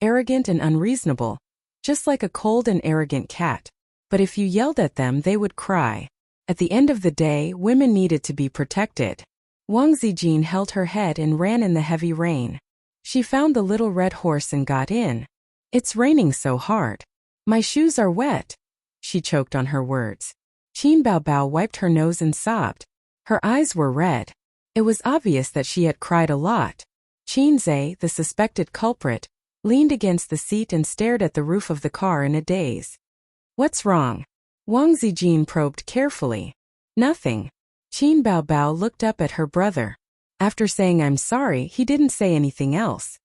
arrogant and unreasonable, just like a cold and arrogant cat. But if you yelled at them, they would cry. At the end of the day, women needed to be protected. Wang Zijin held her head and ran in the heavy rain. She found the little red horse and got in. "It's raining so hard. My shoes are wet." She choked on her words. Qin Baobao wiped her nose and sobbed. Her eyes were red. It was obvious that she had cried a lot. Qin Zhe, the suspected culprit, leaned against the seat and stared at the roof of the car in a daze. "What's wrong?" Wang Zijin probed carefully. "Nothing." Qin Baobao looked up at her brother. After saying "I'm sorry," he didn't say anything else.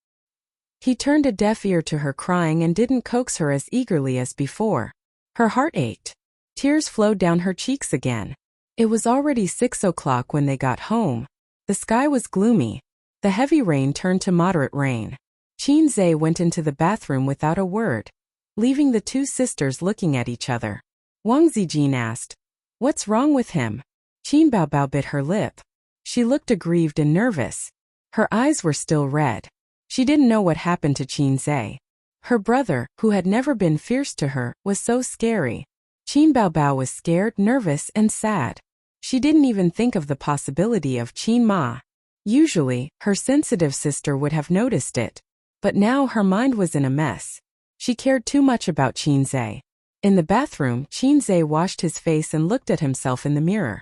He turned a deaf ear to her crying and didn't coax her as eagerly as before. Her heart ached. Tears flowed down her cheeks again. It was already 6 o'clock when they got home. The sky was gloomy. The heavy rain turned to moderate rain. Qin Zhe went into the bathroom without a word, leaving the two sisters looking at each other. Wang Zijin asked, "What's wrong with him?" Qin Baobao bit her lip. She looked aggrieved and nervous. Her eyes were still red. She didn't know what happened to Qin Zhe. Her brother, who had never been fierce to her, was so scary. Qin Baobao was scared, nervous, and sad. She didn't even think of the possibility of Qin Ma. Usually, her sensitive sister would have noticed it. But now her mind was in a mess. She cared too much about Qin Zhe. In the bathroom, Qin Zhe washed his face and looked at himself in the mirror.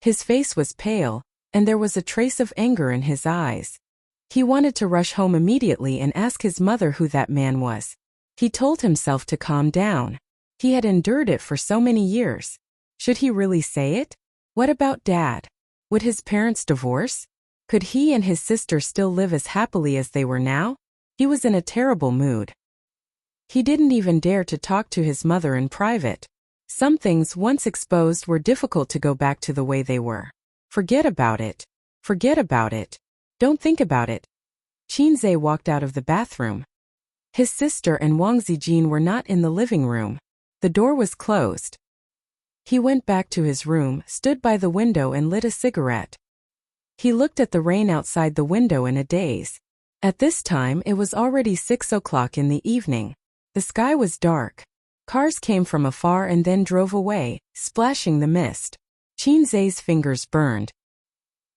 His face was pale, and there was a trace of anger in his eyes. He wanted to rush home immediately and ask his mother who that man was. He told himself to calm down. He had endured it for so many years. Should he really say it? What about Dad? Would his parents divorce? Could he and his sister still live as happily as they were now? He was in a terrible mood. He didn't even dare to talk to his mother in private. Some things once exposed were difficult to go back to the way they were. Forget about it. Forget about it. Don't think about it. Qin Zhe walked out of the bathroom. His sister and Wang Zijin were not in the living room. The door was closed. He went back to his room, stood by the window and lit a cigarette. He looked at the rain outside the window in a daze. At this time it was already 6 o'clock in the evening. The sky was dark. Cars came from afar and then drove away, splashing the mist. Qin Zhe's fingers burned.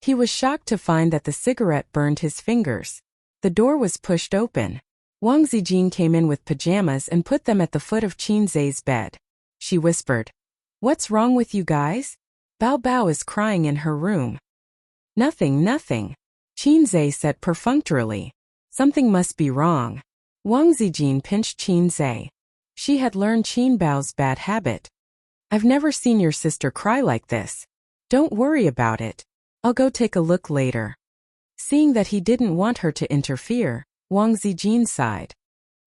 He was shocked to find that the cigarette burned his fingers. The door was pushed open. Wang Zijin came in with pajamas and put them at the foot of Qin Zhe's bed. She whispered, "What's wrong with you guys? Bao Bao is crying in her room." "Nothing, nothing," Qin Zhe said perfunctorily. "Something must be wrong." Wang Zijin pinched Qin Zhe. She had learned Qin Bao's bad habit. "I've never seen your sister cry like this. Don't worry about it. I'll go take a look later." Seeing that he didn't want her to interfere, Wang Zijin sighed.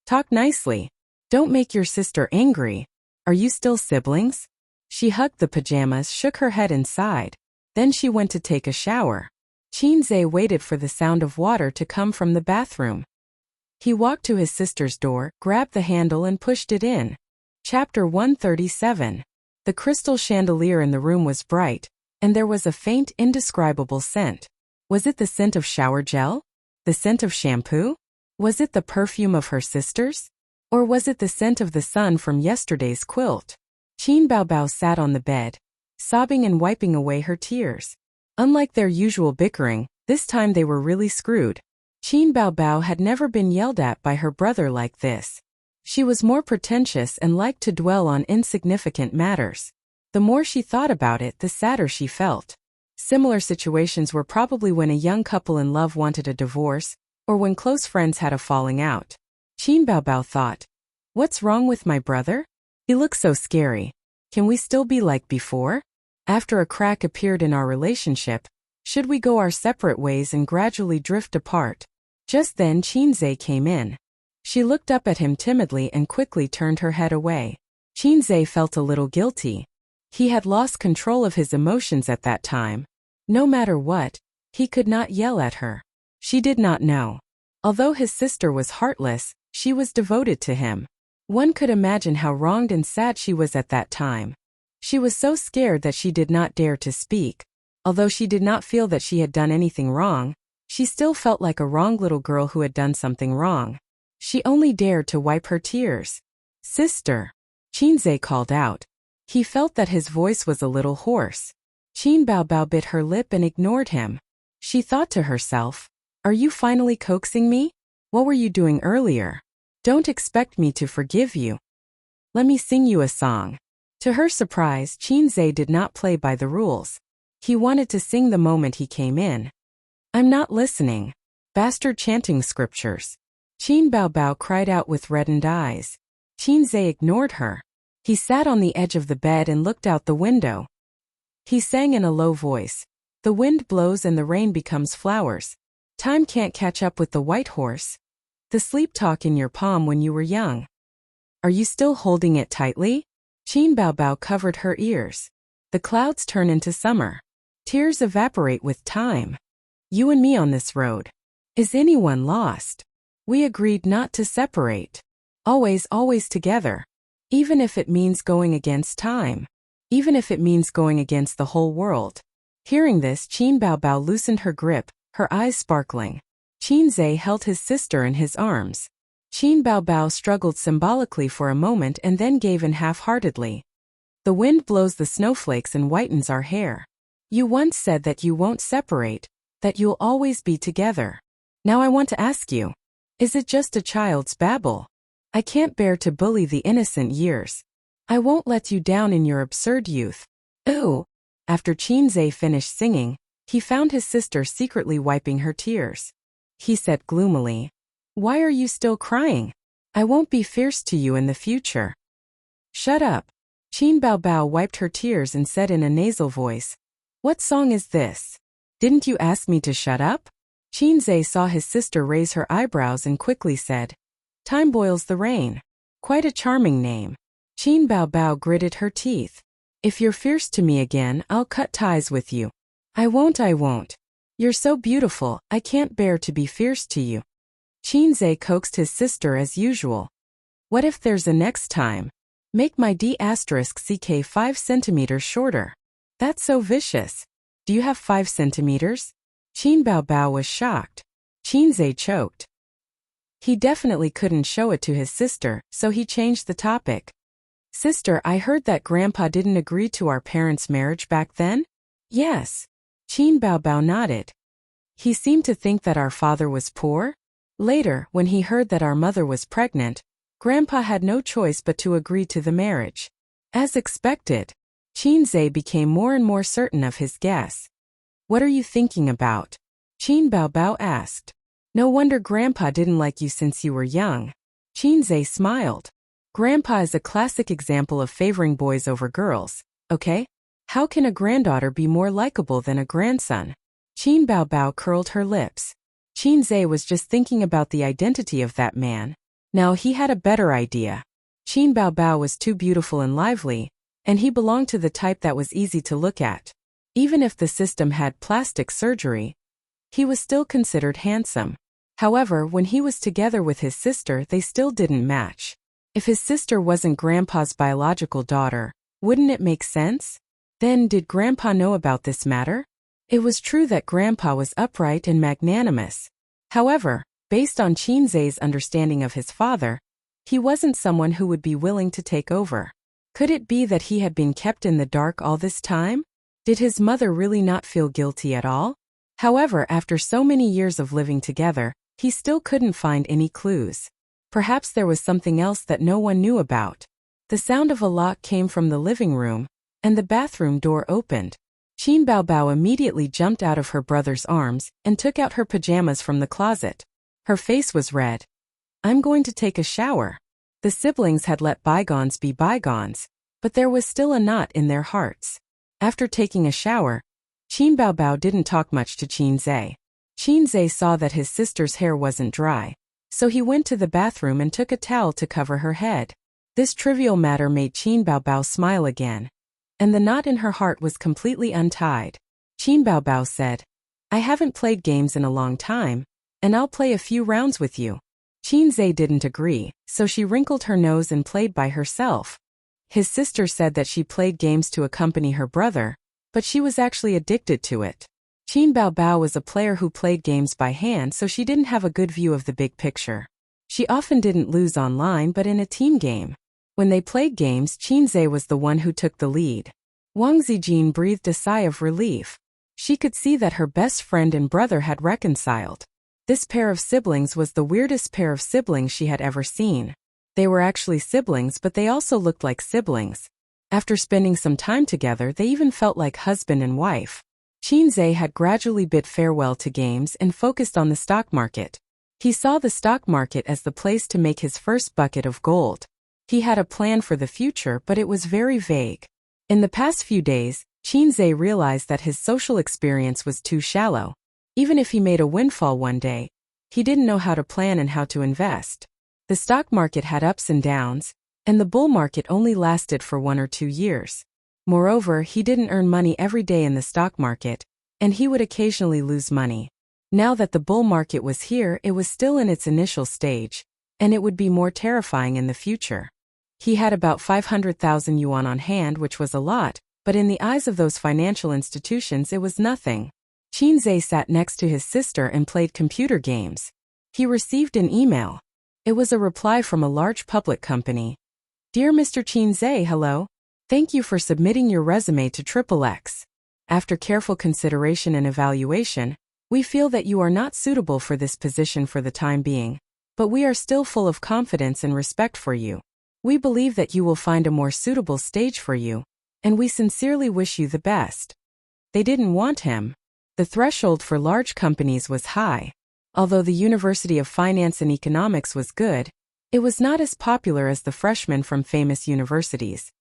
"Talk nicely. Don't make your sister angry. Are you still siblings?" She hugged the pajamas, shook her head and sighed. Then she went to take a shower. Qin Zhe waited for the sound of water to come from the bathroom. He walked to his sister's door, grabbed the handle and pushed it in. Chapter 137. The crystal chandelier in the room was bright, and there was a faint, indescribable scent. Was it the scent of shower gel? The scent of shampoo? Was it the perfume of her sisters? Or was it the scent of the sun from yesterday's quilt? Qin Baobao sat on the bed, sobbing and wiping away her tears. Unlike their usual bickering, this time they were really screwed. Qin Baobao had never been yelled at by her brother like this. She was more pretentious and liked to dwell on insignificant matters. The more she thought about it, the sadder she felt. Similar situations were probably when a young couple in love wanted a divorce, or when close friends had a falling out. Qin Baobao thought, "What's wrong with my brother? He looks so scary. Can we still be like before?" After a crack appeared in our relationship, Should we go our separate ways and gradually drift apart? Just then Chinze came in. She looked up at him timidly and quickly turned her head away. Chinze felt a little guilty. He had lost control of his emotions at that time. No matter what, he could not yell at her. She did not know. Although his sister was heartless, she was devoted to him. One could imagine how wronged and sad she was at that time. She was so scared that she did not dare to speak. Although she did not feel that she had done anything wrong, she still felt like a wrong little girl who had done something wrong. She only dared to wipe her tears. "Sister," Chinze called out. He felt that his voice was a little hoarse. Qin Baobao bit her lip and ignored him. She thought to herself, "Are you finally coaxing me? What were you doing earlier? Don't expect me to forgive you. Let me sing you a song." To her surprise, Chinze did not play by the rules. He wanted to sing the moment he came in. "I'm not listening. Bastard chanting scriptures." Qin Baobao cried out with reddened eyes. Chinze ignored her. He sat on the edge of the bed and looked out the window. He sang in a low voice. "The wind blows and the rain becomes flowers. Time can't catch up with the white horse. The sleep talk in your palm when you were young. Are you still holding it tightly?" Qin Baobao covered her ears. "The clouds turn into summer. Tears evaporate with time. You and me on this road. Is anyone lost? We agreed not to separate. Always, always together. Even if it means going against time. Even if it means going against the whole world." Hearing this, Qin Baobao loosened her grip, her eyes sparkling. Chinze held his sister in his arms. Qin Baobao struggled symbolically for a moment and then gave in half-heartedly. "The wind blows the snowflakes and whitens our hair. You once said that you won't separate, that you'll always be together. Now I want to ask you, is it just a child's babble? I can't bear to bully the innocent years. I won't let you down in your absurd youth." "Ooh." After Chinze finished singing, he found his sister secretly wiping her tears. He said gloomily, "Why are you still crying? I won't be fierce to you in the future." "Shut up." Qin Baobao wiped her tears and said in a nasal voice, "What song is this? Didn't you ask me to shut up?" Chinze saw his sister raise her eyebrows and quickly said, "Time boils the rain. Quite a charming name." Qin Baobao gritted her teeth. "If you're fierce to me again, I'll cut ties with you." I won't. You're so beautiful, I can't bear to be fierce to you." Chinze coaxed his sister as usual. "What if there's a next time? Make my D*ck 5 centimeters shorter." "That's so vicious. Do you have 5 centimeters? Qin Baobao was shocked. Chinze choked. He definitely couldn't show it to his sister, so he changed the topic. "Sister, I heard that Grandpa didn't agree to our parents' marriage back then?" "Yes." Qin Baobao nodded. "He seemed to think that our father was poor?" Later, when he heard that our mother was pregnant, Grandpa had no choice but to agree to the marriage. As expected, Chinze became more and more certain of his guess. "What are you thinking about?" Qin Baobao asked. "No wonder Grandpa didn't like you since you were young." Chinze smiled. "Grandpa is a classic example of favoring boys over girls, okay? How can a granddaughter be more likable than a grandson?" Qin Baobao curled her lips. Chinze was just thinking about the identity of that man. Now he had a better idea. Qin Baobao was too beautiful and lively, and he belonged to the type that was easy to look at. Even if the system had plastic surgery, he was still considered handsome. However, when he was together with his sister, they still didn't match. If his sister wasn't Grandpa's biological daughter, wouldn't it make sense? Then, did Grandpa know about this matter? It was true that Grandpa was upright and magnanimous. However, based on Chinze's understanding of his father, he wasn't someone who would be willing to take over. Could it be that he had been kept in the dark all this time? Did his mother really not feel guilty at all? However, after so many years of living together, he still couldn't find any clues. Perhaps there was something else that no one knew about. The sound of a lock came from the living room, and the bathroom door opened. Qin Baobao immediately jumped out of her brother's arms and took out her pajamas from the closet. Her face was red. "I'm going to take a shower." The siblings had let bygones be bygones, but there was still a knot in their hearts. After taking a shower, Qin Baobao didn't talk much to Qin Zhe. Qin Zhe saw that his sister's hair wasn't dry, so he went to the bathroom and took a towel to cover her head. This trivial matter made Qin Baobao smile again, and the knot in her heart was completely untied. Qin Baobao said, "I haven't played games in a long time, and I'll play a few rounds with you." Qin Zhe didn't agree, so she wrinkled her nose and played by herself. His sister said that she played games to accompany her brother, but she was actually addicted to it. Qin Baobao was a player who played games by hand, so she didn't have a good view of the big picture. She often didn't lose online but in a team game. When they played games, Qin Zhe was the one who took the lead. Wang Zijin breathed a sigh of relief. She could see that her best friend and brother had reconciled. This pair of siblings was the weirdest pair of siblings she had ever seen. They were actually siblings, but they also looked like siblings. After spending some time together, they even felt like husband and wife. Qin Zhe had gradually bid farewell to games and focused on the stock market. He saw the stock market as the place to make his first bucket of gold. He had a plan for the future, but it was very vague. In the past few days, Qin Zhe realized that his social experience was too shallow. Even if he made a windfall one day, he didn't know how to plan and how to invest. The stock market had ups and downs, and the bull market only lasted for 1 or 2 years. Moreover, he didn't earn money every day in the stock market, and he would occasionally lose money. Now that the bull market was here, it was still in its initial stage, and it would be more terrifying in the future. He had about 500,000 yuan on hand, which was a lot, but in the eyes of those financial institutions it was nothing. Qin Zhe sat next to his sister and played computer games. He received an email. It was a reply from a large public company. "Dear Mr. Qin Zhe, hello. Thank you for submitting your resume to XXX. After careful consideration and evaluation, we feel that you are not suitable for this position for the time being, but we are still full of confidence and respect for you. We believe that you will find a more suitable stage for you, and we sincerely wish you the best." They didn't want him. The threshold for large companies was high. Although the University of Finance and Economics was good, it was not as popular as the freshmen from famous universities.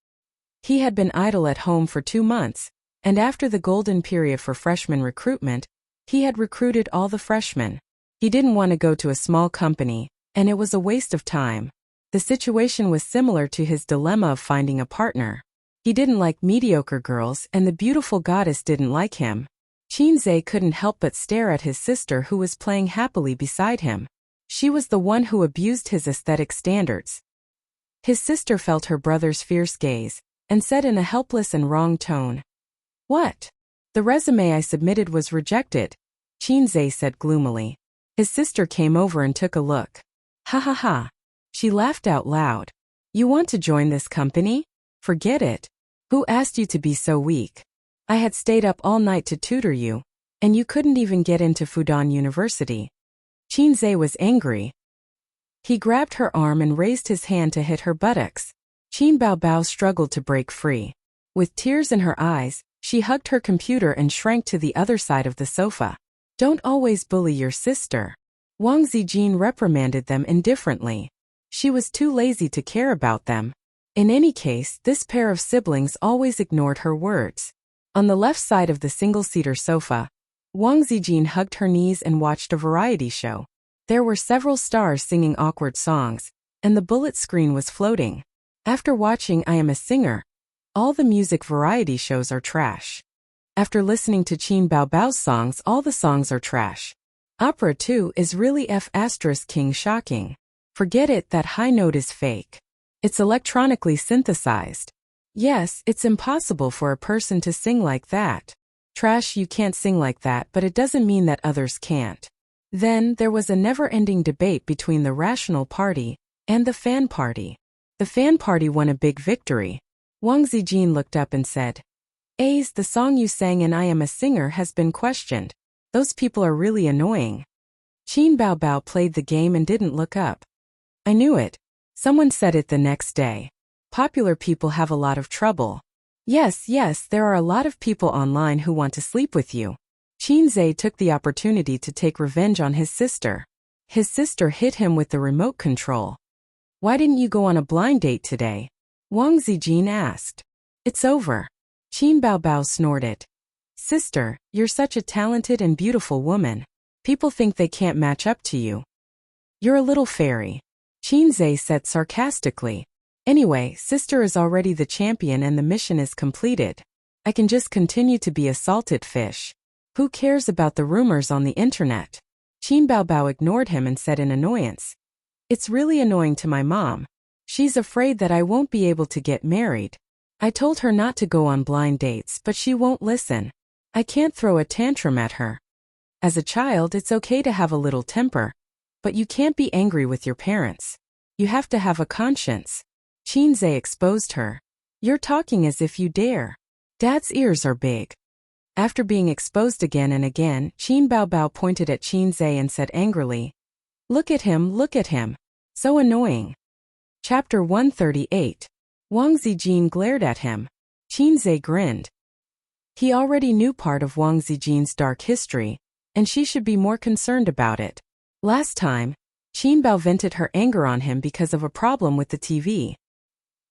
He had been idle at home for 2 months, and after the golden period for freshman recruitment, he had recruited all the freshmen. He didn't want to go to a small company, and it was a waste of time. The situation was similar to his dilemma of finding a partner. He didn't like mediocre girls, and the beautiful goddess didn't like him. Qin Zhe couldn't help but stare at his sister, who was playing happily beside him. She was the one who abused his aesthetic standards. His sister felt her brother's fierce gaze, and said in a helpless and wrong tone, "What? The resume I submitted was rejected," Qin Zhe said gloomily. His sister came over and took a look. "Ha ha ha." She laughed out loud. "You want to join this company? Forget it. Who asked you to be so weak? I had stayed up all night to tutor you, and you couldn't even get into Fudan University." Qin Zhe was angry. He grabbed her arm and raised his hand to hit her buttocks. Qin Baobao struggled to break free. With tears in her eyes, she hugged her computer and shrank to the other side of the sofa. "Don't always bully your sister." Wang Zijin reprimanded them indifferently. She was too lazy to care about them. In any case, this pair of siblings always ignored her words. On the left side of the single-seater sofa, Wang Zijin hugged her knees and watched a variety show. There were several stars singing awkward songs, and the bullet screen was floating. After watching I Am a Singer, all the music variety shows are trash. After listening to Qin Baobao's songs, all the songs are trash. Opera too is really F***king shocking. Forget it, that high note is fake. It's electronically synthesized. Yes, it's impossible for a person to sing like that. Trash, you can't sing like that, but it doesn't mean that others can't. Then there was a never-ending debate between the Rational Party and the Fan Party. The Fan Party won a big victory. Wang Zijin looked up and said, "Ace, the song you sang in I Am a Singer has been questioned. Those people are really annoying." Qin Baobao played the game and didn't look up. "I knew it. Someone said it the next day. Popular people have a lot of trouble." Yes, there are a lot of people online who want to sleep with you." Qin Zhe took the opportunity to take revenge on his sister. His sister hit him with the remote control. "Why didn't you go on a blind date today?" Wang Zijin asked. "It's over." Qin Baobao snorted. Sister, you're such a talented and beautiful woman. People think they can't match up to you. You're a little fairy. Qinze said sarcastically. Anyway, sister is already the champion and the mission is completed. I can just continue to be a salted fish. Who cares about the rumors on the internet? Qin Baobao ignored him and said in annoyance. It's really annoying to my mom. She's afraid that I won't be able to get married. I told her not to go on blind dates, but she won't listen. I can't throw a tantrum at her. As a child, it's okay to have a little temper. But you can't be angry with your parents. You have to have a conscience. Qinze exposed her. You're talking as if you dare. Dad's ears are big. After being exposed again and again, Qin Baobao pointed at Qinze and said angrily, look at him. So annoying. Chapter 138. Wang Zijin glared at him. Qinze grinned. He already knew part of Wang Zijin's dark history, and she should be more concerned about it. Last time, Qin Bao vented her anger on him because of a problem with the TV.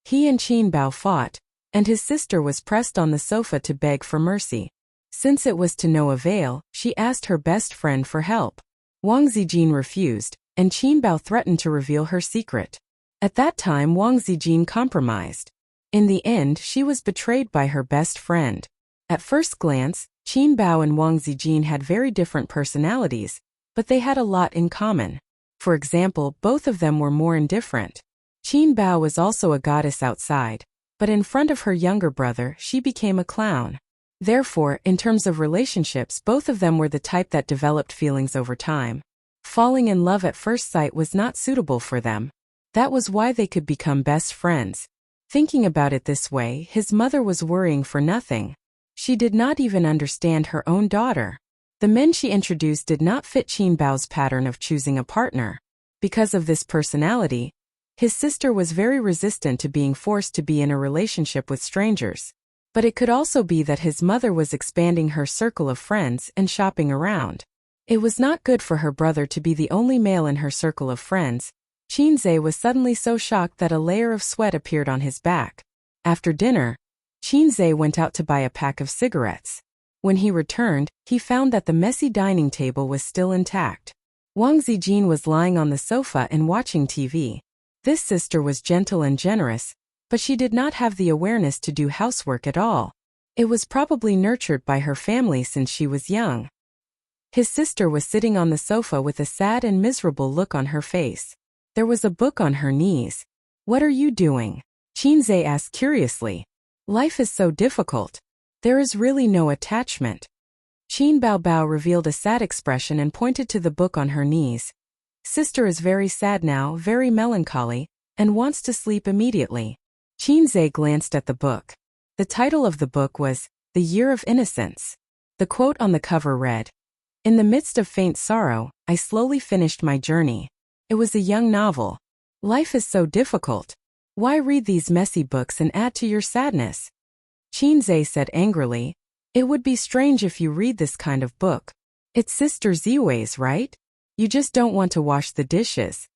He and Qin Bao fought, and his sister was pressed on the sofa to beg for mercy. Since it was to no avail, she asked her best friend for help. Wang Zijin refused, and Qin Bao threatened to reveal her secret. At that time, Wang Zijin compromised. In the end, she was betrayed by her best friend. At first glance, Qin Bao and Wang Zijin had very different personalities, but they had a lot in common. For example, both of them were more indifferent. Qin Bao was also a goddess outside, but in front of her younger brother, she became a clown. Therefore, in terms of relationships, both of them were the type that developed feelings over time. Falling in love at first sight was not suitable for them. That was why they could become best friends. Thinking about it this way, his mother was worrying for nothing. She did not even understand her own daughter. The men she introduced did not fit Qin Bao's pattern of choosing a partner. Because of this personality, his sister was very resistant to being forced to be in a relationship with strangers. But it could also be that his mother was expanding her circle of friends and shopping around. It was not good for her brother to be the only male in her circle of friends. Qinze was suddenly so shocked that a layer of sweat appeared on his back. After dinner, Qinze went out to buy a pack of cigarettes. When he returned, he found that the messy dining table was still intact. Wang Zijin was lying on the sofa and watching TV. This sister was gentle and generous, but she did not have the awareness to do housework at all. It was probably nurtured by her family since she was young. His sister was sitting on the sofa with a sad and miserable look on her face. There was a book on her knees. What are you doing? Qinze asked curiously. Life is so difficult. There is really no attachment. Qin Baobao revealed a sad expression and pointed to the book on her knees. Sister is very sad now, very melancholy, and wants to sleep immediately. Qinze glanced at the book. The title of the book was The Year of Innocence. The quote on the cover read, In the midst of faint sorrow, I slowly finished my journey. It was a young novel. Life is so difficult. Why read these messy books and add to your sadness? Qinze said angrily, It would be strange if you read this kind of book. It's Sister Ziwei's, right? You just don't want to wash the dishes.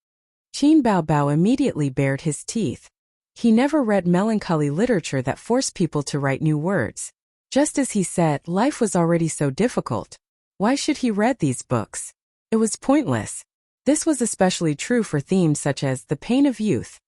Qin Baobao immediately bared his teeth. He never read melancholy literature that forced people to write new words. Just as he said, life was already so difficult. Why should he read these books? It was pointless. This was especially true for themes such as the pain of youth,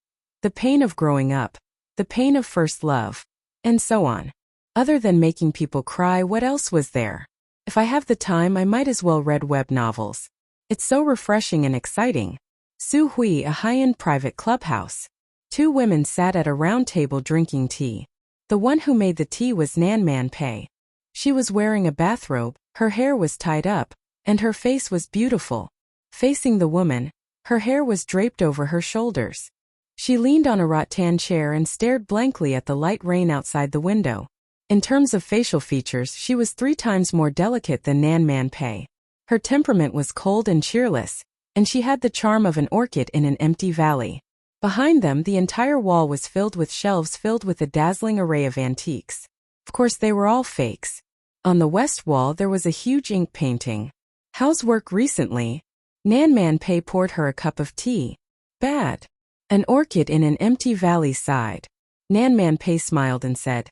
the pain of growing up, the pain of first love, and so on. Other than making people cry, what else was there? If I have the time, I might as well read web novels. It's so refreshing and exciting. Su Hui, a high-end private clubhouse. Two women sat at a round table drinking tea. The one who made the tea was Nan Man Pei. She was wearing a bathrobe, her hair was tied up, and her face was beautiful. Facing the woman, her hair was draped over her shoulders. She leaned on a rattan chair and stared blankly at the light rain outside the window. In terms of facial features, she was 3 times more delicate than Nan Man Pei. Her temperament was cold and cheerless, and she had the charm of an orchid in an empty valley. Behind them, the entire wall was filled with shelves filled with a dazzling array of antiques. Of course, they were all fakes. On the west wall, there was a huge ink painting. How's work recently? Nan Man Pei poured her a cup of tea. Bad. An orchid in an empty valley sighed. Nan Man Pei smiled and said,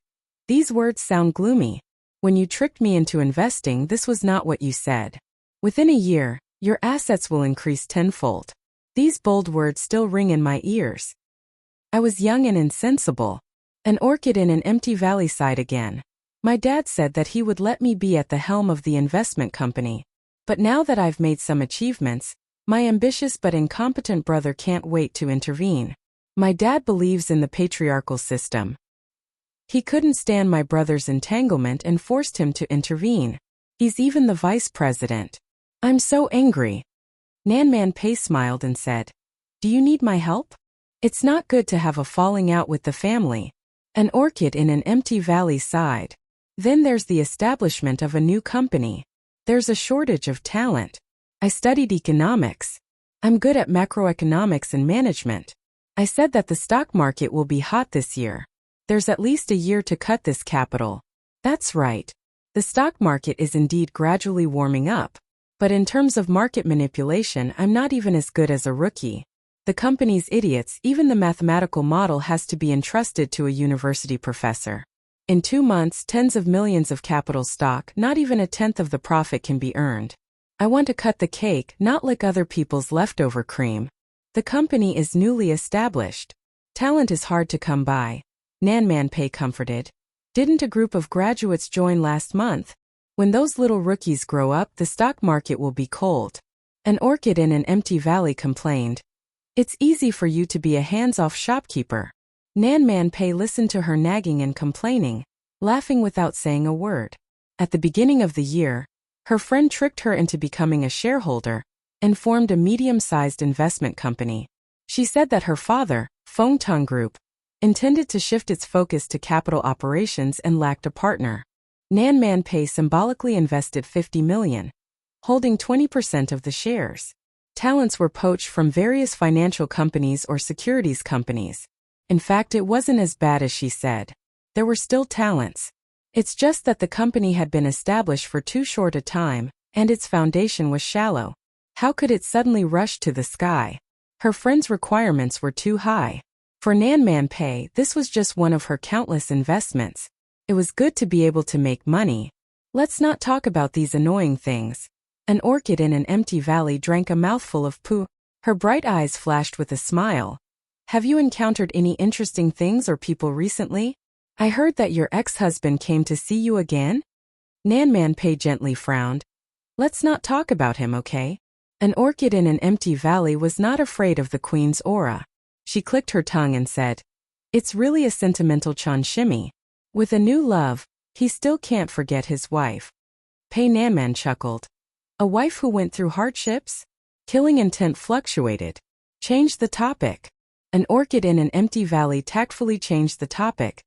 These words sound gloomy. When you tricked me into investing, this was not what you said. Within a year, your assets will increase tenfold. These bold words still ring in my ears. I was young and insensible. An orchid in an empty valley sighed again. My dad said that he would let me be at the helm of the investment company. But now that I've made some achievements, my ambitious but incompetent brother can't wait to intervene. My dad believes in the patriarchal system. He couldn't stand my brother's entanglement and forced him to intervene. He's even the vice president. I'm so angry. Nanman Pei smiled and said, "Do you need my help? It's not good to have a falling out with the family." An orchid in an empty valley sighed. Then there's the establishment of a new company. There's a shortage of talent. I studied economics. I'm good at macroeconomics and management. I said that the stock market will be hot this year. There's at least a year to cut this capital. That's right. The stock market is indeed gradually warming up. But in terms of market manipulation, I'm not even as good as a rookie. The company's idiots, even the mathematical model has to be entrusted to a university professor. In 2 months, tens of millions of capital stock, not even a tenth of the profit can be earned. I want to cut the cake, not lick other people's leftover cream. The company is newly established. Talent is hard to come by. Nanman Pei comforted. Didn't a group of graduates join last month? When those little rookies grow up, the stock market will be cold. An orchid in an empty valley complained. It's easy for you to be a hands-off shopkeeper. Nanman Pei listened to her nagging and complaining, laughing without saying a word. At the beginning of the year, her friend tricked her into becoming a shareholder and formed a medium-sized investment company. She said that her father, Fengtong Group, intended to shift its focus to capital operations and lacked a partner. Nanman Pei symbolically invested 50 million, holding 20% of the shares. Talents were poached from various financial companies or securities companies. In fact, it wasn't as bad as she said. There were still talents. It's just that the company had been established for too short a time, and its foundation was shallow. How could it suddenly rush to the sky? Her friend's requirements were too high. For Nanman Pei, this was just one of her countless investments. It was good to be able to make money. Let's not talk about these annoying things. An orchid in an empty valley drank a mouthful of poo. Her bright eyes flashed with a smile. Have you encountered any interesting things or people recently? I heard that your ex-husband came to see you again? Nanman Pei gently frowned. Let's not talk about him, okay? An orchid in an empty valley was not afraid of the queen's aura. She clicked her tongue and said, "It's really a sentimental Chanshimi. With a new love, he still can't forget his wife." Pei Nanman chuckled. A wife who went through hardships? Killing intent fluctuated. Change the topic. An orchid in an empty valley tactfully changed the topic.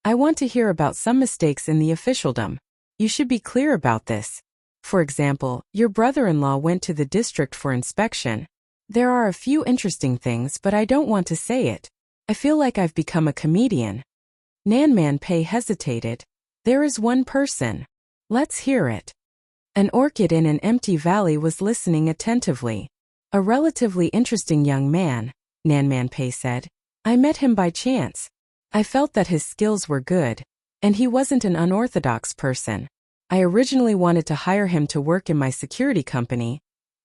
I want to hear about some mistakes in the officialdom. You should be clear about this. For example, your brother-in-law went to the district for inspection. There are a few interesting things, but I don't want to say it. I feel like I've become a comedian. Nanman Pei hesitated. There is one person. Let's hear it. An orchid in an empty valley was listening attentively. A relatively interesting young man, Nanman Pei said. I met him by chance. I felt that his skills were good, and he wasn't an unorthodox person. I originally wanted to hire him to work in my security company,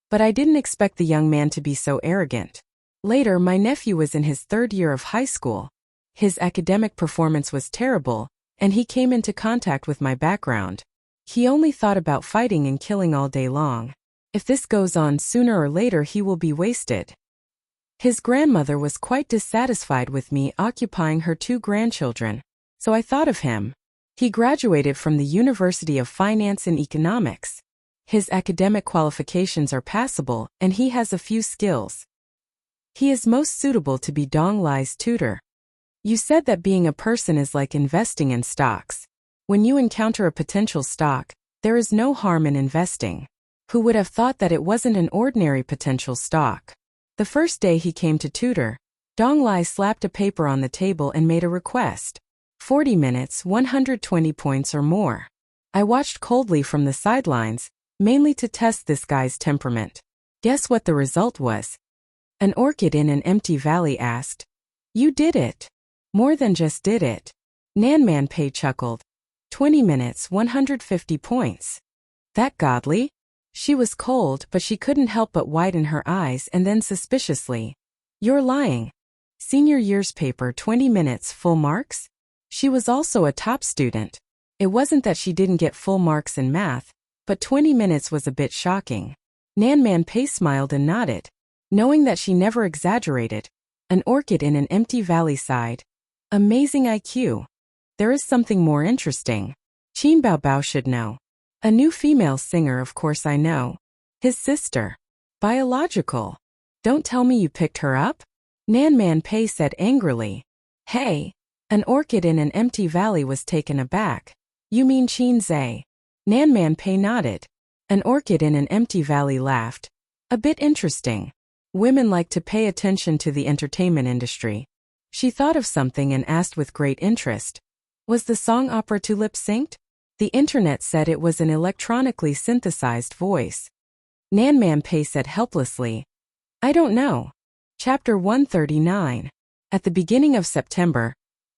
but I didn't expect the young man to be so arrogant. Later, my nephew was in his 3rd year of high school. His academic performance was terrible, and he came into contact with my background. He only thought about fighting and killing all day long. If this goes on, sooner or later he will be wasted. His grandmother was quite dissatisfied with me occupying her 2 grandchildren, so I thought of him. He graduated from the University of Finance and Economics. His academic qualifications are passable, and he has a few skills. He is most suitable to be Dong Lai's tutor. You said that being a person is like investing in stocks. When you encounter a potential stock, there is no harm in investing. Who would have thought that it wasn't an ordinary potential stock? The first day he came to tutor, Dong Lai slapped a paper on the table and made a request. 40 minutes, 120 points or more. I watched coldly from the sidelines, mainly to test this guy's temperament. Guess what the result was? An orchid in an empty valley asked. You did it. More than just did it. Nanman Pei chuckled. 20 minutes, 150 points. That godly? She was cold, but she couldn't help but widen her eyes and then suspiciously. You're lying. Senior year's paper 20 minutes, full marks? She was also a top student. It wasn't that she didn't get full marks in math, but 20 minutes was a bit shocking. Nan Man Pei smiled and nodded. Knowing that she never exaggerated. An orchid in an empty valley sighed. Amazing IQ. There is something more interesting. Qin Bao Bao should know. A new female singer, of course I know. His sister. Biological. Don't tell me you picked her up? Nan Man Pei said angrily. Hey. An orchid in an empty valley was taken aback. You mean Qin Zhe? Nan Man Pei nodded. An orchid in an empty valley laughed. A bit interesting. Women like to pay attention to the entertainment industry. She thought of something and asked with great interest. Was the song opera to lip-synced? The internet said it was an electronically synthesized voice. Nan Man Pei said helplessly. I don't know. Chapter 139. At the beginning of September,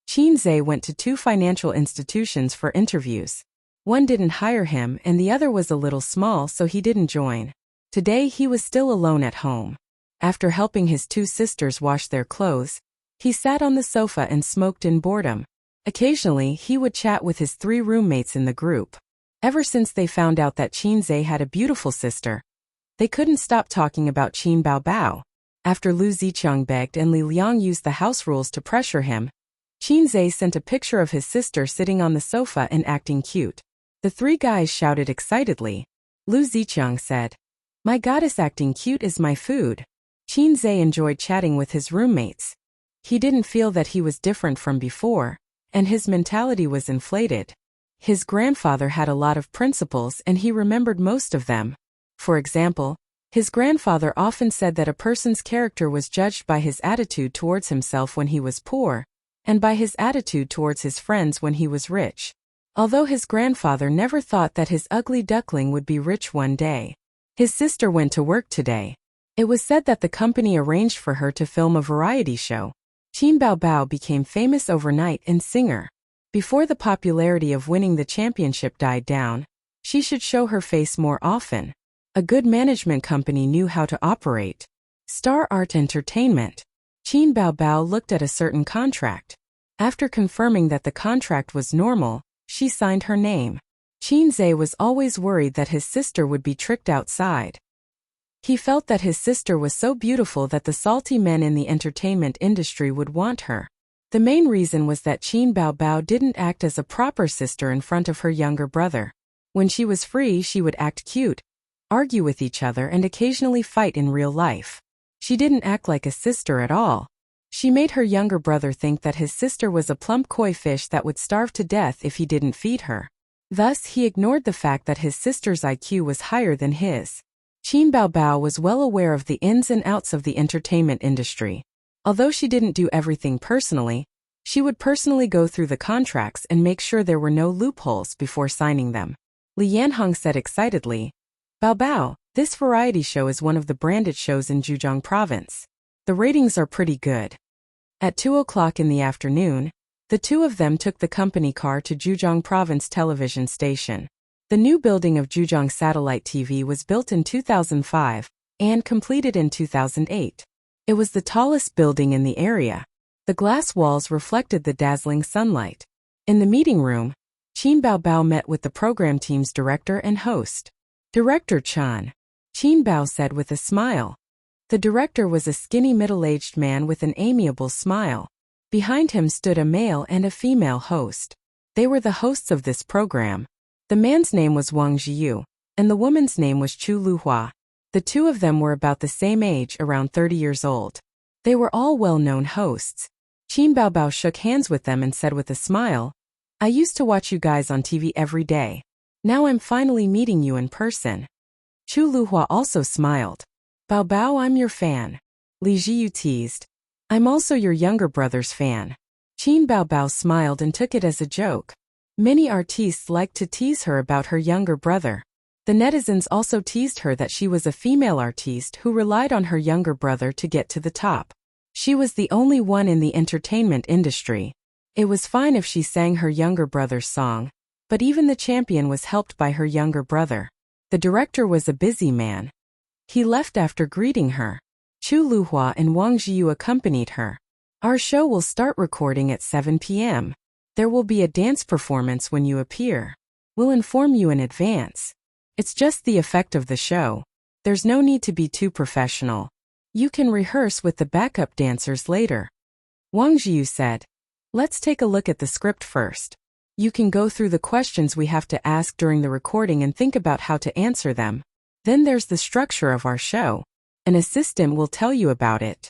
Qin Zhe went to 2 financial institutions for interviews. One didn't hire him and the other was a little small, so he didn't join. Today he was still alone at home. After helping his 2 sisters wash their clothes, he sat on the sofa and smoked in boredom. Occasionally he would chat with his 3 roommates in the group. Ever since they found out that Qin Zhe had a beautiful sister, they couldn't stop talking about Qin Bao Bao. After Lu Ziqiang begged and Li Liang used the house rules to pressure him, Qin Zhe sent a picture of his sister sitting on the sofa and acting cute. The 3 guys shouted excitedly. Lu Ziqiang said, My goddess, acting cute is my food. Qin Zhe enjoyed chatting with his roommates. He didn't feel that he was different from before, and his mentality was inflated. His grandfather had a lot of principles and he remembered most of them. For example, his grandfather often said that a person's character was judged by his attitude towards himself when he was poor, and by his attitude towards his friends when he was rich. Although his grandfather never thought that his ugly duckling would be rich one day. His sister went to work today. It was said that the company arranged for her to film a variety show. Qin Bao Bao became famous overnight and singer. Before the popularity of winning the championship died down, she should show her face more often. A good management company knew how to operate. Star Art Entertainment. Qin Bao Bao looked at a certain contract. After confirming that the contract was normal, she signed her name. Qin Zhe was always worried that his sister would be tricked outside. He felt that his sister was so beautiful that the salty men in the entertainment industry would want her. The main reason was that Qin Bao Bao didn't act as a proper sister in front of her younger brother. When she was free, she would act cute, argue with each other and occasionally fight in real life. She didn't act like a sister at all. She made her younger brother think that his sister was a plump koi fish that would starve to death if he didn't feed her. Thus, he ignored the fact that his sister's IQ was higher than his. Qin Bao Bao was well aware of the ins and outs of the entertainment industry. Although she didn't do everything personally, she would personally go through the contracts and make sure there were no loopholes before signing them. Li Yanhong said excitedly, Bao Bao, this variety show is one of the branded shows in Zhejiang province. The ratings are pretty good. At 2 o'clock in the afternoon, the 2 of them took the company car to Zhejiang Province television station. The new building of Zhejiang Satellite TV was built in 2005 and completed in 2008. It was the tallest building in the area. The glass walls reflected the dazzling sunlight. In the meeting room, Qin Bao Bao met with the program team's director and host. Director Chan. Qin Bao said with a smile. The director was a skinny middle-aged man with an amiable smile. Behind him stood a male and a female host. They were the hosts of this program. The man's name was Wang Jiyu, and the woman's name was Chu Luhua. The 2 of them were about the same age, around 30 years old. They were all well-known hosts. Qin Bao Bao shook hands with them and said with a smile, I used to watch you guys on TV every day. Now I'm finally meeting you in person. Chu Luhua also smiled. Bao Bao, I'm your fan. Li Jiyu teased. I'm also your younger brother's fan. Qin Bao Bao smiled and took it as a joke. Many artistes liked to tease her about her younger brother. The netizens also teased her that she was a female artiste who relied on her younger brother to get to the top. She was the only one in the entertainment industry. It was fine if she sang her younger brother's song, But even the champion was helped by her younger brother. The director was a busy man. He left after greeting her. Chu Luhua and Wang Jiyu accompanied her. Our show will start recording at 7 p.m. There will be a dance performance when you appear. We'll inform you in advance. It's just the effect of the show. There's no need to be too professional. You can rehearse with the backup dancers later. Wang Jiyu said. Let's take a look at the script first. You can go through the questions we have to ask during the recording and think about how to answer them. Then there's the structure of our show. An assistant will tell you about it.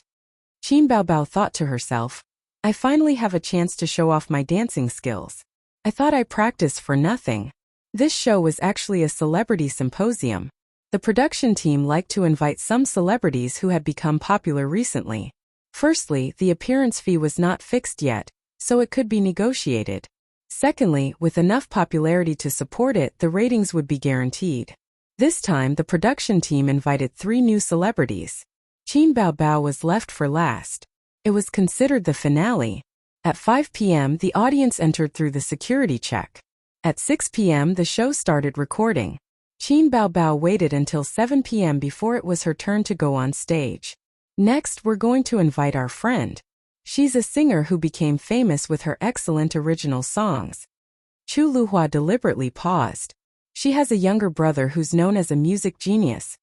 Qin Baobao thought to herself, I finally have a chance to show off my dancing skills. I thought I practiced for nothing. This show was actually a celebrity symposium. The production team liked to invite some celebrities who had become popular recently. Firstly, the appearance fee was not fixed yet, so it could be negotiated. Secondly, with enough popularity to support it, the ratings would be guaranteed. This time, the production team invited 3 new celebrities. Qin Baobao was left for last. It was considered the finale. At 5 p.m., the audience entered through the security check. At 6 p.m., the show started recording. Qin Baobao waited until 7 p.m. before it was her turn to go on stage. Next, we're going to invite our friend. She's a singer who became famous with her excellent original songs. Chu Luhua deliberately paused. She has a younger brother who's known as a music genius.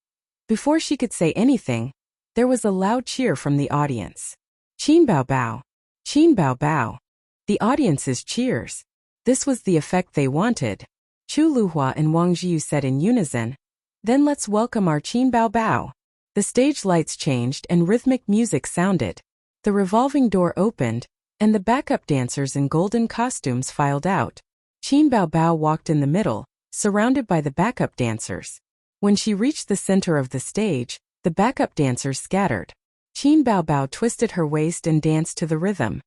Before she could say anything, there was a loud cheer from the audience. Qin Baobao! Qin Baobao! The audience's cheers. This was the effect they wanted. Chu Luhua and Wang Jiyu said in unison, Then let's welcome our Qin Baobao. The stage lights changed and rhythmic music sounded. The revolving door opened, and the backup dancers in golden costumes filed out. Qin Baobao walked in the middle, surrounded by the backup dancers. When she reached the center of the stage, the backup dancers scattered. Qin Baobao twisted her waist and danced to the rhythm.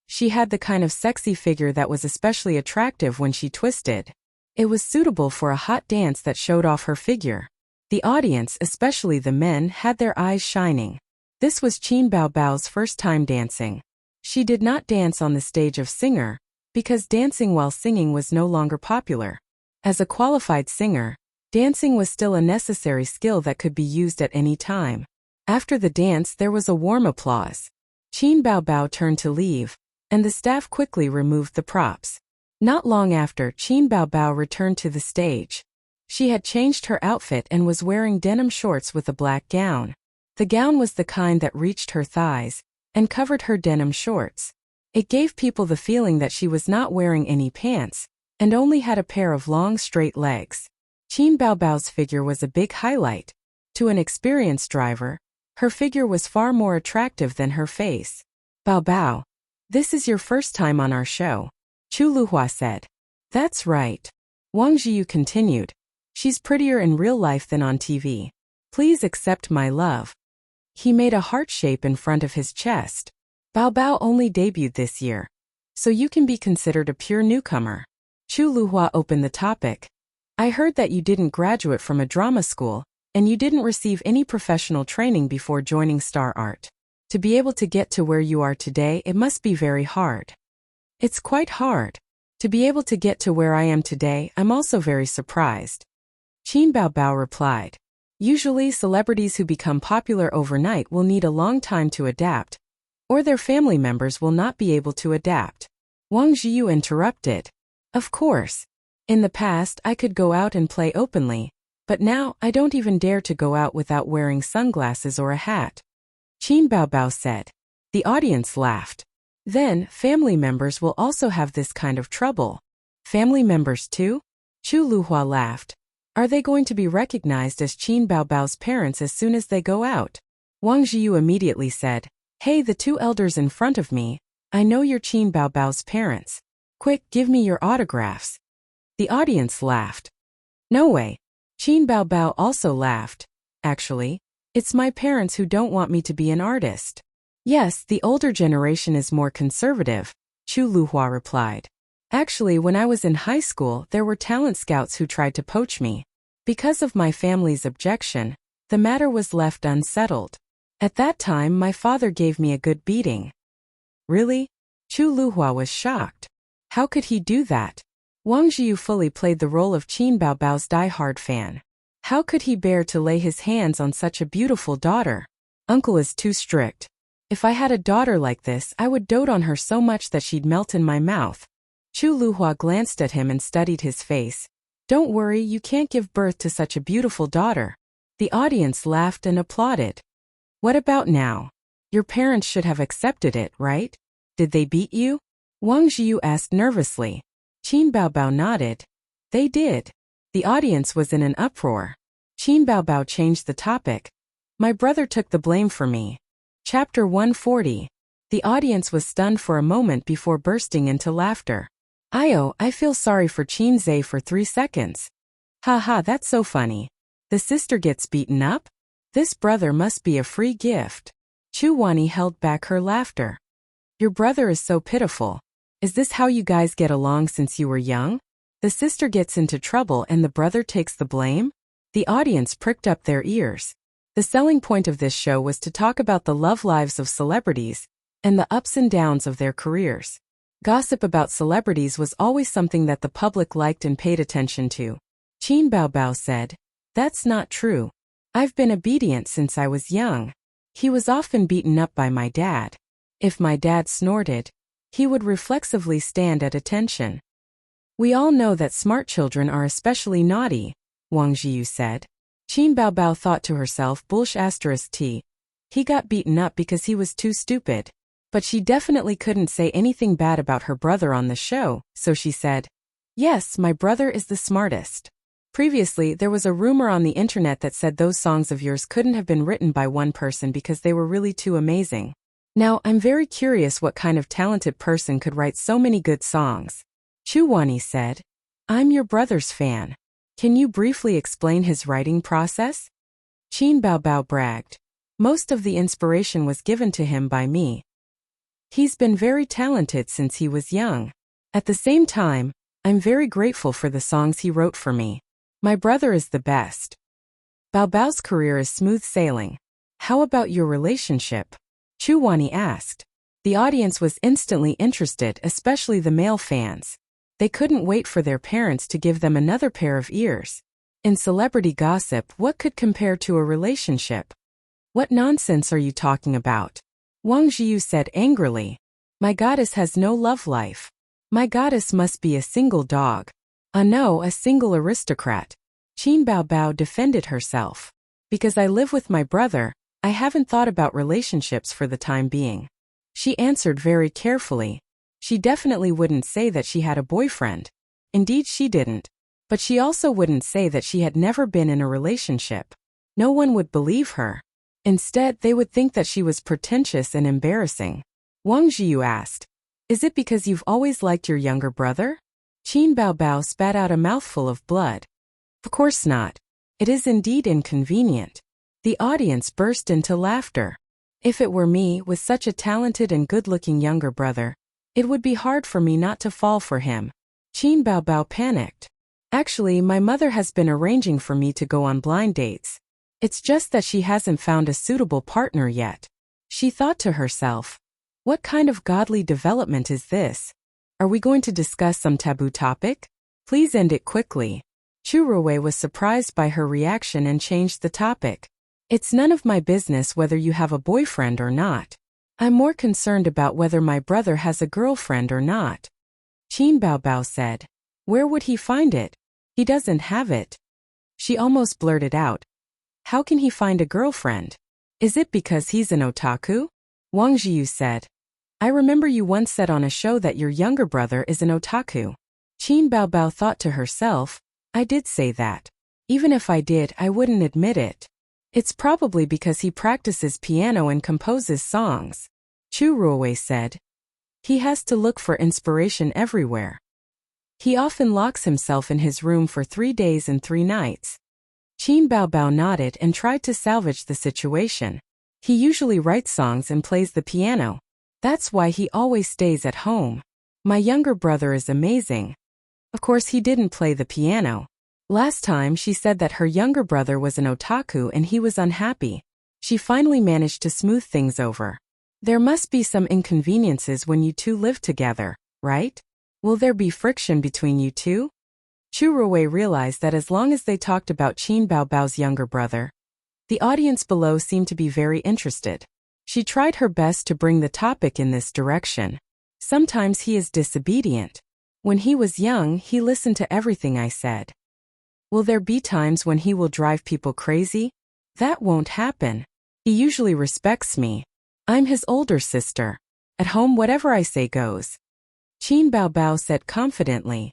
She had the kind of sexy figure that was especially attractive when she twisted. It was suitable for a hot dance that showed off her figure. The audience, especially the men, had their eyes shining. This was Qin Baobao's first time dancing. She did not dance on the stage of singer, because dancing while singing was no longer popular. As a qualified singer, dancing was still a necessary skill that could be used at any time. After the dance, there was a warm applause. Qin Baobao turned to leave, and the staff quickly removed the props. Not long after, Qin Baobao returned to the stage. She had changed her outfit and was wearing denim shorts with a black gown. The gown was the kind that reached her thighs and covered her denim shorts. It gave people the feeling that she was not wearing any pants and only had a pair of long straight legs. Qin Baobao's figure was a big highlight. To an experienced driver, her figure was far more attractive than her face. Baobao, this is your first time on our show, Chu Luhua said. That's right. Wang Jiyu continued. She's prettier in real life than on TV. Please accept my love. He made a heart shape in front of his chest. Baobao only debuted this year, so you can be considered a pure newcomer. Chu Luhua opened the topic. I heard that you didn't graduate from a drama school, and you didn't receive any professional training before joining Star Art. To be able to get to where you are today, it must be very hard. It's quite hard. To be able to get to where I am today, I'm also very surprised. Qin Baobao replied. Usually, celebrities who become popular overnight will need a long time to adapt, or their family members will not be able to adapt. Wang Jiyu interrupted. Of course. In the past, I could go out and play openly, but now I don't even dare to go out without wearing sunglasses or a hat. Qin Baobao said. The audience laughed. Then, family members will also have this kind of trouble. Family members too? Chu Luhua laughed. Are they going to be recognized as Qin Baobao's parents as soon as they go out? Wang Jiyu immediately said, Hey, the 2 elders in front of me, I know you're Qin Baobao's parents. Quick, give me your autographs. The audience laughed. No way. Qin Baobao also laughed. Actually, it's my parents who don't want me to be an artist. Yes, the older generation is more conservative, Chu Luhua replied. Actually, when I was in high school, there were talent scouts who tried to poach me. Because of my family's objection, the matter was left unsettled. At that time, my father gave me a good beating. Really? Chu Luhua was shocked. How could he do that? Wang Jiu fully played the role of Qin Baobao's die-hard fan. How could he bear to lay his hands on such a beautiful daughter? Uncle is too strict. If I had a daughter like this, I would dote on her so much that she'd melt in my mouth. Chu Luhua glanced at him and studied his face. Don't worry, you can't give birth to such a beautiful daughter. The audience laughed and applauded. What about now? Your parents should have accepted it, right? Did they beat you? Wang Jiu asked nervously. Qin Baobao nodded. They did. The audience was in an uproar. Qin Baobao changed the topic. My brother took the blame for me. Chapter 140. The audience was stunned for a moment before bursting into laughter. I feel sorry for Qin Zhe for 3 seconds. Haha, that's so funny. The sister gets beaten up? This brother must be a free gift. Chu Wani held back her laughter. Your brother is so pitiful. Is this how you guys get along since you were young? The sister gets into trouble and the brother takes the blame? The audience pricked up their ears. The selling point of this show was to talk about the love lives of celebrities and the ups and downs of their careers. Gossip about celebrities was always something that the public liked and paid attention to. Qin Baobao said, That's not true. I've been obedient since I was young. He was often beaten up by my dad. If my dad snorted, he would reflexively stand at attention. We all know that smart children are especially naughty, Wang Jiu said. Qin Baobao thought to herself, *T. He got beaten up because he was too stupid. But she definitely couldn't say anything bad about her brother on the show, so she said, Yes, my brother is the smartest. Previously, there was a rumor on the internet that said those songs of yours couldn't have been written by one person because they were really too amazing. Now, I'm very curious what kind of talented person could write so many good songs. Chu Wani said, I'm your brother's fan. Can you briefly explain his writing process? Qin Baobao bragged. Most of the inspiration was given to him by me. He's been very talented since he was young. At the same time, I'm very grateful for the songs he wrote for me. My brother is the best. Baobao's career is smooth sailing. How about your relationship? Chu Wani asked. The audience was instantly interested, especially the male fans. They couldn't wait for their parents to give them another pair of ears. In celebrity gossip, what could compare to a relationship? What nonsense are you talking about? Wang Jiu said angrily. My goddess has no love life. My goddess must be a single dog. No, a single aristocrat. Qin Baobao defended herself. Because I live with my brother, I haven't thought about relationships for the time being. She answered very carefully. She definitely wouldn't say that she had a boyfriend. Indeed, she didn't. But she also wouldn't say that she had never been in a relationship. No one would believe her. Instead, they would think that she was pretentious and embarrassing. Wang Jiu asked, Is it because you've always liked your younger brother? Qin Baobao spat out a mouthful of blood. Of course not. It is indeed inconvenient. The audience burst into laughter. If it were me, with such a talented and good-looking younger brother, it would be hard for me not to fall for him. Qin Baobao panicked. Actually, my mother has been arranging for me to go on blind dates. It's just that she hasn't found a suitable partner yet. She thought to herself, What kind of godly development is this? Are we going to discuss some taboo topic? Please end it quickly. Chu Ruwei was surprised by her reaction and changed the topic. It's none of my business whether you have a boyfriend or not. I'm more concerned about whether my brother has a girlfriend or not. Qin Baobao said. Where would he find it? He doesn't have it. She almost blurted out. How can he find a girlfriend? Is it because he's an otaku? Wang Jiu said. I remember you once said on a show that your younger brother is an otaku. Qin Baobao thought to herself, I did say that. Even if I did, I wouldn't admit it. It's probably because he practices piano and composes songs. Chu Ruwei said. He has to look for inspiration everywhere. He often locks himself in his room for 3 days and 3 nights. Qin Baobao nodded and tried to salvage the situation. He usually writes songs and plays the piano. That's why he always stays at home. My younger brother is amazing. Of course, he didn't play the piano. Last time she said that her younger brother was an otaku and he was unhappy. She finally managed to smooth things over. There must be some inconveniences when you two live together, right? Will there be friction between you two? Chu Ruwei realized that as long as they talked about Qin Baobao's younger brother, the audience below seemed to be very interested. She tried her best to bring the topic in this direction. Sometimes he is disobedient. When he was young, he listened to everything I said. Will there be times when he will drive people crazy? That won't happen. He usually respects me. I'm his older sister. At home, whatever I say goes. Qin Baobao said confidently.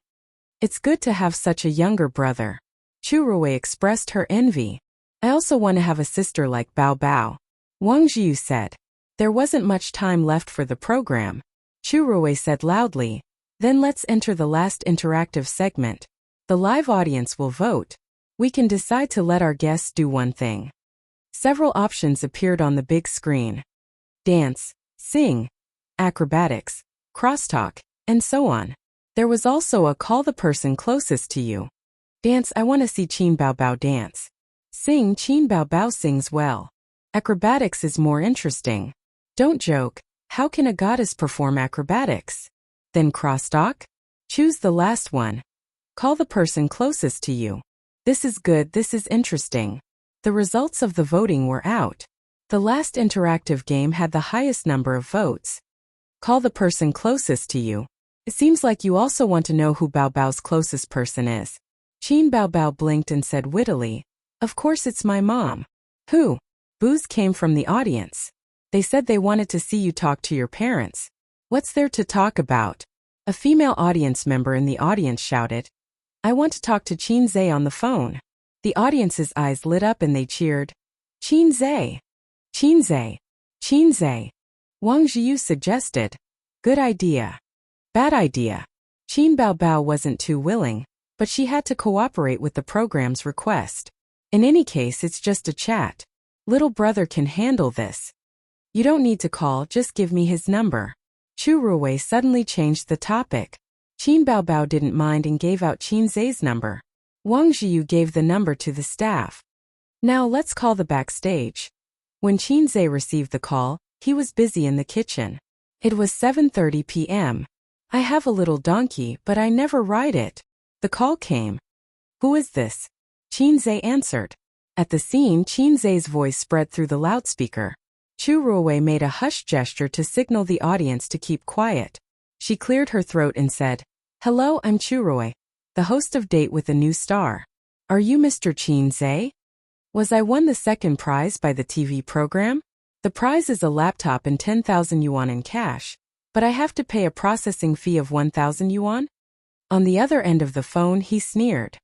It's good to have such a younger brother. Chu Ruwei expressed her envy. I also want to have a sister like Bao Bao. Wang Jiu said. There wasn't much time left for the program. Chu Ruwei said loudly. Then let's enter the last interactive segment. The live audience will vote. We can decide to let our guests do one thing. Several options appeared on the big screen. Dance, sing, acrobatics, crosstalk, and so on. There was also a call the person closest to you. Dance, I want to see Qin Baobao dance. Sing, Qin Baobao sings well. Acrobatics is more interesting. Don't joke, how can a goddess perform acrobatics? Then crosstalk? Choose the last one. Call the person closest to you. This is good, this is interesting. The results of the voting were out. The last interactive game had the highest number of votes. Call the person closest to you. It seems like you also want to know who Bao Bao's closest person is. Qin Baobao blinked and said wittily, Of course it's my mom. Who? Boos came from the audience. They said they wanted to see you talk to your parents. What's there to talk about? A female audience member in the audience shouted. I want to talk to Qin Zhe on the phone. The audience's eyes lit up and they cheered. Qin Zhe. Qin Zhe. Qin Zhe. Wang Jiu suggested. Good idea. Bad idea. Qin Baobao wasn't too willing, but she had to cooperate with the program's request. In any case, it's just a chat. Little brother can handle this. You don't need to call, just give me his number. Chu Ruwei suddenly changed the topic. Qin Baobao didn't mind and gave out Qin Zhe's number. Wang Jiu gave the number to the staff. Now let's call the backstage. When Qin Zhe received the call, he was busy in the kitchen. It was 7:30 p.m. I have a little donkey, but I never ride it. The call came. Who is this? Qin Zhe answered. At the scene, Qin Zhe's voice spread through the loudspeaker. Chu Ruwei made a hush gesture to signal the audience to keep quiet. She cleared her throat and said, Hello, I'm Chu Ruwei, the host of Date with a New Star. Are you Mr. Qin Zhe? Was I won the second prize by the TV program? The prize is a laptop and 10,000 yuan in cash, but I have to pay a processing fee of 1,000 yuan? On the other end of the phone, he sneered.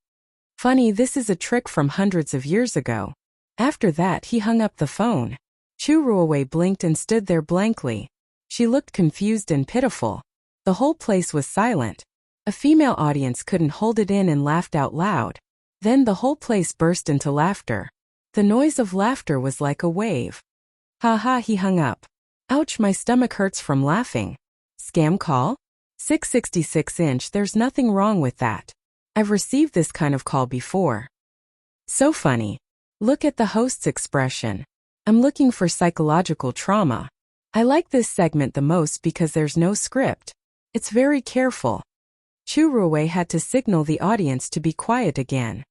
Funny, this is a trick from hundreds of years ago. After that, he hung up the phone. Chu Ruwei blinked and stood there blankly. She looked confused and pitiful. The whole place was silent. A female audience couldn't hold it in and laughed out loud. Then the whole place burst into laughter. The noise of laughter was like a wave. Ha ha, he hung up. Ouch, my stomach hurts from laughing. Scam call? 666-inch, there's nothing wrong with that. I've received this kind of call before. So funny. Look at the host's expression. I'm looking for psychological trauma. I like this segment the most because there's no script. It's very careful. Chu Ruwei had to signal the audience to be quiet again.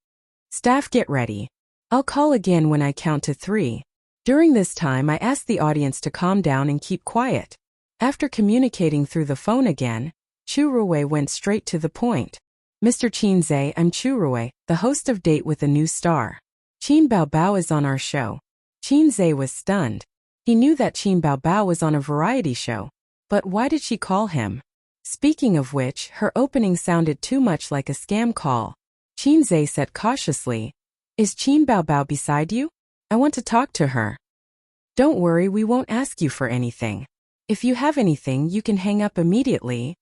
Staff, get ready. I'll call again when I count to 3. During this time, I asked the audience to calm down and keep quiet. After communicating through the phone again, Chu Ruwei went straight to the point. Mr. Qin Zhe, I'm Chu Ruwei, the host of Date with a New Star. Qin Baobao is on our show. Qin Zhe was stunned. He knew that Qin Baobao was on a variety show. But why did she call him? Speaking of which, her opening sounded too much like a scam call. Qin Zhe said cautiously, Is Qin Baobao beside you? I want to talk to her. Don't worry, we won't ask you for anything. If you have anything, you can hang up immediately.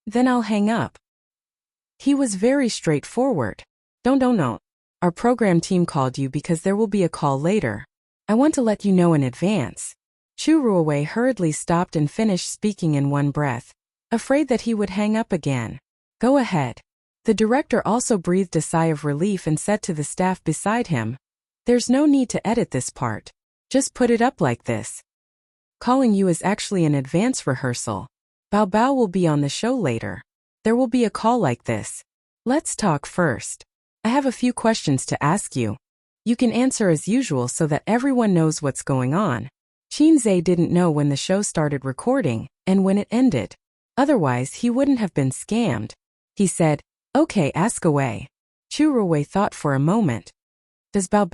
Then I'll hang up. He was very straightforward. Don't. Our program team called you because there will be a call later. I want to let you know in advance. Chu Ruwei hurriedly stopped and finished speaking in one breath, afraid that he would hang up again. Go ahead. The director also breathed a sigh of relief and said to the staff beside him, There's no need to edit this part. Just put it up like this. Calling you is actually an advance rehearsal. Bao Bao will be on the show later. There will be a call like this. Let's talk first. I have a few questions to ask you. You can answer as usual so that everyone knows what's going on. Shinzei didn't know when the show started recording and when it ended. Otherwise, he wouldn't have been scammed. He said, "Okay, ask away." Churuwei thought for a moment. Does Bao